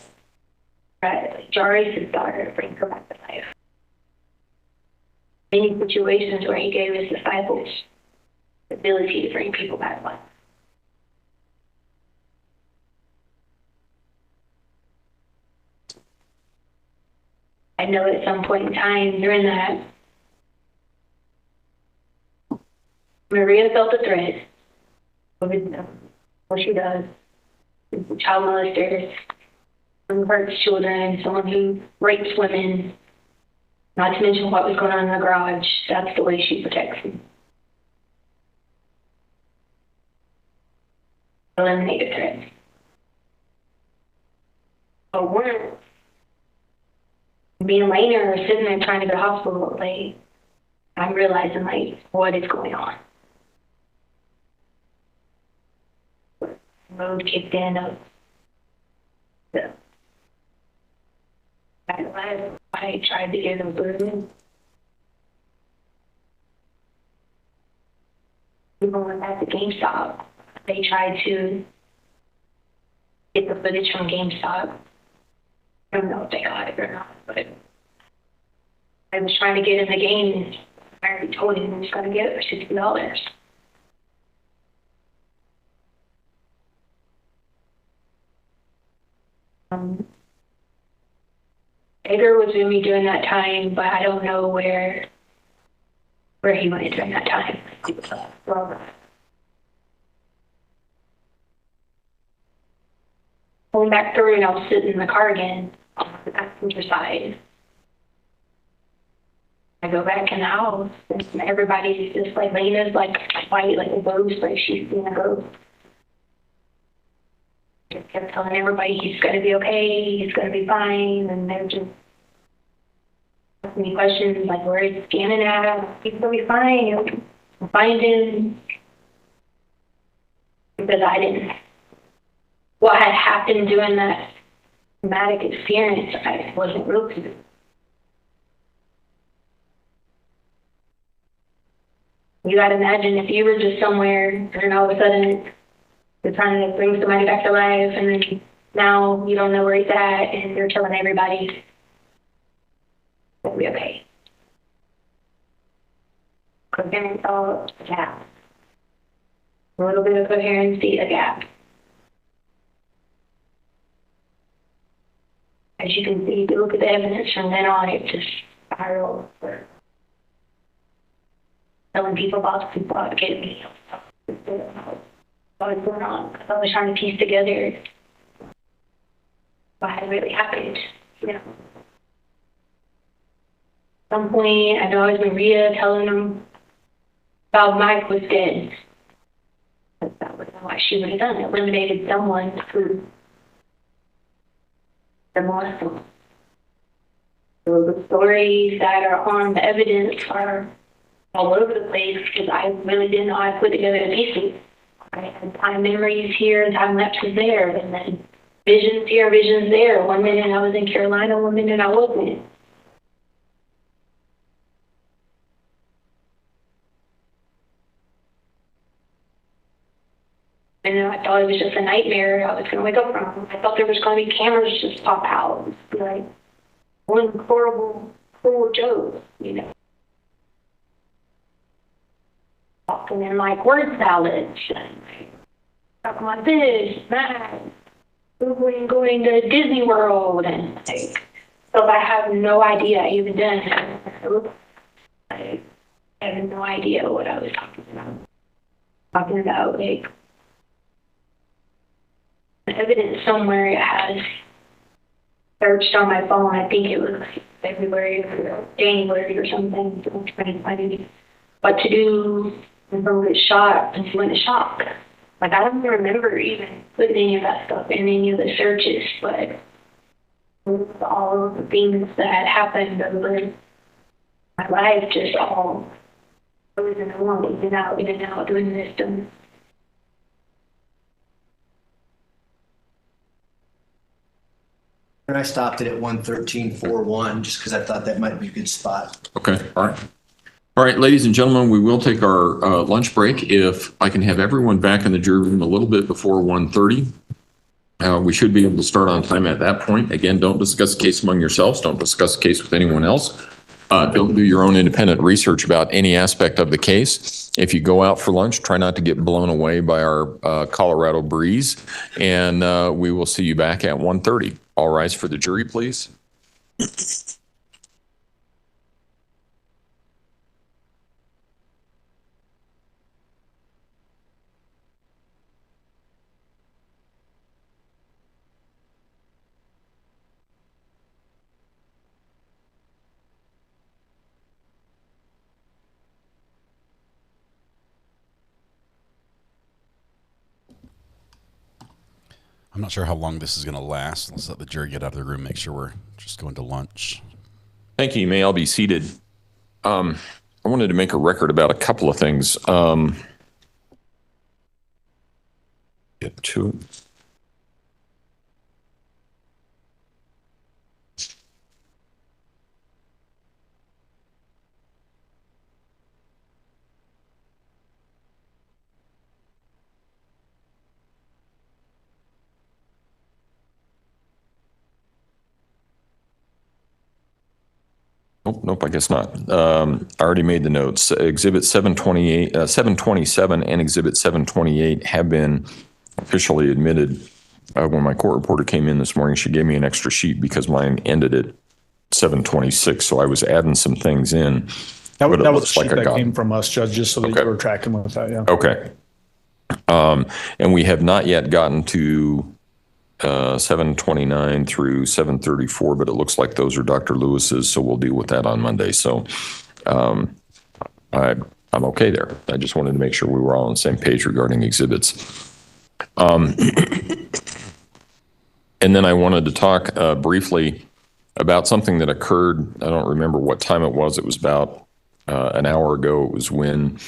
[SPEAKER 1] like Jairus' daughter, bring her back to life. Many situations where he gave his disciples the ability to bring people back to life. I know at some point in time during that, Maria felt a threat. What she does, child molesters, someone who hurts children, someone who rapes women, not to mention what was going on in the garage. That's the way she protects me. Eliminate a threat. But one, me and Lena are sitting there trying to go to the hospital, like, I'm realizing, like, what is going on. Road kicked in of the I tried to get them burden. Even when at the GameStop, they tried to get the footage from GameStop. I don't know if they got it or not, but I was trying to get in the game and I already told him he was going to get it for $60. Edgar was with me during that time, but I don't know where he went during that time. Going back through, and I was sitting in the car again on the passenger side. I go back in the house, and everybody's just like, Lena's like white, like a ghost, like she's seen a ghost. Just kept telling everybody he's going to be okay, he's going to be fine, and they're just asking me questions like, where is Shannon at? He's going to be fine. I'll find him. Because I didn't. What had happened during that traumatic experience, I wasn't real to. You gotta imagine if you were just somewhere and all of a sudden you're trying to bring somebody back to life, and then now you don't know where he's at, and you're telling everybody it'll be okay. Coherence, a gap. A little bit of coherency, a gap. As you can see, if you look at the evidence from then on, it just spiraled. Telling people about people out getting me. What was going on? I was trying to piece together what had really happened. You know. At some point, I know it was Maria telling them about Mike was dead. That was what she would have done. Eliminated someone who the Muslim. So the stories that are on the evidence are all over the place because I really didn't know how to put together the pieces. I had time memories here and time lapses there, and then visions here, visions there. One minute I was in Carolina, one minute I wasn't. And I thought it was just a nightmare I was going to wake up from. I thought there was going to be cameras just pop out. It was like one horrible, cruel joke, you know. Talking in like word salads, talking like this, that, going to Disney World, and like, so I have no idea I even done it. I have no idea what I was talking about. Talking about like evidence somewhere it has searched on my phone. I think it was like February or January or something. I'm trying to find what to do when someone gets shot and she went into shock. Like, I don't remember even putting any of that stuff in any of the searches, but all of the things that had happened over my life just all goes in one, in and out, doing this, doing this.
[SPEAKER 16] And I stopped it at 113.41 just because I thought that might be a good spot.
[SPEAKER 14] Okay, all right. All right, ladies and gentlemen, we will take our lunch break. If I can have everyone back in the jury room a little bit before 1:30, we should be able to start on time at that point. Again, don't discuss the case among yourselves. Don't discuss the case with anyone else. Don't do your own independent research about any aspect of the case. If you go out for lunch, try not to get blown away by our Colorado breeze, and we will see you back at 1:30. All rise for the jury, please.
[SPEAKER 3] I'm not sure how long this is going to last. Let's let the jury get out of the room, make sure we're just going to lunch.
[SPEAKER 14] Thank you. You may all be seated. I wanted to make a record about a couple of things. Get to it. Nope, I guess not. I already made the notes. Exhibit 728, 727 and Exhibit 728 have been officially admitted. When my court reporter came in this morning, she gave me an extra sheet because mine ended at 7:26. So I was adding some things in.
[SPEAKER 20] That,
[SPEAKER 14] but it
[SPEAKER 20] that was the
[SPEAKER 14] looks like
[SPEAKER 20] sheet
[SPEAKER 14] I
[SPEAKER 20] that
[SPEAKER 14] got
[SPEAKER 20] came from us, Judge, just so that
[SPEAKER 14] Okay.
[SPEAKER 20] you were tracking with that, yeah.
[SPEAKER 14] Okay. And we have not yet gotten to 7:29 through 7:34, but it looks like those are Dr. Lewis's, so we'll deal with that on Monday. So I'm okay there. I just wanted to make sure we were all on the same page regarding exhibits. And then I wanted to talk briefly about something that occurred. I don't remember what time it was. It was about an hour ago. It was when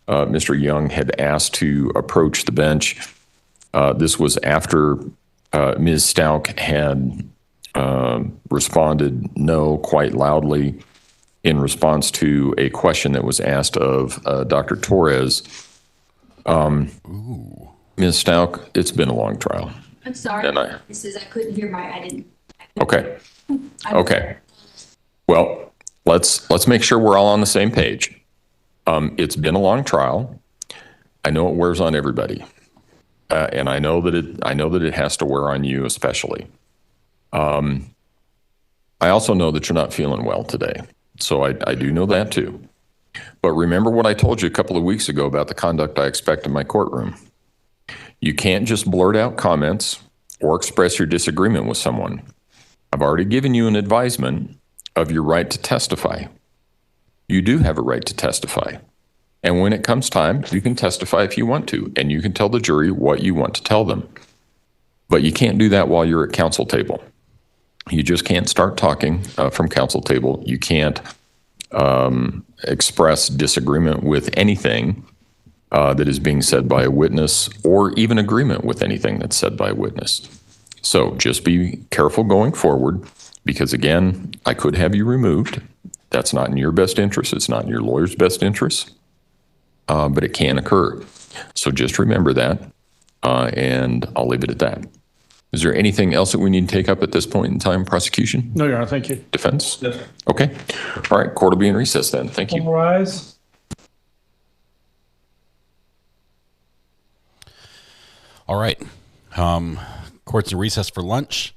[SPEAKER 14] Mr. Young had asked to approach the bench. This was after Ms. Stauch had responded no quite loudly in response to a question that was asked of Dr. Torres. Ms. Stauch, it's been a long trial.
[SPEAKER 2] I'm sorry.
[SPEAKER 14] And
[SPEAKER 2] I couldn't hear I didn't.
[SPEAKER 14] Okay. Okay. Well, let's make sure we're all on the same page. It's been a long trial. I know it wears on everybody. And I know that it has to wear on you especially. I also know that you're not feeling well today. So I do know that too. But remember what I told you a couple of weeks ago about the conduct I expect in my courtroom. You can't just blurt out comments or express your disagreement with someone. I've already given you an advisement of your right to testify. You do have a right to testify. And when it comes time, you can testify if you want to, and you can tell the jury what you want to tell them. But you can't do that while you're at counsel table. You just can't start talking from counsel table. You can't express disagreement with anything that is being said by a witness, or even agreement with anything that's said by a witness. So just be careful going forward, because again, I could have you removed. That's not in your best interest. It's not in your lawyer's best interest, but it can occur. So just remember that, and I'll leave it at that. Is there anything else that we need to take up at this point in time, prosecution?
[SPEAKER 20] No, Your Honor, thank you.
[SPEAKER 14] Defense?
[SPEAKER 20] Yes, sir.
[SPEAKER 14] Okay. All right, court will be in recess then. Thank you.
[SPEAKER 20] All rise.
[SPEAKER 3] All right. Court's in recess for lunch.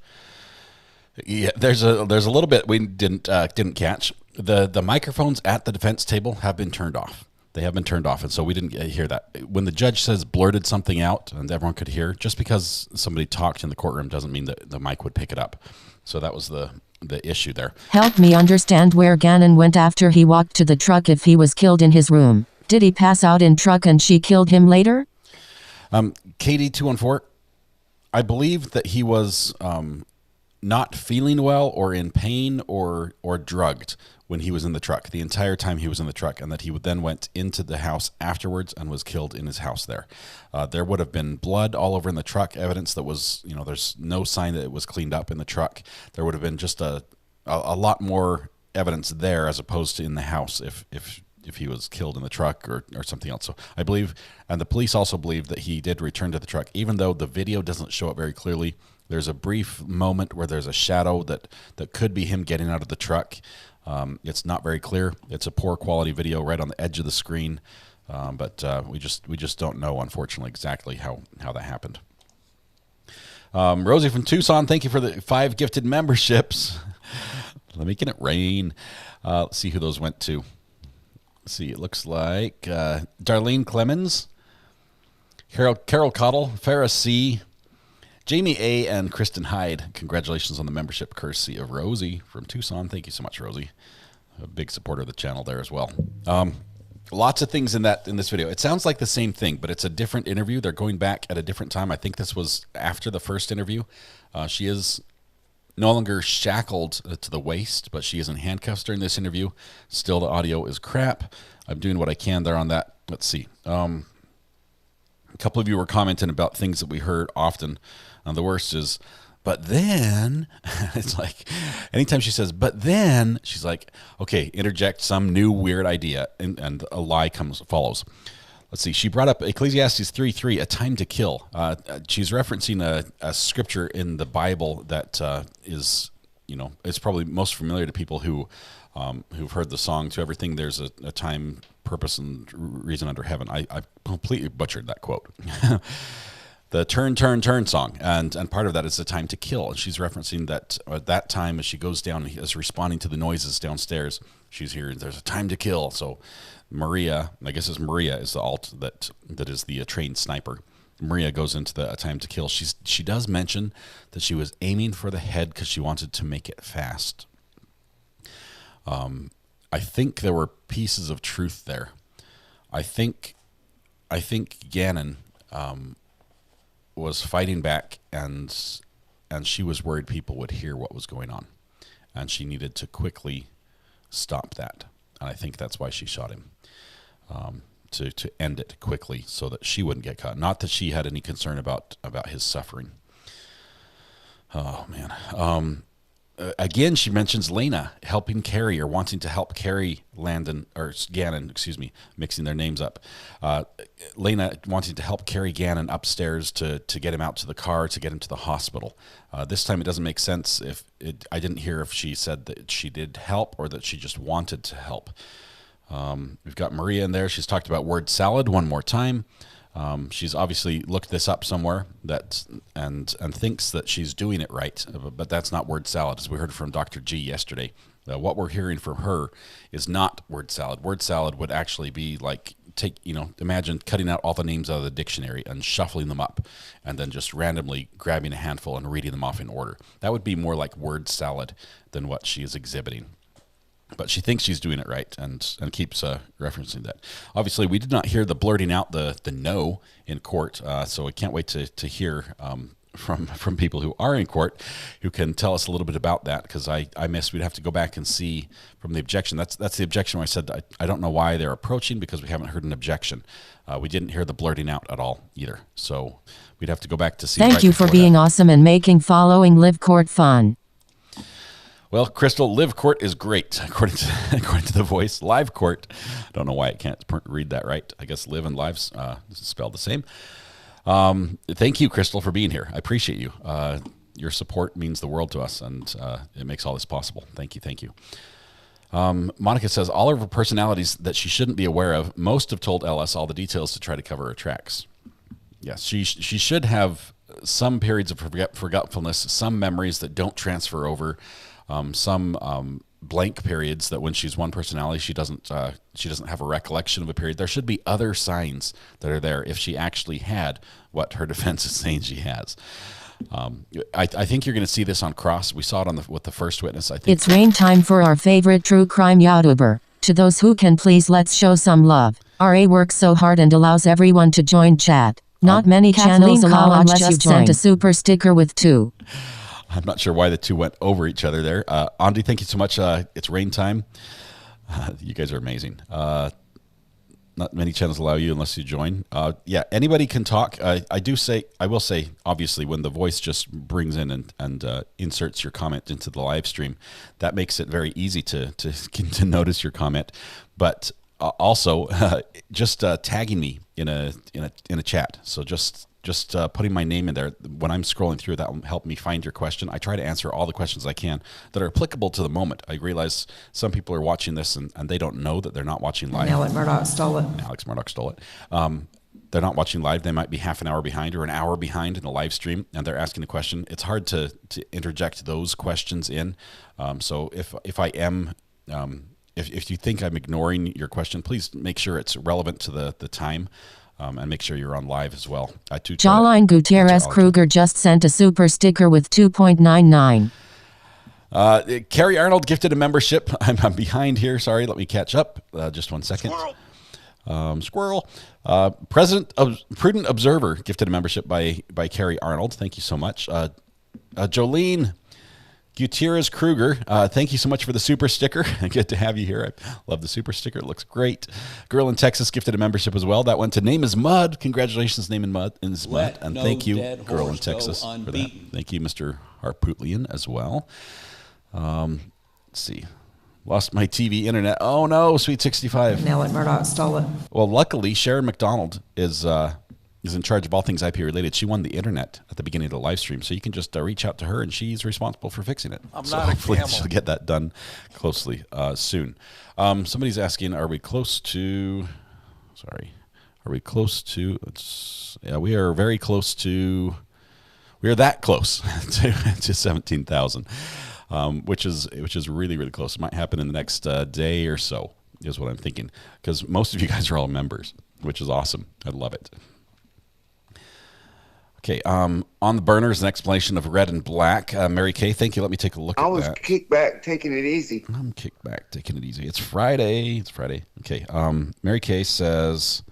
[SPEAKER 3] Yeah, there's a little bit we didn't catch. The microphones at the defense table have been turned off. They have been turned off, and so we didn't hear that. When the judge says blurted something out and everyone could hear, just because somebody talked in the courtroom doesn't mean that the mic would pick it up. So that was the issue there.
[SPEAKER 7] Help me understand where Gannon went after he walked to the truck if he was killed in his room. Did he pass out in truck and she killed him later?
[SPEAKER 3] KD214, I believe that he was not feeling well or in pain or drugged when he was in the truck, the entire time he was in the truck, and that he then went into the house afterwards and was killed in his house there. There would have been blood all over in the truck, evidence that was, there's no sign that it was cleaned up in the truck. There would have been just a lot more evidence there as opposed to in the house if he was killed in the truck or something else. So I believe, and the police also believe, that he did return to the truck, even though the video doesn't show it very clearly. There's a brief moment where there's a shadow that could be him getting out of the truck. It's not very clear. It's a poor quality video right on the edge of the screen, but we just don't know, unfortunately, exactly how that happened. Rosie from Tucson, thank you for the 5 gifted memberships. Making it rain. Let's see who those went to. Let's see, it looks like Darlene Clemens, Carol Cottle, Farrah C., Jamie A., and Kristen Hyde. Congratulations on the membership, courtesy of Rosie from Tucson. Thank you so much, Rosie. A big supporter of the channel there as well. Lots of things in this video. It sounds like the same thing, but it's a different interview. They're going back at a different time. I think this was after the first interview. She is no longer shackled to the waist, but she is in handcuffs during this interview. Still, the audio is crap. I'm doing what I can there on that. Let's see. A couple of you were commenting about things that we heard often. The worst is, but then, it's like, anytime she says, but then, she's like, okay, interject some new weird idea, and a lie follows. Let's see. She brought up Ecclesiastes 3:3, a time to kill. She's referencing a scripture in the Bible that is, it's probably most familiar to people who've heard the song, to everything there's a time, purpose, and reason under heaven. I completely butchered that quote. the turn, turn, turn song. And part of that is the time to kill. And she's referencing that at that time as she goes down and is responding to the noises downstairs, she's hearing there's a time to kill. So Maria, I guess it's Maria is the alt that is the trained sniper. Maria goes into the time to kill. She does mention that she was aiming for the head because she wanted to make it fast. I think there were pieces of truth there. I think Gannon was fighting back, and she was worried people would hear what was going on, and she needed to quickly stop that. And I think that's why she shot him. To end it quickly so that she wouldn't get caught. Not that she had any concern about his suffering. Oh, man. Again, she mentions Lena helping carry or wanting to help carry Gannon, mixing their names up. Lena wanting to help carry Gannon upstairs to get him out to the car, to get him to the hospital. This time it doesn't make sense I didn't hear if she said that she did help or that she just wanted to help. We've got Maria in there. She's talked about word salad one more time. She's obviously looked this up somewhere and thinks that she's doing it right, but that's not word salad, as we heard from Dr. G yesterday. What we're hearing from her is not word salad. Word salad would actually be like imagine cutting out all the names out of the dictionary and shuffling them up and then just randomly grabbing a handful and reading them off in order. That would be more like word salad than what she is exhibiting. But she thinks she's doing it right and keeps referencing that. Obviously, we did not hear the blurting out the no in court, so I can't wait to hear from people who are in court who can tell us a little bit about that, because I missed. We'd have to go back and see from the objection. That's the objection where I said I don't know why they're approaching, because we haven't heard an objection. We didn't hear the blurting out at all either. So we'd have to go back to see.
[SPEAKER 7] Thank you for being awesome and making following live court fun.
[SPEAKER 3] Well, Crystal, live court is great, according to the voice. Live court, I don't know why I can't read that right. I guess live and live's spelled the same. Thank you, Crystal, for being here. I appreciate you. Your support means the world to us, and it makes all this possible. Thank you. Monica says, all of her personalities that she shouldn't be aware of, most have told LS all the details to try to cover her tracks. Yes, she should have some periods of forgetfulness, some memories that don't transfer over, some blank periods that when she's one personality, she doesn't have a recollection of a period. There should be other signs that are there if she actually had what her defense is saying she has. I think you're going to see this on cross. We saw it with the first witness. I think
[SPEAKER 7] it's rain time for our favorite true crime YouTuber. To those who can, please let's show some love. RA works so hard and allows everyone to join chat. Not many channels allow unless you've sent a super sticker with 2.
[SPEAKER 3] I'm not sure why the 2 went over each other there. Andy, thank you so much. It's rain time. You guys are amazing. Not many channels allow you unless you join. Yeah, anybody can talk. I will say, obviously, when the voice just brings in and inserts your comment into the live stream, that makes it very easy to notice your comment. But also, just tagging me in a chat. So just putting my name in there when I'm scrolling through, that will help me find your question. I try to answer all the questions I can that are applicable to the moment. I realize some people are watching this and they don't know that they're not watching live.
[SPEAKER 9] Alex Murdoch stole it.
[SPEAKER 3] Alex Murdoch stole it. They're not watching live. They might be half an hour behind or an hour behind in the live stream, and they're asking a question. It's hard to interject those questions in. So if I am... If you think I'm ignoring your question, please make sure it's relevant to the time, and make sure you're on live as well.
[SPEAKER 7] Jawline Gutierrez Kruger just sent a super sticker with 2.99.
[SPEAKER 3] Carrie Arnold gifted a membership. I'm behind here. Sorry, let me catch up. Just 1 second. Squirrel. Prudent Observer gifted a membership by Carrie Arnold. Thank you so much. Jolene Gutierrez Kruger, thank you so much for the super sticker. Good to have you here. I love the super sticker. It looks great. Girl in Texas gifted a membership as well. That went to Name is Mud. Congratulations, Name is Mud. And thank you, Girl in Texas, for that. Thank you, Mr. Harpootlian, as well. Let's see. Lost my TV internet. Oh, no, Sweet 65.
[SPEAKER 9] Alex Murdoch stole it.
[SPEAKER 3] Well, luckily, Sharon McDonald is in charge of all things IP related. She won the internet at the beginning of the live stream, so you can just reach out to her, and she's responsible for fixing it. Hopefully she'll get that done closely soon. Somebody's asking, are we close to Are we close to? Yeah, we are very close to. We are that close to 17,000, which is really, really close. It might happen in the next day or so, is what I'm thinking, because most of you guys are all members, which is awesome. I love it. Okay, on the burners, an explanation of red and black. Mary Kay, thank you. Let me take a look at that.
[SPEAKER 8] I was kicked back, taking it easy.
[SPEAKER 3] I'm kicked back, taking it easy. It's Friday. Okay. Mary Kay says,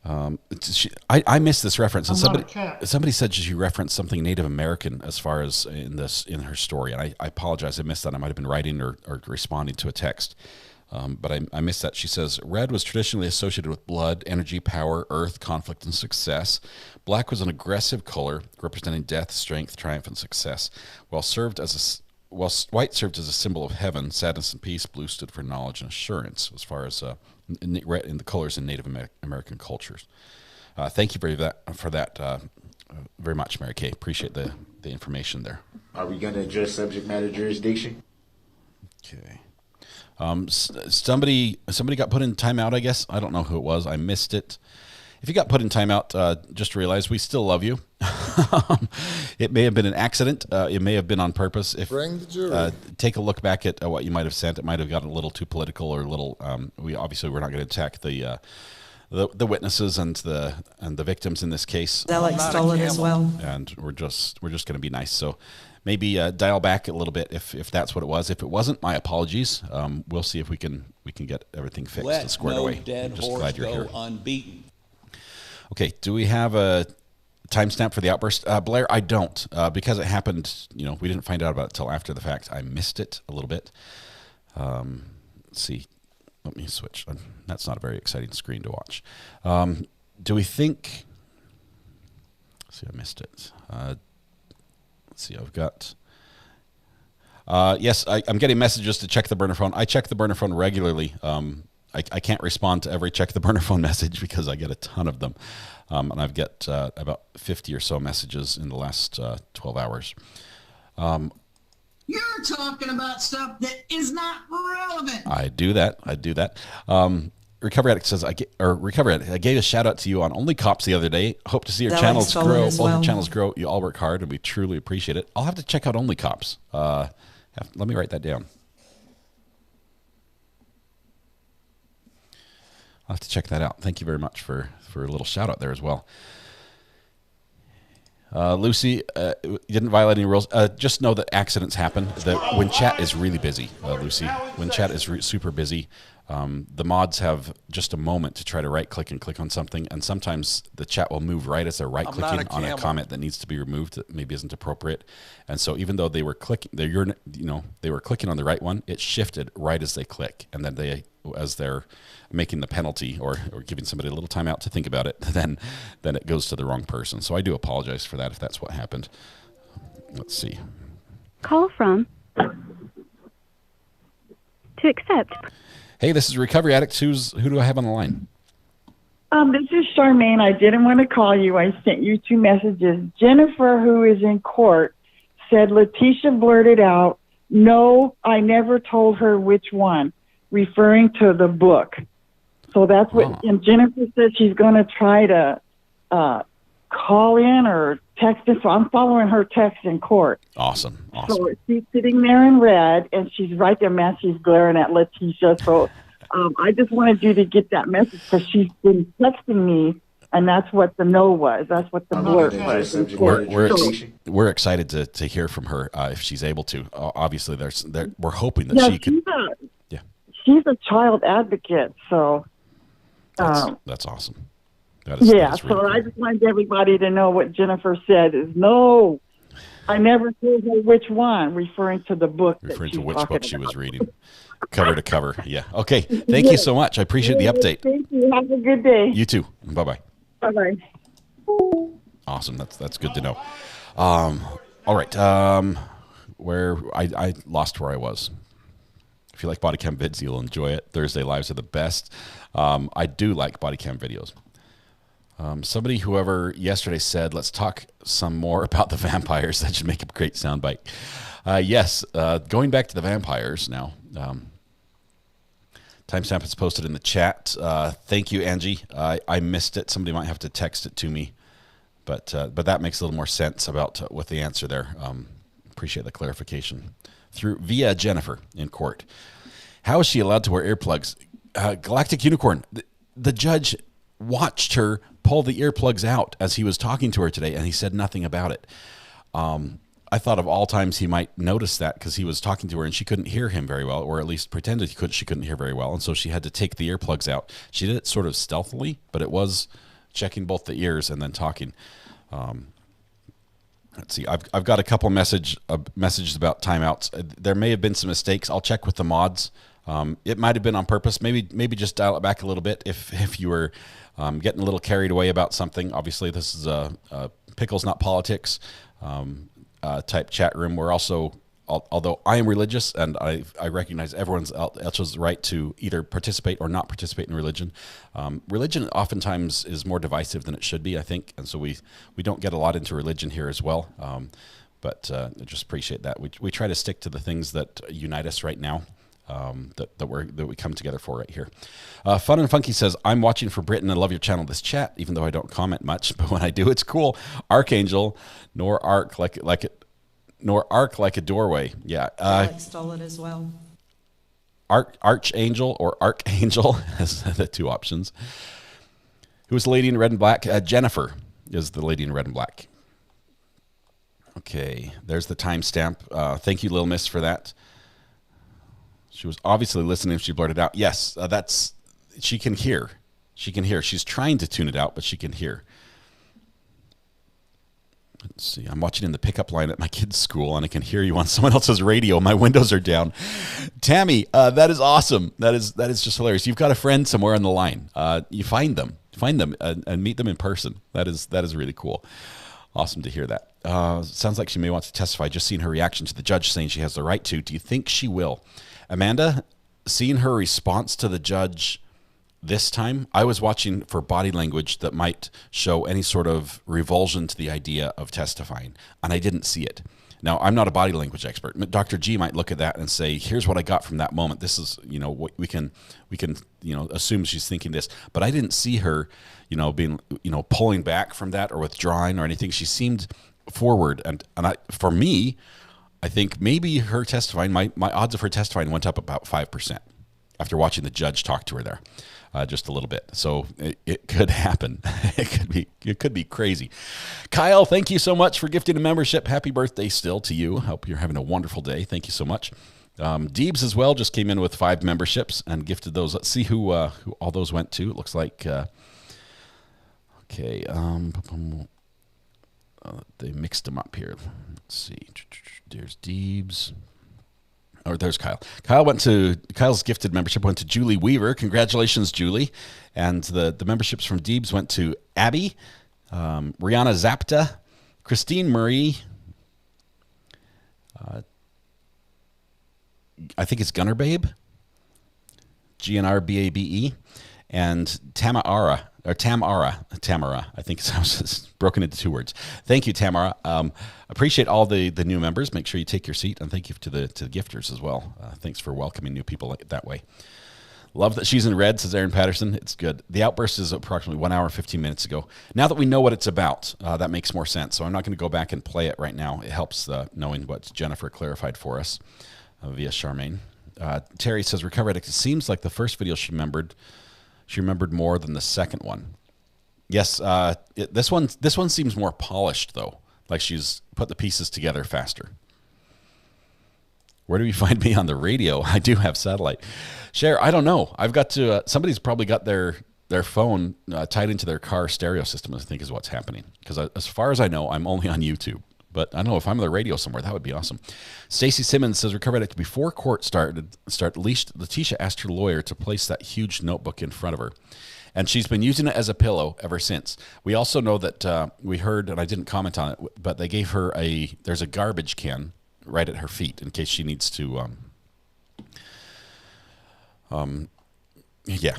[SPEAKER 3] I missed this reference, and somebody said she referenced something Native American as far as in her story, and I apologize. I missed that. I might have been writing or responding to a text. But I missed that. She says, red was traditionally associated with blood, energy, power, earth, conflict, and success. Black was an aggressive color representing death, strength, triumph, and success. While white served as a symbol of heaven, sadness, and peace, blue stood for knowledge and assurance as far as in the colors in Native American cultures. Thank you for that very much, Mary Kay. Appreciate the information there.
[SPEAKER 10] Are we going to address subject matter jurisdiction?
[SPEAKER 3] Okay. Somebody got put in timeout, I guess. I don't know who it was. I missed it. If you got put in timeout, just realize we still love you. It may have been an accident. It may have been on purpose.
[SPEAKER 5] Bring the jury.
[SPEAKER 3] Take a look back at what you might have sent. It might have gotten a little too political or a little. We're not going to attack the witnesses and the victims in this case.
[SPEAKER 9] Alex stole it as well.
[SPEAKER 3] And we're just going to be nice. So maybe dial back a little bit if that's what it was. If it wasn't, my apologies. We'll see if we can get everything fixed and squared away.
[SPEAKER 11] Dead
[SPEAKER 3] just
[SPEAKER 11] horse
[SPEAKER 3] glad you're
[SPEAKER 11] go
[SPEAKER 3] here.
[SPEAKER 11] unbeaten.
[SPEAKER 3] Okay, do we have a timestamp for the outburst? Blair, I don't, because it happened, we didn't find out about it till after the fact. I missed it a little bit. Let's see. Let me switch. That's not a very exciting screen to watch. Do we think... Let's see, I missed it. Let's see, I've got... yes, I'm getting messages to check the burner phone. I check the burner phone regularly. I can't respond to every check the burner phone message because I get a ton of them. And I've got about 50 or so messages in the last 12 hours.
[SPEAKER 18] You're talking about stuff that is not relevant.
[SPEAKER 3] I do that. Recovery Addict says, I gave a shout out to you on Only Cops the other day. Hope to see your channels grow. Both your channels grow. You all work hard and we truly appreciate it. I'll have to check out Only Cops. Let me write that down. I'll have to check that out. Thank you very much for a little shout out there as well. Lucy, you didn't violate any rules. Just know that accidents happen. That when chat is really busy, Lucy, when chat is super busy, the mods have just a moment to try to right click and click on something, and sometimes the chat will move right as they're right clicking on a comment that needs to be removed that maybe isn't appropriate. And so even though they were clicking, they were clicking on the right one, it shifted right as they click, and then as they're making the penalty or giving somebody a little time out to think about it, then it goes to the wrong person. So I do apologize for that if that's what happened. Let's see.
[SPEAKER 13] Call from to accept.
[SPEAKER 3] Hey, this is Recovery Addict. Who do I have on the line?
[SPEAKER 23] This is Charmaine. I didn't want to call you. I sent you 2 messages. Jennifer, who is in court, said Letecia blurted out, "No, I never told her which one," referring to the book. So that's what, and Jennifer said she's going to try to call in or text in. So I'm following her text in court.
[SPEAKER 3] Awesome.
[SPEAKER 23] So she's sitting there in red, and she's right there, man. She's glaring at Letecia. So I just wanted you to get that message because she's been texting me, and that's what the no was. That's what the blurt was.
[SPEAKER 3] We're excited to hear from her if she's able to. Obviously, we're hoping that she can.
[SPEAKER 23] She's a child advocate, so.
[SPEAKER 3] That's awesome.
[SPEAKER 23] That is really cool. I just wanted everybody to know what Jennifer said is no. I never told her which one, referring to the book.
[SPEAKER 3] Referring to which book she was reading, cover to cover. Yeah. Okay. Thank you so much. I appreciate the update.
[SPEAKER 23] Thank you. Have a good day.
[SPEAKER 3] You too. Bye-bye.
[SPEAKER 23] Bye-bye.
[SPEAKER 3] Awesome. That's good to know. All right. Where I lost where I was. If you like body cam vids, you'll enjoy it. Thursday lives are the best. I do like body cam videos. Whoever yesterday said, let's talk some more about the vampires. That should make a great soundbite. Yes, going back to the vampires now. Timestamp is posted in the chat. Thank you, Angie. I missed it. Somebody might have to text it to me, but that makes a little more sense about with the answer there. Appreciate the clarification. Via Jennifer in court. How is she allowed to wear earplugs? Galactic Unicorn. The judge watched her pull the earplugs out as he was talking to her today, and he said nothing about it. I thought of all times he might notice that because he was talking to her and she couldn't hear him very well, or at least pretended she couldn't hear very well, and so she had to take the earplugs out. She did it sort of stealthily, but it was checking both the ears and then talking. Let's see. I've got a couple messages about timeouts. There may have been some mistakes. I'll check with the mods. It might have been on purpose. Maybe just dial it back a little bit if you were getting a little carried away about something. Obviously, this is a pickles, not politics type chat room. We're also, although I am religious and I recognize everyone's else's right to either participate or not participate in religion. Religion oftentimes is more divisive than it should be, I think, and so we don't get a lot into religion here as well. But I just appreciate that. We try to stick to the things that unite us right now. That we come together for right here. Fun and Funky says, I'm watching for Britain and love your channel, this chat, even though I don't comment much, but when I do, it's cool. Archangel, nor arc like a doorway. Yeah.
[SPEAKER 9] I stole it as well.
[SPEAKER 3] Archangel or Archangel as the two options. Who is the lady in red and black? Jennifer is the lady in red and black. Okay, there's the timestamp. Thank you, Lil Miss, for that. She was obviously listening. She blurted out, yes, she can hear. She can hear. She's trying to tune it out, but she can hear. Let's see. I'm watching in the pickup line at my kid's school, and I can hear you on someone else's radio. My windows are down. Tammy, that is awesome. That is just hilarious. You've got a friend somewhere on the line. You find them and meet them in person. That is really cool. Awesome to hear that. Sounds like she may want to testify. Just seeing her reaction to the judge saying she has the right to. Do you think she will? Amanda, seeing her response to the judge this time, I was watching for body language that might show any sort of revulsion to the idea of testifying, and I didn't see it. Now, I'm not a body language expert. Dr. G might look at that and say, here's what I got from that moment. This is, what we can, assume she's thinking this, but I didn't see her, being, pulling back from that or withdrawing or anything. She seemed forward, and for me, I think maybe her testifying, my odds of her testifying went up about 5% after watching the judge talk to her there, just a little bit. So it could happen. It could be crazy. Kyle, thank you so much for gifting a membership. Happy birthday still to you. Hope you're having a wonderful day. Thank you so much. Deebs as well just came in with 5 memberships and gifted those. Let's see who all those went to. It looks like okay. They mixed them up here. Let's see. There's Deebs. Or there's Kyle. Kyle's gifted membership went to Julie Weaver. Congratulations, Julie. And the memberships from Deebs went to Abby, Rihanna Zapta, Christine Murray. I think it's Gunner Babe. GNRBABE. And Tamara. I think it's broken into 2 words. Thank you, Tamara. Appreciate all the new members. Make sure you take your seat, and thank you to the gifters as well. Thanks for welcoming new people that way. Love that she's in red, says Aaron Patterson. It's good. The outburst is approximately 1 hour, 15 minutes ago. Now that we know what it's about, that makes more sense. So I'm not going to go back and play it right now. It helps knowing what Jennifer clarified for us via Charmaine. Terry says, Recover Addict. It seems like the first video she remembered more than the second one. Yes, this one seems more polished, though. Like she's put the pieces together faster. Where do we find me on the radio? I do have satellite. Cher, I don't know. I've got to, somebody's probably got their phone tied into their car stereo system, I think is what's happening. Because as far as I know, I'm only on YouTube. But I don't know, if I'm on the radio somewhere, that would be awesome. Stacy Simmons says, Recover Addict, before court started, Letecia asked her lawyer to place that huge notebook in front of her. And she's been using it as a pillow ever since. We also know that we heard, and I didn't comment on it, but they gave her there's a garbage can right at her feet in case she needs to, yeah.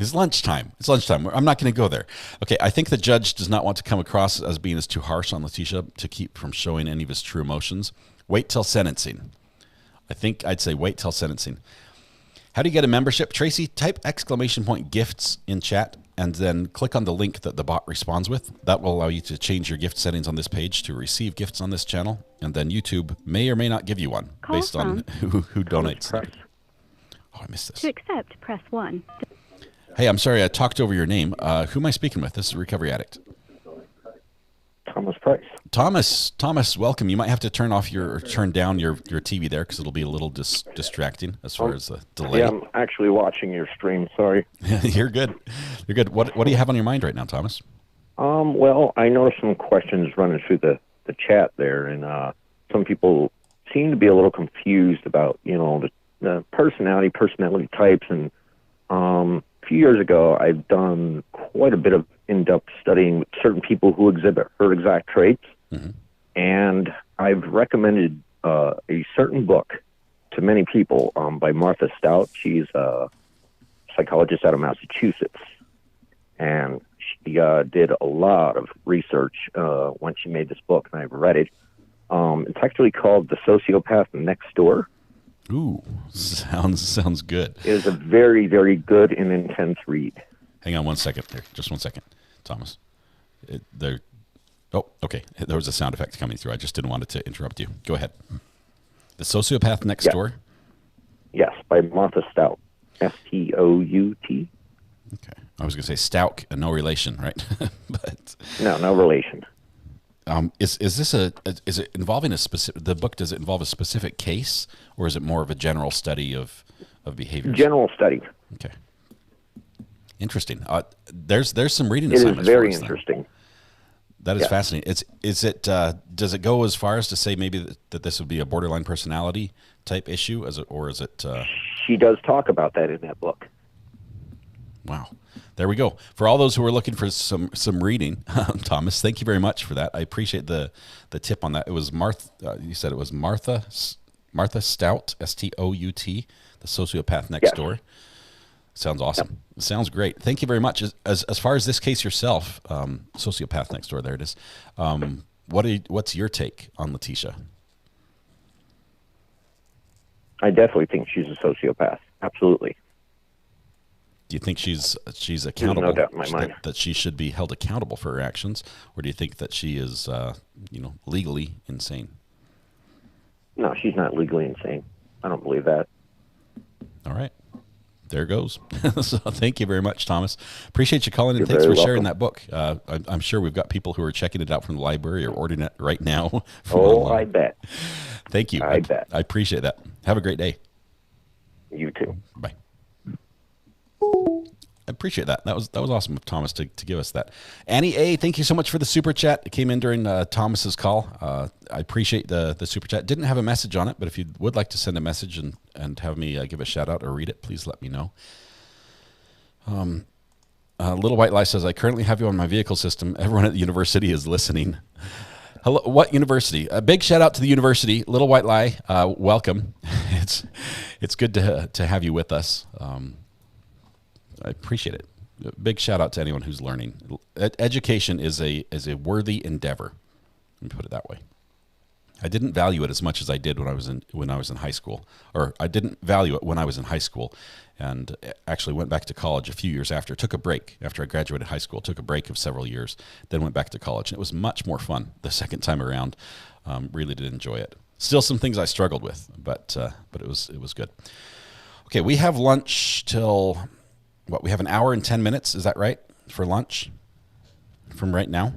[SPEAKER 3] It's lunchtime. I'm not going to go there. Okay, I think the judge does not want to come across as being too harsh on Letecia to keep from showing any of his true emotions. Wait till sentencing. I think I'd say wait till sentencing. How do you get a membership? Tracy, type !gifts in chat and then click on the link that the bot responds with. That will allow you to change your gift settings on this page to receive gifts on this channel. And then YouTube may or may not give you one based on who donates. Oh, I missed this.
[SPEAKER 13] To accept, press 1.
[SPEAKER 3] Hey, I'm sorry, I talked over your name. Who am I speaking with? This is Recovery Addict.
[SPEAKER 11] Thomas Price.
[SPEAKER 3] Thomas, welcome. You might have to turn down your TV there because it'll be a little distracting as far as the delay.
[SPEAKER 11] Yeah, I'm actually watching your stream. Sorry.
[SPEAKER 3] You're good. You're good. What do you have on your mind right now, Thomas?
[SPEAKER 11] Well, I noticed some questions running through the chat there, and some people seem to be a little confused about, the personality types. And a few years ago, I've done quite a bit of in-depth studying with certain people who exhibit her exact traits. Mm-hmm. And I've recommended a certain book to many people by Martha Stauch. She's a psychologist out of Massachusetts. And she did a lot of research when she made this book, and I've read it. It's actually called The Sociopath Next Door.
[SPEAKER 3] Ooh, sounds good.
[SPEAKER 11] It is a very, very good and intense read.
[SPEAKER 3] Hang on one second there. Just one second, Thomas. Oh, okay. There was a sound effect coming through. I just didn't want it to interrupt you. Go ahead. The Sociopath Next Door?
[SPEAKER 11] Yes, by Martha Stauch. S-T-O-U-T.
[SPEAKER 3] Okay. I was going to say Stauch, no relation, right? But
[SPEAKER 11] no relation.
[SPEAKER 3] Is it involving the book, does it involve a specific case, or is it more of a general study of behaviors?
[SPEAKER 11] General study.
[SPEAKER 3] Okay. Interesting. There's some reading
[SPEAKER 11] It
[SPEAKER 3] assignments.
[SPEAKER 11] It is very interesting.
[SPEAKER 3] That is fascinating. Does it go as far as to say maybe that this would be a borderline personality type issue, or is it?
[SPEAKER 11] She does talk about that in that book.
[SPEAKER 3] Wow. There we go. For all those who are looking for some reading, Thomas, thank you very much for that. I appreciate the tip on that. It was you said it was Martha Stauch, S-T-O-U-T, The Sociopath Next Door. Sounds awesome. Yep. Sounds great. Thank you very much. As far as this case yourself, Sociopath Next Door, there it is. What's your take on Letecia?
[SPEAKER 11] I definitely think she's a sociopath. Absolutely.
[SPEAKER 3] Do you think she's accountable?
[SPEAKER 11] There's no doubt in my mind.
[SPEAKER 3] That she should be held accountable for her actions, or do you think that she is, legally insane?
[SPEAKER 11] No, she's not legally insane. I don't believe that.
[SPEAKER 3] All right, there goes. So thank you very much, Thomas. Appreciate you calling in.
[SPEAKER 11] You're
[SPEAKER 3] Thanks for
[SPEAKER 11] very
[SPEAKER 3] sharing
[SPEAKER 11] welcome.
[SPEAKER 3] that book. I'm sure we've got people who are checking it out from the library or ordering it right now.
[SPEAKER 11] I bet.
[SPEAKER 3] Thank you.
[SPEAKER 11] I bet.
[SPEAKER 3] I appreciate that. Have a great day.
[SPEAKER 11] You too.
[SPEAKER 3] Bye. I appreciate that. That was awesome of Thomas to give us that. Annie A, thank you so much for the super chat. It came in during Thomas's call. I appreciate the super chat. Didn't have a message on it, but if you would like to send a message and have me give a shout out or read it, please let me know. Little White Lie says, I currently have you on my vehicle system. Everyone at the university is listening. Hello, what university? A big shout out to the university. Little White Lie, welcome. It's good to have you with us. I appreciate it. Big shout out to anyone who's learning. Education is a worthy endeavor. Let me put it that way. I didn't value it as much as I did when I was in high school, or I didn't value it when I was in high school, and actually went back to college a few years after. Took a break after I graduated high school. Took a break of several years, then went back to college, and it was much more fun the second time around. Really did enjoy it. Still some things I struggled with, but it was good. Okay, we have lunch till. What, we have an hour and 10 minutes, is that right, for lunch from right now?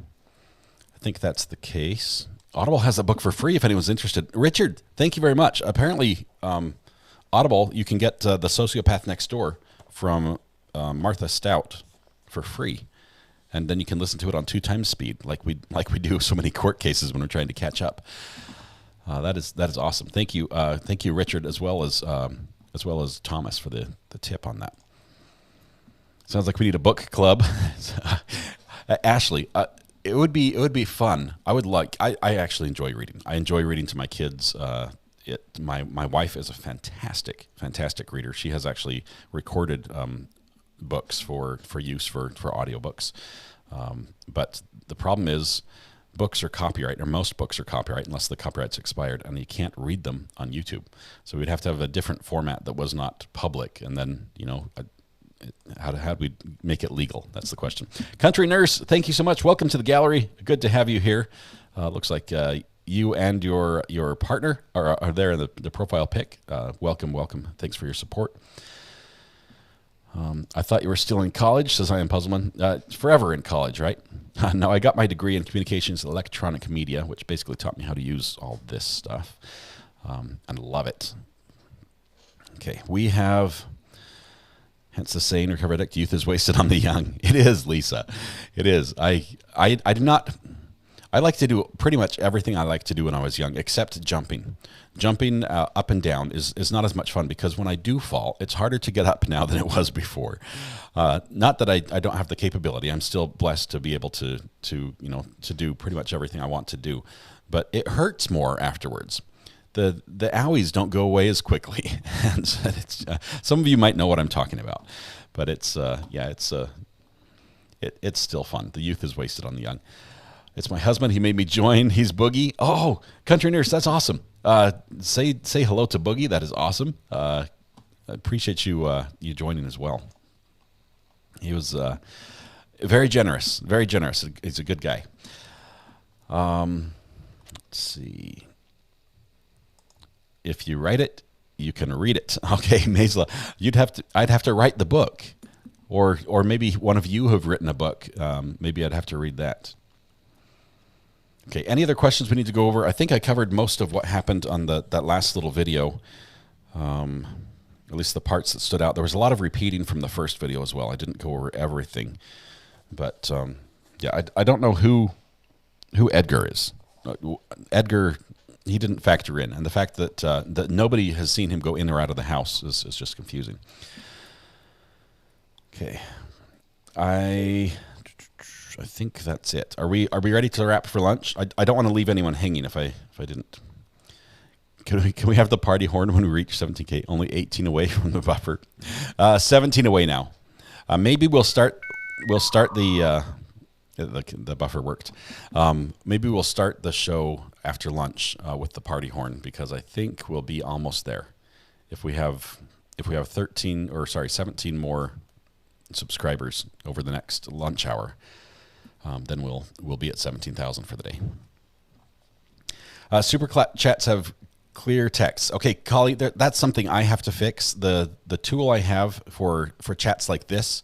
[SPEAKER 3] I think that's the case. Audible has a book for free if anyone's interested. Richard, thank you very much. Apparently, Audible, you can get The Sociopath Next Door from Martha Stauch for free. And then you can listen to it on 2 times speed, like we do so many court cases when we're trying to catch up. That is awesome. Thank you, Richard, as well as Thomas for the tip on that. Sounds like we need a book club. Ashley, it would be fun. I actually enjoy reading. I enjoy reading to my kids. My wife is a fantastic reader. She has actually recorded books for use for audiobooks. But the problem is books are copyright, or most books are copyright unless the copyright's expired, and you can't read them on YouTube. So we'd have to have a different format that was not public, and then, how do we make it legal? That's the question. Country Nurse, thank you so much. Welcome to the gallery. Good to have you here. Looks like you and your partner are there in the profile pic. Welcome. Thanks for your support. I thought you were still in college, says I am Puzzleman. Forever in college, right? No, I got my degree in communications and electronic media, which basically taught me how to use all this stuff, and love it. Okay, we have, hence the saying, recovered addict youth is wasted on the young. It is, Lisa. It is. I like to do pretty much everything I like to do when I was young, except jumping. Jumping up and down is not as much fun, because when I do fall, it's harder to get up now than it was before. Not that I don't have the capability. I'm still blessed to be able to do pretty much everything I want to do, but it hurts more afterwards. The owies don't go away as quickly, and some of you might know what I'm talking about, but it's still fun. The youth is wasted on the young. It's my husband. He made me join. He's Boogie. Oh, Country Nurse, that's awesome. Say hello to Boogie. That is awesome. I appreciate you joining as well. He was very generous. Very generous. He's a good guy. Let's see. If you write it, you can read it. Okay, Maisla, I'd have to write the book, or maybe one of you have written a book. Maybe I'd have to read that. Okay, any other questions we need to go over? I think I covered most of what happened on that last little video, at least the parts that stood out. There was a lot of repeating from the first video as well. I didn't go over everything, but I don't know who Edgar is. Edgar, he didn't factor in, and the fact that nobody has seen him go in or out of the house is just confusing. Okay, I think that's it. Are we ready to wrap for lunch? I don't want to leave anyone hanging if I didn't. Can we have the party horn when we reach 17K? Only 18 away from the buffer. 17 away now. Maybe we'll start the buffer worked. Maybe we'll start the show after lunch with the party horn, because I think we'll be almost there. If we have 17 more subscribers over the next lunch hour, then we'll be at 17,000 for the day. Super chats have clear text. Okay, Collie, that's something I have to fix. The tool I have for chats like this,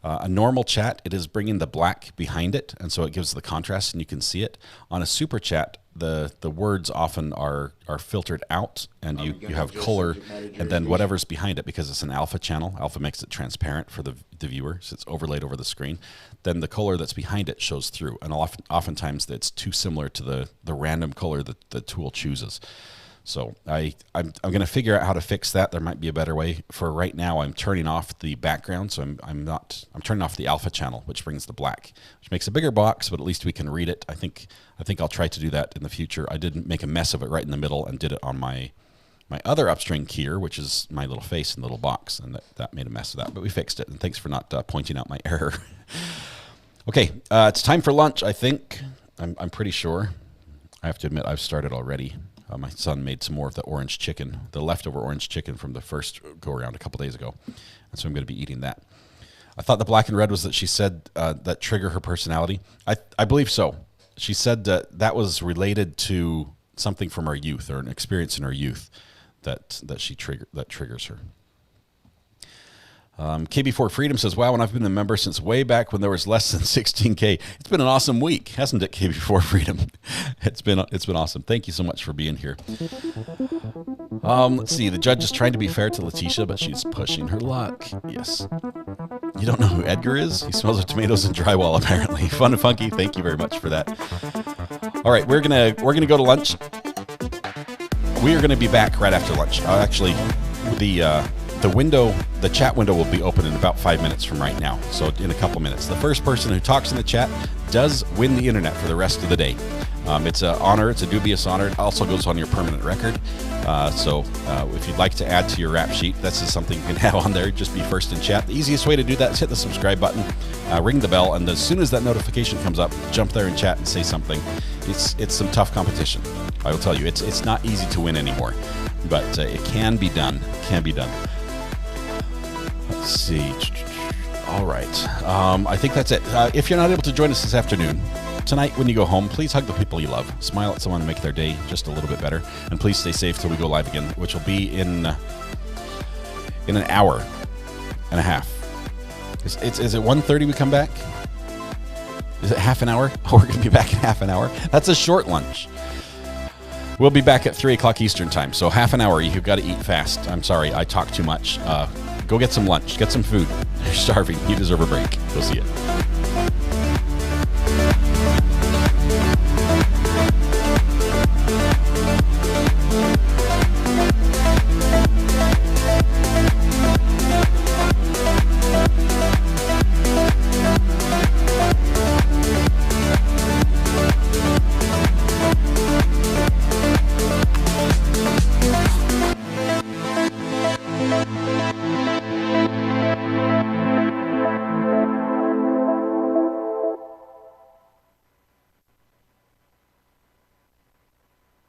[SPEAKER 3] a normal chat, it is bringing the black behind it, and so it gives the contrast and you can see it. On a super chat, the words often are filtered out, and you have color, and then whatever's behind it, because it's an alpha channel. Alpha makes it transparent for the viewer, so it's overlaid over the screen. Then the color that's behind it shows through, and oftentimes it's too similar to the random color that the tool chooses. So I'm going to figure out how to fix that. There might be a better way. For right now, I'm turning off the background, so I'm turning off the alpha channel, which brings the black, which makes a bigger box, but at least we can read it. I think I'll try to do that in the future. I didn't make a mess of it right in the middle and did it on my other upstream keyer, which is my little face in the little box, and that made a mess of that, but we fixed it, and thanks for not pointing out my error. Okay, it's time for lunch, I think. I'm pretty sure. I have to admit, I've started already. My son made some more of the orange chicken, the leftover orange chicken from the first go-around a couple days ago, and so I'm going to be eating that. I thought the black and red was that she said that trigger her personality. I believe so. She said that was related to something from her youth, or an experience in her youth that triggers her. KB4 Freedom says, wow, and I've been a member since way back when there was less than 16K. It's been an awesome week, hasn't it, KB4 Freedom? It's been awesome. Thank you so much for being here. Let's see. The judge is trying to be fair to Letecia, but she's pushing her luck. Yes. You don't know who Edgar is? He smells of tomatoes and drywall, apparently. Fun and funky. Thank you very much for that. All right, we're gonna go to lunch. We are gonna be back right after lunch. Actually, the chat window will be open in about 5 minutes from right now. So in a couple minutes, the first person who talks in the chat does win the internet for the rest of the day. It's an honor. It's a dubious honor. It also goes on your permanent record. So if you'd like to add to your rap sheet, that's just something you can have on there. Just be first in chat. The easiest way to do that is hit the subscribe button, ring the bell, and as soon as that notification comes up, jump there and chat and say something. It's some tough competition. I will tell you, it's not easy to win anymore, but it can be done. Can be done. Let's see. All right. I think that's it. If you're not able to join us this afternoon, tonight when you go home, please hug the people you love. Smile at someone and make their day just a little bit better. And please stay safe till we go live again, which will be in an hour and a half. Is it 1:30 we come back? Is it half an hour? Oh, we're going to be back in half an hour. That's a short lunch. We'll be back at 3 o'clock Eastern time. So half an hour. You've got to eat fast. I'm sorry. I talk too much. Go get some lunch. Get some food. You're starving. You deserve a break. We'll see you.